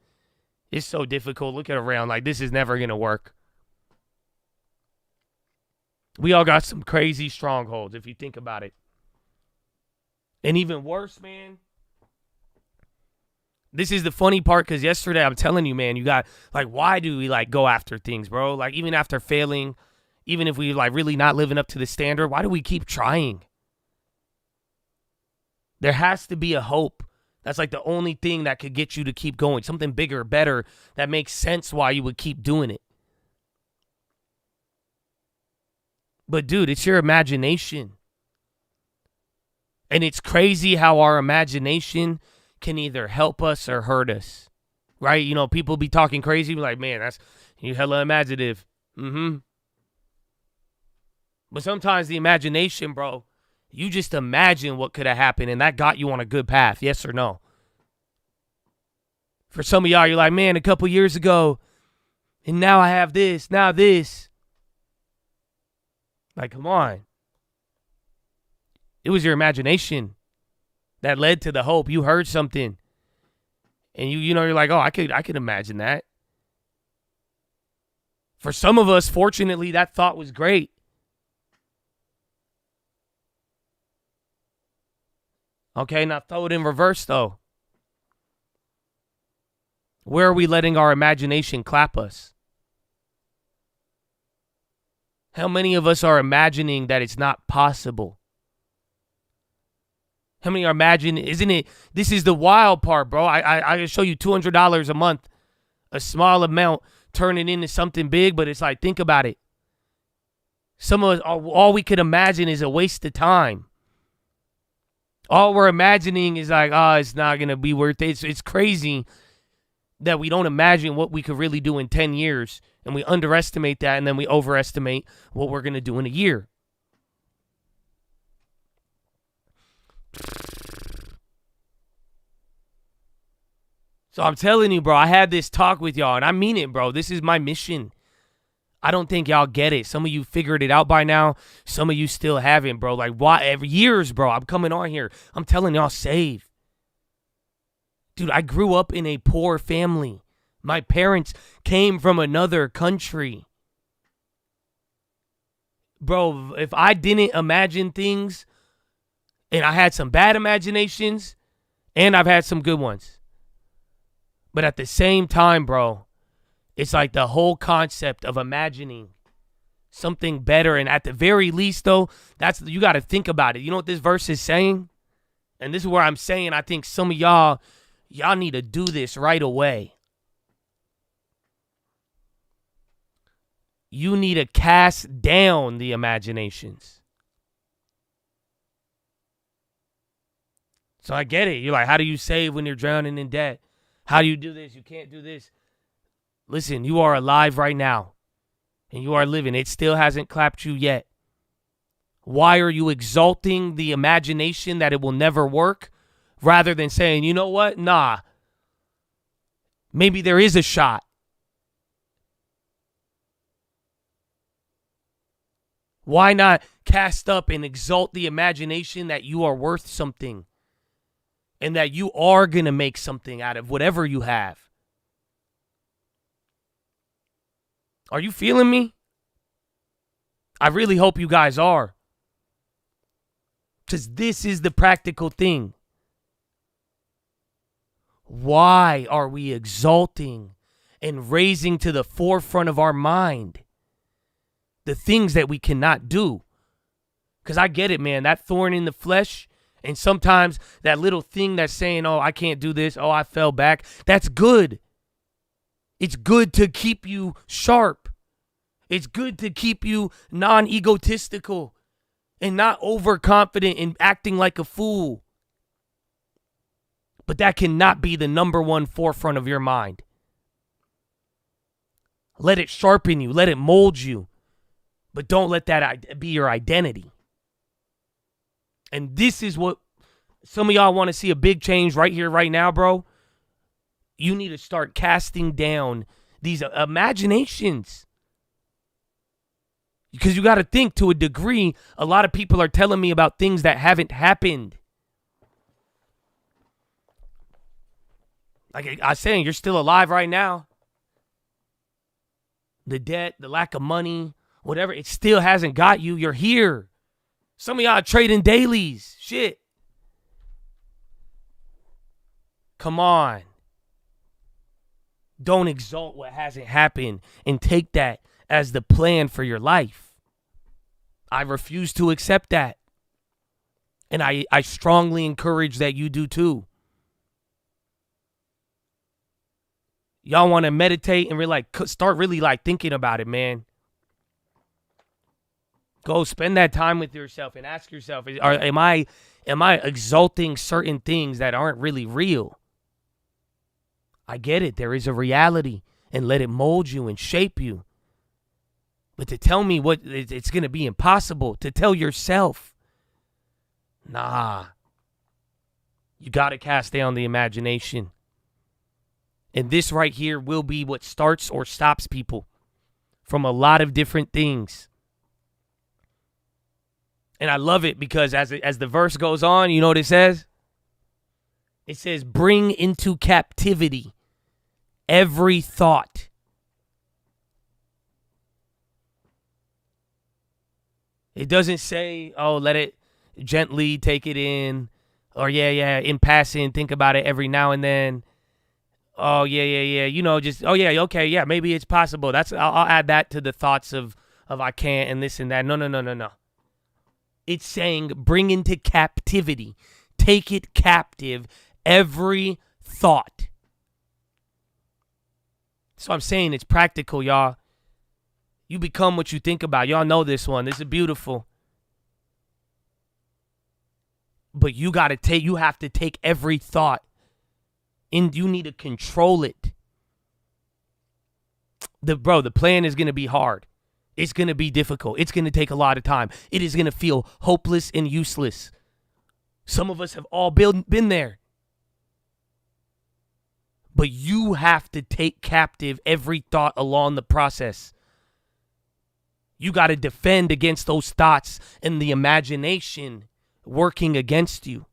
It's so difficult. Look at around. Like, this is never going to work. We all got some crazy strongholds, if you think about it. And even worse, man. This is the funny part, because yesterday, I'm telling you, man, you got, like, why do we, like, go after things, bro? Like, even after failing, even if we, like, really not living up to the standard, why do we keep trying? There has to be a hope. That's like the only thing that could get you to keep going. Something bigger, better, that makes sense why you would keep doing it. But, dude, it's your imagination. And it's crazy how our imagination can either help us or hurt us. Right? You know, people be talking crazy. Like, man, you hella imaginative. Mm-hmm. But sometimes the imagination, bro, you just imagine what could have happened, and that got you on a good path. Yes or no? For some of y'all, you're like, man, a couple years ago, and now I have this, now this. Like, come on. It was your imagination that led to the hope. You heard something. And you're like, oh, I could imagine that. For some of us, fortunately, that thought was great. Okay, now throw it in reverse, though. Where are we letting our imagination clap us? How many of us are imagining that it's not possible? How many are imagining, isn't it? This is the wild part, bro. I can show you $200 a month, a small amount, turning into something big, but it's like, think about it. Some of us, all we could imagine is a waste of time. All we're imagining is like, oh, it's not going to be worth it. It's crazy that we don't imagine what we could really do in 10 years, and we underestimate that, and then we overestimate what we're going to do in a year. So I'm telling you, bro, I had this talk with y'all, and I mean it, bro. This is my mission. I don't think y'all get it. Some of you figured it out by now. Some of you still haven't, bro. Like, why? Every years, bro. I'm coming on here. I'm telling y'all, save. Dude, I grew up in a poor family. My parents came from another country. Bro, if I didn't imagine things, and I had some bad imaginations, and I've had some good ones. But at the same time, bro, it's like the whole concept of imagining something better. And at the very least, though, you got to think about it. You know what this verse is saying? And this is where I'm saying I think some of y'all need to do this right away. You need to cast down the imaginations. So I get it. You're like, how do you save when you're drowning in debt? How do you do this? You can't do this. Listen, you are alive right now. And you are living. It still hasn't clapped you yet. Why are you exalting the imagination that it will never work rather than saying, you know what? Nah. Maybe there is a shot. Why not cast up and exalt the imagination that you are worth something and that you are going to make something out of whatever you have? Are you feeling me? I really hope you guys are. Because this is the practical thing. Why are we exalting and raising to the forefront of our mind the things that we cannot do? Because I get it, man. That thorn in the flesh, and sometimes that little thing that's saying, oh, I can't do this. Oh, I fell back. That's good. It's good to keep you sharp. It's good to keep you non-egotistical and not overconfident and acting like a fool. But that cannot be the number one forefront of your mind. Let it sharpen you. Let it mold you. But don't let that be your identity. And this is what some of y'all want to see a big change right here, right now, bro. You need to start casting down these imaginations. Because you got to think, to a degree, a lot of people are telling me about things that haven't happened. Like I was saying, you're still alive right now. The debt, the lack of money, whatever, it still hasn't got you. You're here. Some of y'all are trading dailies. Shit. Come on. Don't exalt what hasn't happened and take that as the plan for your life. I refuse to accept that. And I strongly encourage that you do too. Y'all want to meditate and really start really thinking about it, man. Go spend that time with yourself and ask yourself, am I exalting certain things that aren't really real? I get it. There is a reality, and let it mold you and shape you. But to tell me what it's going to be impossible to tell yourself, nah. You got to cast down the imagination. And this right here will be what starts or stops people from a lot of different things. And I love it because as the verse goes on, you know what it says? It says, bring into captivity every thought. It doesn't say, oh, let it gently take it in. Or, in passing, think about it every now and then. Oh, yeah. You know, just, oh, yeah, okay, yeah, maybe it's possible. I'll add that to the thoughts of I can't and this and that. No. It's saying bring into captivity. Take it captive, every thought. So I'm saying it's practical, y'all. You become what you think about. Y'all know this one. This is beautiful. But you have to take every thought. And you need to control it. The plan is going to be hard. It's going to be difficult. It's going to take a lot of time. It is going to feel hopeless and useless. Some of us have all been there. But you have to take captive every thought along the process. You got to defend against those thoughts and the imagination working against you.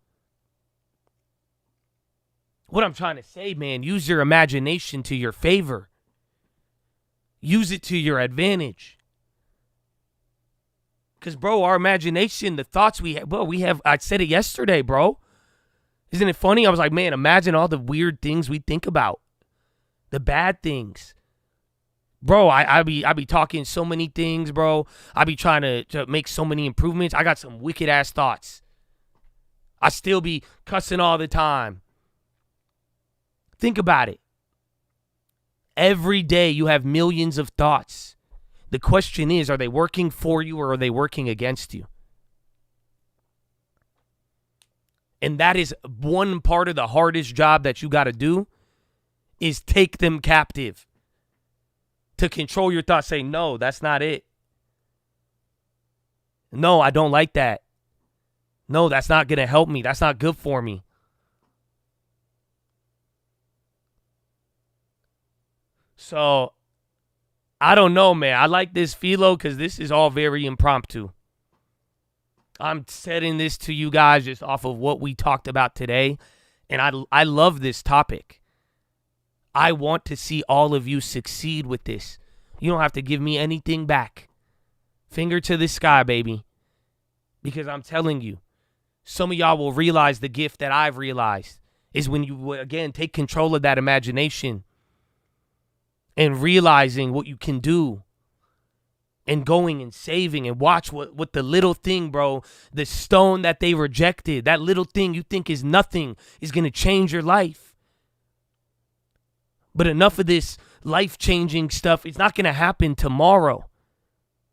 What I'm trying to say, man, use your imagination to your favor. Use it to your advantage. Because, bro, our imagination, the thoughts we have, I said it yesterday, bro. Isn't it funny? I was like, man, imagine all the weird things we think about. The bad things. Bro, I be talking so many things, bro. I be trying to make so many improvements. I got some wicked-ass thoughts. I still be cussing all the time. Think about it. Every day you have millions of thoughts. The question is, are they working for you or are they working against you? And that is one part of the hardest job that you got to do is take them captive. To control your thoughts, say, no, that's not it. No, I don't like that. No, that's not going to help me. That's not good for me. So, I don't know, man. I like this PHILO because this is all very impromptu. I'm setting this to you guys just off of what we talked about today. And I love this topic. I want to see all of you succeed with this. You don't have to give me anything back. Finger to the sky, baby. Because I'm telling you, some of y'all will realize the gift that I've realized is when you, again, take control of that imagination and realizing what you can do and going and saving and watch what the little thing, bro, the stone that they rejected, that little thing you think is nothing is going to change your life. But enough of this life-changing stuff, it's not going to happen tomorrow.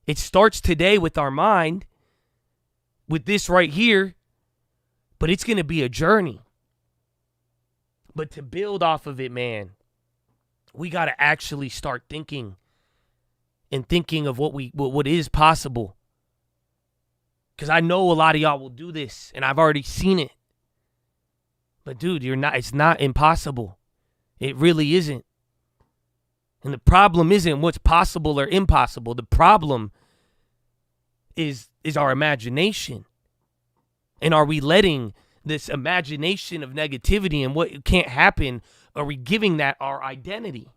It starts today with our mind, with this right here, but it's going to be a journey. But to build off of it, man, we got to actually start thinking and thinking of what is possible. Because I know a lot of y'all will do this, and I've already seen it. But dude, it's not impossible. It really isn't. And the problem isn't what's possible or impossible. The problem is our imagination. And are we letting this imagination of negativity and what can't happen, are we giving that our identity?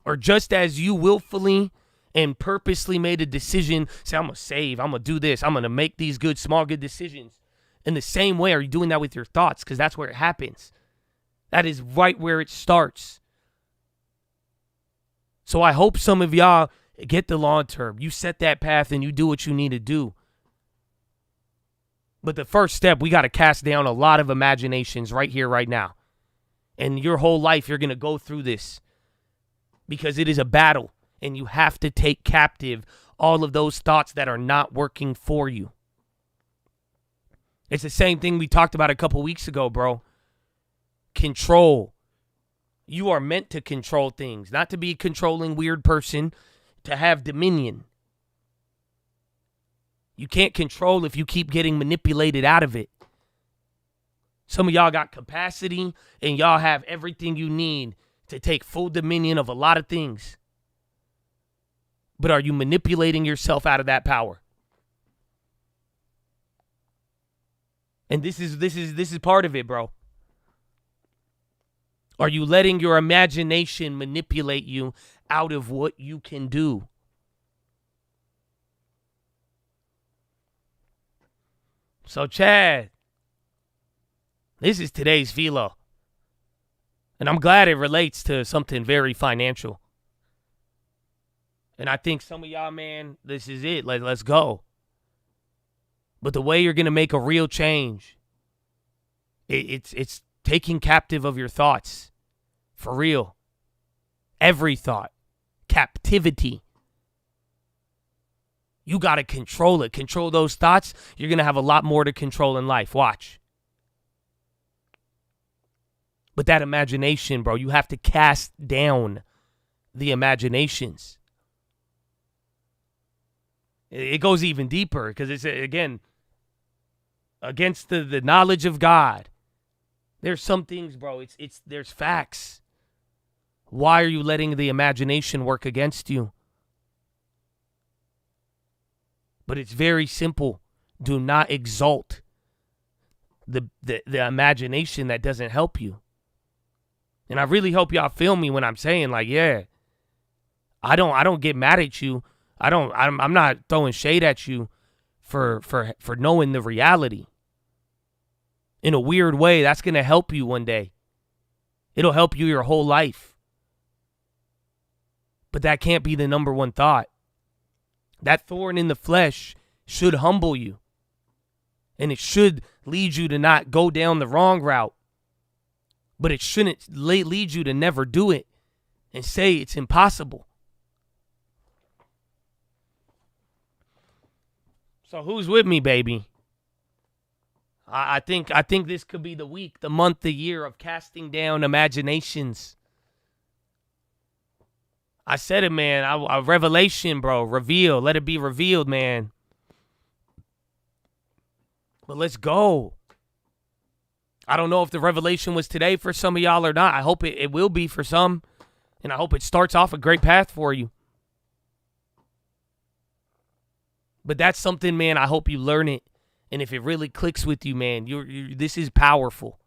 Or just as you willfully and purposely made a decision, say, I'm going to save, I'm going to do this, I'm going to make these small good decisions. In the same way, are you doing that with your thoughts? Because that's where it happens. That is right where it starts. So I hope some of y'all get the long term. You set that path and you do what you need to do. But the first step, we got to cast down a lot of imaginations right here, right now. And your whole life, you're going to go through this. Because it is a battle. And you have to take captive all of those thoughts that are not working for you. It's the same thing we talked about a couple weeks ago, bro. Control. You are meant to control things, not to be a controlling weird person, to have dominion. You can't control if you keep getting manipulated out of it. Some of y'all got capacity and y'all have everything you need to take full dominion of a lot of things. But are you manipulating yourself out of that power? And this is part of it, bro. Are you letting your imagination manipulate you out of what you can do? So, Chad, this is today's PHILO. And I'm glad it relates to something very financial. And I think some of y'all, man, this is it. Let's go. But the way you're going to make a real change, it's taking captive of your thoughts. For real. Every thought. Captivity. You got to control it. Control those thoughts. You're going to have a lot more to control in life. Watch. But that imagination, bro, you have to cast down the imaginations. It goes even deeper because it's, again, against the knowledge of God. There's some things, bro, there's facts. Why are you letting the imagination work against you? But it's very simple. Do not exalt the imagination that doesn't help you. And I really hope y'all feel me when I'm saying, like, yeah, I don't get mad at you. I'm not throwing shade at you for knowing the reality. In a weird way, that's going to help you one day. It'll help you your whole life. But that can't be the number one thought. That thorn in the flesh should humble you. And it should lead you to not go down the wrong route. But it shouldn't lead you to never do it and say it's impossible. So who's with me, baby? I think this could be the week, the month, the year of casting down imaginations. I said it, man. A revelation, bro. Reveal. Let it be revealed, man. But let's go. I don't know if the revelation was today for some of y'all or not. I hope it will be for some. And I hope it starts off a great path for you. But that's something, man, I hope you learn it. And if it really clicks with you, man, this is powerful.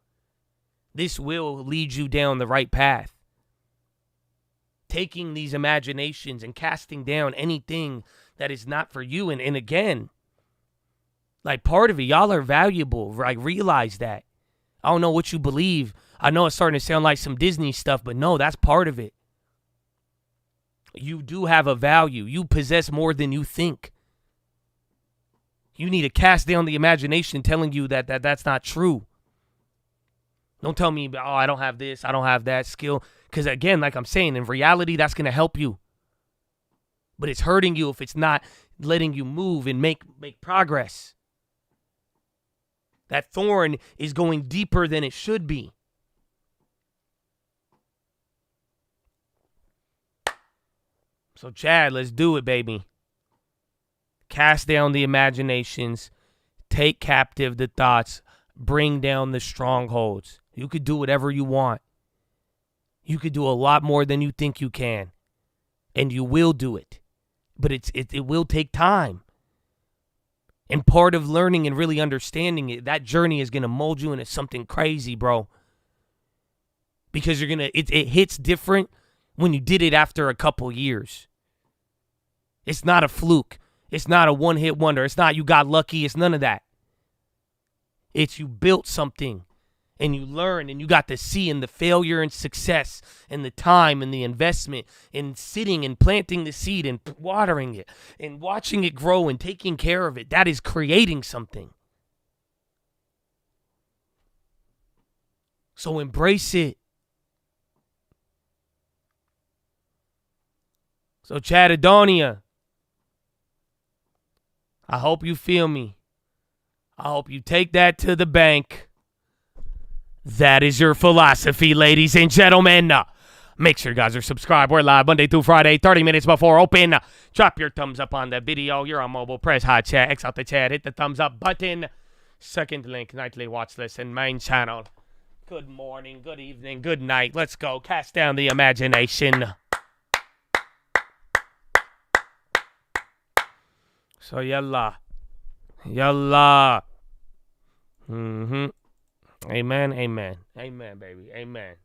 This will lead you down the right path. Taking these imaginations and casting down anything that is not for you. And again, like part of it, y'all are valuable. Like, realize that. I don't know what you believe. I know it's starting to sound like some Disney stuff, but no, that's part of it. You do have a value. You possess more than you think. You need to cast down the imagination telling you that that's not true. Don't tell me, oh, I don't have this, I don't have that skill. Because again, like I'm saying, in reality, that's going to help you. But it's hurting you if it's not letting you move and make progress. That thorn is going deeper than it should be. So, Chad, let's do it, baby. Cast down the imaginations. Take captive the thoughts. Bring down the strongholds. You could do whatever you want. You could do a lot more than you think you can. And you will do it. But it will take time. And part of learning and really understanding it, that journey is going to mold you into something crazy, bro. Because it hits different when you did it after a couple years. It's not a fluke. It's not a one-hit wonder. It's not you got lucky. It's none of that. It's you built something and you learned and you got to see in the failure and success and the time and the investment and sitting and planting the seed and watering it and watching it grow and taking care of it. That is creating something. So embrace it. So Chatadonia, I hope you feel me. I hope you take that to the bank. That is your philosophy, ladies and gentlemen. Make sure you guys are subscribed. We're live Monday through Friday, 30 minutes before open. Drop your thumbs up on the video. You're on mobile. Press hot chat. X out the chat. Hit the thumbs up button. Second link, nightly watch list and main channel. Good morning, good evening, good night. Let's go. Cast down the imagination. So yalla. Yalla. Amen, amen. Amen, baby. Amen.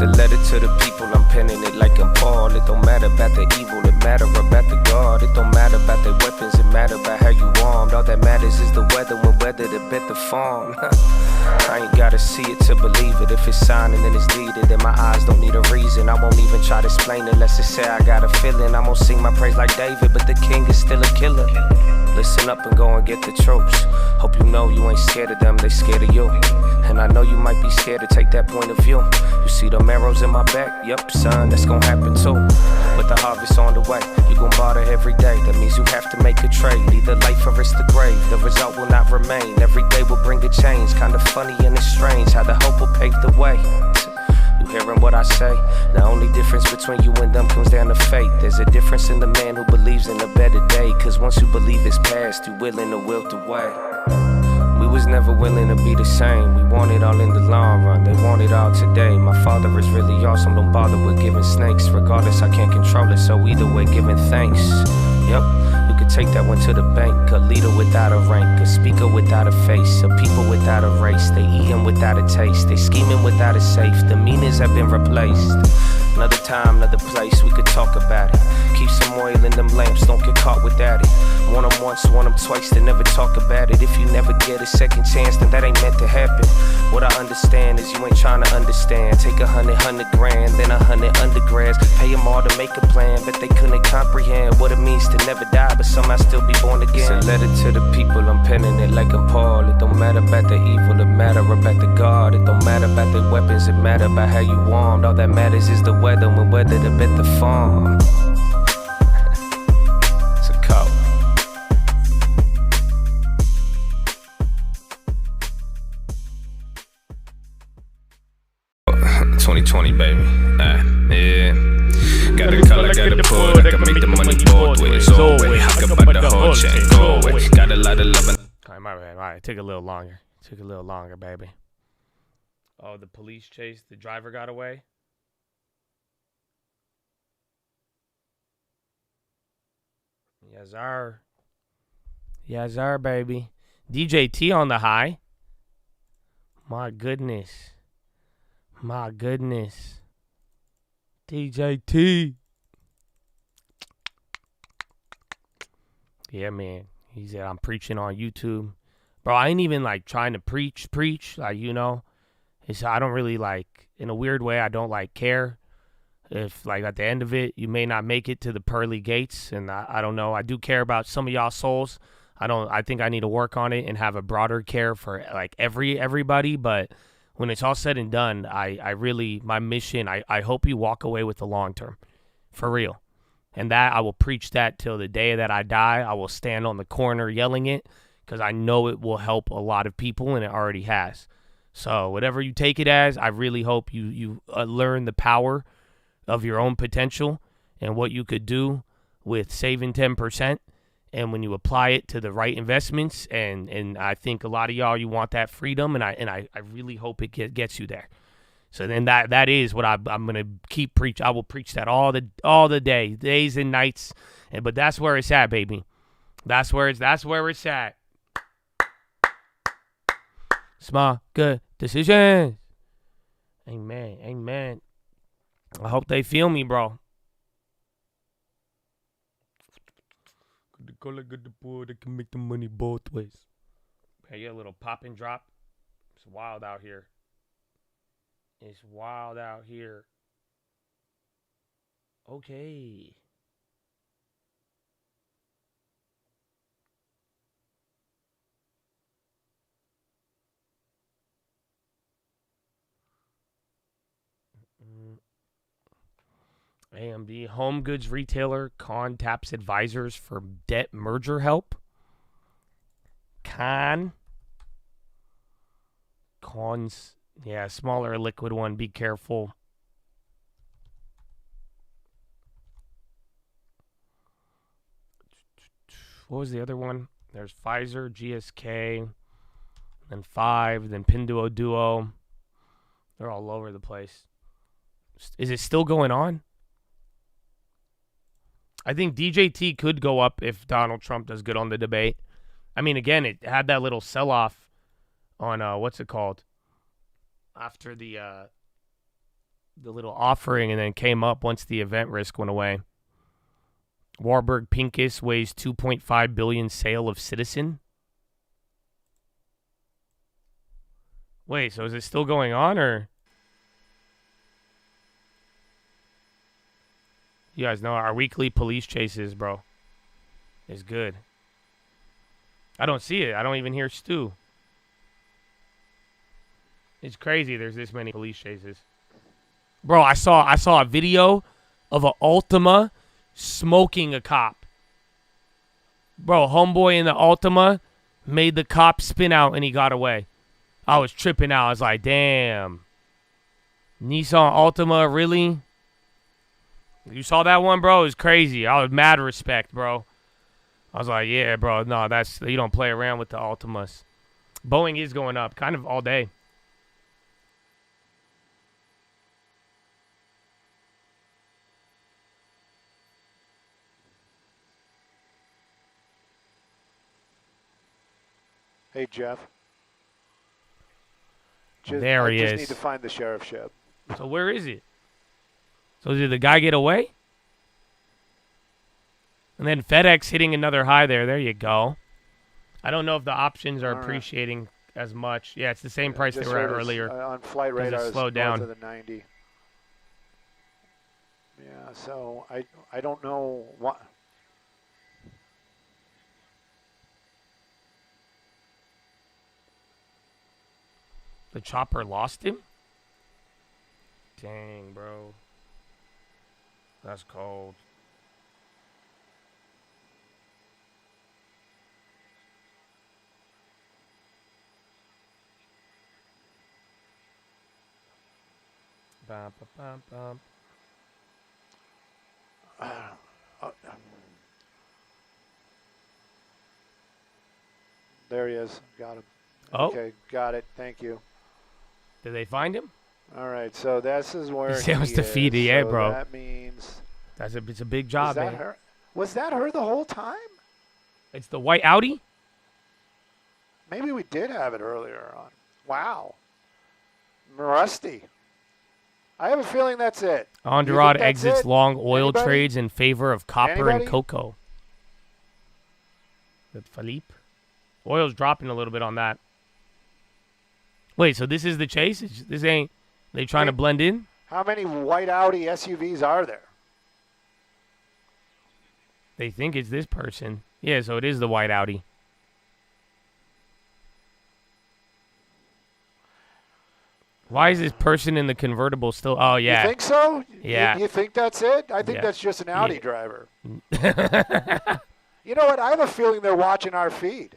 A letter to the people, I'm penning it like I'm Paul. It don't matter about the evil, it matter about the God. It don't matter about the weapons, it matter about how you armed. All that matters is the weather, when weather to bet the farm. I ain't gotta see it to believe it. If it's signing, then it's needed. And my eyes don't need a reason. I won't even try to explain it unless it say I got a feeling. I'm gonna sing my praise like David, but the king is still a killer. Listen up and go and get the troops. Hope you know you ain't scared of them, they scared of you. And I know you might be scared to take that point of view. You see them arrows in my back? Yep, son, that's gonna happen too. But the harvest on the way, you gon' barter every day. That means you have to make a trade, either life or it's the grave. The result will not remain, every day will bring a change. Kinda funny and it's strange how the hope will pave the way. You hearing what I say? The only difference between you and them comes down to faith. There's a difference in the man who believes in a better day. Cause once you believe it's past, you're willing to wilt away. We was never willing to be the same. We want it all in the long run, they want it all today. My father is really awesome, don't bother with giving snakes. Regardless, I can't control it, so either way, giving thanks. Yep, you could take that one to the bank. A leader without a rank, a speaker without a face, a people without a race. They eating without a taste, they scheming without a safe. The meanings have been replaced. Another time, another place, we could talk about it. Keep some oil in them lamps, don't get caught without it. Want them once, want them twice, they never talk about it. If you never get a second chance, then that ain't meant to happen. What I understand is you ain't trying to understand. Take 100 grand, then 100 undergrads. Pay them all to make a plan, but they couldn't comprehend what it means to never die, but somehow still be born again. It's a letter to the people, I'm penning it like I'm Paul. It don't matter about the evil, it matter about the God. It don't matter about the weapons, it matter about how you armed. All that matters is the weather, when weather to bet the farm. It's a call. $2020, baby. Yeah. Got a color, got a pull. I can make the money both ways. Always. How about the whole chain? Go away. Got a lot of love. Alright, my bad. Alright, took a little longer. Took a little longer, baby. Oh, the police chase. The driver got away. Yes, sir. Yes, sir, baby. DJ T on the high. My goodness. My goodness. DJ T. Yeah, man. He said, I'm preaching on YouTube. Bro, I ain't even, like, trying to preach. Like, you know. I don't really, like, in a weird way, I don't, like, care. If, like, at the end of it, you may not make it to the pearly gates. And I don't know. I do care about some of y'all souls. I think I need to work on it and have a broader care for, like, everybody. But when it's all said and done, I really, my mission, I hope you walk away with the long term. For real. And that, I will preach that till the day that I die. I will stand on the corner yelling it because I know it will help a lot of people, and it already has. So whatever you take it as, I really hope you learn the power of your own potential and what you could do with saving 10%. And when you apply it to the right investments, and I think a lot of y'all, you want that freedom, and I really hope it gets you there. So then that is what I'm gonna keep preach. I will preach that all the days and nights. But that's where it's at, baby. That's where it's at. Small good decisions. Amen. I hope they feel me, bro. call it good to poor. They can make the money both ways. Hey, you got a little pop and drop. It's wild out here. It's wild out here. Okay. AMD, home goods retailer, Con taps advisors for debt merger help. Con's, yeah, smaller liquid one, be careful. What was the other one? There's Pfizer, GSK, then 5, then Pinduoduo. They're all over the place. Is it still going on? I think DJT could go up if Donald Trump does good on the debate. I mean, again, it had that little sell-off on, what's it called? After the little offering, and then came up once the event risk went away. Warburg Pincus weighs $2.5 billion sale of Citizen. Wait, so is it still going on, or? You guys know our weekly police chases, bro, is good. I don't see it. I don't even hear Stu. It's crazy there's this many police chases. Bro, I saw a video of an Altima smoking a cop. Bro, homeboy in the Altima made the cop spin out and he got away. I was tripping out. I was like, damn. Nissan Altima, really? You saw that one, bro? It was crazy. I was mad respect, bro. I was like, yeah, bro. No, you don't play around with the Altimas. Boeing is going up kind of all day. Hey, Jeff. There he is. I just need to find the sheriff ship. So where is it? So did the guy get away? And then FedEx hitting another high there. There you go. I don't know if the options are appreciating as much. Yeah, it's the same price they were at earlier. On flight radar, it's slowed down north of the 90. Yeah, so I don't know what. The chopper lost him? Dang, bro. That's cold. Bum, bum, bum, bum. There he is. Got him. Oh. Okay, got it. Thank you. Did they find him? All right, so this is where he was defeated, is. yeah, So bro. that means It's a big job, man. her? Was that her the whole time? It's the white Audi? Maybe we did have it earlier on. Wow. Rusty. I have a feeling that's it. Andrade exits it? long oil Anybody? trades in favor of copper Anybody? and cocoa. With Philippe? Oil's dropping a little bit on that. Wait, so this is the chase? This ain't... They trying to blend in? How many white Audi SUVs are there? They think it's this person. Yeah, so it is the white Audi. Why is this person in the convertible still... Oh, yeah. You think so? Yeah. You think that's it? I think that's just an Audi driver. You know what? I have a feeling they're watching our feed.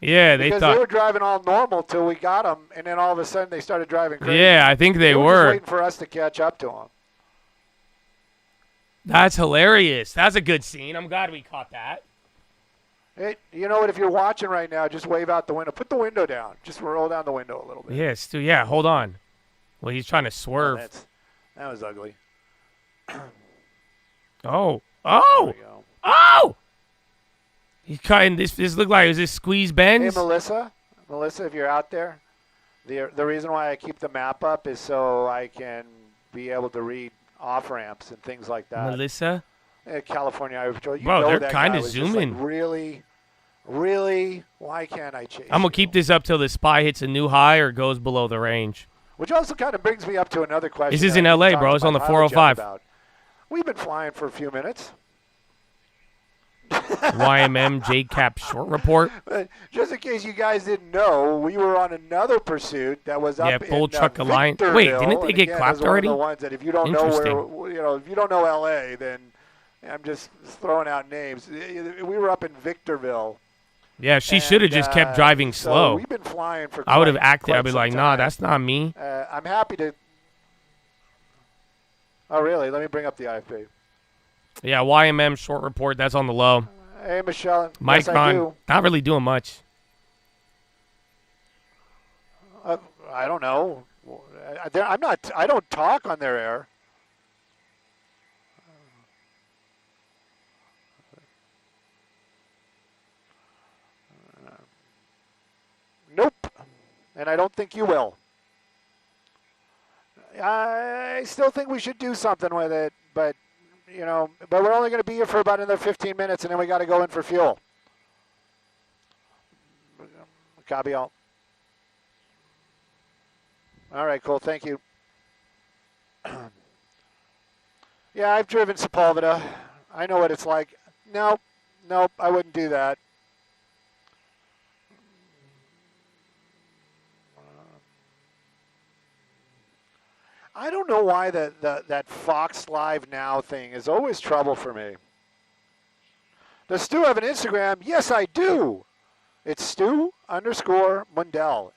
Yeah, because they were driving all normal till we got them, and then all of a sudden they started driving crazy. Yeah, I think they were. Just were. waiting for us to catch up to them. That's hilarious. That's a good scene. I'm glad we caught that. Hey, you know what? If you're watching right now, just wave out the window. Put the window down. Just roll down the window a little bit. Yeah, Stu. Yeah, hold on. Well, he's trying to swerve. That was ugly. Oh. There we go. Oh! He's cutting this. This looked like, is this squeeze Benz? Hey, Melissa, if you're out there, the reason why I keep the map up is so I can be able to read off ramps and things like that. Melissa? California Highway Patrol. You Bro, know they're that kind guy of was just zooming. Like, really? Why can't I chase? I'm gonna keep this up till the SPY hits a new high or goes below the range. Which also kind of brings me up to another question. This is that in I LA, talked bro. It's to on the my pilot jet 405. about. We've been flying for a few minutes. YMM JCap short report. Just in case you guys didn't know, we were on another pursuit that was up Full in Truck Alliance. Wait, didn't they get clapped already? Those are one of the ones that if you don't know where, if you don't know LA, then I'm just throwing out names. We were up in Victorville. Yeah, she should have just kept driving slow. So we've been flying for I would have quite acted. I'd be some like, nah, time. that's not me. I'm happy to. Oh, really? Let me bring up the IFP. Yeah, YMM short report. That's on the low. Hey, Michelle. Micron, Yes, I do. not really doing much. I don't know. I'm not. I don't talk on their air. Nope. And I don't think you will. I still think we should do something with it, but but we're only going to be here for about another 15 minutes, and then we got to go in for fuel. Copy all. All right, cool. Thank you. Yeah, I've driven Sepulveda. I know what it's like. Nope, I wouldn't do that. I don't know why that Fox Live Now thing is always trouble for me. Does Stu have an Instagram? Yes, I do. It's Stu_Mundell, Mundel.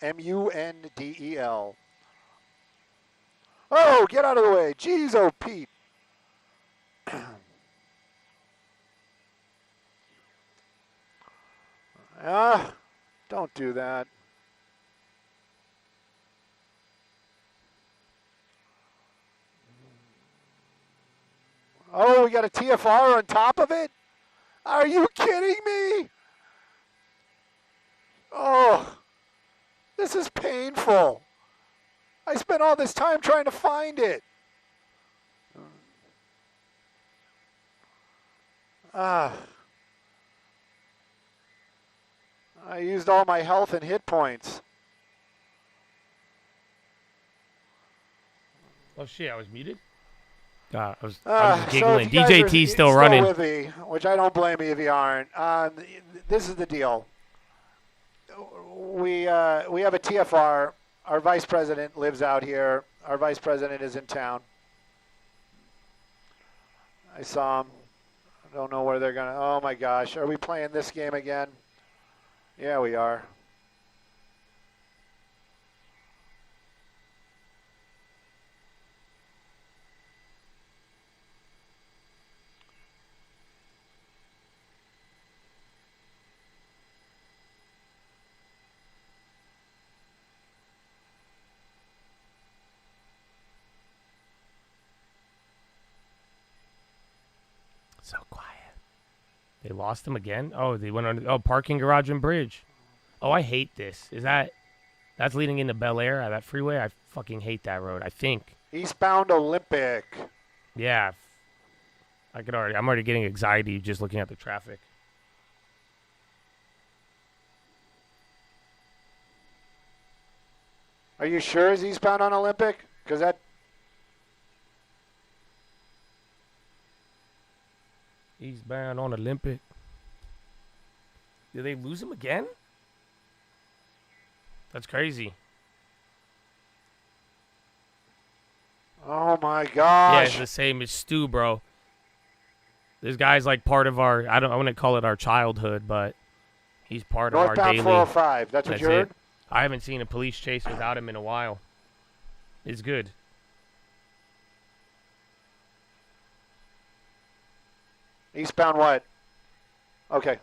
Oh, get out of the way. Jeez, oh, Pete. Don't do that. Oh, we got a TFR on top of it? Are you kidding me? Oh, this is painful. I spent all this time trying to find it. I used all my health and hit points. Oh, shit, I was muted? I was giggling. So DJT's still running. With me, which I don't blame you if you aren't. This is the deal. We have a TFR. Our vice president lives out here. Our vice president is in town. I saw him. I don't know where they're going to. Oh, my gosh. Are we playing this game again? Yeah, we are. So quiet. They lost him again? Oh, they went on. Oh, parking garage and bridge. Oh, I hate this. That's leading into Bel Air, that freeway? I fucking hate that road, I think. Eastbound Olympic. Yeah. I'm already getting anxiety just looking at the traffic. Are you sure it's eastbound on Olympic? Because that... Eastbound on Olympic. Did they lose him again? That's crazy. Oh, my gosh. Yeah, it's the same as Stu, bro. This guy's like part of our, I wouldn't call it our childhood, but he's part of our daily. Northbound 405. That's what you heard? It. I haven't seen a police chase without him in a while. It's good. Eastbound what? Okay.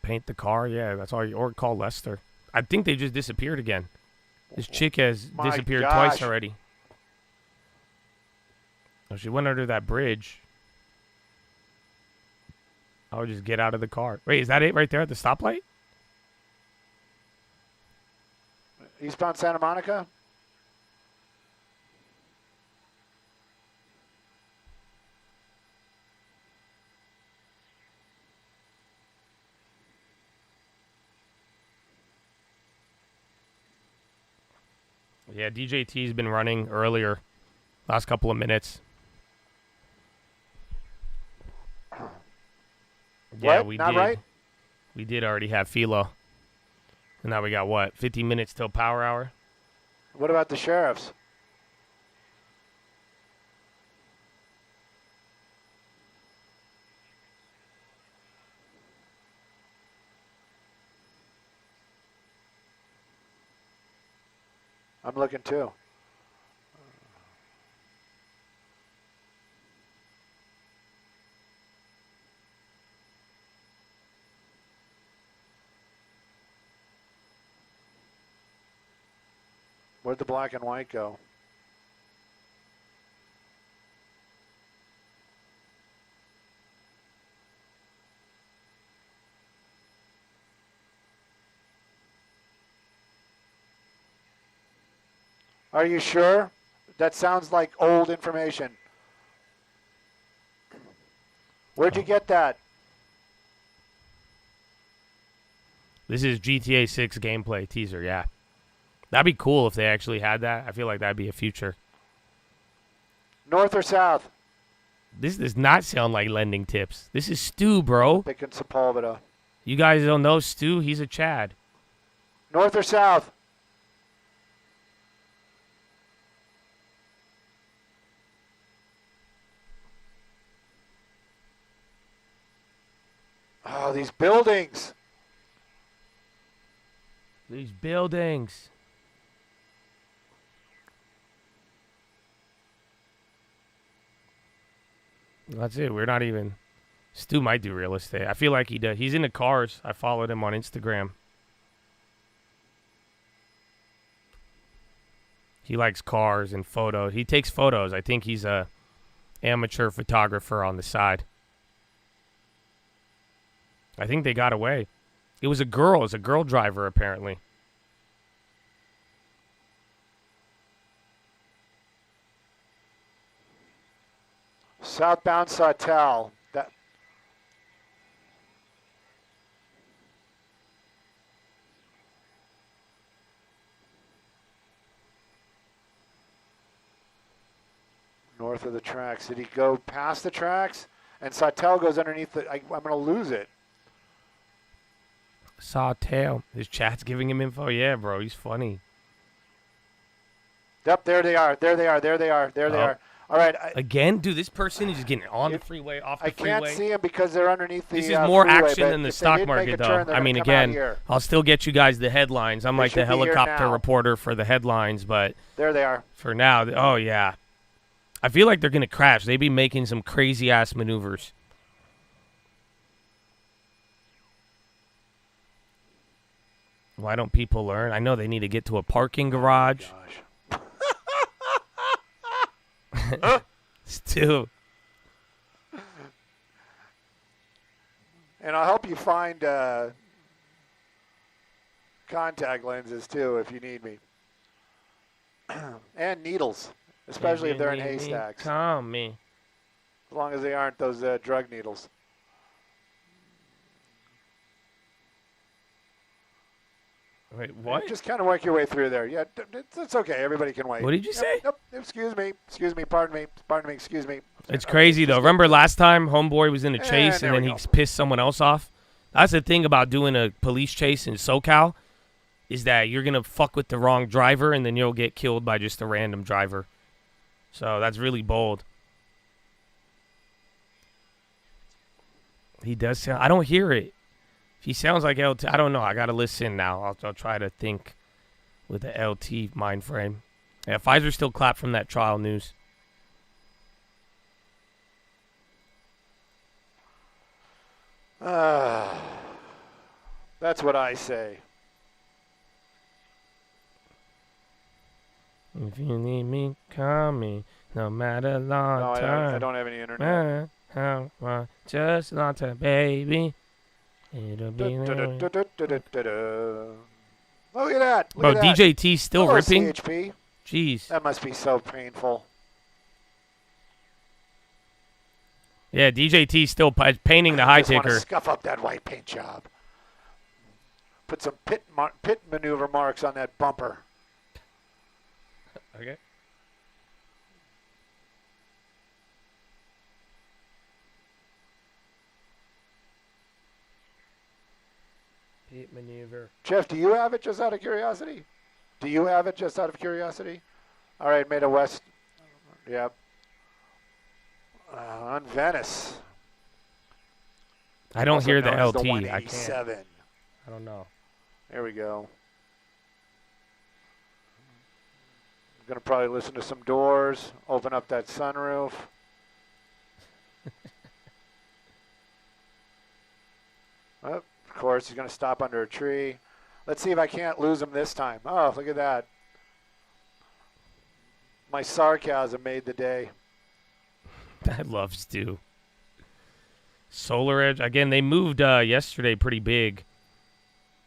Paint the car, yeah, that's all. Or call Lester. I think they just disappeared again. This chick has disappeared twice already. Oh, she went under that bridge. I would just get out of the car. Wait, is that it right there at the stoplight? Eastbound Santa Monica? Yeah, DJT's been running earlier. Last couple of minutes. Yeah, What? we Not did. right? We did already have PHILO. And now we got what? 50 minutes till power hour? What about the sheriffs? I'm looking too. Where'd the black and white go? Are you sure? That sounds like old information. Where'd you get that? This is GTA 6 gameplay teaser, yeah. That'd be cool if they actually had that. I feel like that'd be a future. North or south? This does not sound like lending tips. This is Stu, bro. Picking Sepulveda. You guys don't know Stu? He's a Chad. North or south? Oh, these buildings. These buildings. That's it. We're not even... Stu might do real estate. I feel like he does. He's into cars. I followed him on Instagram. He likes cars and photos. He takes photos. I think he's a amateur photographer on the side. I think they got away. It was a girl. It was a girl driver, apparently. Southbound Sawtell. That. North of the tracks. Did he go past the tracks? And Sawtell goes underneath the... I'm going to lose it. Sawtell. His chat's giving him info. Yeah, bro. He's funny. Yep, there they are. There they are. There they are. There they are. All right. Again? Dude, this person is just getting on the freeway, off the freeway. I can't see them because they're underneath the This is more freeway, action than the stock market, though. I mean, again, I'll still get you guys the headlines. I'm like the helicopter reporter for the headlines, but... There they are. For now, oh, yeah. I feel like they're going to crash. They be making some crazy-ass maneuvers. Why don't people learn? I know they need to get to a parking garage. Oh, gosh. Stu. And I'll help you find contact lenses, too, if you need me. And needles, especially if they're in haystacks. Call me. As long as they aren't those drug needles. Wait, what? Just kind of work your way through there. Yeah, it's okay. Everybody can wait. What did you say? Nope. Excuse me. Excuse me. Pardon me. Pardon me. Excuse me. It's crazy, though. Remember last time Homeboy was in a chase and then he pissed someone else off? That's the thing about doing a police chase in SoCal is that you're going to fuck with the wrong driver and then you'll get killed by just a random driver. So that's really bold. He does sound... I don't hear it. He sounds like LT. I don't know. I got to listen now. I'll try to think with the LT mind frame. Yeah, Pfizer still clapped from that trial news. That's what I say. If you need me, call me. No matter long No, term. I don't have any internet. Just long term, baby. It'll be Look at that. Look Bro, at that. DJT still Hello, ripping? CHP. Jeez. That must be so painful. Yeah, DJT still painting the high Just want to ticker. scuff up that white paint job. Put some pit maneuver marks on that bumper. Okay. Pit maneuver. Jeff, do you have it just out of curiosity? Do you have it just out of curiosity? All right, made a west. Yep. On Venice. I don't Also hear the known as LT. I 187. can't. I don't know. There we go. I'm going to probably listen to some Doors, open up that sunroof. Oh, of course, he's going to stop under a tree. Let's see if I can't lose him this time. Oh, look at that. My sarcasm made the day. I love Stu. Solar Edge. Again, they moved yesterday pretty big.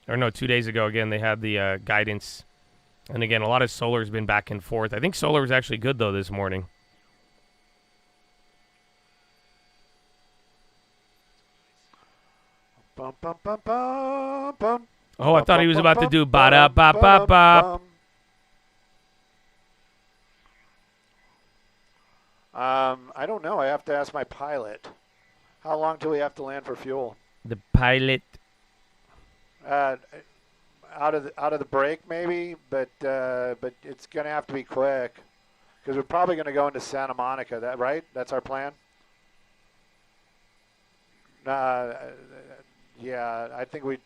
Or no, 2 days ago. Again, they had the guidance. And again, a lot of solar's been back and forth. I think solar was actually good, though, this morning. Bum, bum, bum, bum, bum. Oh, I thought he was about to do ba-da-ba-ba-ba. I don't know. I have to ask my pilot. How long do we have to land for fuel? The pilot. Out of the break maybe, but it's gonna have to be quick because we're probably gonna go into Santa Monica. That right? That's our plan. Yeah, I think we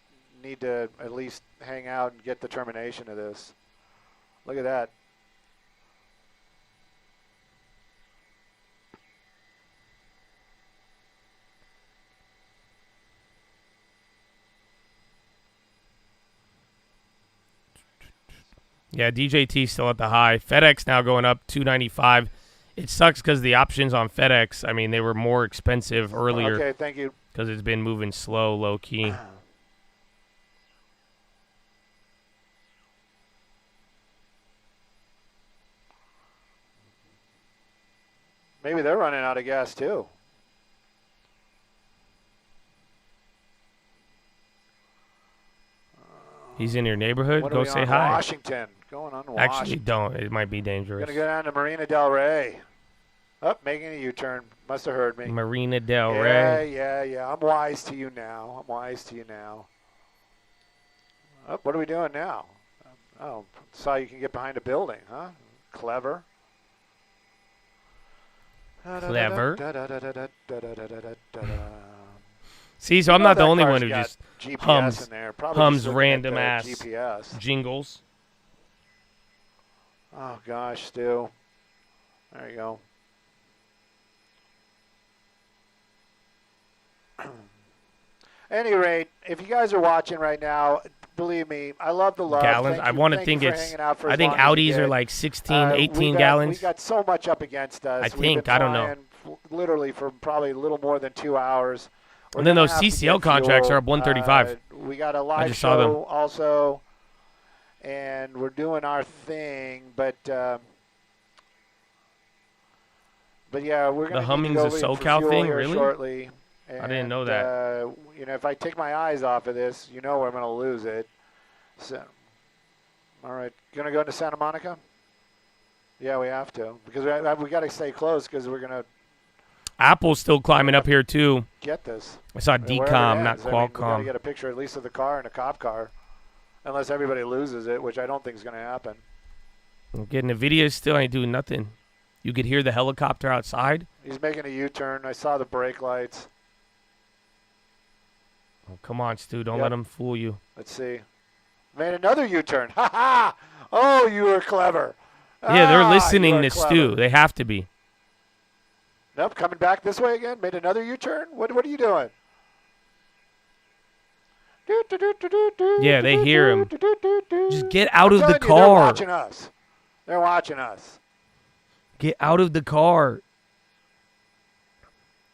need to at least hang out and get the termination of this. Look at that. Yeah, DJT still at the high. FedEx now going up 295. It sucks because the options on FedEx, I mean, they were more expensive earlier. Okay, thank you. Because it's been moving slow, low key. Maybe they're running out of gas too. He's in your neighborhood. What Go are we say on? hi. Washington. Going on Washington. Actually, don't. It might be dangerous. Gonna go down to Marina Del Rey. Up, making a U-turn. Must have heard me. Marina Del Rey. Yeah. I'm wise to you now. Oh, what are we doing now? Oh, saw you can get behind a building, huh? Clever. Clever. See, so I'm not the only one who just hums random ass GPS. jingles. Oh gosh, Stu. There you go. Any rate, if you guys are watching right now, believe me, I love the love. Gallons. I want to think it's. I think Audis are like 16, 18 gallons. We got so much up against us. I think. I don't know. Literally for probably a little more than 2 hours. And then those CCL contracts are up 135. We got a live show also, and we're doing our thing. But yeah, we're going to the humming's a SoCal thing, really? Shortly. And, I didn't know that. If I take my eyes off of this, you know I'm going to lose it. So, all right, gonna go into Santa Monica? Yeah, we have to because we got to stay close because we're gonna. Apple's still climbing up here too. Get this. I saw Decom, not Qualcomm. We got to get a picture at least of the car and a cop car, unless everybody loses it, which I don't think is going to happen. I'm getting Nvidia still ain't doing nothing. You could hear the helicopter outside. He's making a U-turn. I saw the brake lights. Oh, come on, Stu. Don't let him fool you. Let's see. Made another U-turn. Ha ha! Oh, you were clever. Yeah, they're listening to Stu. They have to be. Nope, coming back this way again. Made another U-turn. What are you doing? Yeah, they hear him. Just get out of the car. They're watching us. They're watching us. Get out of the car.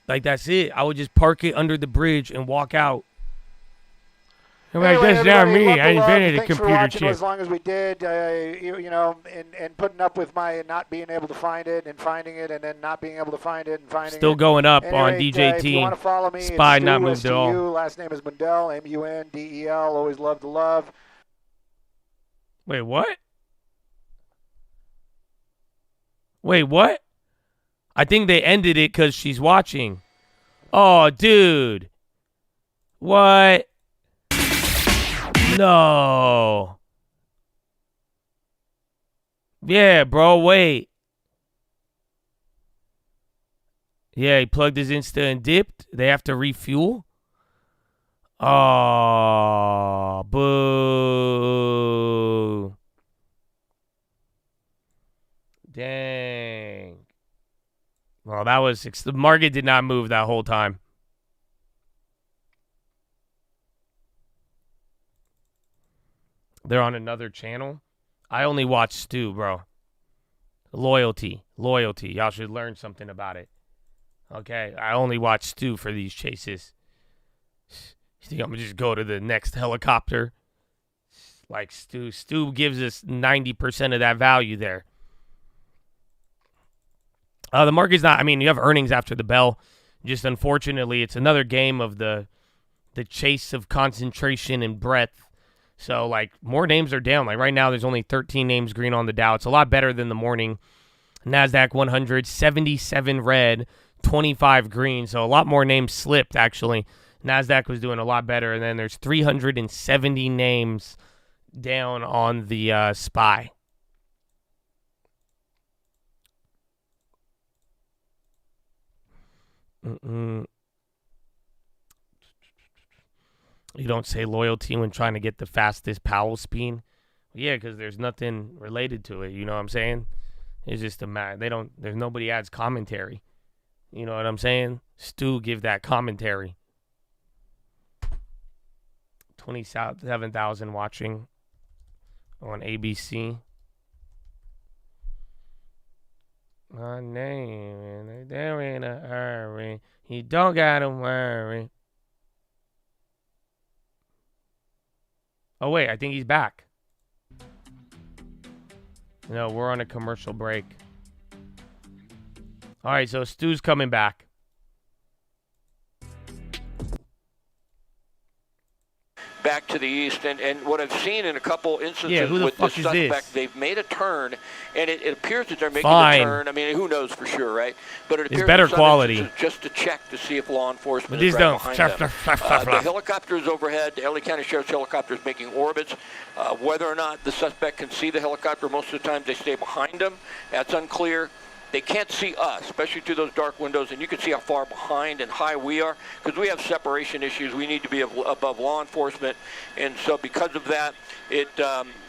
Like, that's it. I would just park it under the bridge and walk out. Anyway, That's not me. I love. invented a Thanks for computer watching chip. as long as we did. And putting up with my not being able to find it and finding it and then not being able to find it and finding it. Still going up anyway, on DJT. If you want to follow me, Spy it's not Stu, moved at all. STU. Last name is Mundell, Mundel. Always love to love. Wait, what? Wait, what? I think they ended it because she's watching. Oh, dude. What? No. Yeah, bro, wait. Yeah, he plugged his Insta and dipped. They have to refuel. Oh, boo. Dang. Well, that was... The market did not move that whole time. They're on another channel. I only watch Stu, bro. Loyalty. Y'all should learn something about it. Okay? I only watch Stu for these chases. You think I'm going to just go to the next helicopter? Like Stu. Stu gives us 90% of that value there. The market's not... I mean, you have earnings after the bell. Just unfortunately, it's another game of the chase of concentration and breadth. So, like, more names are down. Like, right now, there's only 13 names green on the Dow. It's a lot better than the morning. NASDAQ 100, 77 red, 25 green. So, a lot more names slipped, actually. NASDAQ was doing a lot better. And then there's 370 names down on the SPY. You don't say loyalty when trying to get the fastest Powell speed. Yeah, because there's nothing related to it. You know what I'm saying? It's just a matter. There's nobody adds commentary. You know what I'm saying? Stu give that commentary. 27,000 watching on ABC. My name, and they're in a hurry. You don't gotta worry. Oh, wait, I think he's back. No, we're on a commercial break. All right, so Stu's coming back. Back to the east, and what I've seen in a couple instances with this suspect, this? they've made a turn, and it appears that they're making Fine. a turn. I mean, who knows for sure, right? But it appears It's better in some quality. instances just to check to see if law enforcement But is these right don't. behind them. The helicopters overhead, the LA County Sheriff's helicopter is making orbits. Whether or not the suspect can see the helicopter, most of the time they stay behind them. That's unclear. They can't see us, especially through those dark windows, and you can see how far behind and high we are, because we have separation issues. We need to be above law enforcement, and so because of that,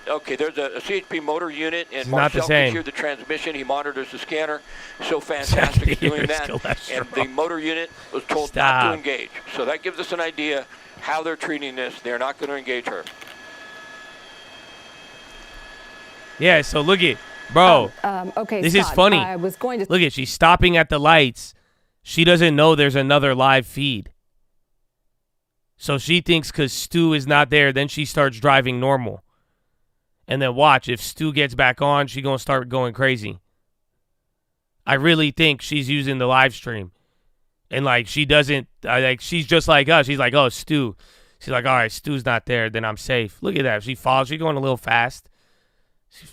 okay, there's a CHP motor unit, and Marcel can hear the transmission. He monitors the scanner. So fantastic at doing that. And the motor unit was told not to engage. So that gives us an idea how they're treating this. They're not going to engage her. Yeah, so look at... Bro, okay, this Scott, is funny. I was going to look at she's stopping at the lights. She doesn't know there's another live feed. So she thinks because Stu is not there, then she starts driving normal. And then watch, if Stu gets back on, she's going to start going crazy. I really think she's using the live stream. And, like, she doesn't, like, she's just like us. She's like, oh, Stu. She's like, all right, Stu's not there, then I'm safe. Look at that. She falls. She's going a little fast.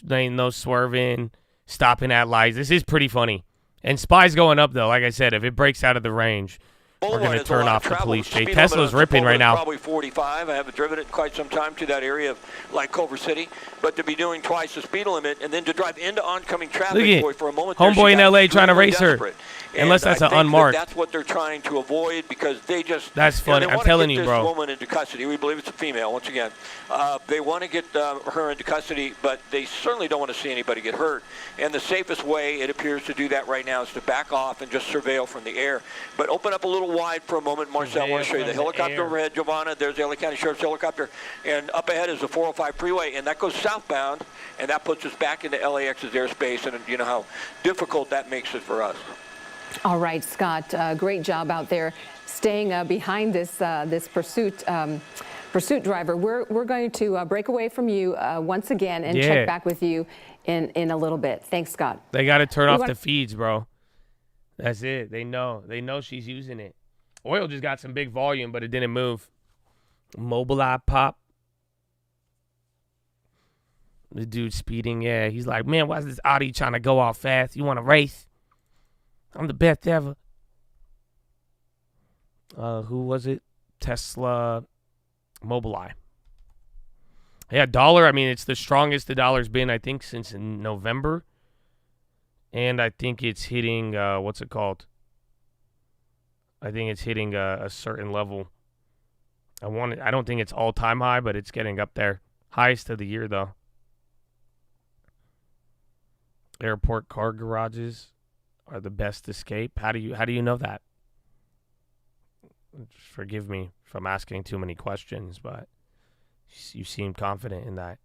Ain't no swerving, stopping at lights. This is pretty funny. And SPY's going up, though. Like I said, if it breaks out of the range, we're going to turn off the police chase. Tesla's ripping right now. Probably 45. I haven't driven it in quite some time to that area of like Culver City. But to be doing twice the speed limit and then to drive into oncoming traffic, boy, for a moment. Homeboy in LA trying to race her. Unless that's I an think unmarked. That's what they're trying to avoid because they just. That's funny. They I'm want to telling get you, this bro. woman into custody. We believe it's a female. Once again, they want to get her into custody, but they certainly don't want to see anybody get hurt. And the safest way, it appears, to do that right now is to back off and just surveil from the air. But open up a little wide for a moment, Marcel. I want to show you the helicopter overhead, Giovanna. There's the LA County Sheriff's helicopter, and up ahead is the 405 freeway, and that goes southbound, and that puts us back into LAX's airspace, and you know how difficult that makes it for us. All right, Scott, great job out there staying behind this pursuit driver. We're going to break away from you once again and check back with you in a little bit. Thanks, Scott. They got to turn off the feeds, bro. That's it. They know she's using it. Oil just got some big volume, but it didn't move. Mobileye pop. The dude speeding, yeah. He's like, man, why is this Audi trying to go off fast? You want to race? I'm the best ever. Who was it? Tesla Mobileye. Yeah, dollar. I mean, it's the strongest the dollar's been, I think, since in November. And I think it's hitting, what's it called? I think it's hitting a certain level. I don't think it's all-time high, but it's getting up there. Highest of the year, though. Airport car garages are the best escape. How do you know that? Forgive me if I'm asking too many questions, but you seem confident in that.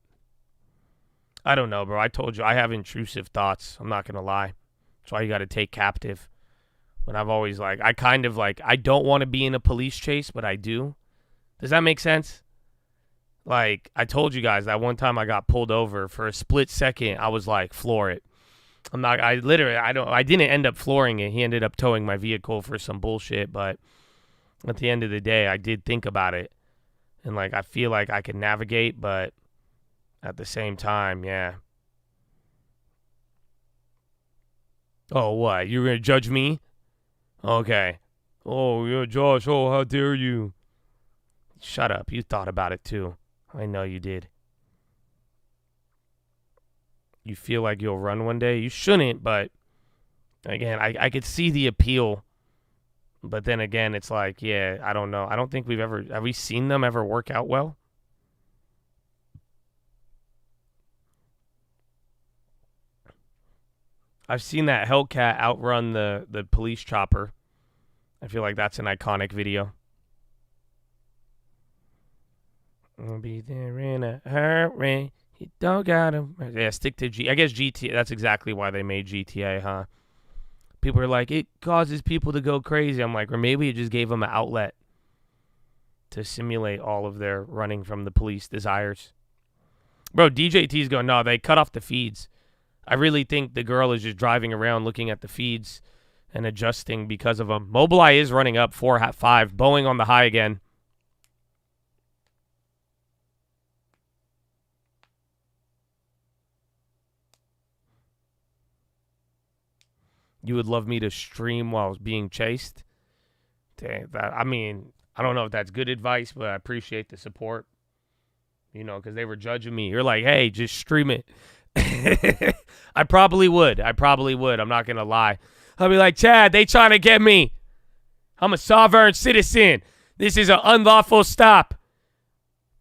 I don't know, bro. I told you I have intrusive thoughts. I'm not gonna lie. That's why you got to take captive. But I've always I don't want to be in a police chase, but I do. Does that make sense? Like, I told you guys that one time I got pulled over for a split second. I was like, floor it. I didn't end up flooring it. He ended up towing my vehicle for some bullshit, but at the end of the day, I did think about it. And I feel like I can navigate, but at the same time, yeah. Oh, what? You're going to judge me? Okay. Oh, yeah, Josh. Oh, how dare you? Shut up. You thought about it, too. I know you did. You feel like you'll run one day? You shouldn't, but again, I could see the appeal. But then again, it's like, yeah, I don't know. I don't think have we seen them ever work out well? I've seen that Hellcat outrun the police chopper. I feel like that's an iconic video. I'll be there in a hurry. You don't gotta. Yeah, stick to I guess GTA. That's exactly why they made GTA, huh? People are like, it causes people to go crazy. I'm like, or maybe it just gave them an outlet to simulate all of their running from the police desires. Bro, DJT's going, no, they cut off the feeds. I really think the girl is just driving around looking at the feeds and adjusting because of them. Mobileye is running up 4.5. Boeing on the high again. You would love me to stream while being chased? Dang, I mean, I don't know if that's good advice, but I appreciate the support. You know, because they were judging me. You're like, hey, just stream it. I probably would. I'm not going to lie. I'll be like, Chad, they trying to get me. I'm a sovereign citizen. This is an unlawful stop.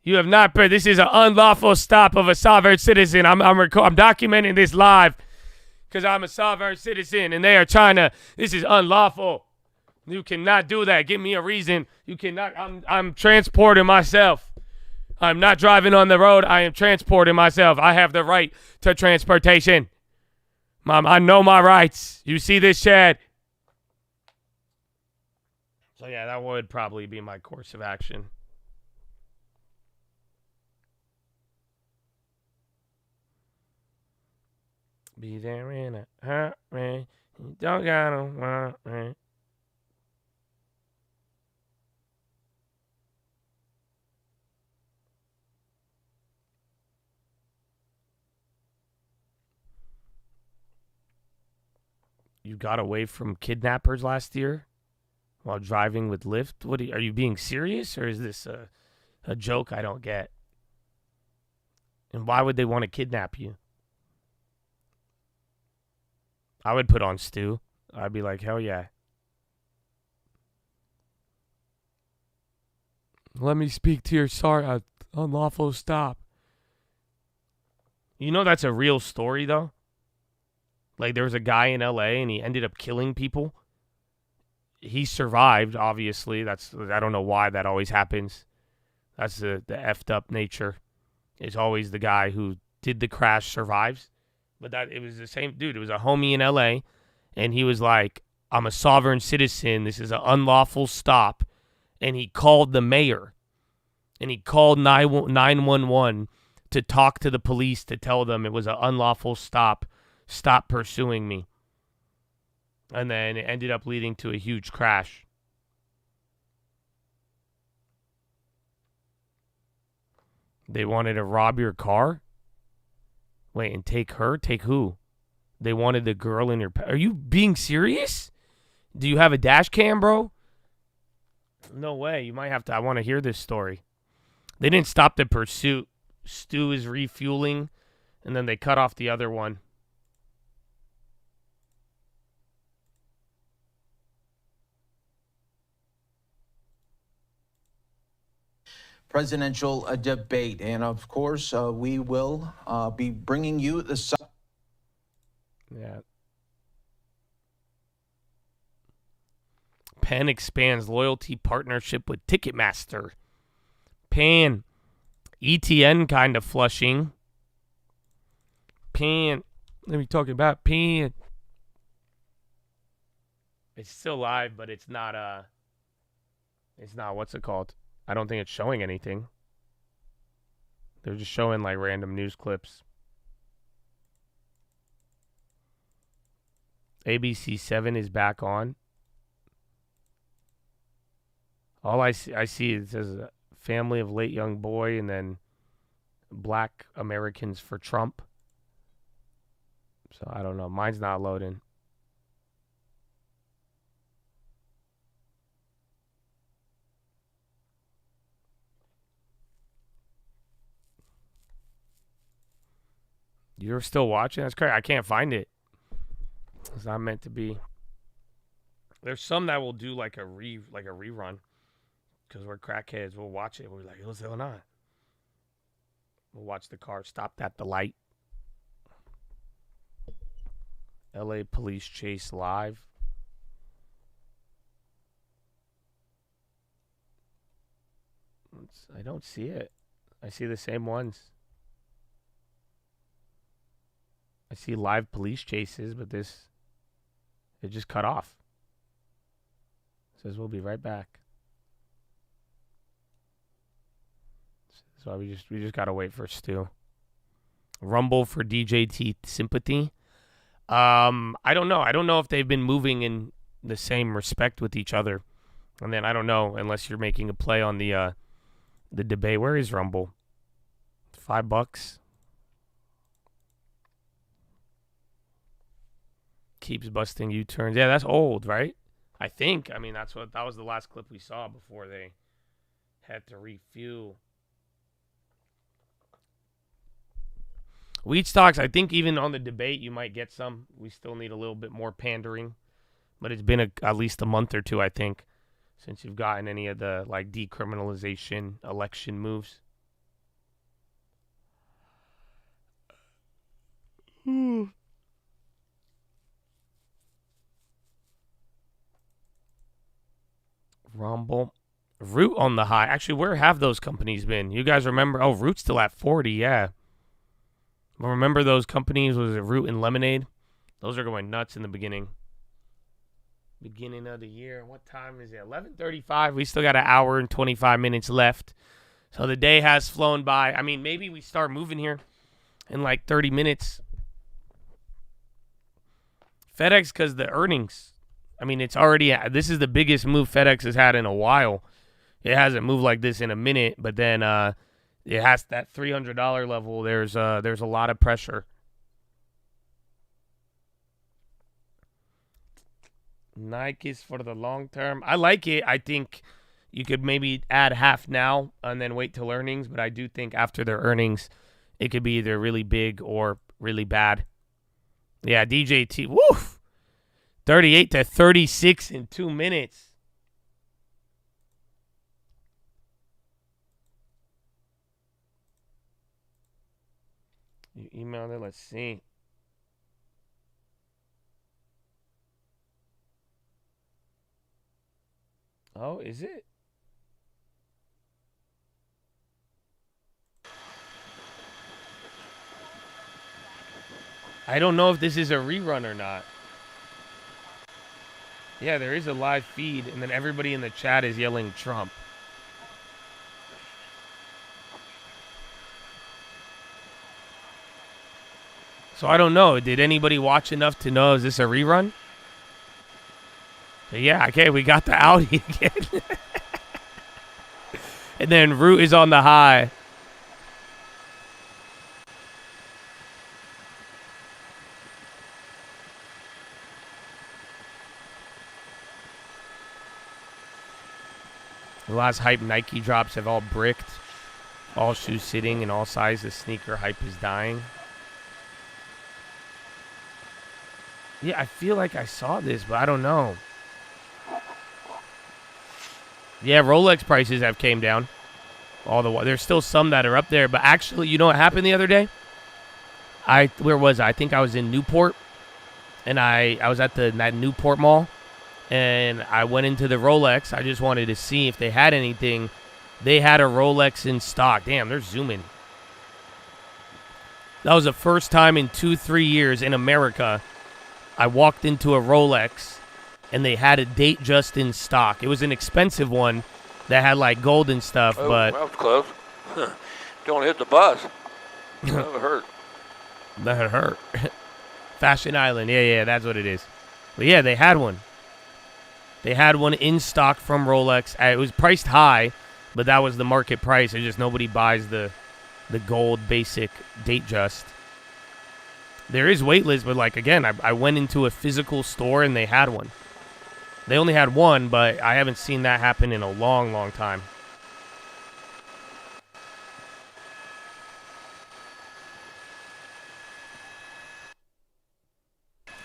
You have not, this is an unlawful stop of a sovereign citizen. I'm documenting this live. Because I'm a sovereign citizen, and they are trying to, this is unlawful. You cannot do that. Give me a reason. You cannot, I'm transporting myself. I'm not driving on the road. I am transporting myself. I have the right to transportation. Mom, I know my rights. You see this, Chad? So, yeah, that would probably be my course of action. Be there in a hurry. You don't gotta worry. You got away from kidnappers last year while driving with Lyft? Are you being serious, or is this a joke I don't get? And why would they want to kidnap you? I would put on Stu. I'd be like, hell yeah. Let me speak to your unlawful stop. You know that's a real story, though? Like, there was a guy in L.A., and he ended up killing people. He survived, obviously. I don't know why that always happens. That's the effed up nature. It's always the guy who did the crash survives. But it was the same dude. It was a homie in L.A., and he was like, I'm a sovereign citizen. This is an unlawful stop. And he called the mayor. And he called 911 to talk to the police to tell them it was an unlawful stop. Stop pursuing me. And then it ended up leading to a huge crash. They wanted to rob your car? Wait, and take her? Take who? They wanted the girl in your... Are you being serious? Do you have a dash cam, bro? No way. You might have to... I want to hear this story. They didn't stop the pursuit. Stu is refueling, and then they cut off the other one. Presidential debate. And of course, we will be bringing you the... Yeah. Penn expands loyalty partnership with Ticketmaster. Penn. ETN kind of flushing. Penn. Let me talk about Penn. It's still live, but it's not, what's it called? I don't think it's showing anything. They're just showing like random news clips. ABC 7 is back on. All I see it says a family of late young boy and then Black Americans for Trump. So I don't know. Mine's not loading. You're still watching? That's crazy. I can't find it. It's not meant to be. There's some that will do like a rerun. Because we're crackheads. We'll watch it. We're like, what's going on? We'll watch the car stopped at the light. LA police chase live. I don't see it. I see the same ones. I see live police chases, but it just cut off. It says we'll be right back. So we just gotta wait for Stu. Rumble for DJT sympathy. I don't know. I don't know if they've been moving in the same respect with each other. And then I don't know unless you're making a play on the debate. Where is Rumble? $5. Keeps busting U-turns. Yeah, that's old, right? I think. I mean, that was the last clip we saw before they had to refuel. Wheat stocks, I think even on the debate, you might get some. We still need a little bit more pandering. But it's been at least a month or two, I think, since you've gotten any of the like decriminalization election moves. Rumble. Root on the high. Actually, where have those companies been? You guys remember? Oh, Root's still at 40, yeah. Remember those companies? Was it Root and Lemonade? Those are going nuts in the beginning. Beginning of the year. What time is it? 11:35. We still got an hour and 25 minutes left. So the day has flown by. I mean, maybe we start moving here in like 30 minutes. FedEx, because the earnings. I mean, it's already, this is the biggest move FedEx has had in a while. It hasn't moved like this in a minute, but then it has that $300 level. There's a lot of pressure. Nike's for the long term. I like it. I think you could maybe add half now and then wait till earnings, but I do think after their earnings, it could be either really big or really bad. Yeah, DJT. Woof. 38 to 36 in 2 minutes. You emailed it. Let's see. Oh, is it? I don't know if this is a rerun or not. Yeah, there is a live feed, and then everybody in the chat is yelling Trump. So I don't know. Did anybody watch enough to know, is this a rerun? But yeah, okay, we got the Audi again. And then Root is on the high. The last hype Nike drops have all bricked. All shoes sitting and all sizes sneaker hype is dying. Yeah, I feel like I saw this, but I don't know. Yeah, Rolex prices have came down. There's still some that are up there, but actually, you know what happened the other day? Where was I? I think I was in Newport, and I was at that Newport mall, and I went into the Rolex. I just wanted to see if they had anything. They had a Rolex in stock. Damn, they're zooming. That was the first time in 2-3 years in America I walked into a Rolex and they had a date just in stock. It was an expensive one that had like gold and stuff, but that was close. Don't hit the bus. That would hurt. That hurt. Fashion Island. Yeah, that's what it is. But yeah, they had one. They had one in stock from Rolex. It was priced high, but that was the market price. It's just nobody buys the gold basic date just. There is wait list, but like again, I went into a physical store and they had one. They only had one, but I haven't seen that happen in a long, long time.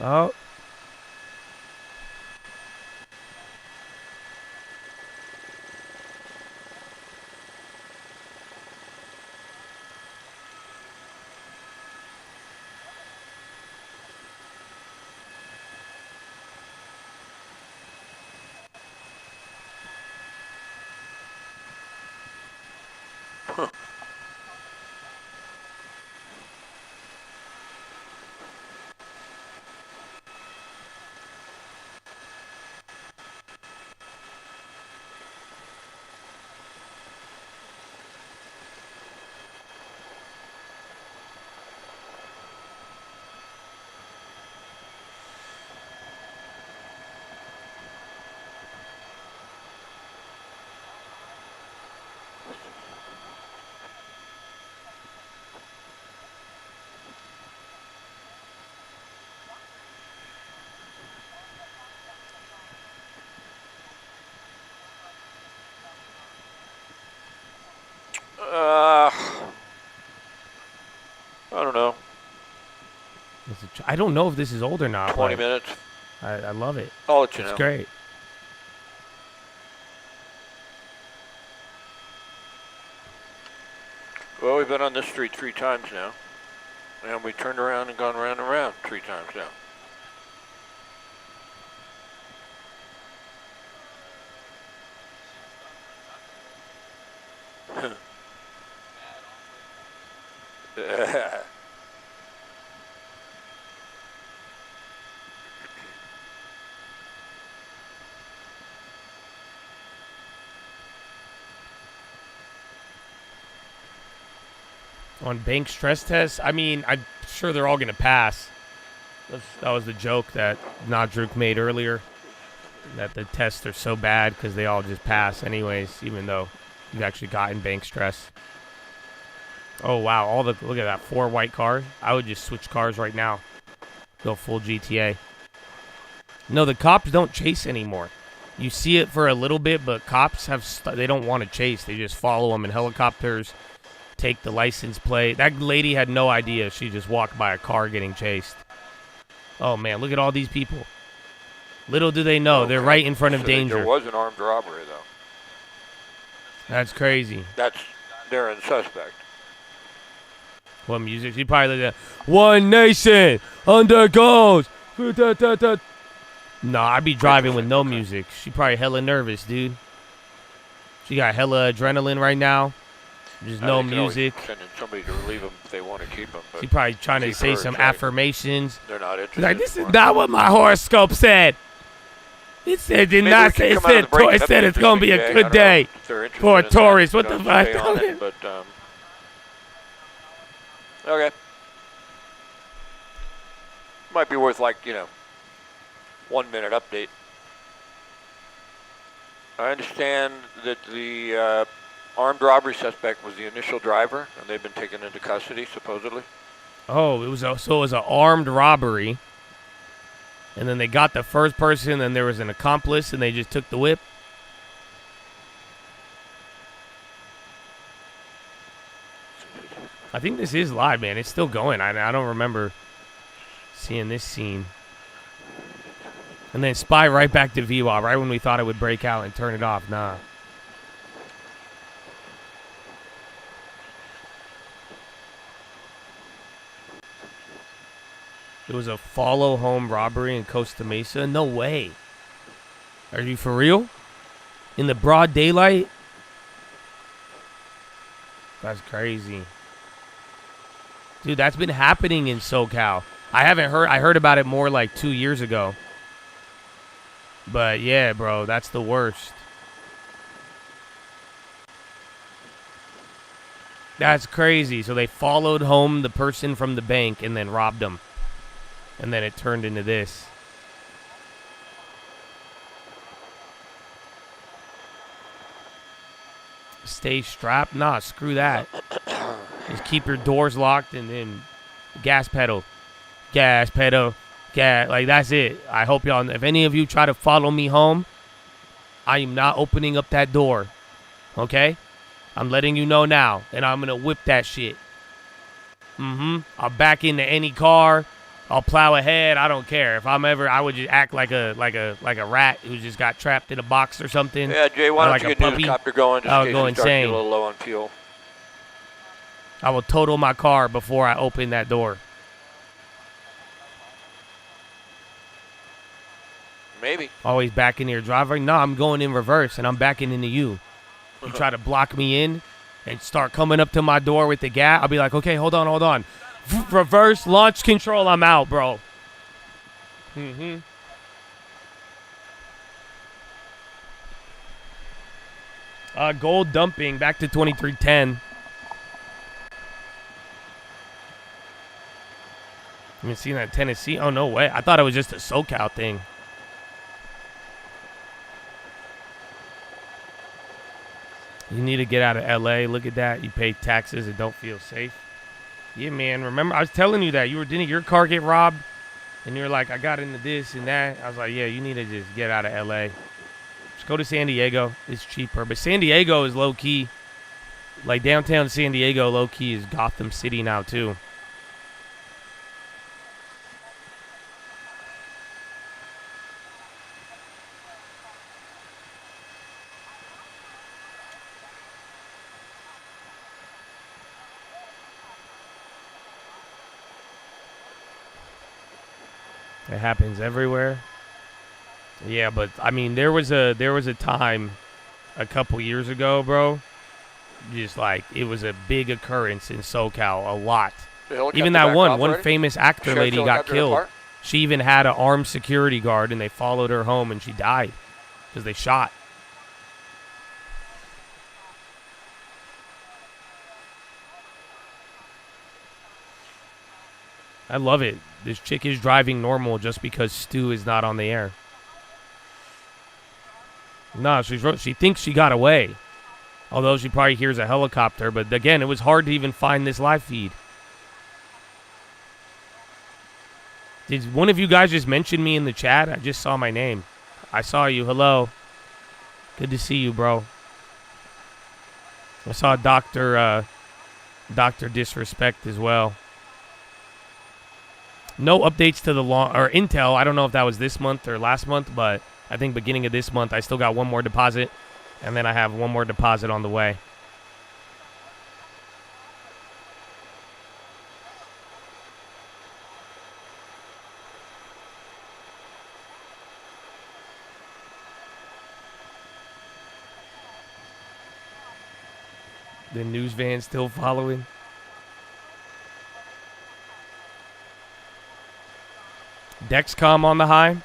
Oh. I don't know. I don't know if this is old or not. 20 minutes. I love it. I'll let you know. It's great. Well, we've been on this street 3 times now. And we turned around and gone round and round 3 times now. On bank stress tests, I mean, I'm sure they're all going to pass. That was the joke that Nadruk made earlier, that the tests are so bad because they all just pass anyways, even though you've actually gotten bank stress. Oh, wow. Look at that. 4 white cars. I would just switch cars right now. Go full GTA. No, the cops don't chase anymore. You see it for a little bit, but cops they don't want to chase. They just follow them in helicopters. Take the license plate. That lady had no idea. She just walked by a car getting chased. Oh, man, look at all these people. Little do they know, they're right in front of danger. There was an armed robbery, though. That's crazy. They're in suspect. What music? She probably like that. One nation under goals. No, I'd be driving with no music. She probably hella nervous, dude. She got hella adrenaline right now. Just no music. Send in somebody to relieve them if they want to keep them. She probably trying to say some affirmations. They're not interested. Like, this is not what my horoscope said. It said did not say. It said it's gonna be a good day for a tourist. What the fuck? But okay, might be worth 1 minute update. I understand that the armed robbery suspect was the initial driver, and they've been taken into custody supposedly. Oh, it was an armed robbery. And then they got the first person, and there was an accomplice, and they just took the whip. I think this is live, man. It's still going. I don't remember seeing this scene. And then spy right back to VWAP, right when we thought it would break out and turn it off. Nah. It was a follow home robbery in Costa Mesa. No way. Are you for real? In the broad daylight? That's crazy. Dude, that's been happening in SoCal. I heard about it more like 2 years ago. But yeah, bro, that's the worst. That's crazy. So they followed home the person from the bank and then robbed him. And then it turned into this. Stay strapped? Nah, screw that. Just keep your doors locked and then gas pedal. Gas pedal. Gas. Like, that's it. I hope y'all, if any of you try to follow me home, I am not opening up that door. Okay? I'm letting you know now. And I'm going to whip that shit. I'll back into any car. I'll plow ahead. I don't care. If I'm ever, I would just act like a rat who just got trapped in a box or something. Yeah, Jay, why don't you get the helicopter going? I would go insane. insane. A little low on fuel. I will total my car before I open that door. Maybe. Always back in here driving. No, I'm going in reverse and I'm backing into you. You try to block me in and start coming up to my door with the gas. I'll be like, okay, hold on. Reverse launch control. I'm out, bro. Gold dumping back to 2310. You been seeing that Tennessee? Oh, no way. I thought it was just a SoCal thing. You need to get out of LA. Look at that. You pay taxes and don't feel safe. Yeah, man. Remember, I was telling you that. Didn't your car get robbed? And you were like, I got into this and that. I was like, yeah, you need to just get out of LA. Just go to San Diego. It's cheaper. But San Diego is low-key. Like, downtown San Diego, low-key, is Gotham City now, too. It happens everywhere. Yeah, but I mean, there was a time a couple years ago, bro. Just like it was a big occurrence in SoCal, a lot. Even that one famous actor lady got killed. She even had an armed security guard, and they followed her home, and she died because they shot. I love it. This chick is driving normal just because Stu is not on the air. No, she thinks she got away. Although she probably hears a helicopter. But again, it was hard to even find this live feed. Did one of you guys just mention me in the chat? I just saw my name. I saw you. Hello. Good to see you, bro. I saw Dr. Disrespect as well. No updates to the Intel. I don't know if that was this month or last month, but I think beginning of this month, I still got one more deposit, and then I have one more deposit on the way. The news van still following. Dexcom on the high.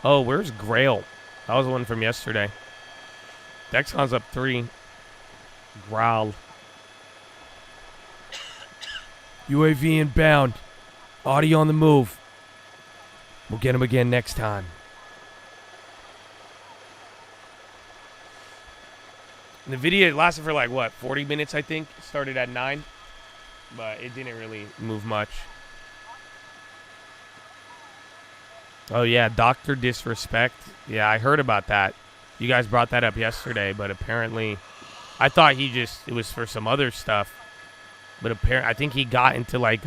Oh, where's Grail? That was the one from yesterday. Dexcom's up 3. Growl. UAV inbound. Audio on the move. We'll get him again next time. Nvidia lasted for like, what, 40 minutes, I think? It started at 9. But it didn't really move much. Oh, yeah, Dr. Disrespect. Yeah, I heard about that. You guys brought that up yesterday, but apparently I thought it was for some other stuff. But apparently, I think he got into like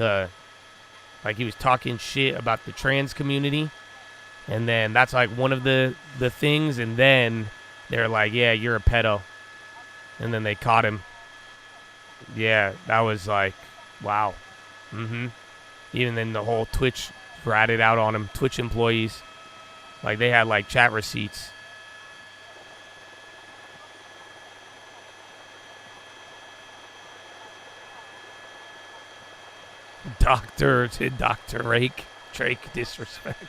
he was talking shit about the trans community. And then that's like one of the things. And then they're like, yeah, you're a pedo. And then they caught him. Yeah, that was like, wow. Even then the whole Twitch ratted out on him. Twitch employees. Like they had like chat receipts. Dr. Drake disrespect.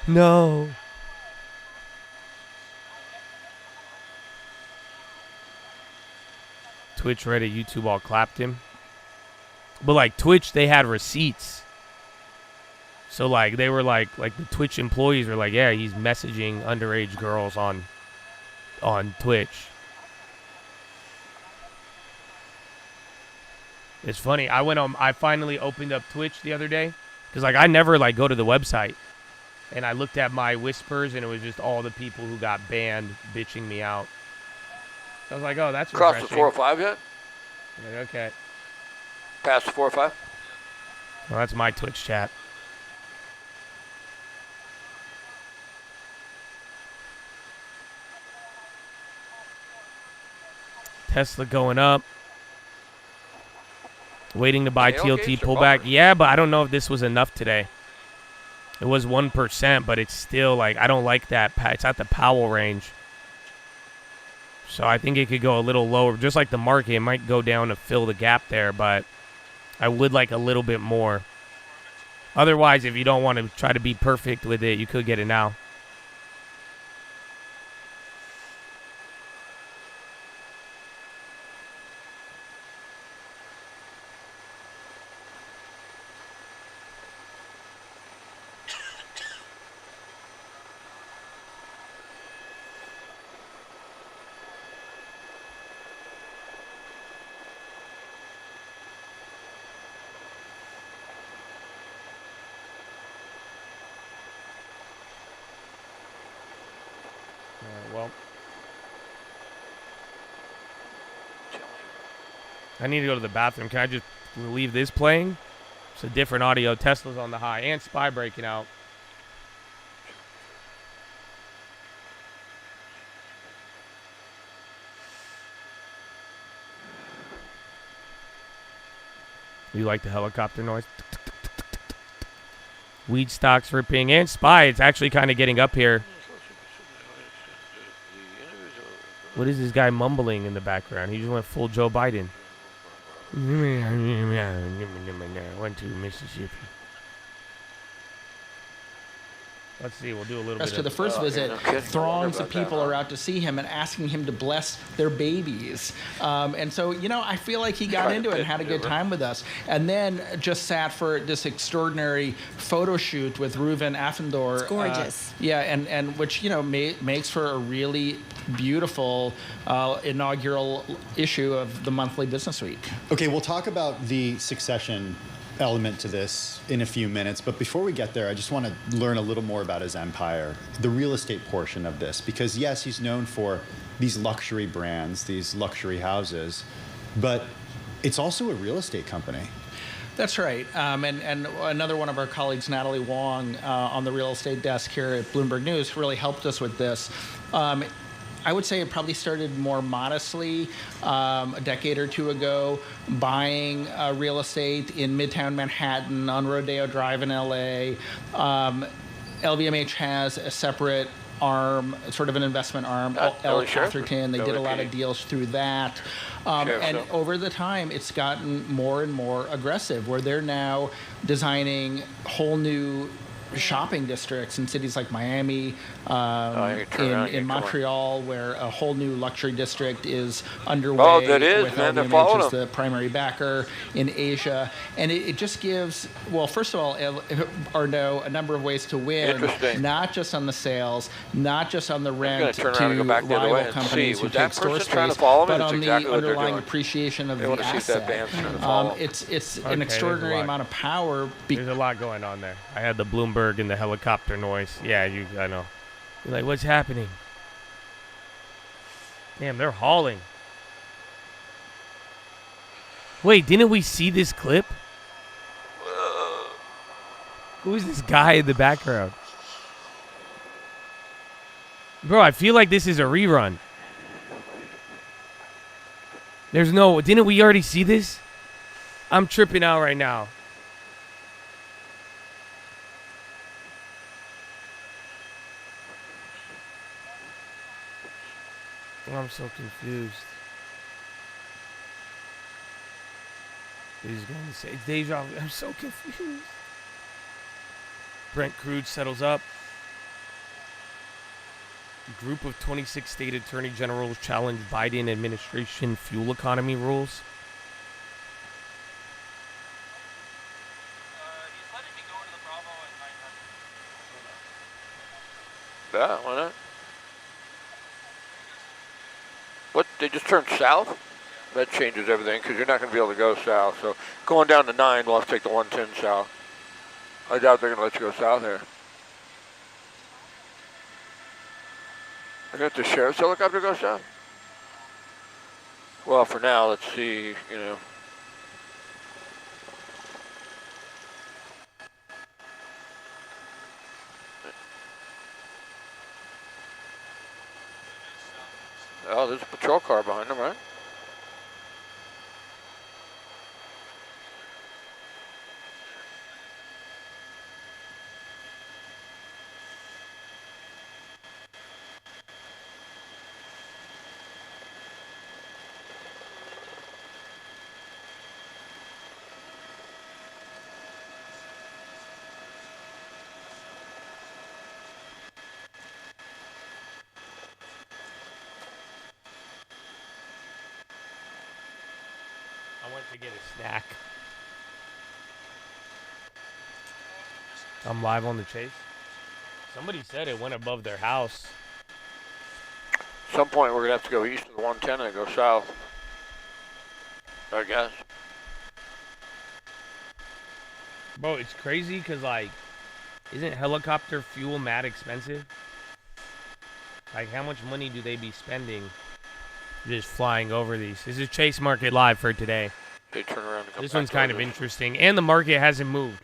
No. Twitch, Reddit, YouTube all clapped him. But like Twitch, they had receipts. So like they were like the Twitch employees were like, yeah, he's messaging underage girls on Twitch. It's funny. I finally opened up Twitch the other day because like I never like go to the website, and I looked at my whispers and it was just all the people who got banned bitching me out. So I was like, oh, that's Crossed refreshing. the 405 yet? I'm like, okay. Past the 405? Well, that's my Twitch chat. Tesla going up. Waiting to buy TLT pullback. Yeah, but I don't know if this was enough today. It was 1%, but it's still like, I don't like that. It's at the Powell range. So I think it could go a little lower. Just like the market, it might go down to fill the gap there, but I would like a little bit more. Otherwise, if you don't want to try to be perfect with it, you could get it now. Well, I need to go to the bathroom. Can I just leave this playing? It's a different audio. Tesla's on the high and SPY breaking out. You like the helicopter noise? Weed stocks ripping and SPY. It's actually kind of getting up here. What is this guy mumbling in the background? He just went full Joe Biden. Went to Mississippi. Let's see. We'll do a little bit. To the first visit, throngs of people are out to see him and asking him to bless their babies. And so, you know, I feel like he got into it and had a good time with us. And then just sat for this extraordinary photo shoot with Reuven Affendor. It's gorgeous. Yeah, and which, you know, makes for a really beautiful inaugural issue of the monthly Business Week. Okay, we'll talk about the succession element to this in a few minutes, but before we get there, I just want to learn a little more about his empire, the real estate portion of this, because yes, he's known for these luxury brands, these luxury houses, but it's also a real estate company. That's right. And another one of our colleagues, Natalie Wong, on the real estate desk here at Bloomberg News, really helped us with this. I would say it probably started more modestly a decade or two ago, buying real estate in Midtown Manhattan, on Rodeo Drive in LA. LVMH has a separate arm, sort of an investment arm, L. Atherton. They did a lot of deals through that. And over the time, it's gotten more and more aggressive, where they're now designing whole new shopping districts in cities like Miami, in Montreal, where a whole new luxury district is underway with LVMH as the primary backer, in Asia. And it just gives, well, first of all, Arnaud, a number of ways to win, not just on the sales, not just on the rent to rival companies who take store space, but on the underlying appreciation of the asset. It's an extraordinary amount of power. There's a lot going on there. I had the Bloomberg and the helicopter noise. Yeah, I know. You're like, what's happening? Damn, they're hauling. Wait, didn't we see this clip? Who's this guy in the background? Bro, I feel like this is a rerun. Didn't we already see this? I'm tripping out right now. I'm so confused. He's going to say deja vu. I'm so confused. Brent crude settles up. Group of 26 state attorney generals challenge Biden administration fuel economy rules. Yeah, why not? What, they just turned south? That changes everything, because you're not going to be able to go south. So going down to 9, we'll have to take the 110 south. I doubt they're going to let you go south here. They're going to let the sheriff's helicopter go south? Well, for now, let's see, Oh, there's a patrol car behind them, right? I went to get a snack. I'm live on the chase. Somebody said it went above their house. At some point, we're going to have to go east of the 110 and go south, I guess. Bro, it's crazy because, isn't helicopter fuel mad expensive? How much money do they be spending just flying over these? This is Chase Market Live for today. They turn around and come This back one's kind of interesting. And the market hasn't moved.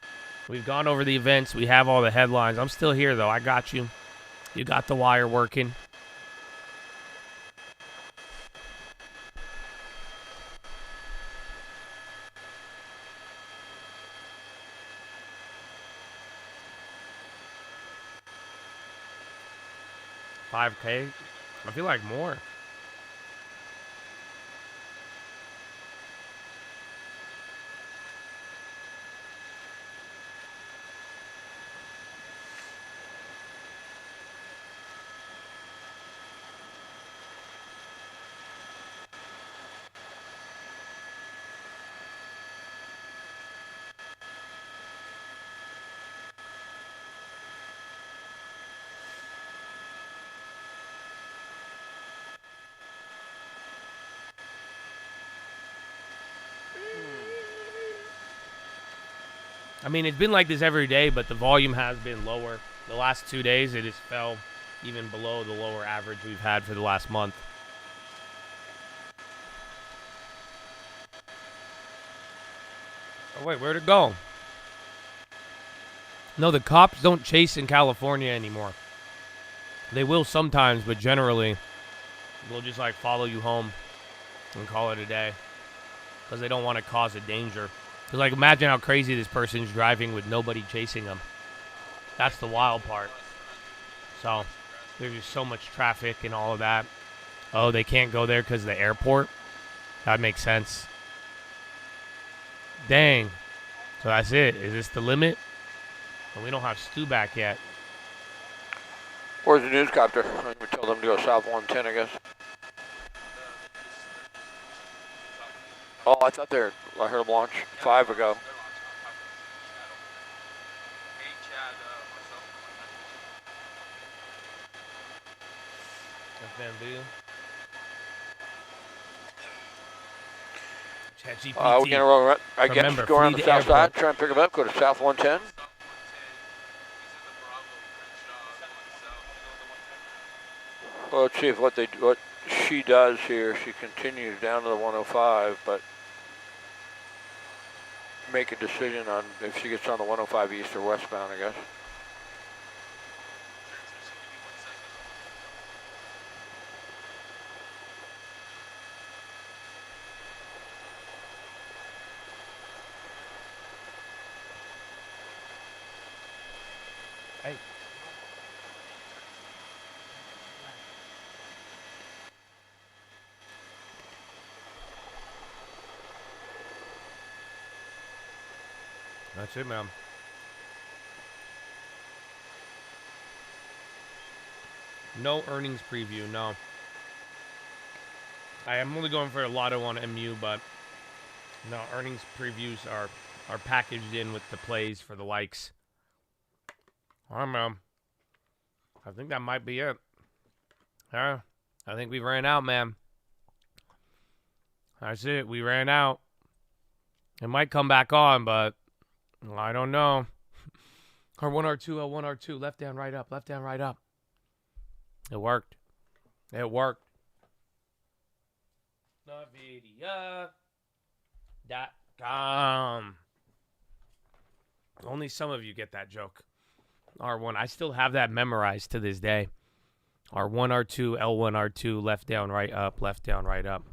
We've gone over the events. We have all the headlines. I'm still here, though. I got you. You got the wire working. $5K? I feel like more. I mean, it's been like this every day, but the volume has been lower. The last 2 days, it just fell even below the lower average we've had for the last month. Oh, wait, where'd it go? No, the cops don't chase in California anymore. They will sometimes, but generally, they'll just like follow you home and call it a day because they don't want to cause a danger. Because like, imagine how crazy this person's driving with nobody chasing them. That's the wild part. So there's just so much traffic and all of that. Oh, they can't go there because of the airport? That makes sense. Dang. So that's it. Is this the limit? And we don't have Stu back yet. Where's the newscopter? I'm going to tell them to go south 110, I guess. Oh, I thought I heard them launch 5 ago. Bamboo. We're going to run, I guess, Remember, go around the south airport. side, try and pick them up, go to south 110. Well, let's see if what she does here. She continues down to the 105, but make a decision on if she gets on the 105 east or westbound, I guess. Hey. That's it, man. No earnings preview, no. I am only going for a lotto on MU, but no, earnings previews are packaged in with the plays for the likes. All right, man. I think that might be it. I think we ran out, man. That's it. We ran out. It might come back on, but I don't know. R1, R2, L1, R2. Left down, right up. Left down, right up. It worked. It worked. Nvidia.com. Only some of you get that joke. R1. I still have that memorized to this day. R1, R2, L1, R2. Left down, right up. Left down, right up.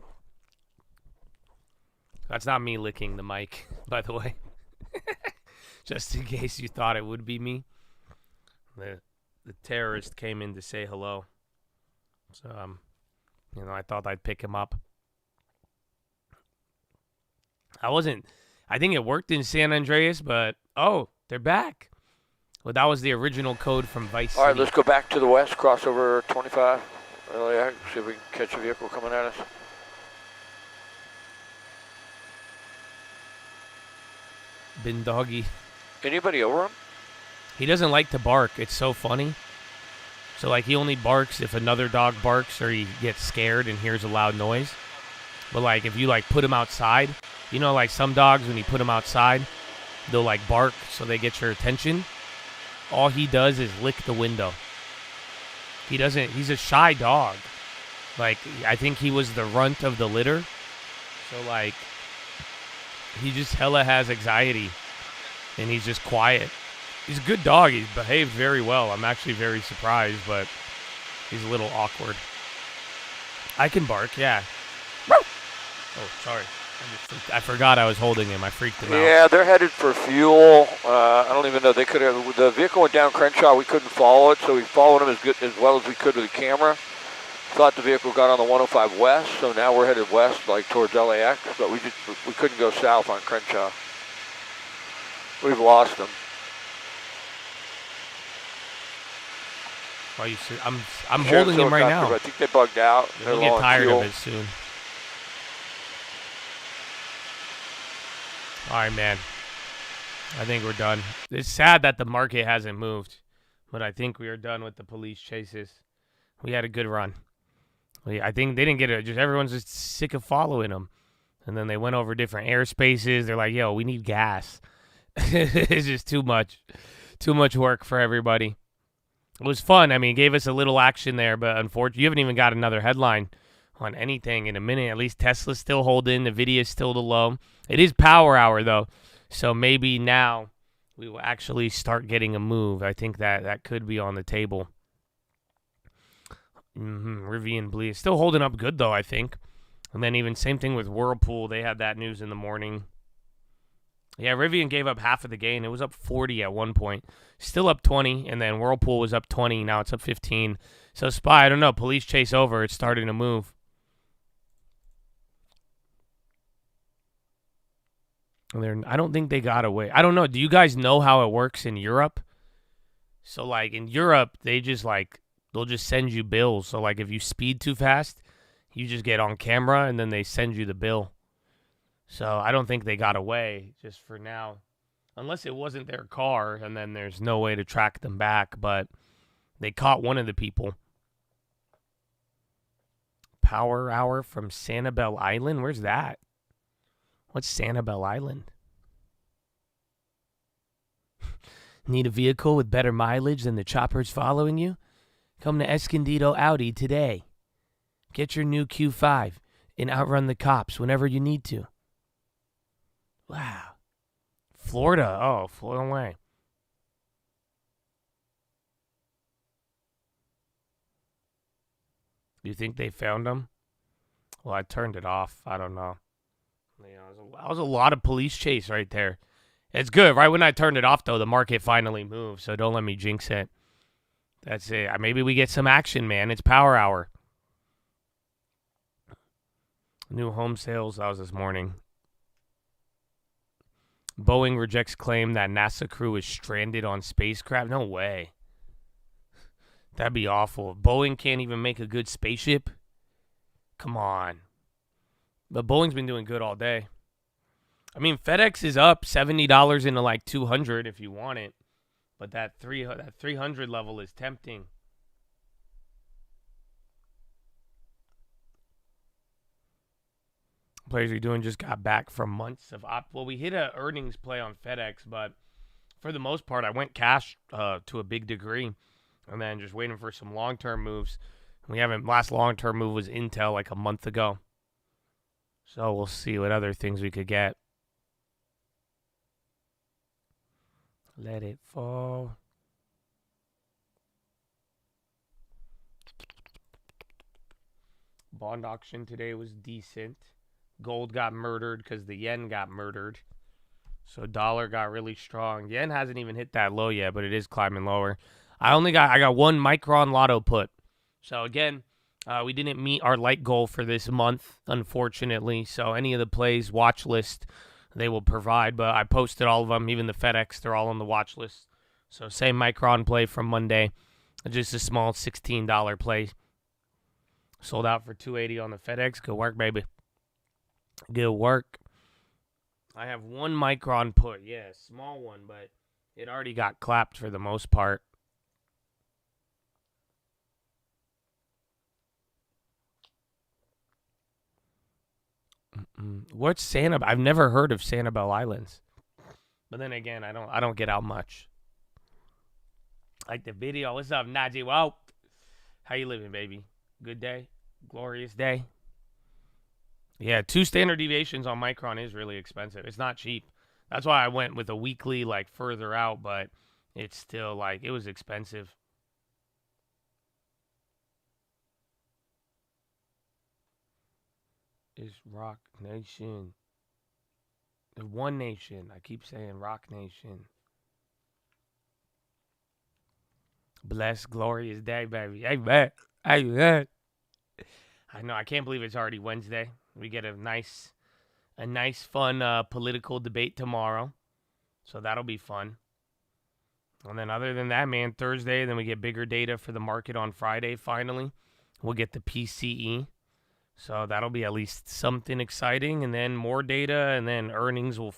That's not me licking the mic, by the way. Just in case you thought it would be me. The terrorist came in to say hello. So, I thought I'd pick him up. I think it worked in San Andreas, but, oh, they're back. Well, that was the original code from Vice City. All right, let's go back to the west, cross over 25. LAX, see if we can catch a vehicle coming at us. Bin doggy. Anybody over him? He doesn't like to bark. It's so funny. So, like, he only barks if another dog barks or he gets scared and hears a loud noise. But, like, if you, like, put him outside, like, some dogs, when you put them outside, they'll, like, bark so they get your attention. All he does is lick the window. He's a shy dog. Like, I think he was the runt of the litter. So, like, he just hella has anxiety. And he's just quiet. He's a good dog. He's behaved very well. I'm actually very surprised, but he's a little awkward. I can bark, yeah. Oh, sorry. I forgot I was holding him. I freaked him out. Yeah, they're headed for fuel. I don't even know. They could have. The vehicle went down Crenshaw. We couldn't follow it, so we followed him as well as we could with the camera. Thought the vehicle got on the 105 west, so now we're headed west, like towards LAX, but we couldn't go south on Crenshaw. We've lost them. Well, I'm holding him right now. I think they bugged out. They'll get tired of it soon. All right, man. I think we're done. It's sad that the market hasn't moved, but I think we are done with the police chases. We had a good run. I think they didn't get it. Just everyone's just sick of following them. And then they went over different airspaces. They're like, yo, we need gas. It's just too much work for everybody. It was fun. I mean, it gave us a little action there, but unfortunately, you haven't even got another headline on anything in a minute. At least Tesla's still holding. Nvidia's still the low. It is power hour, though. So maybe now we will actually start getting a move. I think that could be on the table. Rivian Blee is still holding up good, though, I think. And then even same thing with Whirlpool. They had that news in the morning. Yeah, Rivian gave up half of the gain. It was up 40 at one point. Still up 20, and then Whirlpool was up 20. Now it's up 15. So SPY, I don't know. Police chase over. It's starting to move. I don't think they got away. I don't know. Do you guys know how it works in Europe? So, like, in Europe, they'll just send you bills. So, like, if you speed too fast, you just get on camera, and then they send you the bill. So, I don't think they got away just for now. Unless it wasn't their car, and then there's no way to track them back. But they caught one of the people. Power Hour from Sanibel Island? Where's that? What's Sanibel Island? Need a vehicle with better mileage than the choppers following you? Come to Escondido Audi today. Get your new Q5 and outrun the cops whenever you need to. Wow. Florida. Oh, flown away. Do you think they found them? Well, I turned it off. I don't know. That was a lot of police chase right there. It's good. Right when I turned it off, though, the market finally moved. So don't let me jinx it. That's it. Maybe we get some action, man. It's Power Hour. New home sales. That was this morning. Boeing rejects claim that NASA crew is stranded on spacecraft. No way. That'd be awful. If Boeing can't even make a good spaceship. Come on. But Boeing's been doing good all day. I mean, FedEx is up $70 into like $200 if you want it. But that 300 level is tempting. Players we're doing just got back from months of well, we hit a earnings play on FedEx, but for the most part, I went cash to a big degree, and then just waiting for some long-term moves. Last long-term move was Intel like a month ago. So we'll see what other things we could get. Let it fall. Bond auction today was decent. Gold got murdered because the yen got murdered. So dollar got really strong. Yen hasn't even hit that low yet, but it is climbing lower. I got one Micron lotto put. So again, we didn't meet our light goal for this month, unfortunately. So any of the plays, watch list, they will provide. But I posted all of them, even the FedEx, they're all on the watch list. So same Micron play from Monday, just a small $16 play. Sold out for $280 on the FedEx. Good work, baby. Good work. I have one Micron put. Yeah, small one, but it already got clapped for the most part. What's Sanibel? I've never heard of Sanibel Islands. But then again, I don't get out much. Like the video. What's up, Najee? Well, how you living, baby? Good day? Glorious day? Yeah, 2 standard deviations on Micron is really expensive. It's not cheap. That's why I went with a weekly, like, further out, but it's still, like, it was expensive. It's Rock Nation. The One Nation. I keep saying Rock Nation. Blessed, glorious day, baby. Hey, man. Hey, man. I know. I can't believe it's already Wednesday. We get a nice, fun political debate tomorrow. So that'll be fun. And then other than that, man, Thursday, then we get bigger data for the market on Friday, finally. We'll get the PCE. So that'll be at least something exciting. And then more data, and then earnings will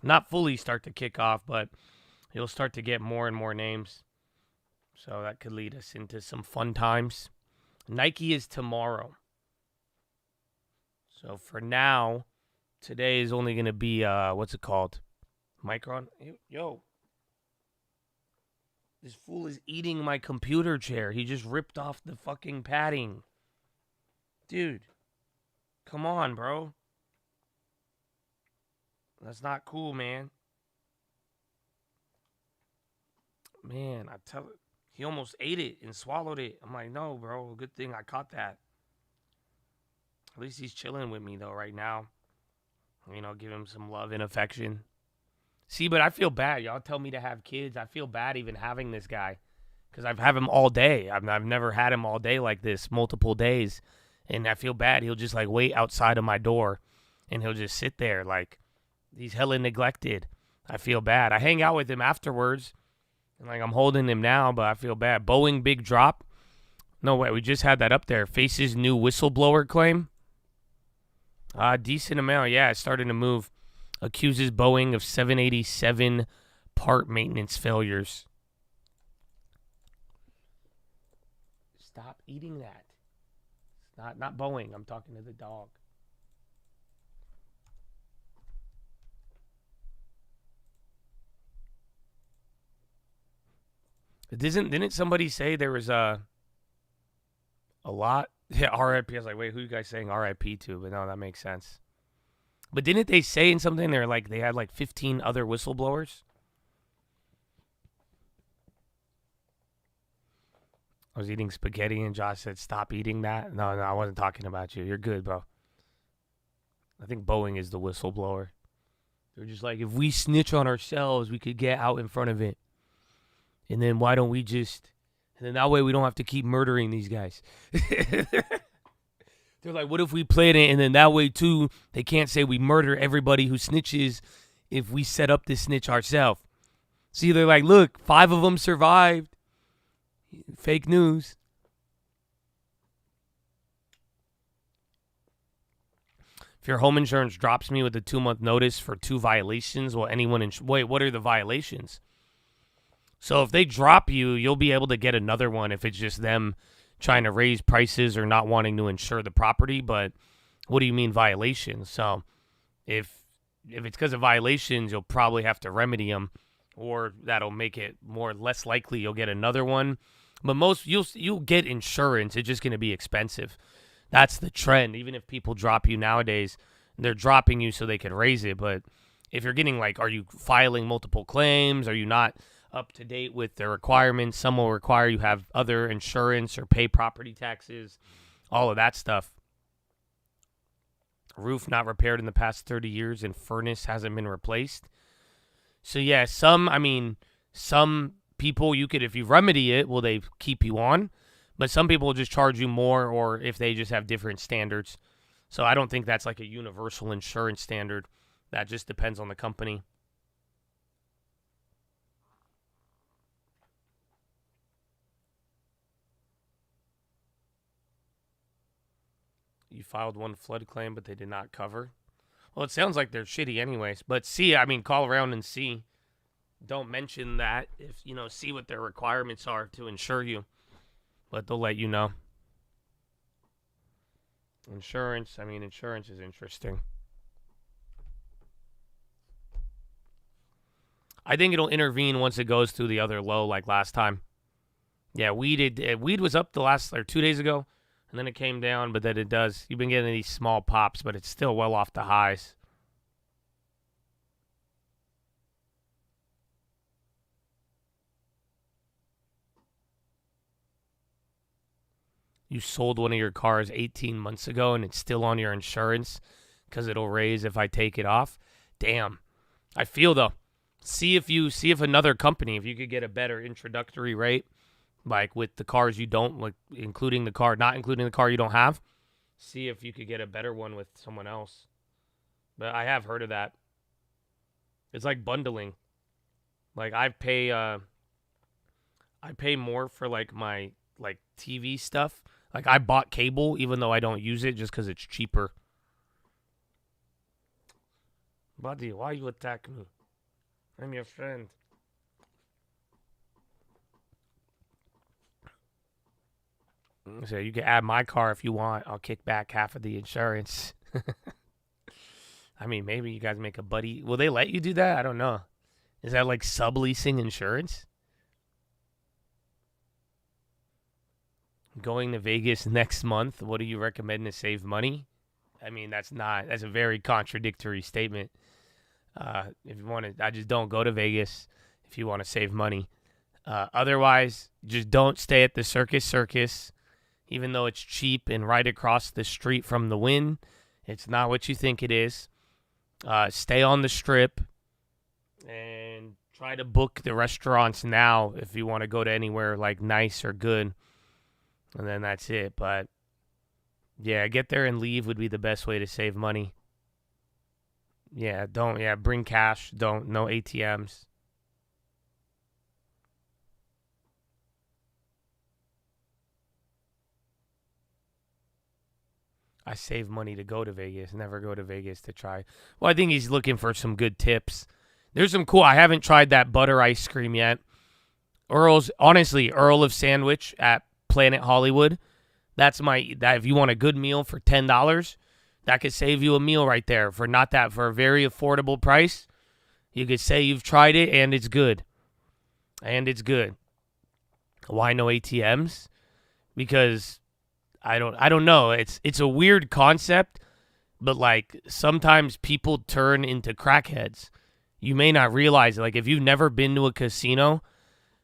not fully start to kick off, but you'll start to get more and more names. So that could lead us into some fun times. Nike is tomorrow. So for now, today is only going to be, what's it called? Micron? Yo. This fool is eating my computer chair. He just ripped off the fucking padding. Dude. Come on, bro. That's not cool, man. Man, I tell it. He almost ate it and swallowed it. I'm like, no, bro. Good thing I caught that. At least he's chilling with me, though, right now. You know, give him some love and affection. See, but I feel bad. Y'all tell me to have kids. I feel bad even having this guy because I've had him all day. I've never had him all day like this, multiple days. And I feel bad. He'll just, like, wait outside of my door, and he'll just sit there like he's hella neglected. I feel bad. I hang out with him afterwards. And, like, I'm holding him now, but I feel bad. Boeing big drop. No way. We just had that up there. Faces new whistleblower claim. Decent amount. Yeah, it's starting to move. Accuses Boeing of 787 part maintenance failures. Stop eating that. It's not Boeing. I'm talking to the dog. Didn't somebody say there was a lot? Yeah, RIP. I was like, wait, who you guys saying RIP to? But no, that makes sense. But didn't they say in something they're like they had like 15 other whistleblowers? I was eating spaghetti and Josh said, stop eating that. No, I wasn't talking about you. You're good, bro. I think Boeing is the whistleblower. They're just like, if we snitch on ourselves, we could get out in front of it. And then why don't we just... And then that way we don't have to keep murdering these guys. They're like, what if we played it? And then that way, too, they can't say we murder everybody who snitches if we set up this snitch ourselves. See, they're like, look, 5 of them survived. Fake news. If your home insurance drops me with a 2-month notice for 2 violations, will anyone... Wait, what are the violations? So if they drop you, you'll be able to get another one if it's just them trying to raise prices or not wanting to insure the property. But what do you mean violations? So if it's because of violations, you'll probably have to remedy them, or that'll make it less likely you'll get another one. But most you'll get insurance. It's just going to be expensive. That's the trend. Even if people drop you nowadays, they're dropping you so they can raise it. But if you're getting are you filing multiple claims? Are you not up to date with the requirements? Some will require you have other insurance or pay property taxes, all of that stuff. Roof not repaired in the past 30 years and furnace hasn't been replaced. So yeah, some people you could, if you remedy it, will they keep you on? But some people will just charge you more, or if they just have different standards. So I don't think that's like a universal insurance standard. That just depends on the company. You filed one flood claim, but they did not cover. Well, it sounds like they're shitty anyways. But call around and see. Don't mention that if, see what their requirements are to insure you. But they'll let you know. Insurance is interesting. I think it'll intervene once it goes through the other low like last time. Yeah, weed was up the last 2 days ago. And then it came down, but then it does. You've been getting these small pops, but it's still well off the highs. You sold one of your cars 18 months ago, and it's still on your insurance because it'll raise if I take it off. Damn. I feel, though. See if another company, if you could get a better introductory rate. Like with the cars you don't, not including the car you don't have. See if you could get a better one with someone else. But I have heard of that. It's like bundling. Like I pay more for my TV stuff. Like I bought cable even though I don't use it just because it's cheaper. Buddy, why you attack me? I'm your friend. So you can add my car if you want. I'll kick back half of the insurance. I mean, maybe you guys make a buddy. Will they let you do that? I don't know. Is that like subleasing insurance? Going to Vegas next month. What do you recommend to save money? I mean, that's a very contradictory statement. If you want to, I just don't go to Vegas if you want to save money. Otherwise, just don't stay at the Circus, even though it's cheap and right across the street from the Wynn. It's not what you think it is. Stay on the Strip and try to book the restaurants now if you want to go to anywhere like nice or good. And then that's it. But yeah, get there and leave would be the best way to save money. Yeah, bring no ATMs. I save money to go to Vegas, never go to Vegas to try. Well, I think he's looking for some good tips. There's some cool, I haven't tried that butter ice cream yet. Earl of Sandwich at Planet Hollywood. That if you want a good meal for $10, that could save you a meal right there for a very affordable price. You could say you've tried it and it's good. Why no ATMs? Because I don't know. It's a weird concept, but like sometimes people turn into crackheads. You may not realize it. Like if you've never been to a casino,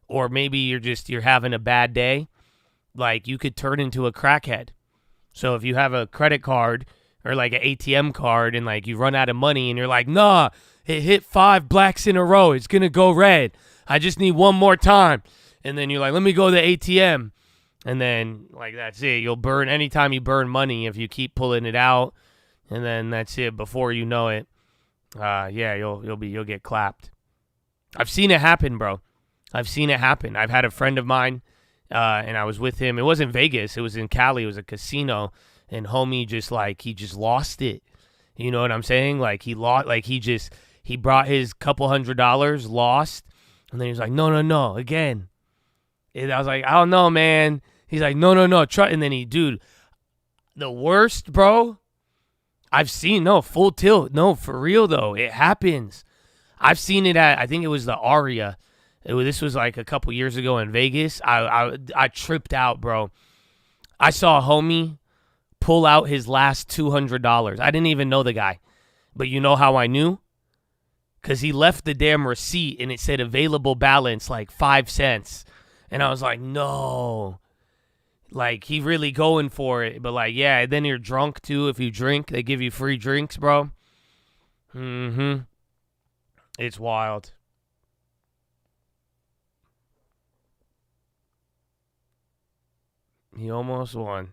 or maybe you're having a bad day, like you could turn into a crackhead. So if you have a credit card or like an ATM card and like you run out of money and you're like, nah, it hit 5 blacks in a row. It's going to go red. I just need one more time. And then you're like, let me go to the ATM. And then like that's it. You'll burn anytime you burn money if you keep pulling it out. And then that's it. Before you know it, you'll get clapped. I've seen it happen, bro. I've seen it happen. I've had a friend of mine, and I was with him. It wasn't Vegas. It was in Cali. It was a casino. And homie just lost it. You know what I'm saying? Like he brought his couple $100, lost, and then he was like, no, again. And I was like, I don't know, man. He's like, no, try. And then the worst, bro. I've seen, full tilt. No, for real though, it happens. I've seen it at, I think it was the Aria. This was like a couple years ago in Vegas. I tripped out, bro. I saw a homie pull out his last $200. I didn't even know the guy. But you know how I knew? Because he left the damn receipt and it said available balance like 5 cents. And I was like, no. Like, he really going for it. But like, yeah, then you're drunk too. If you drink, they give you free drinks, bro. Mm-hmm. It's wild. He almost won.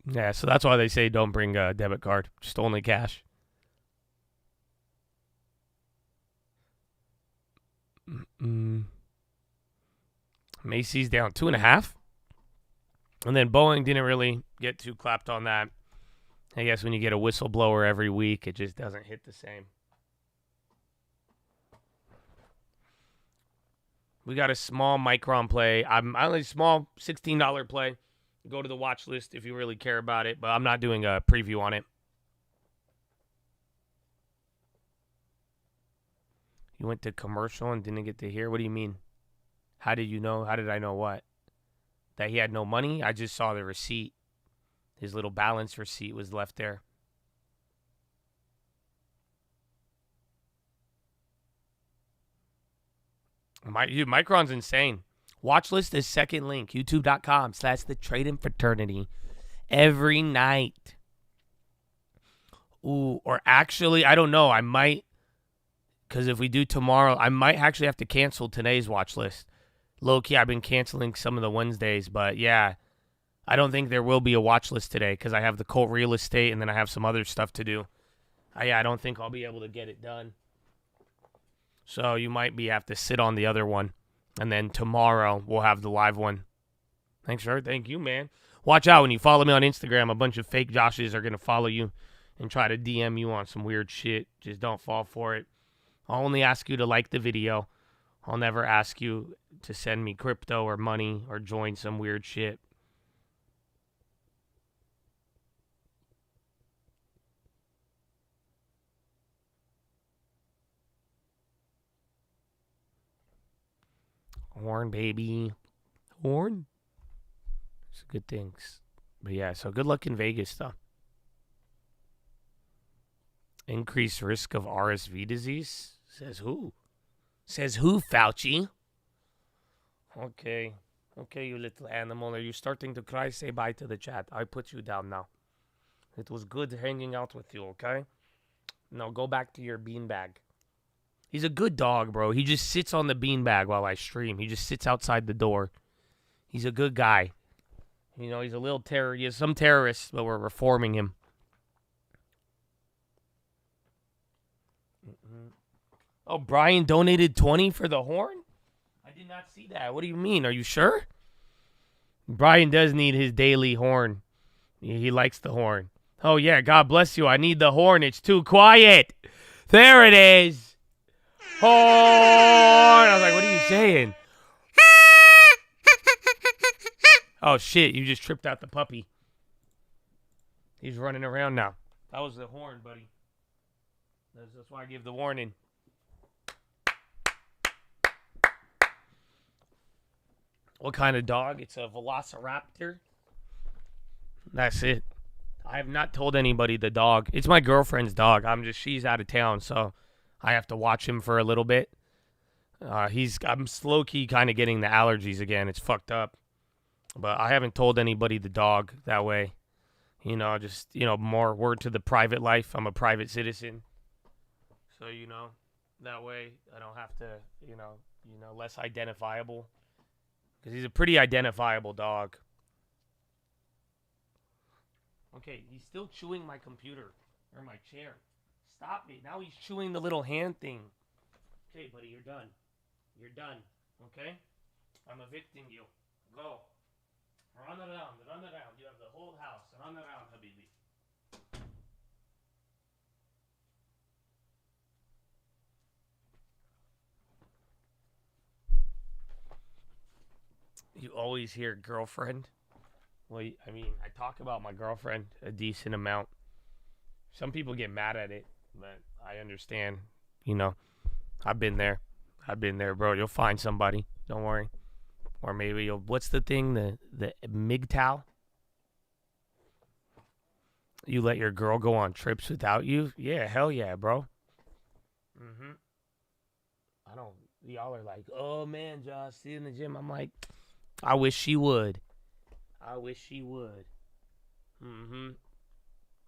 Yeah, so that's why they say don't bring a debit card. Just only cash. Macy's down 2.5. And then Boeing didn't really get too clapped on that. I guess when you get a whistleblower every week, it just doesn't hit the same. We got a small Micron play. I'm only small $16 play. Go to the watch list if you really care about it, but I'm not doing a preview on it. You went to commercial and didn't get to hear? What do you mean? How did you know? How did I know what? That he had no money? I just saw the receipt. His little balance receipt was left there. Micron's insane. Watchlist is second link. YouTube.com/the trading fraternity. Every night. Ooh, or actually, I don't know. I might, because if we do tomorrow, I might actually have to cancel today's watch list. Low-key, I've been canceling some of the Wednesdays, but yeah, I don't think there will be a watch list today because I have the Colt real estate and then I have some other stuff to do. I don't think I'll be able to get it done. So you might have to sit on the other one. And then tomorrow we'll have the live one. Thanks, sir. Thank you, man. Watch out when you follow me on Instagram. A bunch of fake Joshes are going to follow you and try to DM you on some weird shit. Just don't fall for it. I'll only ask you to like the video. I'll never ask you to send me crypto or money or join some weird shit. Horn, baby. Horn. It's good things. But yeah, so good luck in Vegas, though. Increased risk of RSV disease? Says who? Says who, Fauci? Okay. Okay, you little animal. Are you starting to cry? Say bye to the chat. I put you down now. It was good hanging out with you, okay? Now go back to your beanbag. He's a good dog, bro. He just sits on the beanbag while I stream. He just sits outside the door. He's a good guy. You know, he's a little terror. He has some terrorists, but we're reforming him. Oh, Brian donated 20 for the horn? I did not see that. What do you mean? Are you sure? Brian does need his daily horn. He likes the horn. Oh, yeah. God bless you. I need the horn. It's too quiet. There it is. Horn. I was like, what are you saying? Oh, shit. You just tripped out the puppy. He's running around now. That was the horn, buddy. That's why I give the warning. What kind of dog? It's a velociraptor. That's it. I have not told anybody the dog. It's my girlfriend's dog. She's out of town, so I have to watch him for a little bit. I'm slow-key kind of getting the allergies again. It's fucked up. But I haven't told anybody the dog that way. You know, just, more word to the private life. I'm a private citizen. So, that way I don't have to, less identifiable. Because he's a pretty identifiable dog. Okay, he's still chewing my computer. Or my chair. Stop it. Now he's chewing the little hand thing. Okay, buddy, you're done. You're done. Okay? I'm evicting you. Go. Run around. Run around. You have the whole house. Run around, Habibi. You always hear girlfriend. Well, I talk about my girlfriend a decent amount. Some people get mad at it, but I understand. I've been there. Bro. You'll find somebody. Don't worry. Or maybe what's the thing? The MGTOW? You let your girl go on trips without you? Yeah, hell yeah, bro. Y'all are like, oh man, Josh, see you in the gym. I'm like, I wish she would.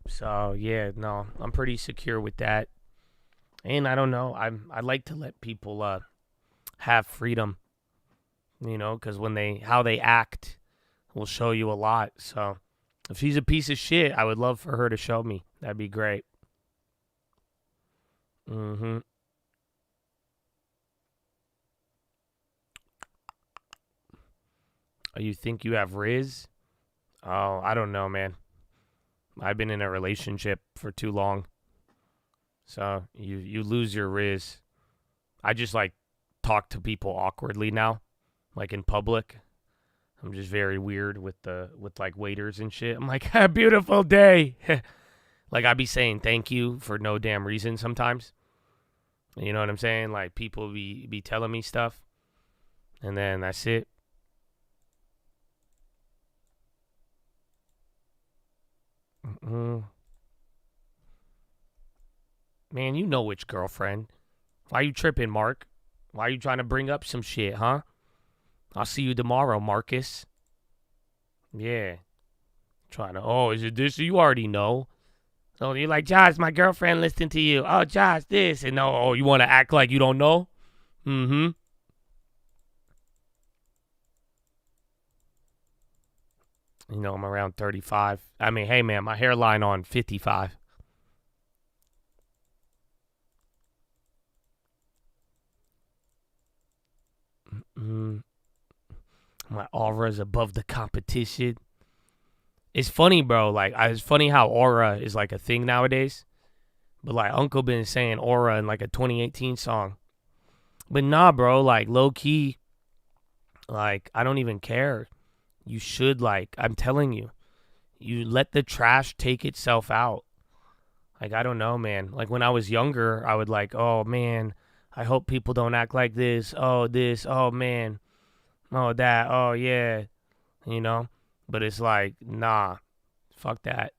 So, yeah, no, I'm pretty secure with that. And I don't know, I like to let people have freedom, because how they act will show you a lot. So, if she's a piece of shit, I would love for her to show me. That'd be great. Oh, you think you have Riz? Oh, I don't know, man. I've been in a relationship for too long. So you lose your Riz. I just talk to people awkwardly now, in public. I'm just very weird with waiters and shit. I'm like, a beautiful day. I be saying thank you for no damn reason sometimes. You know what I'm saying? People be telling me stuff. And then that's it. Man, you know which girlfriend. Why you tripping, Mark? Why you trying to bring up some shit, huh? I'll see you tomorrow, Marcus. Yeah. Is it this? You already know. So you're like, Josh, my girlfriend listening to you. Oh, Josh, this. And you want to act like you don't know? I'm around 35. Hey, man, my hairline on 55. My aura is above the competition. It's funny, bro. It's funny how aura is a thing nowadays. But Uncle been saying aura in a 2018 song. But nah, bro. Low key. I don't even care. You should I'm telling you. You let the trash take itself out. I don't know, man. When I was younger, I would oh man, I hope people don't act like this. Oh, this. Oh, man. Oh, that. Oh, yeah. But it's nah. Fuck that.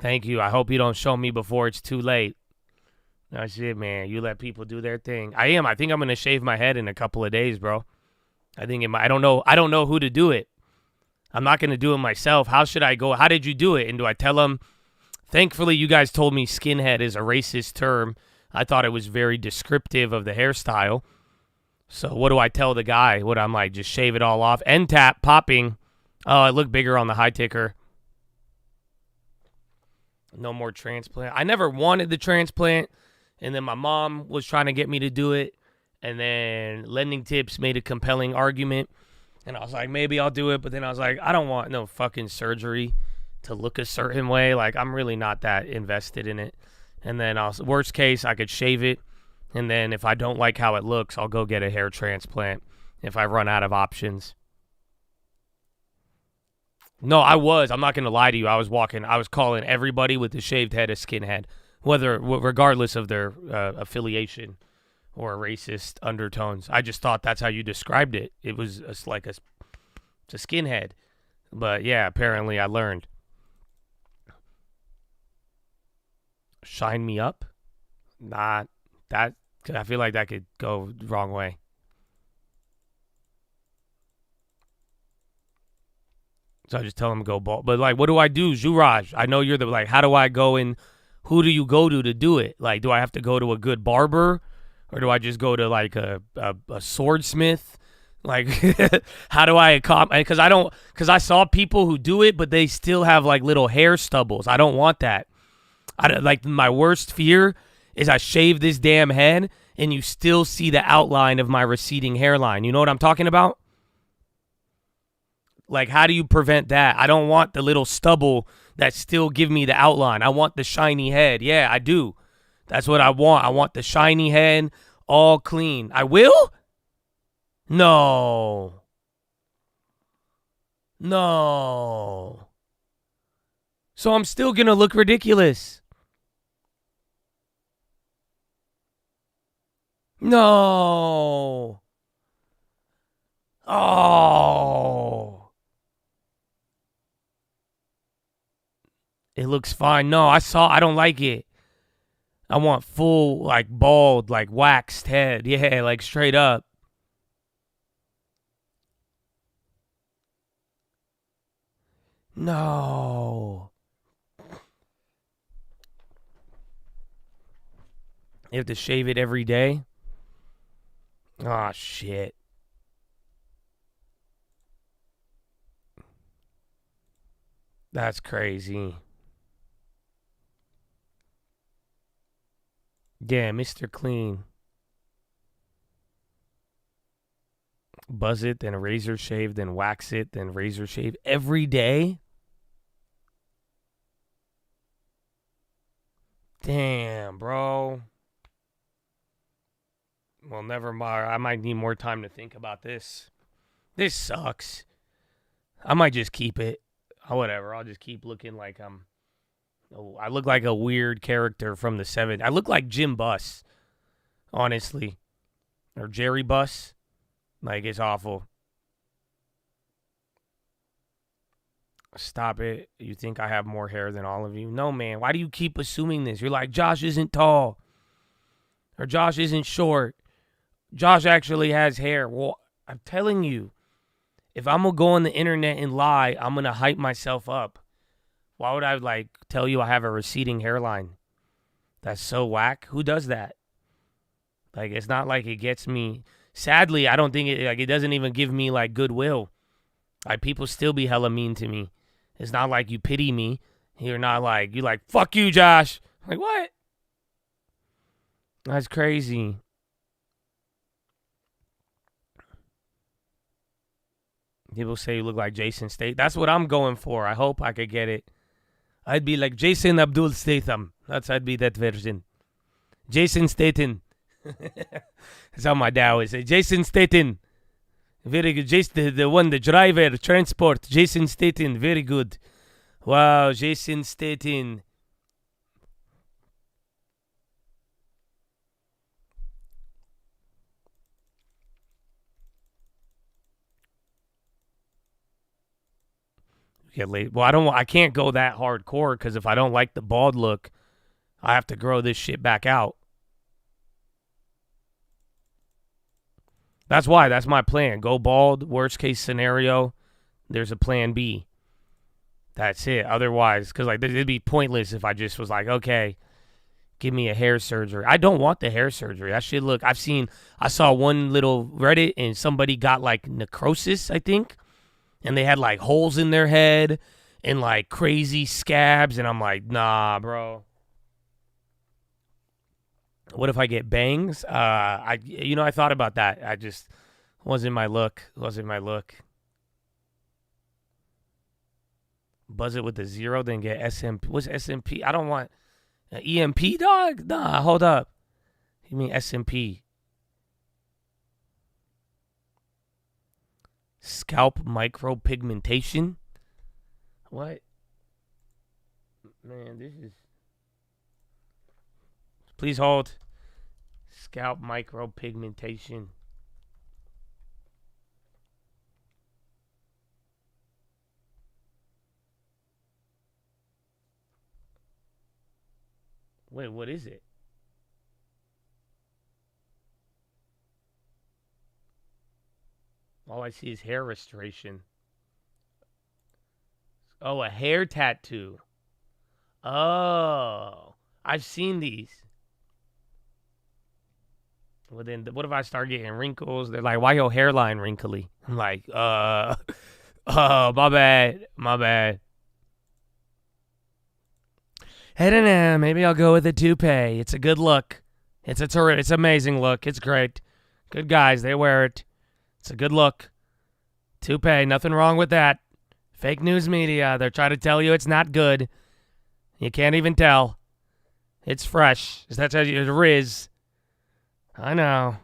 Thank you. I hope you don't show me before it's too late. No shit, man. You let people do their thing. I am. I think I'm gonna shave my head in a couple of days, bro. I think I don't know. I don't know who to do it. I'm not gonna do it myself. How should I go? How did you do it? And do I tell them? Thankfully, you guys told me skinhead is a racist term. I thought it was very descriptive of the hairstyle. So what do I tell the guy? What I'm like, just shave it all off. End tap, popping. Oh, I look bigger on the high ticker. No more transplant. I never wanted the transplant. And then my mom was trying to get me to do it. And then Lending Tips made a compelling argument. And I was like, maybe I'll do it. But then I was like, I don't want no fucking surgery to look a certain way. Like, I'm really not that invested in it. And then worst case, I could shave it. And then if I don't like how it looks, I'll go get a hair transplant if I run out of options. No, I'm not going to lie to you. I was calling everybody with the shaved head a skinhead, regardless of their affiliation or racist undertones. I just thought that's how you described it. It was it's a skinhead. But yeah, apparently I learned. Shine me up? Not that. I feel like that could go the wrong way. So I just tell him to go bald. But like, what do I do, Juraj? I know you're how do I go and who do you go to do it? Like, do I have to go to a good barber? Or do I just go to like a swordsmith? Like, how do I because I saw people who do it, but they still have like little hair stubbles. I don't want that. Like, my worst fear is I shave this damn head and you still see the outline of my receding hairline. You know what I'm talking about? Like, how do you prevent that? I don't want the little stubble that still give me the outline. I want the shiny head. Yeah, I do. That's what I want. I want the shiny head all clean. I will? No. No. So I'm still going to look ridiculous. No. Oh. It looks fine. No, I don't like it. I want full, like, bald, like, waxed head. Yeah, like, straight up. No. You have to shave it every day? Oh, shit. That's crazy. Yeah, Mr. Clean. Buzz it, then razor shave, then wax it, then razor shave every day? Damn, bro. Well, never mind. I might need more time to think about this. This sucks. I might just keep it. Oh, whatever. I'll just keep looking like I look like a weird character from the 70s. I look like Jim Buss, honestly. Or Jerry Buss. Like, it's awful. Stop it. You think I have more hair than all of you? No, man. Why do you keep assuming this? You're like, Josh isn't tall. Or Josh isn't short. Josh actually has hair. Well, I'm telling you, if I'm going to go on the internet and lie, I'm going to hype myself up. Why would I, like, tell you I have a receding hairline? That's so whack. Who does that? Like, it's not like it gets me. Sadly, I don't think it doesn't even give me, like, goodwill. Like, people still be hella mean to me. It's not like you pity me. You're like, fuck you, Josh. Like, what? That's crazy. People say you look like Jason Statham. That's what I'm going for. I hope I could get it. I'd be like Jason Abdul Statham. I'd be that version. Jason Statham. That's how my dad would say. Jason Statham. Very good. Jason, the driver, transport. Jason Statham. Very good. Wow, Jason Statham. get late. Well, I can't go that hardcore because if I don't like the bald look, I have to grow this shit back out. That's why. That's my plan. Go bald. Worst case scenario, there's a plan B. That's it. Otherwise, because like it'd be pointless if I just was like, okay, give me a hair surgery. I don't want the hair surgery. That shit look. I saw one little Reddit and somebody got like necrosis, I think, and they had like holes in their head and like crazy scabs, and I'm like, nah, bro. What if I get bangs? I thought about that. I just wasn't my look. Buzz it with a 0, then get SMP. What's SMP? I don't want an EMP, dog. Nah, hold up. You mean SMP? Scalp micropigmentation? What? Man, this is. Please hold. Scalp micropigmentation. Wait, what is it? All I see is hair restoration. Oh, a hair tattoo. Oh, I've seen these. Well, then what if I start getting wrinkles? They're like, why your hairline wrinkly? I'm like, oh, my bad. I don't know. Maybe I'll go with a toupee. It's a good look. It's amazing look. It's great. Good guys, they wear it. It's a good look. Toupee, nothing wrong with that. Fake news media, they're trying to tell you it's not good. You can't even tell. It's fresh. That's how you Riz. I know.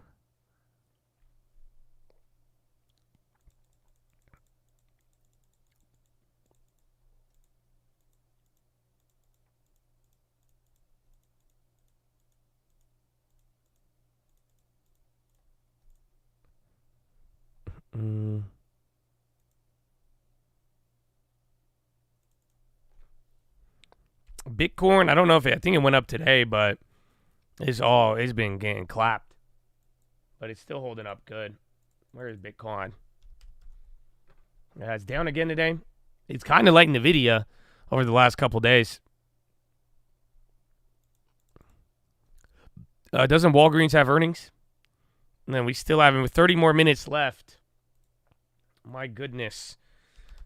Bitcoin, I don't know I think it went up today, but it's been getting clapped. But it's still holding up good. Where is Bitcoin? Yeah, it's down again today. It's kind of like Nvidia over the last couple days. Doesn't Walgreens have earnings? And then we still have 30 more minutes left. My goodness.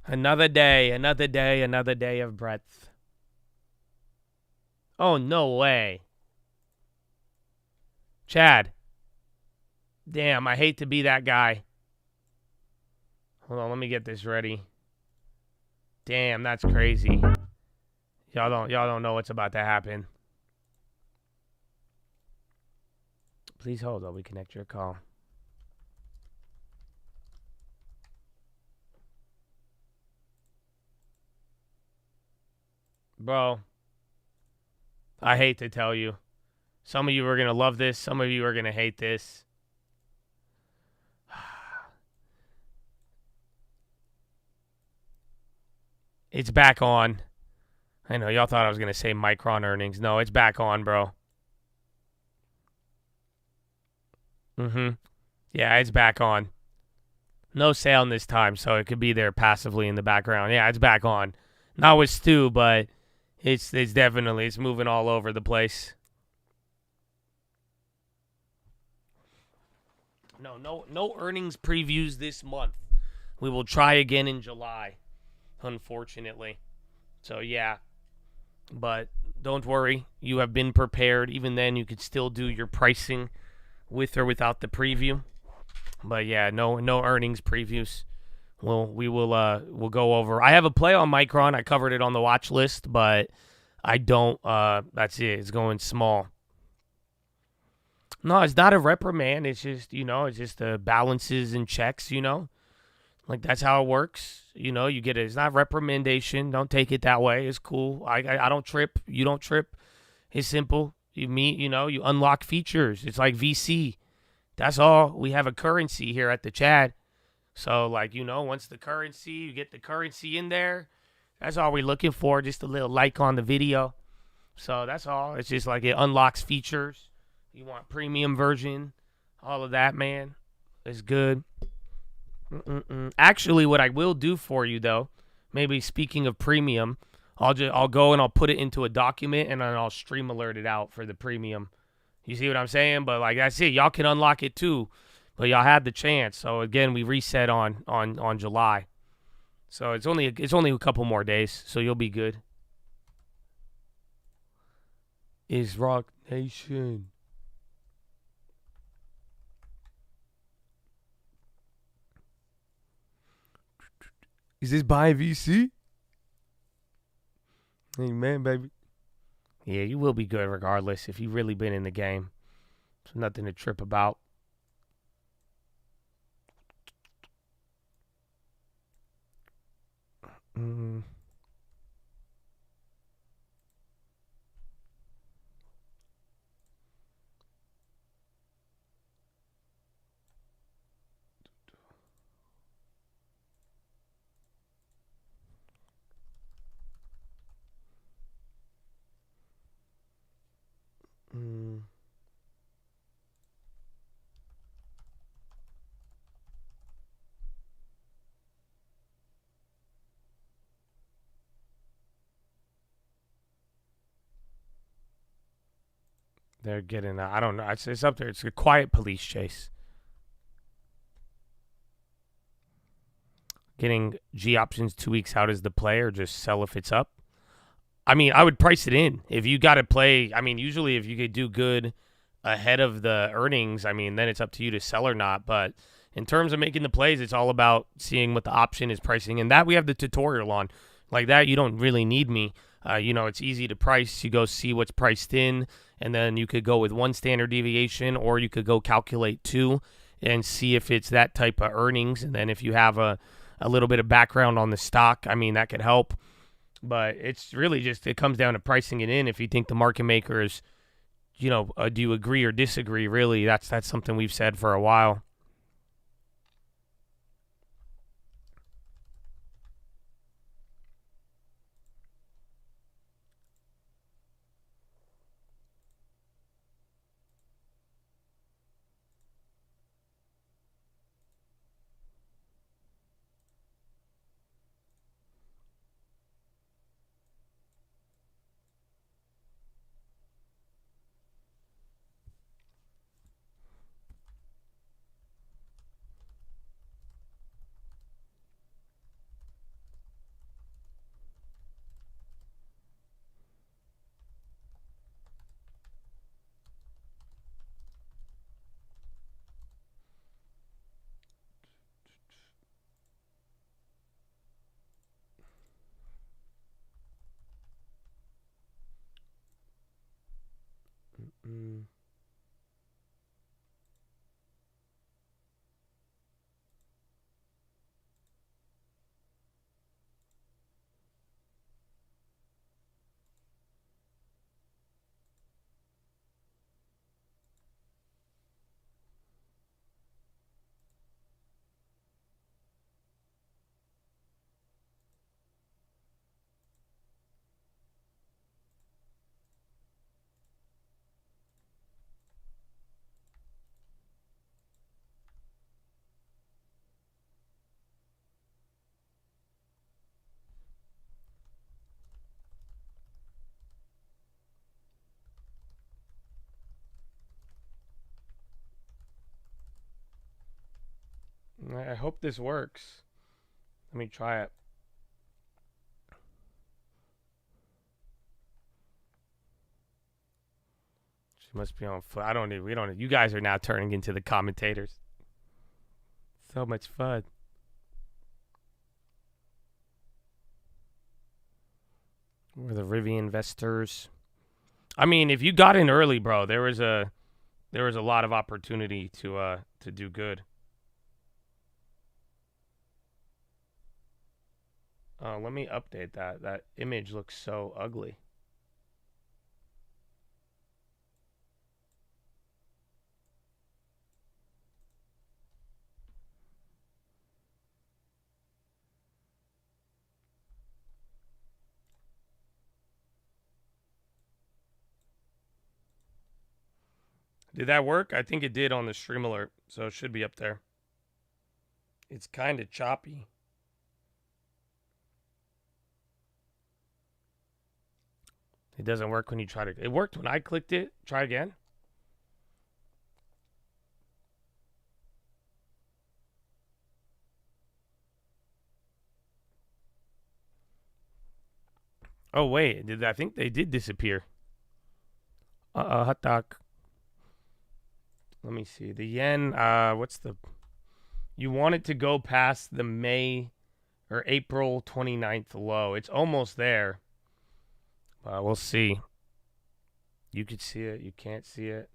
Another day of breadth. Oh, no way. Chad. Damn, I hate to be that guy. Hold on, let me get this ready. Damn, that's crazy. Y'all don't know what's about to happen. Please hold while we connect your call. Bro, I hate to tell you. Some of you are going to love this. Some of you are going to hate this. It's back on. I know, y'all thought I was going to say Micron Earnings. No, it's back on, bro. Yeah, it's back on. No sound this time, so it could be there passively in the background. Yeah, it's back on. Not with Stu, but it's definitely, it's moving all over the place. No earnings previews this month. We will try again in July, unfortunately. So, yeah. But don't worry. You have been prepared. Even then, you could still do your pricing with or without the preview. But, yeah, no earnings previews. We'll go over. I have a play on Micron. I covered it on the watch list, but I don't. That's it. It's going small. No, it's not a reprimand. It's just, it's just the balances and checks, Like, that's how it works. You get it. It's not reprimandation. Don't take it that way. It's cool. I don't trip. You don't trip. It's simple. You meet, you unlock features. It's like VC. That's all. We have a currency here at the chat. So, like, once the currency, you get the currency in there, That's all we're looking for, just a little like on the video. So that's all. It's just like it unlocks features. You want premium version, all of that, man. It's good. Actually, what I will do for you, though, maybe speaking of premium, I'll go and I'll put it into a document and then I'll stream alert it out for the premium. You see what I'm saying? But like that's it. Y'all can unlock it too, but y'all had the chance. So again, we reset on July. So it's only a couple more days, so you'll be good. Is Rock Nation. Is this buy VC? Amen, baby. Yeah, you will be good regardless if you've really been in the game. There's nothing to trip about. They're getting, I don't know. It's up there. It's a quiet police chase. Getting G options 2 weeks out as the play or just sell if it's up. I mean, I would price it in. If you got to play, I mean, usually if you could do good ahead of the earnings, I mean, then it's up to you to sell or not. But in terms of making the plays, it's all about seeing what the option is pricing. And that we have the tutorial on. Like that, you don't really need me. It's easy to price. You go see what's priced in, and then you could go with one standard deviation, or you could go calculate two and see if it's that type of earnings. And then if you have a little bit of background on the stock, I mean, that could help. But it's really just, it comes down to pricing it in. If you think the market maker is, do you agree or disagree? Really, that's something we've said for a while. I hope this works. Let me try it. She must be on foot. We don't, you guys are now turning into the commentators. So much fun. We're the Rivian investors. I mean, if you got in early, bro, there was a lot of opportunity to do good. Let me update that. That image looks so ugly. Did that work? I think it did on the stream alert, so it should be up there. It's kind of choppy. It doesn't work when you try to... It worked when I clicked it. Try again. Oh, wait. I think they did disappear. Hot dog. Let me see. The yen, what's the... You want it to go past the May or April 29th low. It's almost there. We'll see. You could see it. You can't see it.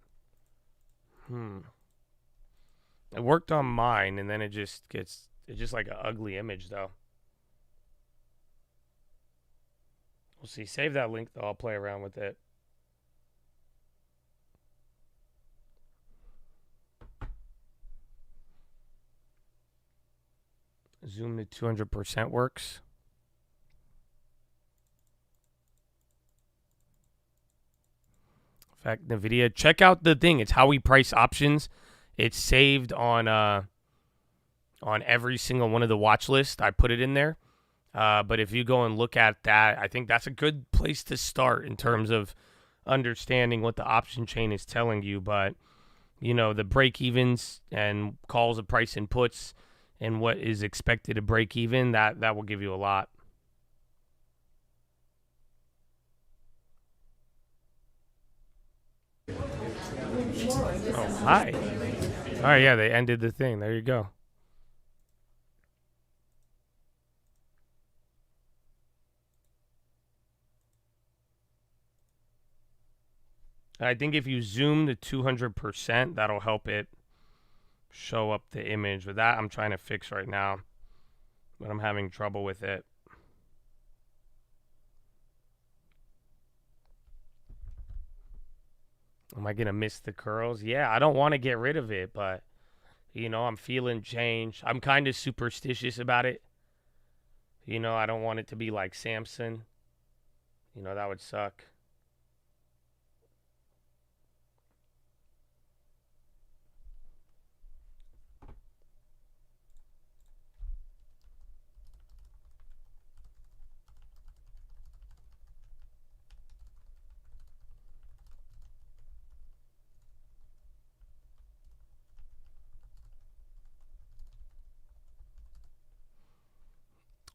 It worked on mine, and then it just gets... It's just like an ugly image, though. We'll see. Save that link, though. I'll play around with it. Zoom to 200% works. In fact, Nvidia, check out the thing. It's how we price options. It's saved on every single one of the watch lists. I put it in there. But if you go and look at that, I think that's a good place to start in terms of understanding what the option chain is telling you. But, you know, the break-evens and calls of price and puts and what is expected to break even, that will give you a lot. Oh, hi. All right, yeah, they ended the thing. There you go. I think if you zoom to 200%, that'll help it show up the image. With that, I'm trying to fix right now, but I'm having trouble with it. Am I gonna miss the curls? Yeah, I don't want to get rid of it, but you know, I'm feeling change. I'm kind of superstitious about it. You know, I don't want it to be like Samson. You know, that would suck.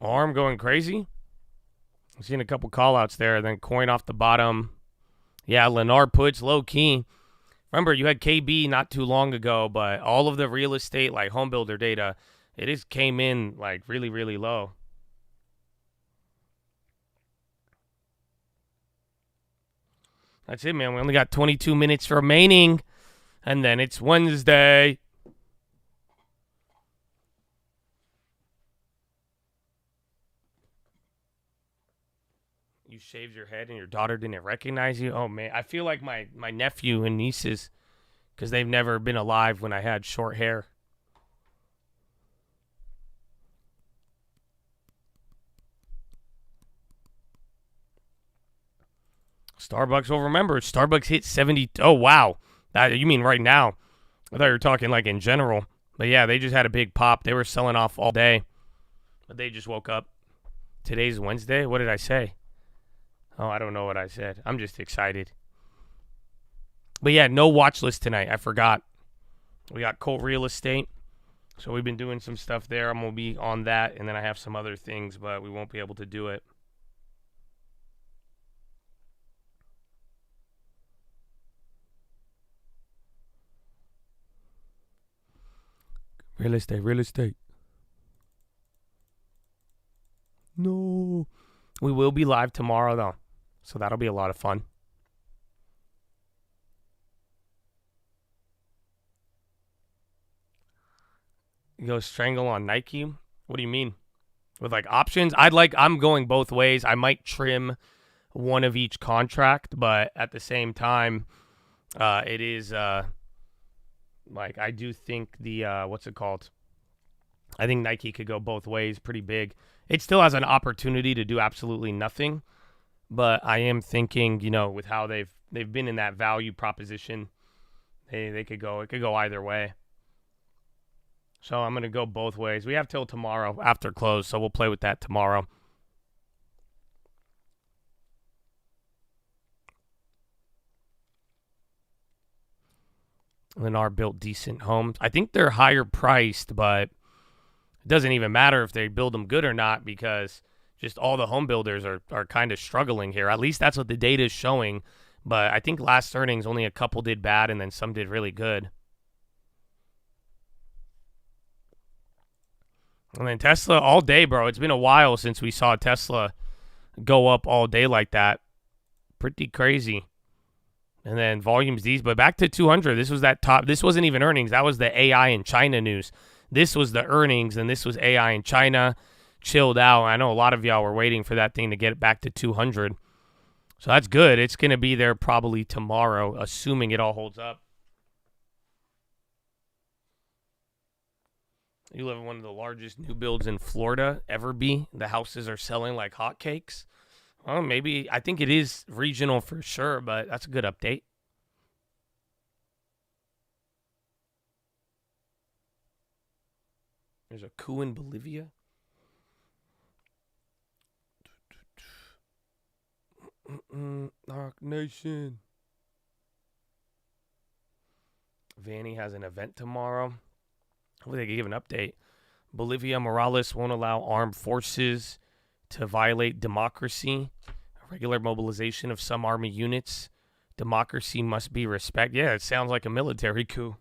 ARM going crazy. I'm seeing a couple call-outs there. Then coin off the bottom. Yeah, Lennar puts low-key. Remember, you had KB not too long ago, but all of the real estate, like home builder data, it just came in like really, really low. That's it, man. We only got 22 minutes remaining, and then it's Wednesday. You shaved your head and your daughter didn't recognize you? Oh, man. I feel like my nephew and nieces, because they've never been alive when I had short hair. Starbucks, well, remember, Starbucks hit 70. Oh, wow. You mean right now. I thought you were talking like in general. But, yeah, they just had a big pop. They were selling off all day. But they just woke up. Today's Wednesday? What did I say? Oh, I don't know what I said. I'm just excited. But yeah, no watch list tonight. I forgot. We got Colt Real Estate. So we've been doing some stuff there. I'm going to be on that. And then I have some other things, but we won't be able to do it. Real estate, real estate. No. We will be live tomorrow, though. So that'll be a lot of fun. You go strangle on Nike? What do you mean? With like options? I'm going both ways. I might trim one of each contract, but at the same time, it is like I do think the what's it called? I think Nike could go both ways pretty big. It still has an opportunity to do absolutely nothing. But I am thinking, you know, with how they've been in that value proposition, They could go. It could go either way. So I'm going to go both ways. We have till tomorrow after close, so we'll play with that tomorrow. Lennar built decent homes. I think they're higher priced, but it doesn't even matter if they build them good or not because just all the home builders are kind of struggling here. At least that's what the data is showing. But I think last earnings only a couple did bad and then some did really good. And then Tesla all day, bro. It's been a while since we saw Tesla go up all day like that. Pretty crazy. And then volumes these, but back to 200. This was that top. This wasn't even earnings. That was the AI in China news. This was the earnings, and this was AI in China. Chilled out. I know a lot of y'all were waiting for that thing to get it back to 200. So that's good. It's going to be there probably tomorrow, assuming it all holds up. You live in one of the largest new builds in Florida ever be. The houses are selling like hotcakes. Well, maybe. I think it is regional for sure, but that's a good update. There's a coup in Bolivia. Knock Nation. Vanny has an event tomorrow. Hopefully they can give an update. Bolivia Morales won't allow armed forces to violate democracy. A regular mobilization of some army units. Democracy must be respected. Yeah, it sounds like a military coup.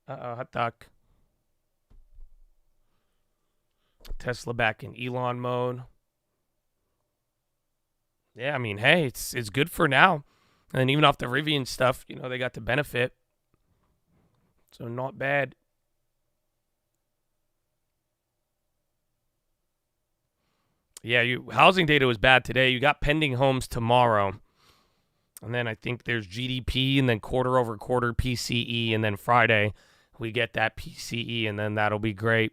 Hot dog. Tesla back in Elon mode. Yeah, I mean, hey, it's good for now. And even off the Rivian stuff, you know, they got the benefit. So not bad. Yeah, housing data was bad today. You got pending homes tomorrow. And then I think there's GDP and then quarter over quarter PCE. And then Friday we get that PCE and then that'll be great.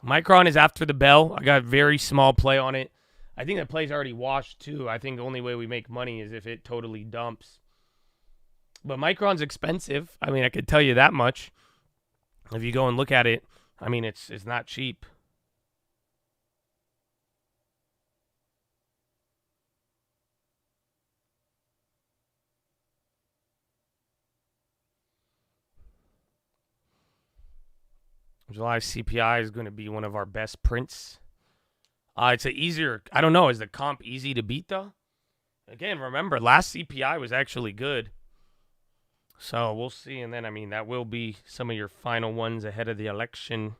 Micron is after the bell. I got a very small play on it. I think that play's already washed too. I think the only way we make money is if it totally dumps. But Micron's expensive. I mean, I could tell you that much. If you go and look at it, I mean, it's not cheap. July CPI is going to be one of our best prints. It's a easier, I don't know, is the comp easy to beat though? Again, remember, last CPI was actually good. So we'll see. And then, I mean, that will be some of your final ones ahead of the election.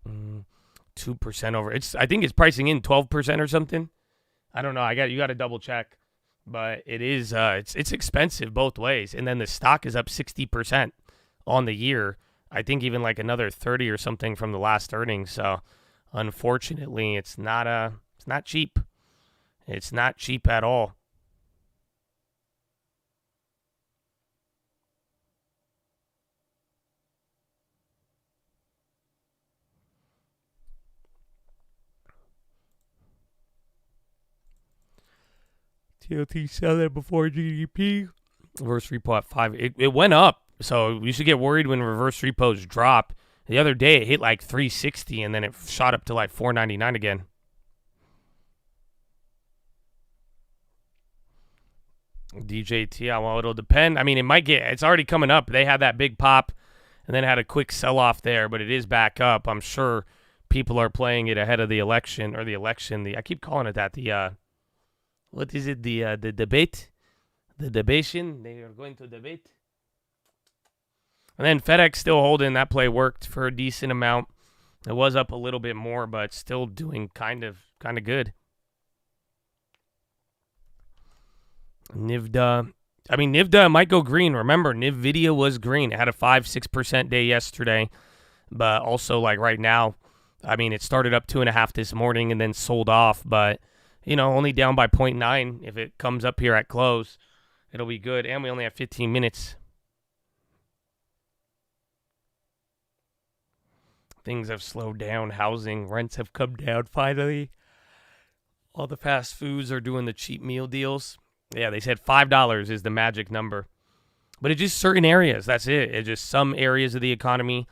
Mm, 2% over. I think it's pricing in 12% or something. I don't know. You got to double check. But it is it's expensive both ways. And then the stock is up 60% on the year. I think even like another 30 or something from the last earnings. So unfortunately, it's not cheap. It's not cheap at all. TLT sell it before GDP. Reverse repo at 5. It went up. So you should get worried when reverse repos drop. The other day it hit like 360 and then it shot up to like 499 again. DJT, well, it'll depend. I mean, it's already coming up. They had that big pop and then had a quick sell off there, but it is back up. I'm sure people are playing it ahead of the election I keep calling it that. What is it? The debate? The debation? They are going to debate. And then FedEx still holding. That play worked for a decent amount. It was up a little bit more, but still doing kind of good. Nvidia. I mean, Nvidia might go green. Remember, Nvidia was green. It had a 5-6% day yesterday. But also, like right now, I mean, it started up 2.5 this morning and then sold off, but only down by 0.9. If it comes up here at close, it'll be good. And we only have 15 minutes. Things have slowed down. Housing, rents have come down finally. All the fast foods are doing the cheap meal deals. Yeah, they said $5 is the magic number. But it's just certain areas. That's it. It's just some areas of the economy.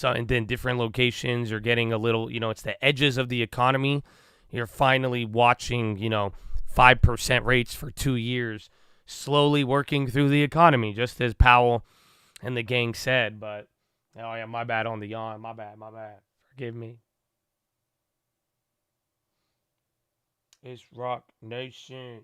And then different locations. You're getting a little, it's the edges of the economy. You're finally watching, 5% rates for 2 years slowly working through the economy, just as Powell and the gang said. But, oh, yeah, my bad on the yawn. My bad. Forgive me. It's Rock Nation.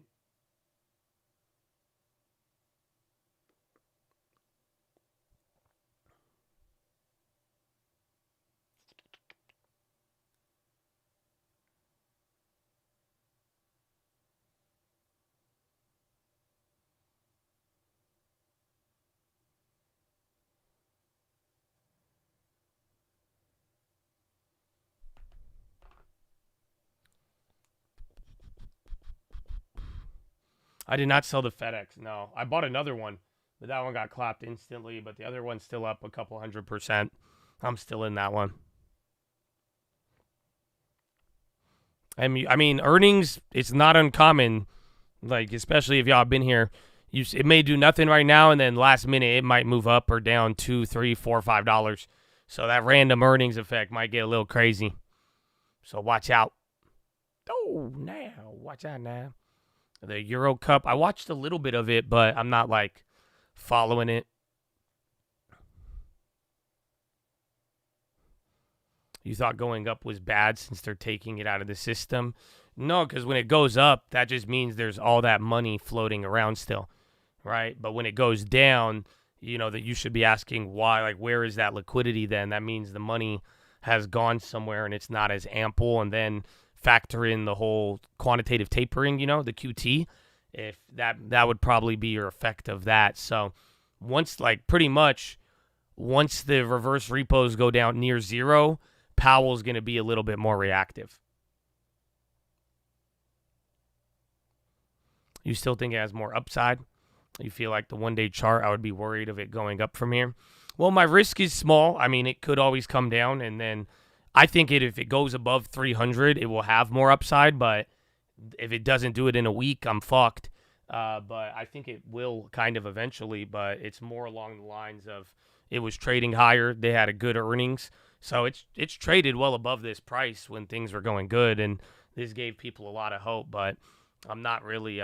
I did not sell the FedEx. No, I bought another one, but that one got clapped instantly. But the other one's still up a couple 100%. I'm still in that one. I mean, earnings, it's not uncommon, like, especially if y'all been here. It may do nothing right now, and then last minute it might move up or down $2, $3, $4, $5. So that random earnings effect might get a little crazy. So watch out. Oh, now. Watch out now. The Euro Cup, I watched a little bit of it, but I'm not, like, following it. You thought going up was bad since they're taking it out of the system? No, because when it goes up, that just means there's all that money floating around still, right? But when it goes down, that you should be asking why, like, where is that liquidity then? That means the money has gone somewhere and it's not as ample, and then factor in the whole quantitative tapering, the QT, if that would probably be your effect of that. So once the reverse repos go down near zero, Powell's going to be a little bit more reactive. You still think it has more upside? You feel like the one-day chart, I would be worried of it going up from here? Well, my risk is small. I mean, it could always come down, and then I think if it goes above 300, it will have more upside, but if it doesn't do it in a week, I'm fucked. But I think it will kind of eventually, but it's more along the lines of it was trading higher. They had a good earnings. So it's traded well above this price when things were going good, and this gave people a lot of hope, but I'm not really,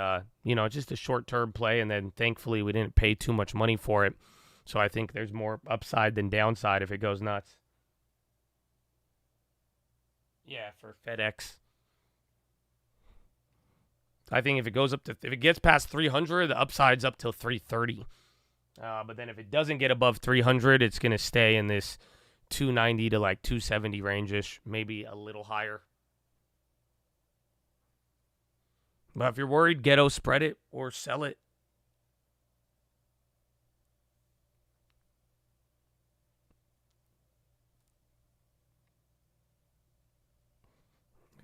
just a short-term play, and then thankfully we didn't pay too much money for it. So I think there's more upside than downside if it goes nuts. Yeah, for FedEx. I think if it gets past 300, the upside's up till 330. But then if it doesn't get above 300, it's going to stay in this 290 to like 270 range-ish, maybe a little higher. But if you're worried, ghetto, spread it or sell it.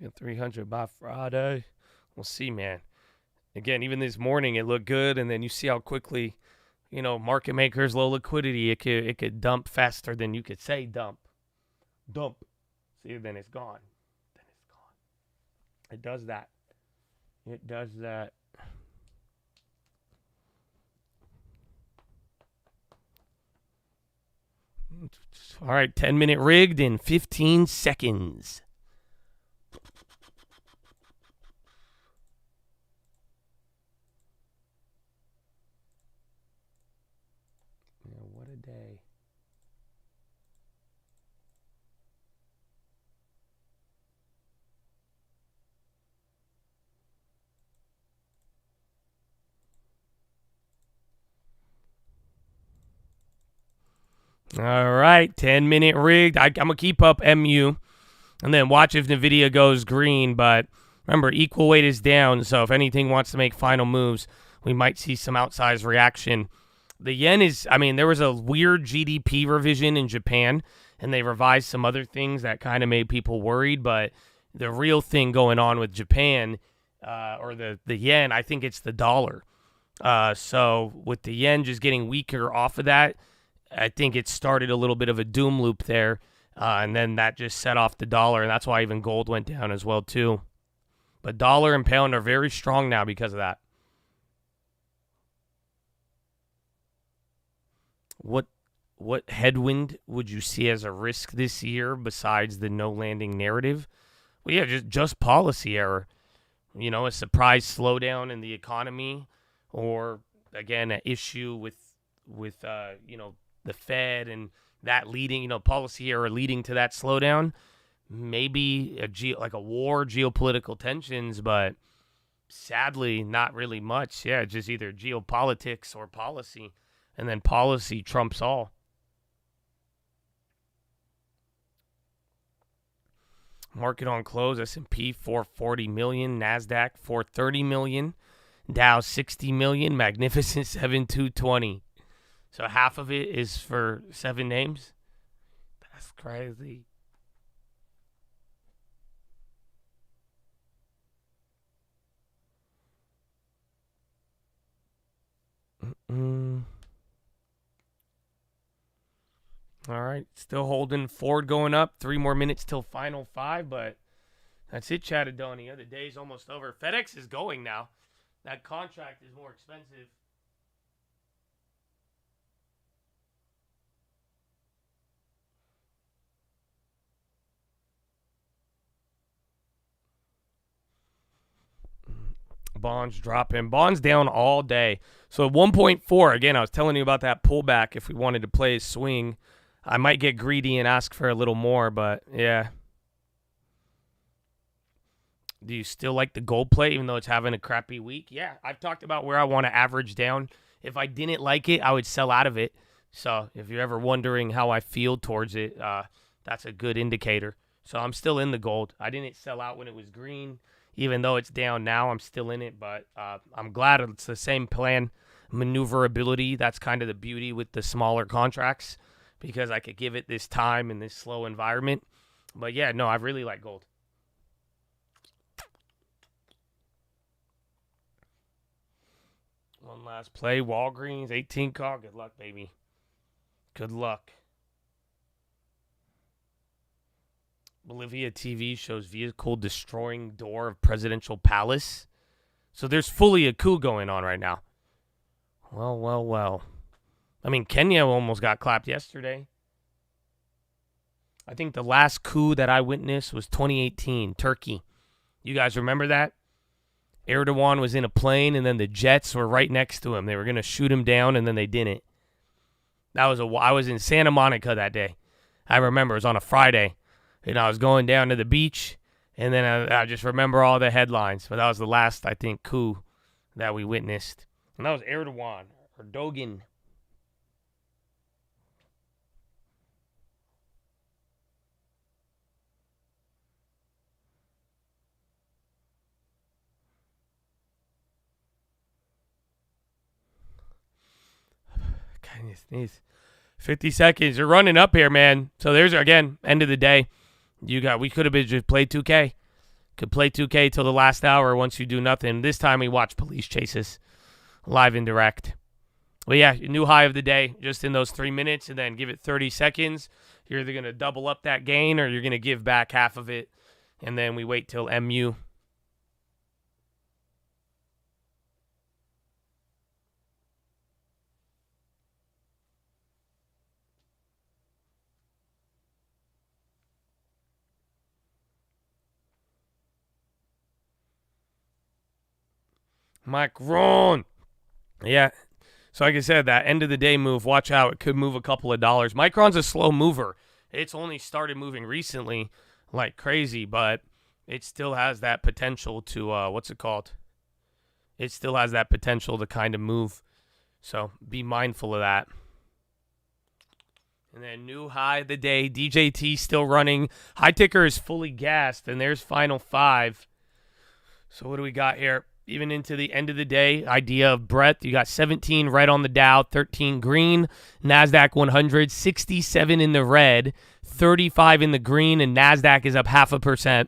Get 300 by Friday. We'll see, man. Again, even this morning it looked good, and then you see how quickly, market makers, low liquidity, it could dump faster than you could say dump. See, then it's gone. It does that. All right, 10-minute rigged in 15 seconds. What a day. All right, 10-minute rigged. I'm going to keep up MU and then watch if Nvidia goes green. But remember, equal weight is down, so if anything wants to make final moves, we might see some outsized reaction. The yen is, there was a weird GDP revision in Japan, and they revised some other things that kind of made people worried. But the real thing going on with Japan, or the yen. I think it's the dollar. So with the yen just getting weaker off of that, I think it started a little bit of a doom loop there, and then that just set off the dollar, and that's why even gold went down as well too. But dollar and pound are very strong now because of that. What headwind would you see as a risk this year besides the no landing narrative? Well, yeah, just policy error. You know, a surprise slowdown in the economy, or again, an issue with you know, the Fed and that leading, you know, policy error leading to that slowdown. Maybe like a war, geopolitical tensions, but sadly, not really much. Yeah, just either geopolitics or policy, and then policy trumps all. Market on close, S&P 440 million, NASDAQ 430 million, Dow 60 million, Magnificent 7220. So half of it is for 7 names. That's crazy. All right, still holding. Ford going up. 3 more minutes till final 5, but that's it, Chattadonia. The day's almost over. FedEx is going now. That contract is more expensive. Bonds dropping. Bonds down all day. So 1.4, again, I was telling you about that pullback. If we wanted to play a swing, I might get greedy and ask for a little more, but yeah. Do you still like the gold play even though it's having a crappy week? Yeah, I've talked about where I want to average down. If I didn't like it, I would sell out of it. So if you're ever wondering how I feel towards it, that's a good indicator. So I'm still in the gold. I didn't sell out when it was green. Even though it's down now, I'm still in it. But I'm glad it's the same plan. Maneuverability, that's kind of the beauty with the smaller contracts, because I could give it this time in this slow environment. But yeah, no, I really like gold. One last play. Walgreens, 18 call. Good luck, baby. Good luck. Bolivia TV shows vehicle destroying door of presidential palace. So there's fully a coup going on right now. Well. I mean, Kenya almost got clapped yesterday. I think the last coup that I witnessed was 2018, Turkey. You guys remember that? Erdogan was in a plane, and then the jets were right next to him. They were going to shoot him down, and then they didn't. I was in Santa Monica that day. I remember it was on a Friday, and I was going down to the beach, and then I just remember all the headlines. But that was the last, I think, coup that we witnessed. And that was Erdogan. Goodness, 50 seconds. You're running up here, man. So there's, again, end of the day. We could have been just played 2K. Could play 2K till the last hour once you do nothing. This time we watch police chases live and direct. Well, yeah, new high of the day just in those 3 minutes, and then give it 30 seconds. You're either going to double up that gain or you're going to give back half of it, and then we wait till MU. Micron. Yeah. So like I said, that end of the day move, watch out. It could move a couple of dollars. Micron's a slow mover. It's only started moving recently like crazy, but it still has that potential to, It still has that potential to kind of move. So be mindful of that. And then new high of the day, DJT still running. High ticker is fully gassed, and there's final 5. So what do we got here? Even into the end of the day, idea of breadth. You got 17 red on the Dow, 13 green. NASDAQ 100, 67 in the red, 35 in the green, and NASDAQ is up 0.5%.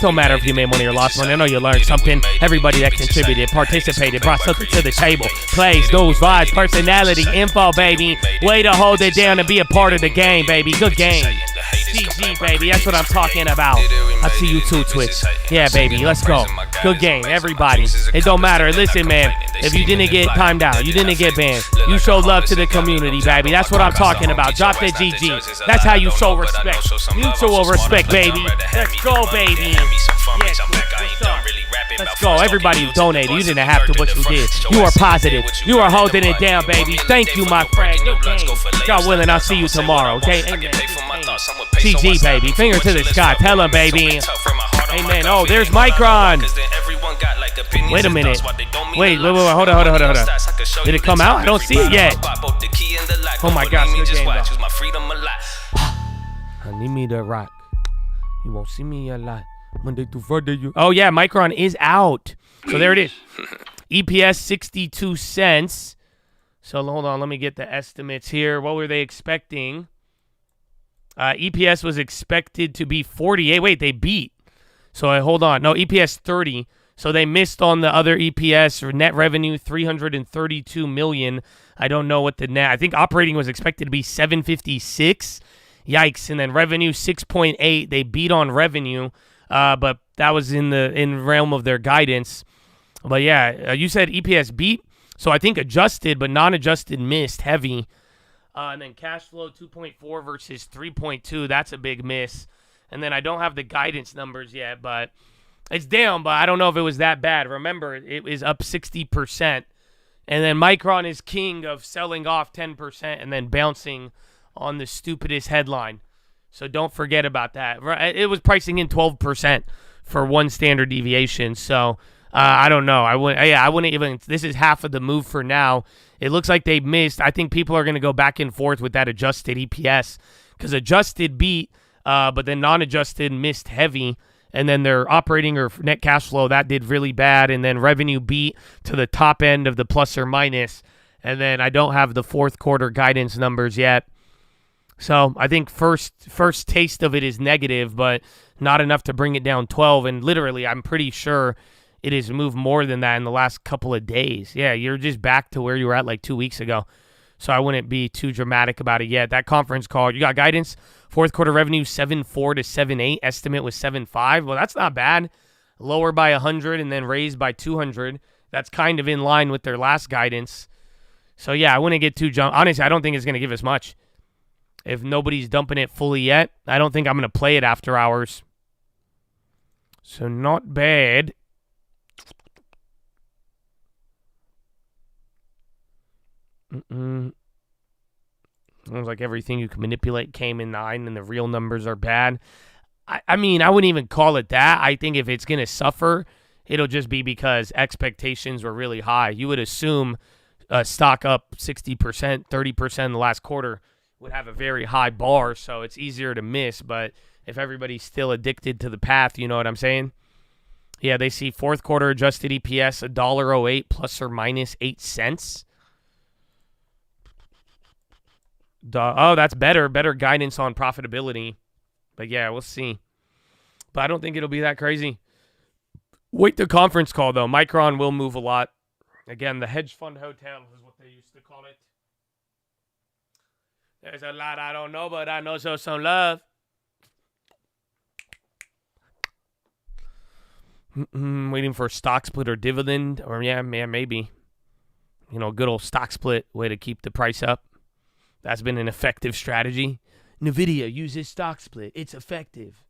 don't matter if you made money or lost money. I know you learned something. Everybody that contributed, participated, brought something to the table. Plays, news, vibes, personality, info, baby. Way to hold it down and be a part of the game, baby. Good game. GG, baby. That's what I'm talking about. I see you too, Twitch. Yeah, baby. Let's go. Good game, everybody. It don't matter. Listen, man. If you didn't get timed out, you didn't get banned, you showed love to the community, baby. That's what I'm talking about. Drop that GG. That's how you show respect. Mutual respect, baby. Let's go, baby. Yes, what's up? Let's go. Everybody who donated, you didn't have to, but you did. You are positive. You are holding it down, baby. Thank you, my friend. Good game. God willing, I'll see you tomorrow, okay? Amen. GG, baby. Finger to the sky. Tell him, baby. Amen. Oh, there's Micron. Wait a minute. Wait. Hold on. Did it come out? I don't see it yet. Oh my gosh, good game, I need me to rock. You won't see me a lot. Monday through Friday. Oh yeah, Micron is out. So there it is. EPS 62 cents. So hold on, let me get the estimates here. What were they expecting? EPS was expected to be 48. Wait, they beat. So hold on. No, EPS 30. So they missed on the other EPS or net revenue, 332 million. I don't know what the net. I think operating was expected to be 756. Yikes! And then revenue 6.8. They beat on revenue, but that was in realm of their guidance. But yeah, you said EPS beat. So I think adjusted, but non-adjusted missed heavy. And then cash flow 2.4 versus 3.2. That's a big miss. And then I don't have the guidance numbers yet, but it's down, but I don't know if it was that bad. Remember, it was up 60%. And then Micron is king of selling off 10% and then bouncing on the stupidest headline. So don't forget about that. It was pricing in 12% for one standard deviation. So I don't know. I wouldn't even. This is half of the move for now. It looks like they missed. I think people are going to go back and forth with that adjusted EPS because adjusted beat, but then non-adjusted missed heavy. And then their operating or net cash flow, that did really bad. And then revenue beat to the top end of the plus or minus. And then I don't have the fourth quarter guidance numbers yet. So I think first taste of it is negative, but not enough to bring it down 12. And literally, I'm pretty sure it has moved more than that in the last couple of days. Yeah, you're just back to where you were at like 2 weeks ago. So I wouldn't be too dramatic about it yet. That conference call, you got guidance. Fourth quarter revenue 7.4 to 7.8. Estimate was 7.5. Well, that's not bad. Lower by 100 and then raised by 200. That's kind of in line with their last guidance. So yeah, I wouldn't get too jumped. Honestly, I don't think it's going to give us much. If nobody's dumping it fully yet, I don't think I'm going to play it after hours. So not bad. Sounds like everything you can manipulate came in 9 and the real numbers are bad. I mean, I wouldn't even call it that. I think if it's going to suffer, it'll just be because expectations were really high. You would assume a stock up 60%, 30% in the last quarter would have a very high bar, so it's easier to miss. But if everybody's still addicted to the path, you know what I'm saying? Yeah, they see fourth quarter adjusted EPS $1.08 plus or minus 8 cents. Oh, that's better. Better guidance on profitability. But yeah, we'll see. But I don't think it'll be that crazy. Wait the conference call, though. Micron will move a lot. Again, the hedge fund hotel is what they used to call it. There's a lot I don't know, but I know so some love. Waiting for a stock split or dividend. Or yeah, maybe. You know, good old stock split. Way to keep the price up. That's been an effective strategy. Nvidia uses stock split. It's effective.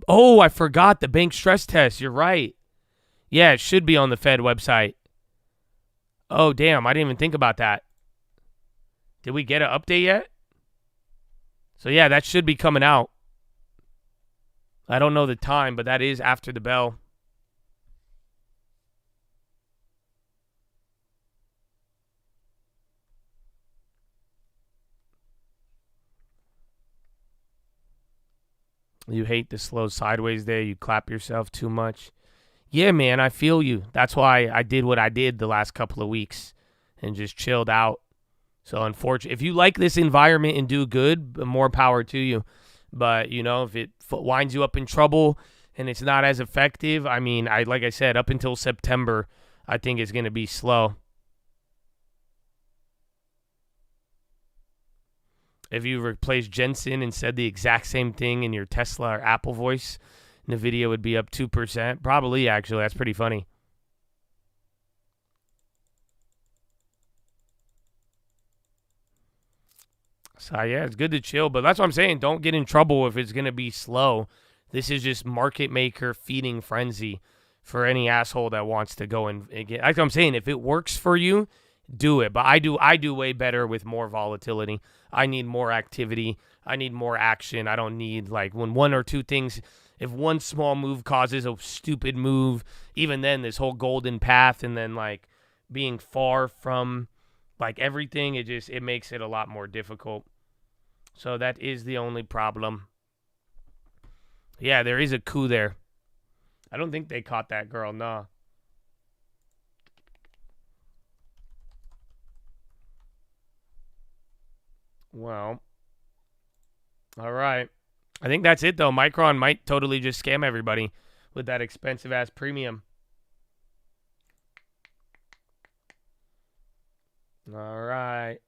Oh, I forgot the bank stress test. You're right. Yeah, it should be on the Fed website. Oh, damn. I didn't even think about that. Did we get an update yet? So, yeah, that should be coming out. I don't know the time, but that is after the bell. You hate the slow sideways there. You clap yourself too much. Yeah, man, I feel you. That's why I did what I did the last couple of weeks and just chilled out. So, unfortunately, if you like this environment and do good, more power to you. But, you know, if it winds you up in trouble and it's not as effective, I mean, like I said, up until September, I think it's going to be slow. If you replaced Jensen and said the exact same thing in your Tesla or Apple voice, Nvidia would be up 2%. Probably, actually. That's pretty funny. So, yeah, it's good to chill. But that's what I'm saying. Don't get in trouble if it's going to be slow. This is just market maker feeding frenzy for any asshole that wants to go and get. Like I'm saying, if it works for you, do it. But I do way better with more volatility. I need more activity. I need more action. I don't need, like, when one or two things, if one small move causes a stupid move, even then this whole golden path and then, like, being far from, like, everything, it makes it a lot more difficult. So that is the only problem. Yeah, there is a coup there. I don't think they caught that girl, nah. Well, all right. I think that's it, though. Micron might totally just scam everybody with that expensive-ass premium. All right.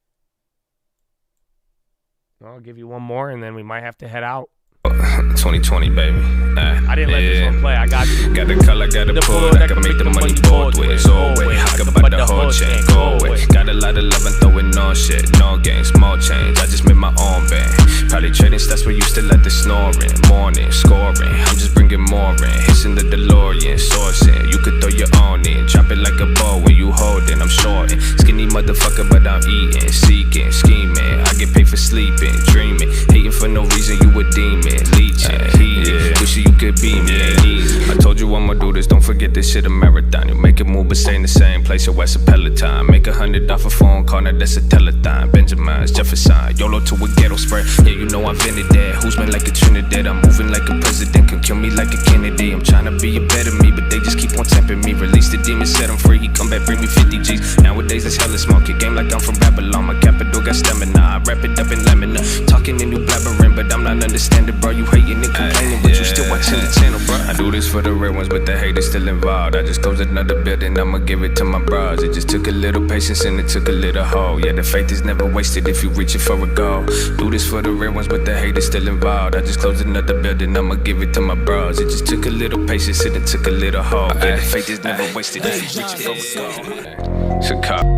I'll give you one more, and then we might have to head out. 2020, baby. I didn't let this one play. I got you. Got the color, got the pull. I can make the money both ways. Always. I can buy the whole chain. Go away. Got a lot of love and throwing no shit. No games, small change. I just made my own band. Probably trading stats where you still at the snoring. Morning, scoring. I'm just bringing more in. Hissing the DeLorean, sourcing. You could throw your own in. Drop it like a ball when you holding. I'm shorting. Skinny motherfucker, but I'm eating. Seeking, scheming. I get paid for sleeping, dreaming. Hating for no reason, you a demon. Leeching, heating. Wishing you could be me, ain't easy. I told you I'ma do this, don't forget this shit a marathon. You make a move but stay in the same place, your ass a Peloton. Make 100 off a phone call, now that's a telethon. Benjamin's, Jefferson, YOLO to a ghetto spread. Yeah, you know I invented that. Who's been like a Trinidad? I'm moving like a president, can kill me like a Kennedy. I'm trying to be a better me, but they just keep on tempting me. Release the demon, set him free, he come back, bring me 50 G's. Nowadays it's hella smoky, game like I'm from Babylon. My capital got stamina, I wrap it up in lemon. Talking in new blabbering, but I'm not understanding, bro. You hating and complaining, but you still watching the channel, bro. I do this for the real ones, but the hate is still involved. I just closed another building, I'ma give it to my bros. It just took a little patience and it took a little hope. Yeah, the faith is never wasted if you reaching for a goal. Do this for the real ones, but the hate is still involved. I just closed another building, I'ma give it to my bros. It just took a little patience and it took a little hope. Yeah, the faith is never wasted if you reaching for a goal. Chicago.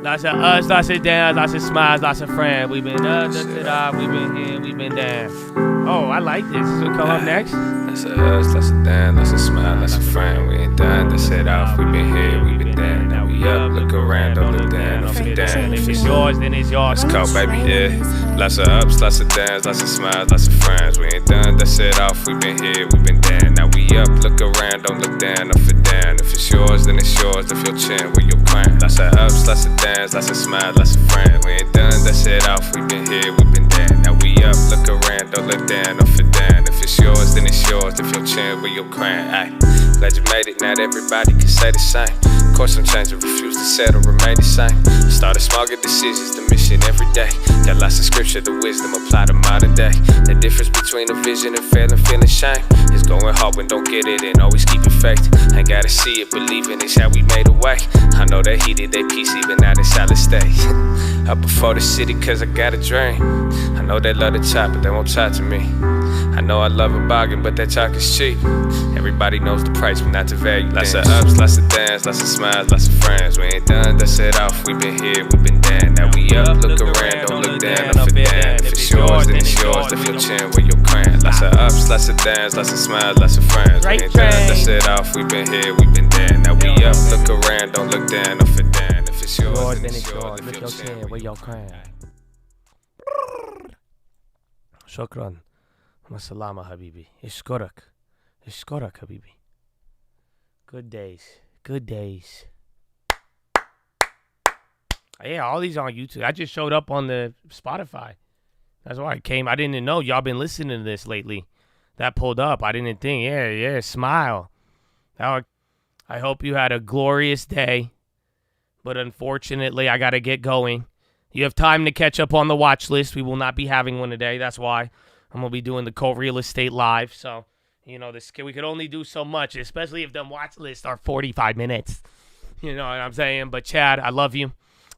Lots of ups, lots of downs, lots of smiles, lots of friends. We've been up, we've been here, we've been down. Oh, I like this. This will come up next. Lots of ups, lots of downs, lots of smiles, lots of friends. We ain't done, that's it off. We've been here, we've been down. Now we up, look around, don't look down. If you down, if it's yours, then it's yours. Let's go, baby, yeah. Lots of ups, lots of downs, lots of smiles, lots of friends. We ain't done, that's it off. We've been here, we've been down. Now we up, look around, don't look down. If it down, if it's yours, then it's yours. If your chin, where your crown. Lots of ups, lots of downs, lots of smiles, lots of friends. We ain't done, that's it off. We've been here, we've been down. Now we up, look around, don't look down. If it down, if it's yours, then it's yours. If your chin, where your crown. Aye, glad you made it, not everybody can say the same. Of course I'm changing, refuse to settle, remain the same. Started small, good decisions, the mission every day. Got lots of scripture, the wisdom apply to modern day. The difference between a vision and failing, feeling shame is going hard when don't get it and always keep it faith. Ain't gotta see it, believing it's how we made a way. I know they heated they peace even out in solid state. Up before the city cause I got a dream. I know they love to talk but they won't talk to me. I know I love a bargain but that talk is cheap. Everybody knows the price but not the value. Lots of ups, lots of downs, lots of smiles, lots of friends. We ain't done, that's it off. We been here, we been down. Now we up, look around, don't look down. If it down, if it's yours, then it's yours. If your chin, where your crown. Lots of ups, lots of downs, lots of smiles, lots of friends. We ain't done, that's it off. We been here, we been down. Now we up, look around, don't look down. If it down, if it's yours, then it's yours. If your chin, where your crown. Shukran. Masalama, Habibi. Ishkorak. Ishkorak, Habibi. Good days. Good days. Yeah, all these on YouTube. I just showed up on the Spotify. That's why I came. I didn't know y'all been listening to this lately. That pulled up. I didn't think. Yeah, smile. I hope you had a glorious day. But unfortunately, I got to get going. You have time to catch up on the watch list. We will not be having one today. That's why I'm going to be doing the co-real estate live. So, we could only do so much, especially if them watch lists are 45 minutes. You know what I'm saying? But Chad, I love you.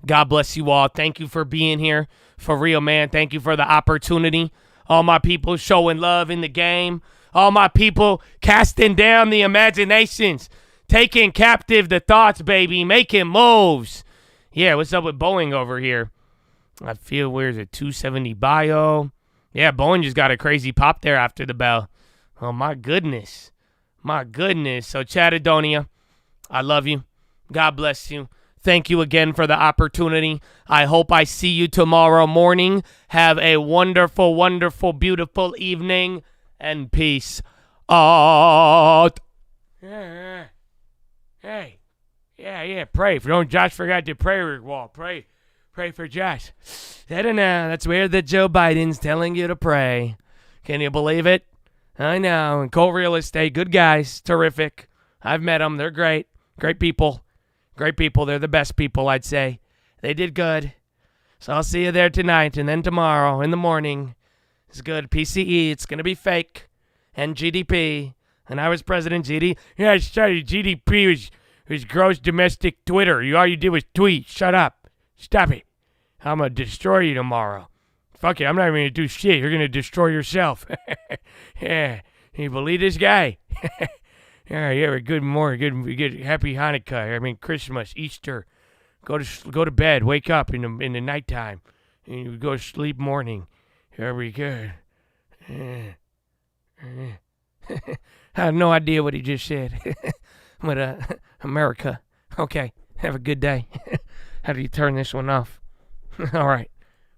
God bless you all. Thank you for being here. For real, man. Thank you for the opportunity. All my people showing love in the game. All my people casting down the imaginations. Taking captive the thoughts, baby. Making moves. Yeah, what's up with Boeing over here? I feel, where's it? 270 bio. Yeah, Boeing just got a crazy pop there after the bell. Oh, my goodness. My goodness. So, Chattadonia, I love you. God bless you. Thank you again for the opportunity. I hope I see you tomorrow morning. Have a wonderful, wonderful, beautiful evening. And peace out. Hey. Yeah. Pray. Josh forgot to pray, Rick Wall. Pray for Josh. I don't know. That's weird that Joe Biden's telling you to pray. Can you believe it? I know. And Cole Real Estate, good guys. Terrific. I've met them. They're great. Great people. Great people. They're the best people, I'd say. They did good. So I'll see you there tonight and then tomorrow in the morning. It's good. PCE. It's going to be fake. And GDP. And I was president GDP. Yeah, I started GDP was gross domestic Twitter. All you did was tweet. Shut up. Stop it. I'm going to destroy you tomorrow. Fuck it. I'm not even going to do shit. You're going to destroy yourself. Yeah. You believe this guy? Yeah, good morning, good happy Hanukkah. I mean Christmas, Easter. Go to bed, wake up in the nighttime, and you go to sleep morning. Very good. I have no idea what he just said. But America. Okay, have a good day. How do you turn this one off? All right.